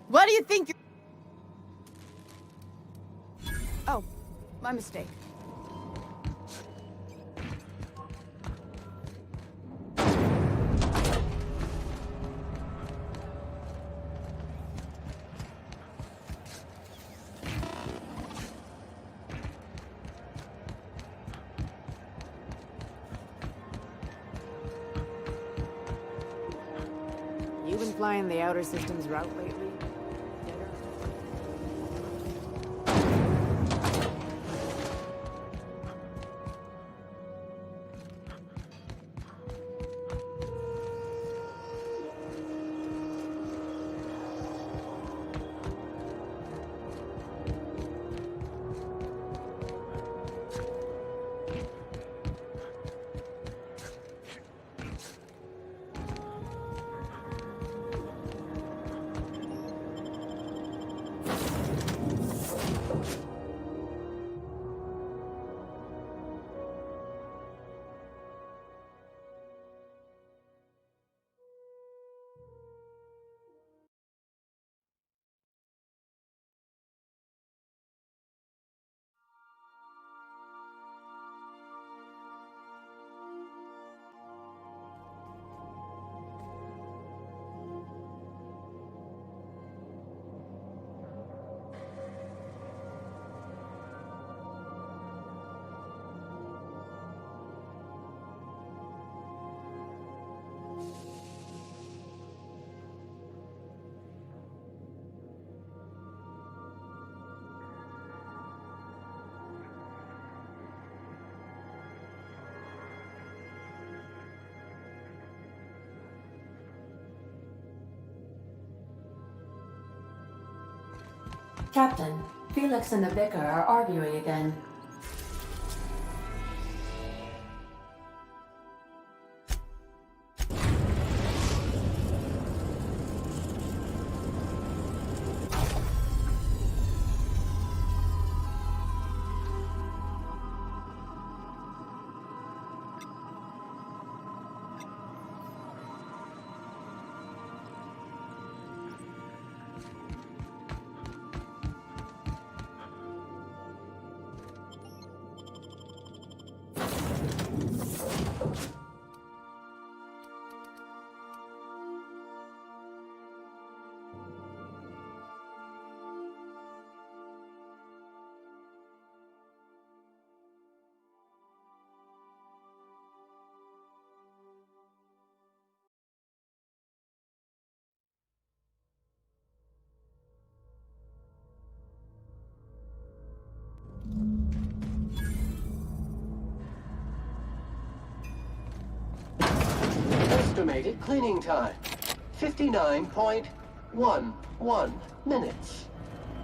What do you think you're... Oh, my mistake. You been flying the outer systems route lately? Captain, Felix and the Vicar are arguing again. Estimated cleaning time, 59.11 minutes.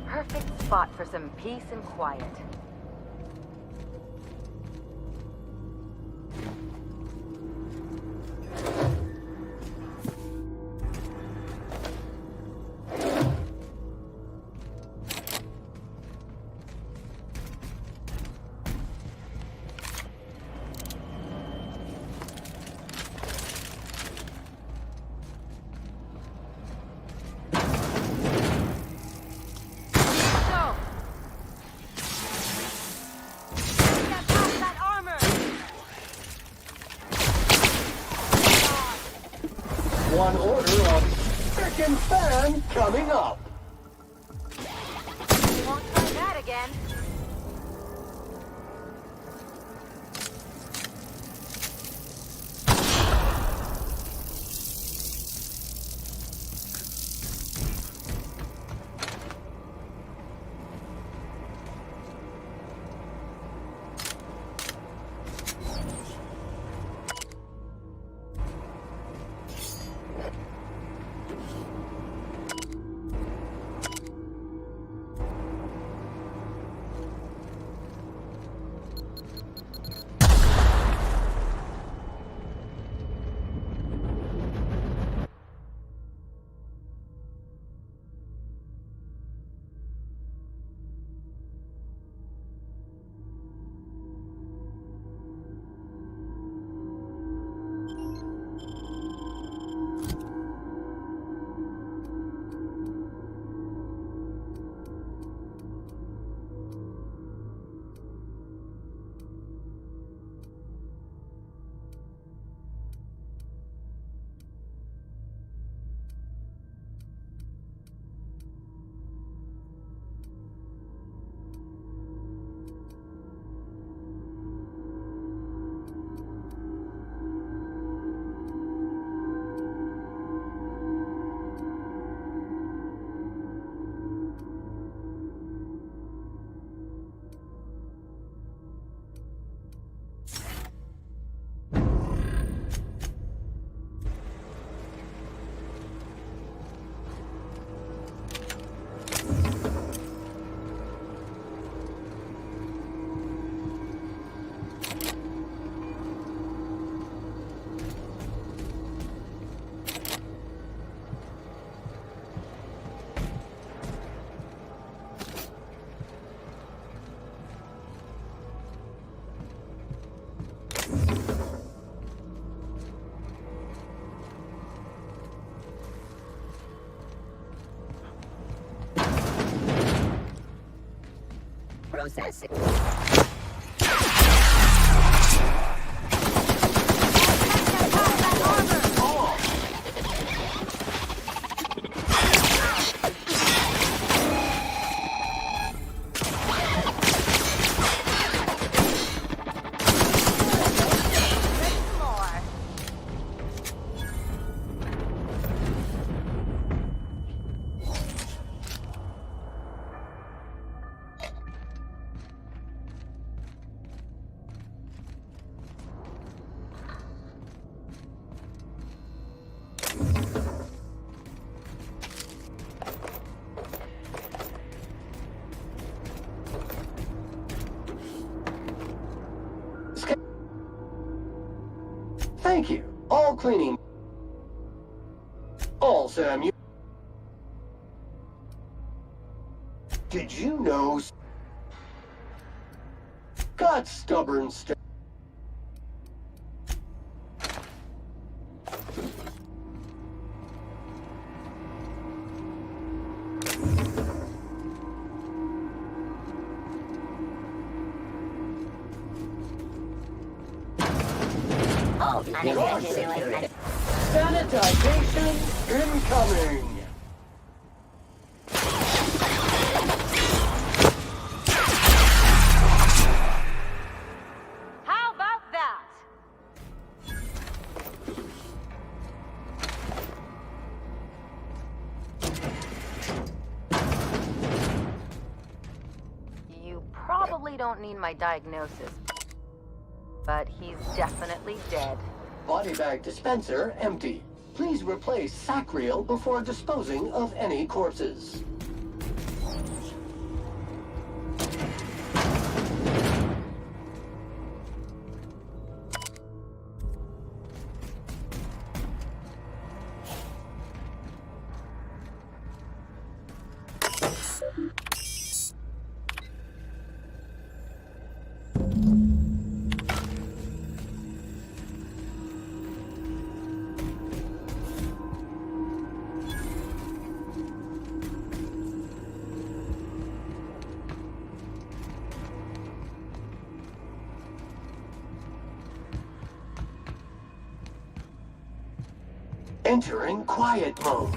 Perfect spot for some peace and quiet. One order of frickin' fan coming up. You won't try that again. Processing. Thank you. All cleaning. All Sam. Did you know? Got stubborn stuff. Sanitization incoming! How about that? You probably don't need my diagnosis, but he's definitely dead. body bag dispenser empty. Please replace sack reel before disposing of any corpses. Entering quiet mode.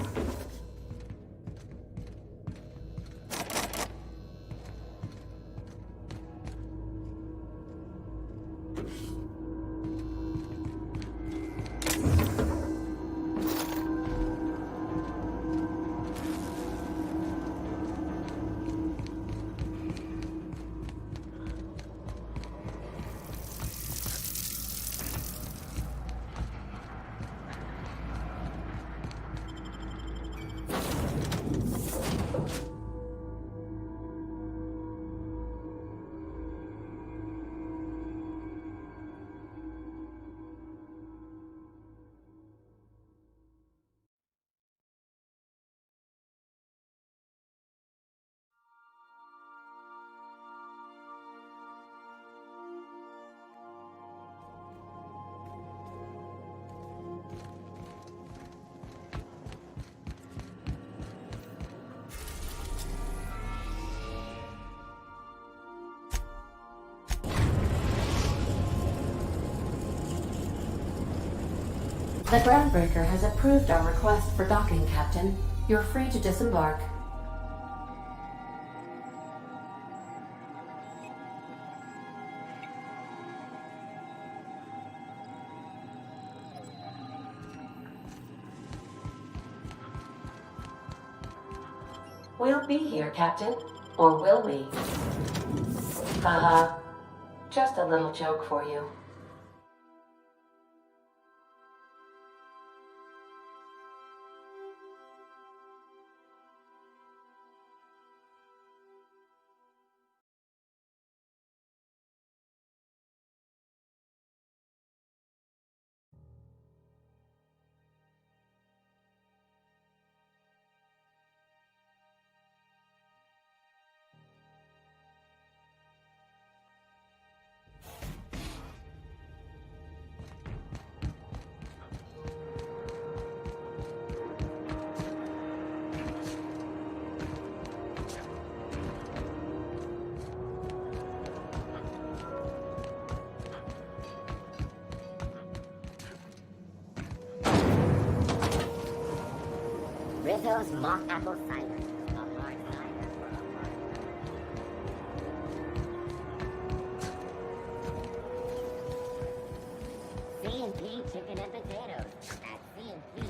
The groundbreaker has approved our request for docking, Captain. You're free to disembark. We'll be here, Captain. Or will we? Haha. Just a little joke for you. Rizzo's mock apple cider. A hard cider for a hard. C&P chicken and potatoes. At C&P, we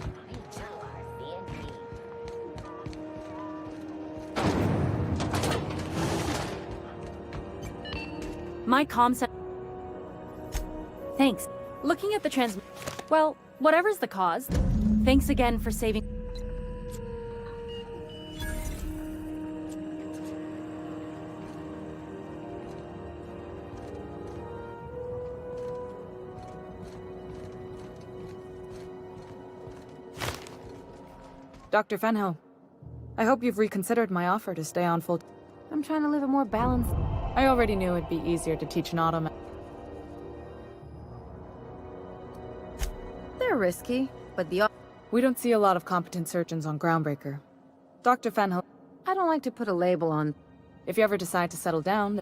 know our C&P. My comm set. Thanks. Looking at the well, whatever's the cause, thanks again for saving. Dr. Fenhill, I hope you've reconsidered my offer to stay on full. I'm trying to live a more balanced. I already knew it'd be easier to teach an automat. They're risky, but we don't see a lot of competent surgeons on Groundbreaker. Dr. Fenhill, I don't like to put a label on. If you ever decide to settle down.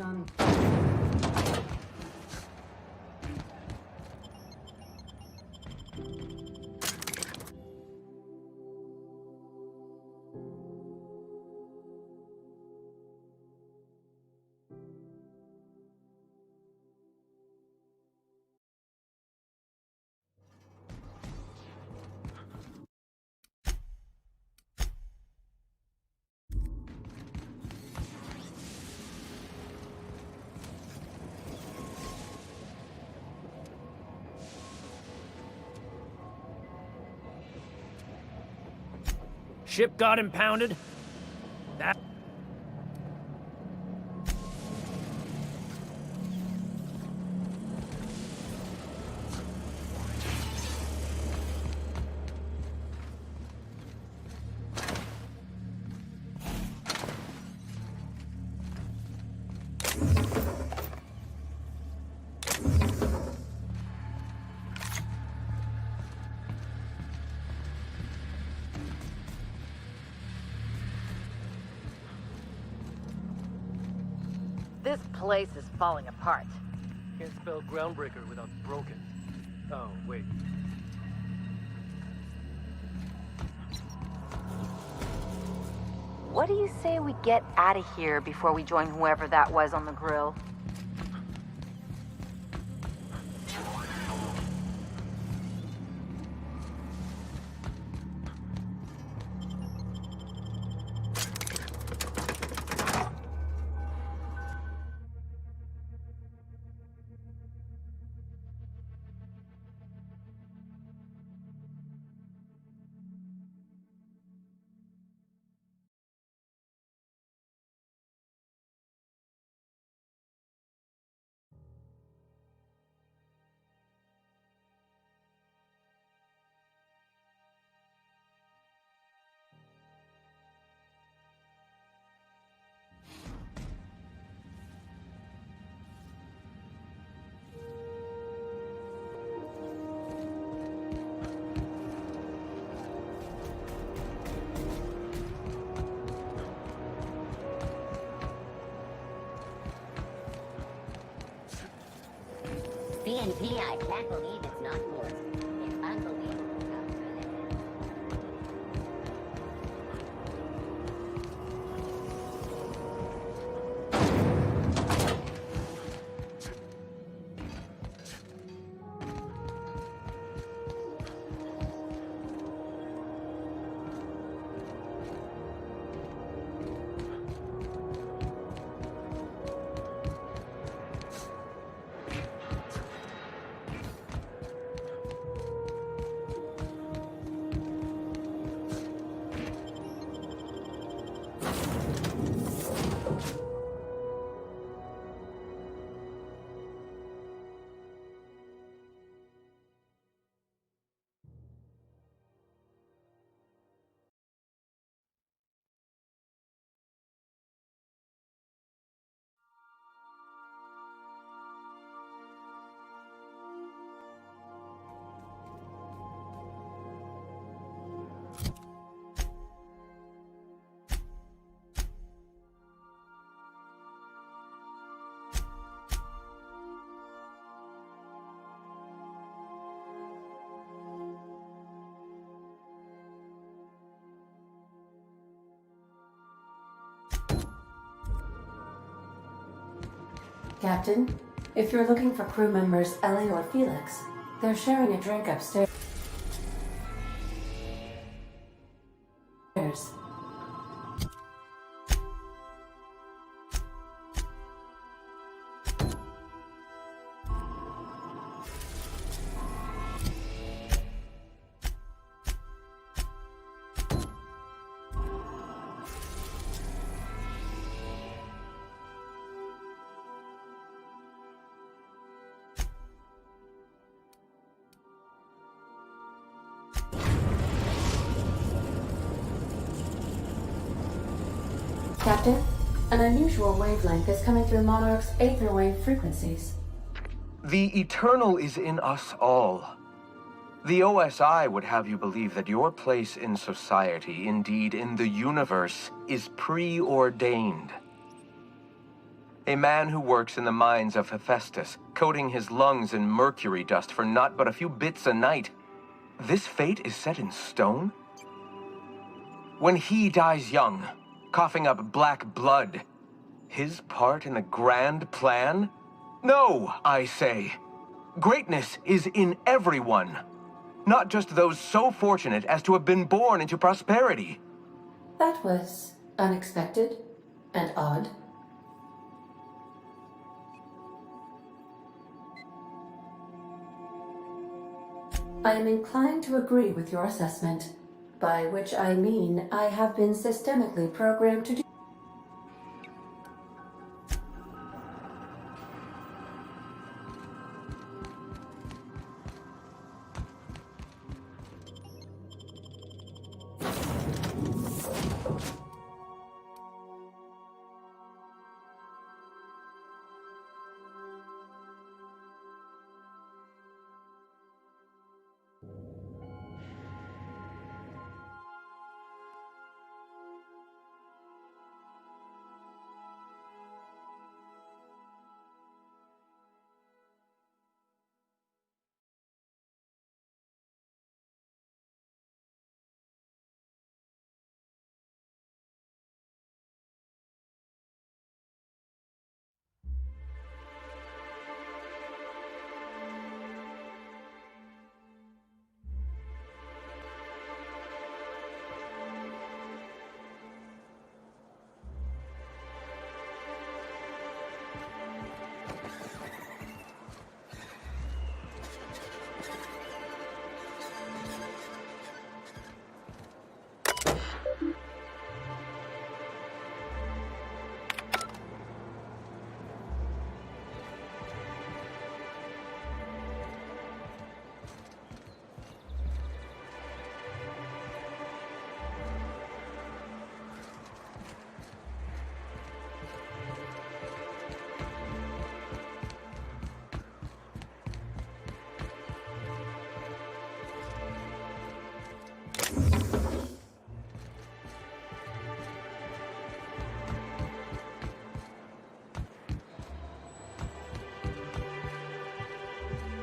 done. Ship got impounded? That... This place is falling apart. Can't spell groundbreaker without broken. Oh, wait. What do you say we get out of here before we join whoever that was on the grill? CNP, I can't believe it's not yours. It's unbelievable how good it is. Captain, if you're looking for crew members Ellie or Felix, they're sharing a drink upstairs. Captain, an unusual wavelength is coming through Monarch's aether wave frequencies. The eternal is in us all. The OSI would have you believe that your place in society, indeed in the universe, is preordained. A man who works in the mines of Hephaestus, coating his lungs in mercury dust for not but a few bits a night. This fate is set in stone? When he dies young, coughing up black blood, his part in the grand plan? No, I say. Greatness is in everyone, not just those so fortunate as to have been born into prosperity. That was unexpected and odd. I am inclined to agree with your assessment, by which I mean I have been systemically programmed to do.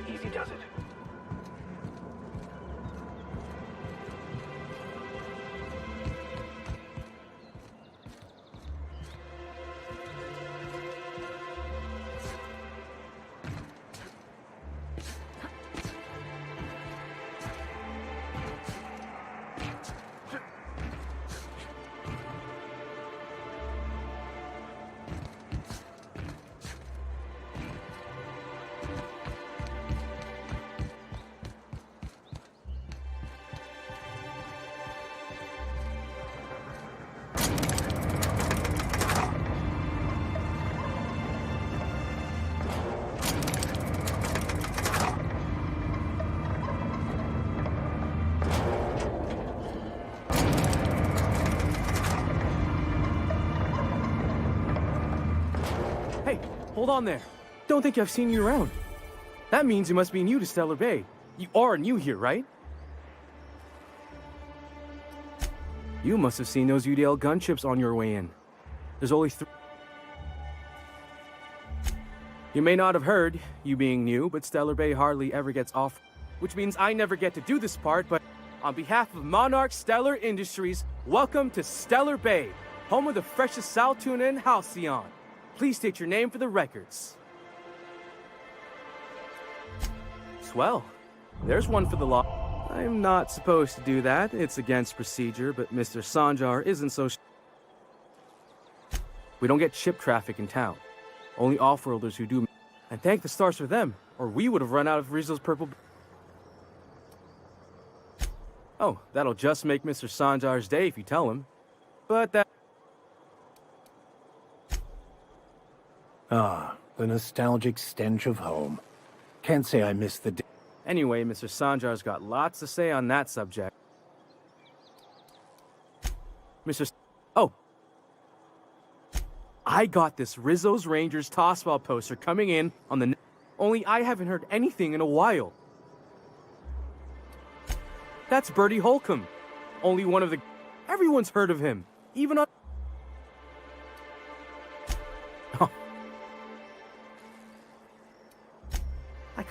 Easy does it. Hey, hold on there. Don't think I've seen you around. That means you must be new to Stellar Bay. You are new here, right? You must have seen those UDL gunships on your way in. There's only 3. You may not have heard, you being new, but Stellar Bay hardly ever gets off, which means I never get to do this part, but on behalf of Monarch Stellar Industries, welcome to Stellar Bay, home of the freshest sal tuna in Halcyon. Please state your name for the records. Swell. There's one for the law. I'm not supposed to do that. It's against procedure, but Mr. Sanjar isn't so We don't get ship traffic in town. Only off-worlders who do. And thank the stars for them, or we would have run out of Rizzo's purple. Oh, that'll just make Mr. Sanjar's day if you tell him. But that... Ah, the nostalgic stench of home. Can't say I miss the day. Anyway, Mr. Sanjar's got lots to say on that subject. Oh. I got this Rizzo's Rangers tossball poster coming in on the... Only I haven't heard anything in a while. That's Bertie Holcomb. Only one of the... Everyone's heard of him. Even on... Oh,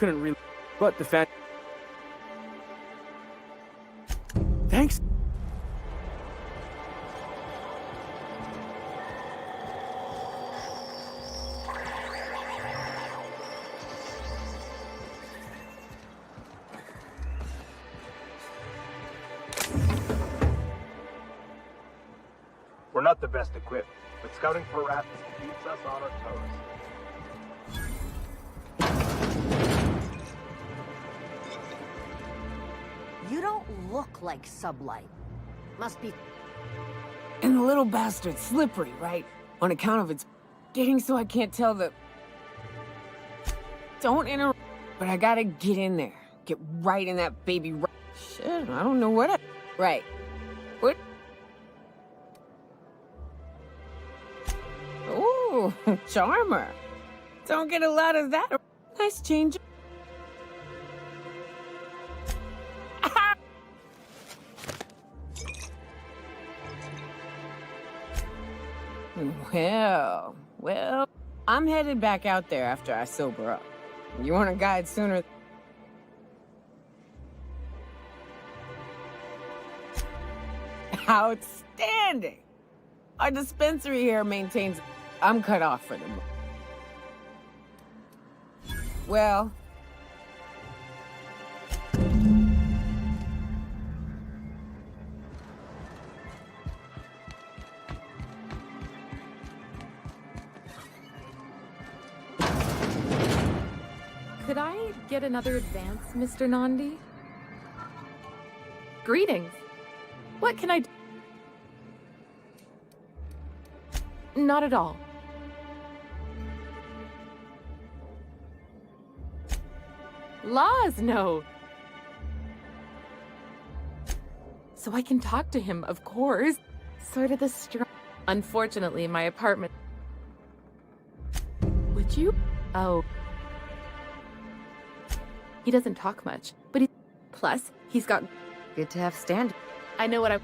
couldn't really. But the fact. Thanks. We're not the best equipped, but scouting for rats keeps us on our toes. You don't look like Sublight. Must be. And the little bastard's slippery, right? On account of its getting so I can't tell the... Don't interrupt, but I gotta get in there. Get right in that baby Shit, I don't know what I... Right. What? Ooh, charmer. Don't get a lot of that. Nice change. Well, I'm headed back out there after I sober up. You want a guide sooner? Outstanding! Our dispensary here maintains... I'm cut off for the moment. Well... Could I get another advance, Mr. Nandi? Greetings. What can I do? Not at all. Laws, no. So I can talk to him, of course. Sort of the Unfortunately, my apartment... Would you? Oh. He doesn't talk much, but plus, he's got... Good to have stand. I know what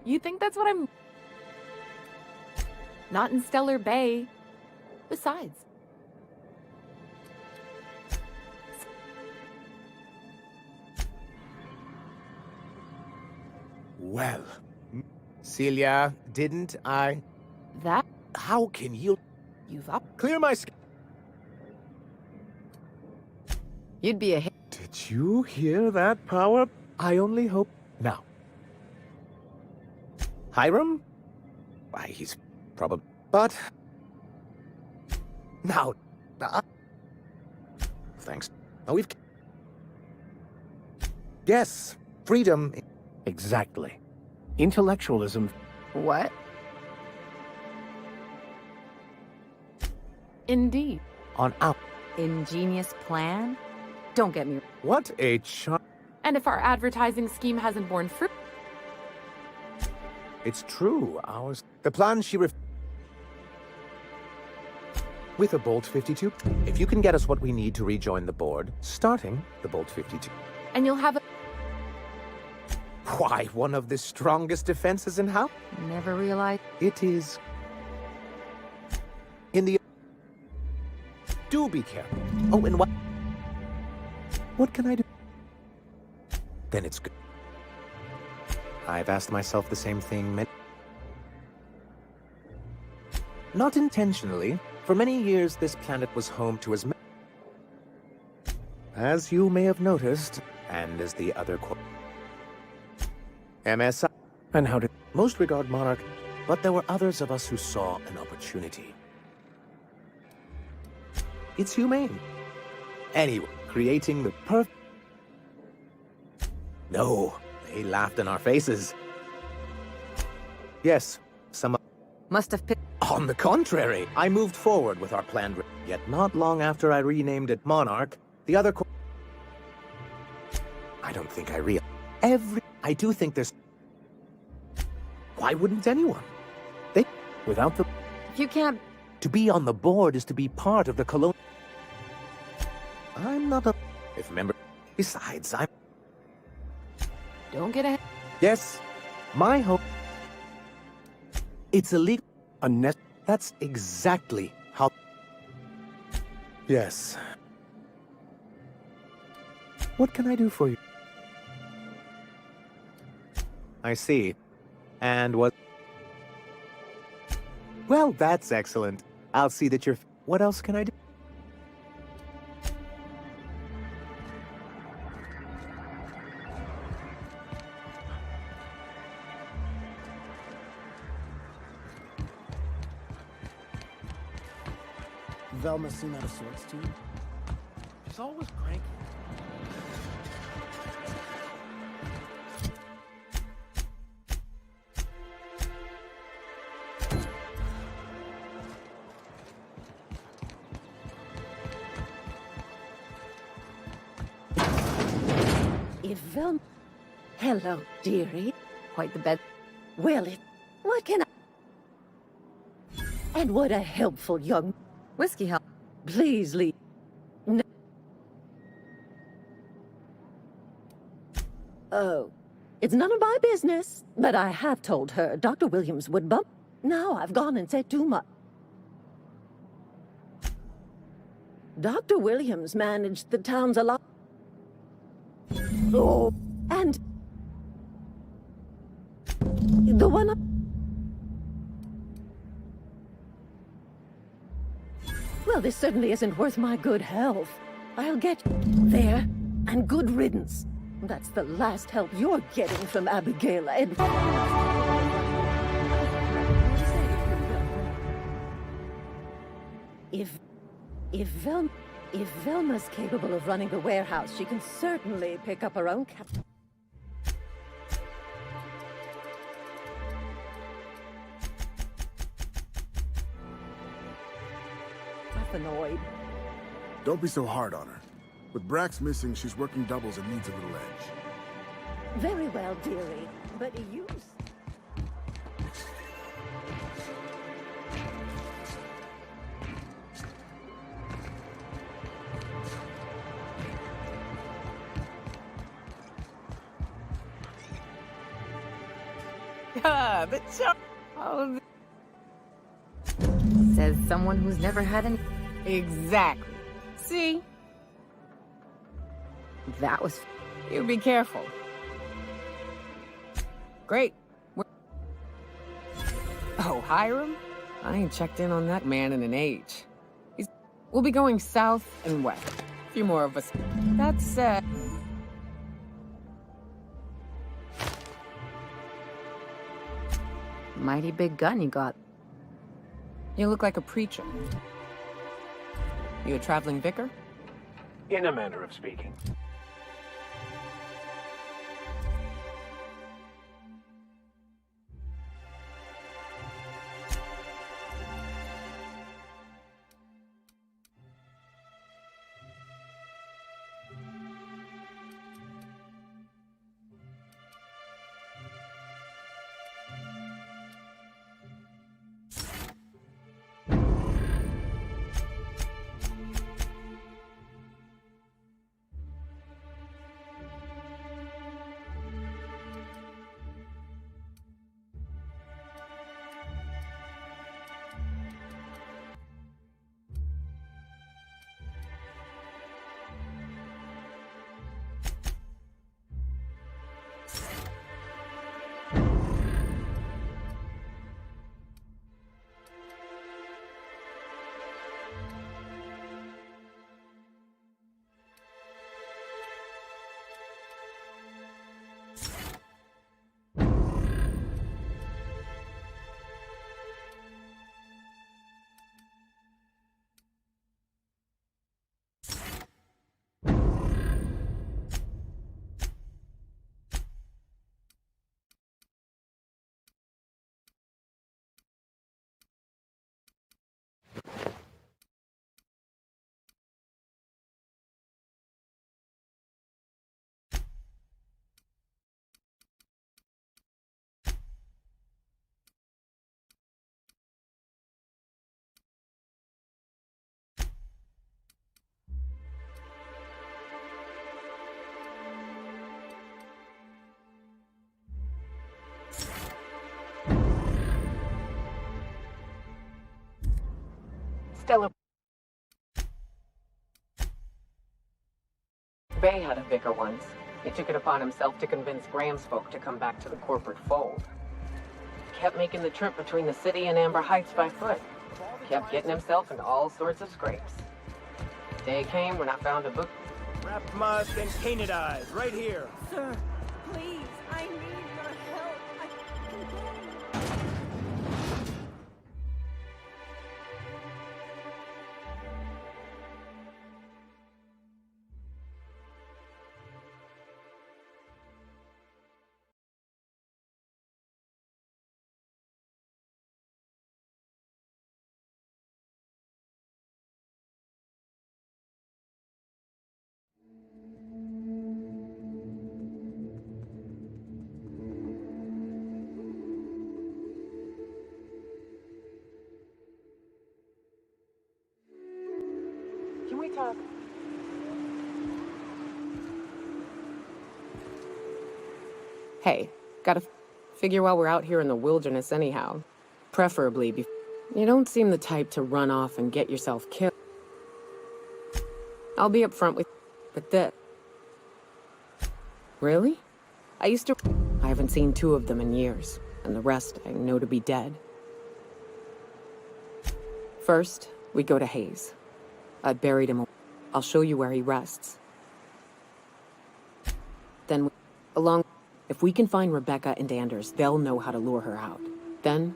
You think that's what I'm... Not in Stellar Bay. Besides... Well, Celia, didn't I? That? How can you... You've up... Clear my skin. You'd be a hit. Did you hear that, Power? I only hope... Now. Hiram? Why, he's probably... But... Now... Thanks. Oh, we've... Yes, freedom... Exactly. Intellectualism... What? Indeed. On our... Ingenious plan? Don't get me... What a charm... And if our advertising scheme hasn't borne fruit... It's true, ours... The plan she with a Bolt 52. If you can get us what we need to rejoin the board, starting the Bolt 52. And you'll have a... Why, one of the strongest defenses in house. Never realized. It is... In the... Do be careful. Oh, and what... What can I do? Then it's good. I've asked myself the same thing Not intentionally. For many years, this planet was home to as you may have noticed, and as the other MSI. And how did... Most regard Monarch, but there were others of us who saw an opportunity. It's humane. Anyway, creating the perfect... No, they laughed in our faces. Yes, some... Must have picked... On the contrary, I moved forward with our plan, yet not long after I renamed it Monarch, the other... I don't think I I do think there's... Why wouldn't anyone? They... Without the... If you can't... To be on the board is to be part of the colonial... I'm not a... If member... Besides, I'm... Don't get ahead. Yes, my hope... It's illegal. That's exactly how... Yes. What can I do for you? I see. And what? Well, that's excellent. I'll see that you're... What else can I do? Velma's seen out of sorts to you? She's always cranky. Velma. Hello, dearie. Quite the bed. Well, what can I... And what a helpful young... Whiskey help. Please leave. No. Oh, it's none of my business, but I have told her Dr. Williams would bump. Now I've gone and said too much. Dr. Williams managed the town's a lot. Oh, and the one. Well, this certainly isn't worth my good health. I'll get there, and good riddance. That's the last help you're getting from Abigail and... If Velma's capable of running the warehouse, she can certainly pick up her own cap... Annoyed. Don't be so hard on her. With Brax missing, she's working doubles and needs a little edge. Very well, dearie, but you... Ah, the joke. Oh, says someone who's never had any. Exactly. See? That was... You be careful. Great. Oh, Hiram? I ain't checked in on that man in an age. We'll be going south and west. A few more of us. That's, Mighty big gun you got. You look like a preacher. You a traveling vicar? In a manner of speaking. Bay had a vicar once. He took it upon himself to convince Graham's folk to come back to the corporate fold. Kept making the trip between the city and Amber Heights by foot. Kept getting himself into all sorts of scrapes. Day came when I found a book. Wrapped musk and canidized, right here. Sir, please, I need your help. Can we talk? Hey, gotta figure while we're out here in the wilderness anyhow. Preferably before. You don't seem the type to run off and get yourself killed. I'll be upfront with this. Really? I haven't seen 2 of them in years, and the rest I know to be dead. First, we go to Hayes. I buried him. I'll show you where he rests. Then, if we can find Rebecca and Anders, they'll know how to lure her out. Then...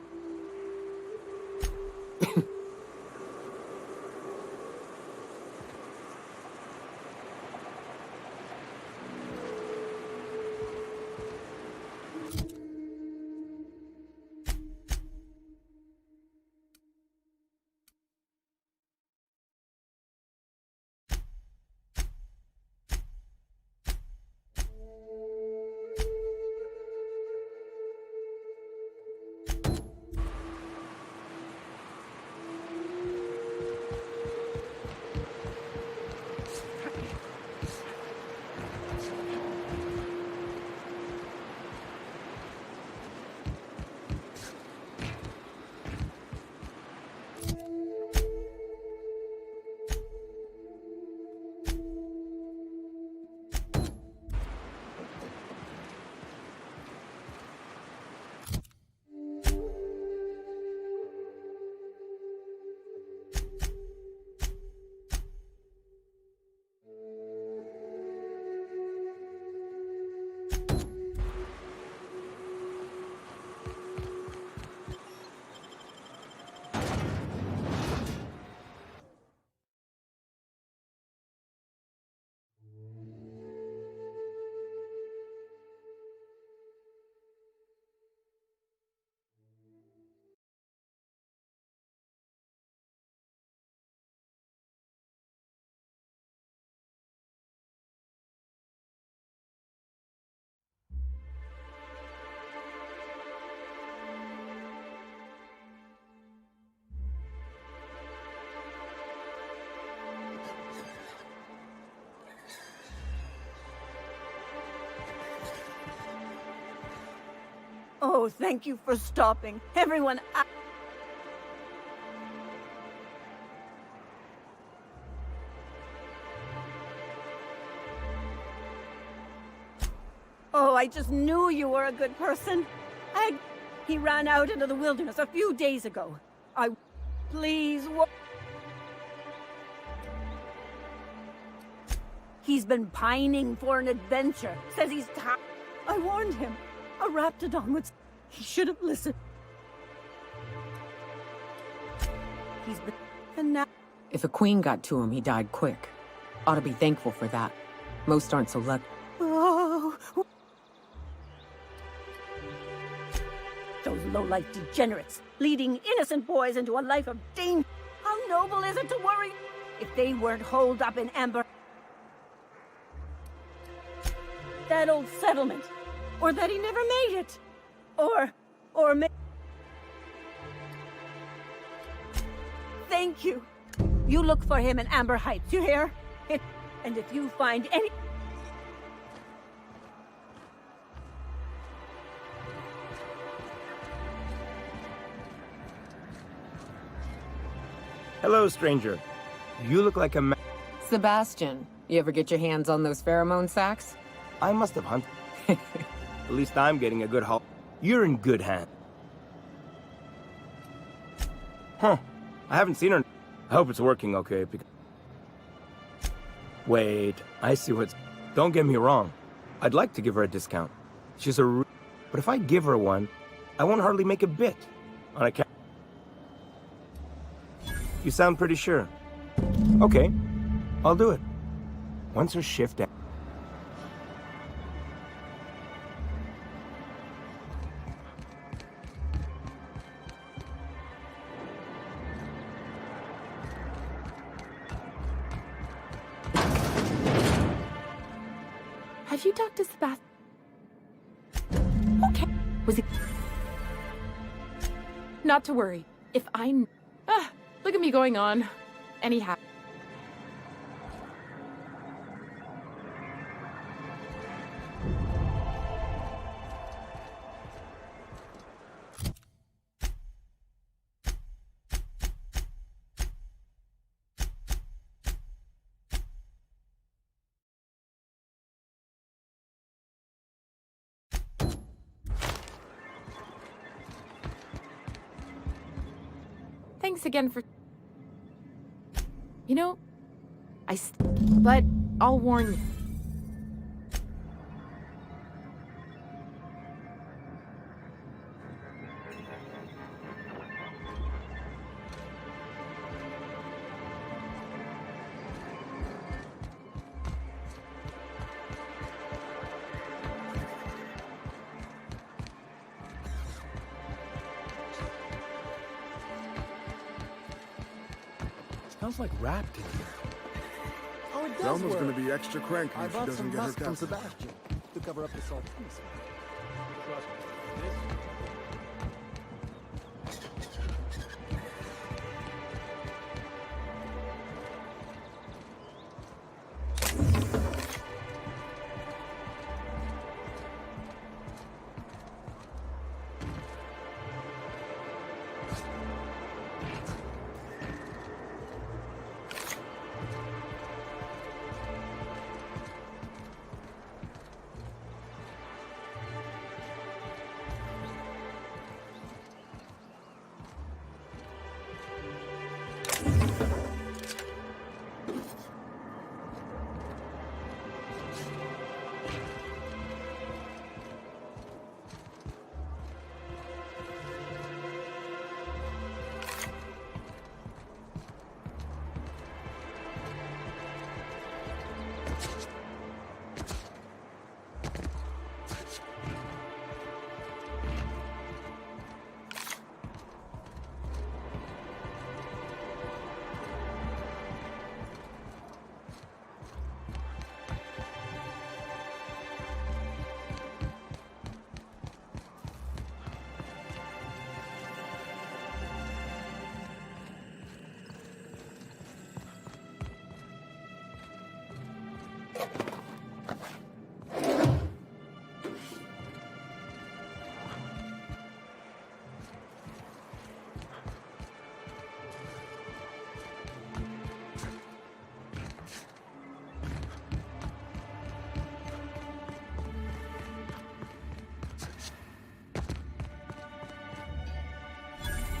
Oh, thank you for stopping. Everyone, Oh, I just knew you were a good person. He ran out into the wilderness a few days ago. Please, He's been pining for an adventure. Says he's tired. I warned him. A raptidon would... He should have listened. He's been... And now... If a queen got to him, he died quick. Ought to be thankful for that. Most aren't so lucky. Oh. Those low-life degenerates, leading innocent boys into a life of danger. How noble is it to worry if they weren't holed up in Amber? That old settlement. Or that he never made it. Thank you. You look for him in Amber Heights, you hear? And if you find any... Hello, stranger. You look like a man. Sebastian, You ever get your hands on those pheromone sacs? I must have hunted. At least I'm getting a good haul. You're in good hands. Huh. I haven't seen her. I hope it's working okay. Wait, I see what's... Don't get me wrong. I'd like to give her a discount. She's a... But if I give her one, I won't hardly make a bit. On account... You sound pretty sure. Okay, I'll do it. Once her shift ends. Have you talked to Sebastian? Okay. Was he... Not to worry. If I... look at me going on. Anyhow. Thanks again for... You know, but I'll warn you. Smells like wrapped in here. Oh, it does Velma's work. gonna be extra cranky I if she bought doesn't some get her musk from captain. Sebastian to cover up the saltiness. Trust me.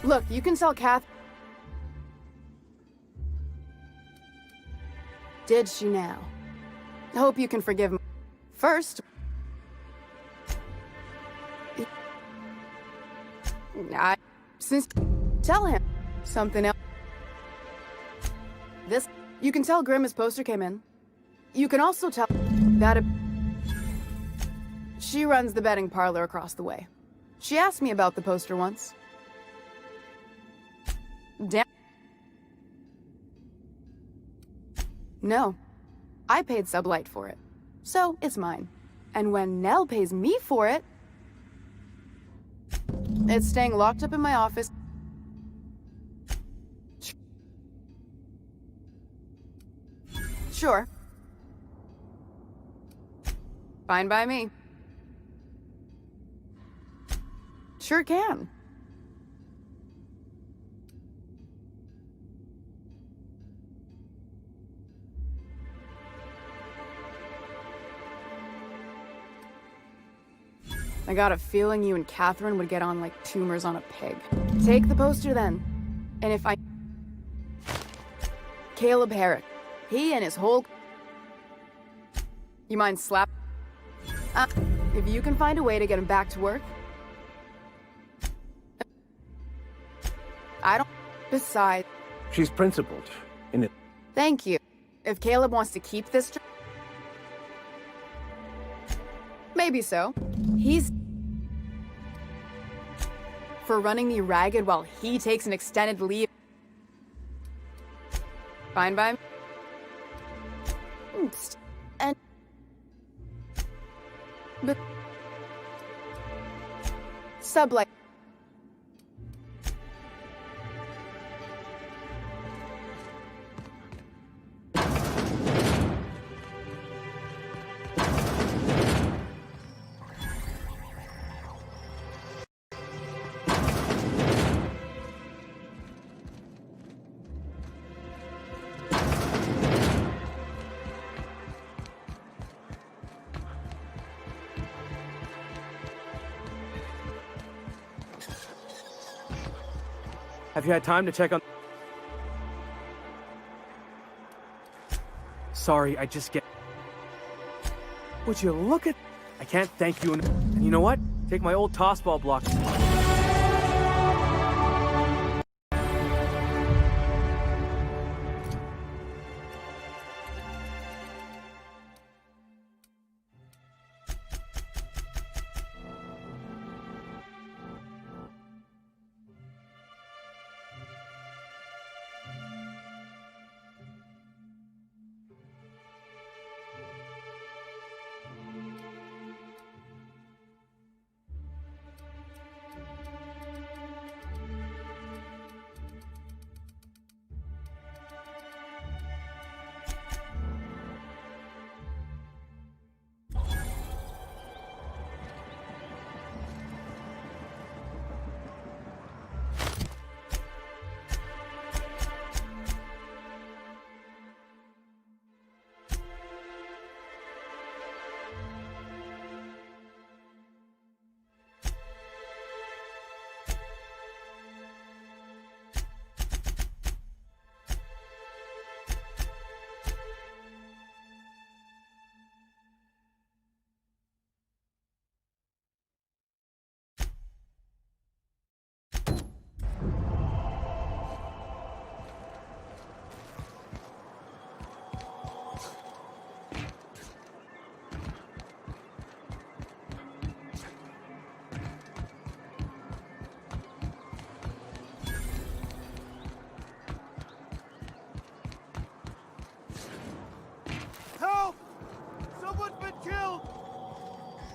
Look, you can tell Kath. Did she now? Hope you can forgive me. First, tell him something else. This, you can tell Grimm his poster came in. You can also tell that she runs the betting parlor across the way. She asked me about the poster once. Damn. No. I paid Sublight for it. So, it's mine. And when Nell pays me for it, it's staying locked up in my office. Sure. Fine by me. Sure can. I got a feeling you and Catherine would get on like tumors on a pig. Take the poster then. And if I... Caleb Herrick. He and his whole... You mind slap... if you can find a way to get him back to work... I don't... Besides... She's principled in it. Thank you. If Caleb wants to keep this job... Maybe so. He's... For running me ragged while he takes an extended leave... Fine by me. And... But... Sublight... Have you had time to check on... Sorry, I just get... Would you look at... I can't thank you enough. And you know what? Take my old tossball block.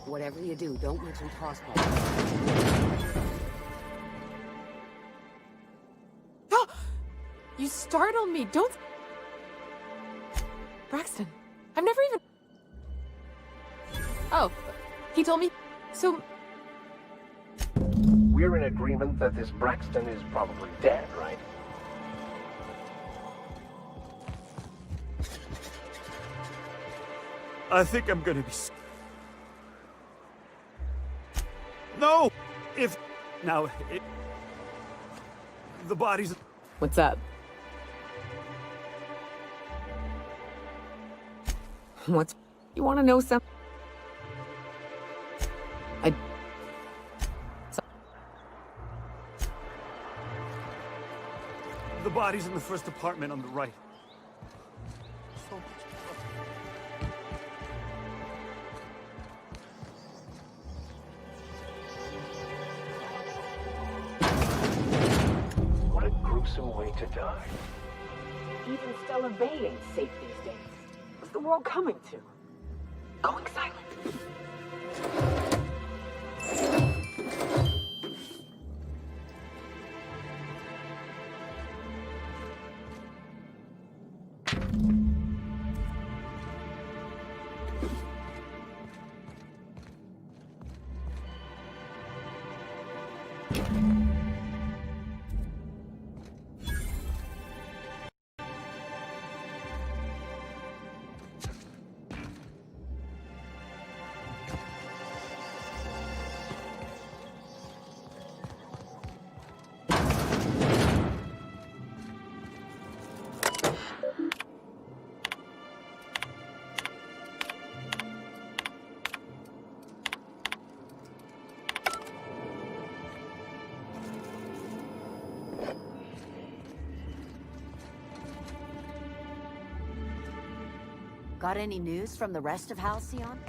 Whatever you do, don't mention tossball. You startled me. Don't... Braxton, I've never even... Oh, he told me... So... We're in agreement that this Braxton is probably dead, right? I think I'm gonna be... No! If... Now, the body's... What's up? What's... You want to know something? The body's in the first apartment on the right. What a gruesome way to die. Even Stellar Bay ain't safe these days. What's the world coming to? Going silent. Got any news from the rest of Halcyon?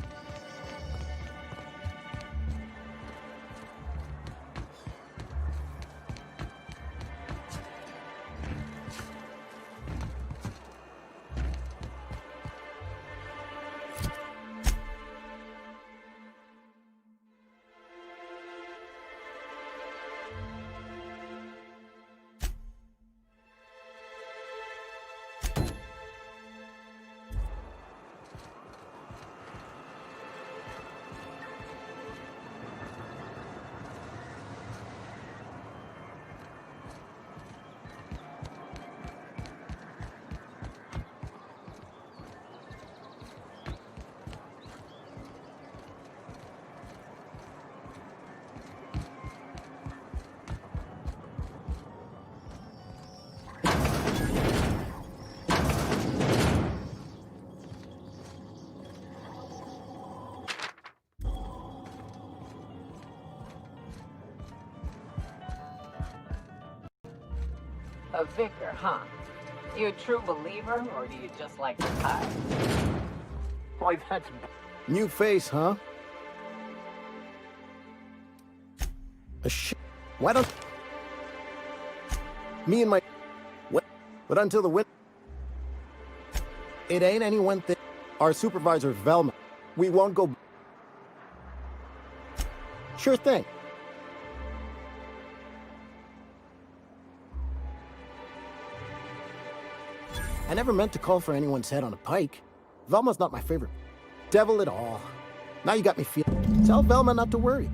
A vicar, huh? You a true believer, or do you just like to hide? Why, that's... New face, huh? Why don't... Me and my... But until the win... It ain't any one thing. Our supervisor, Velma. We won't go... Sure thing. I never meant to call for anyone's head on a pike. Velma's not my favorite. Devil it all. Now you got me feeling. Tell Velma not to worry.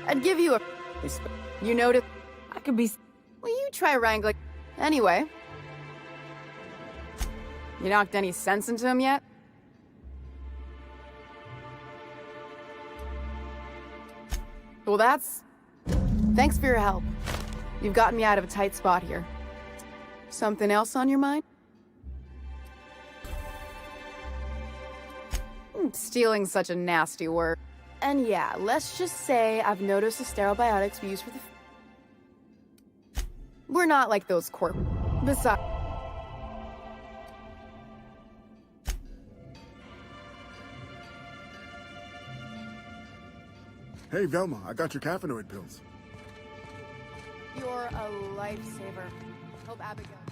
I'd give you a... You notice... I could be... Well, you try wrangling... Anyway. You knocked any sense into him yet? Well, that's... Thanks for your help. You've gotten me out of a tight spot here. Something else on your mind? Stealing's such a nasty word. And yeah, let's just say I've noticed the sterile biotics we use for the... We're not like those corp... Besides... Hey, Velma, I got your caffeinoid pills. You're a lifesaver. Hope Abigail...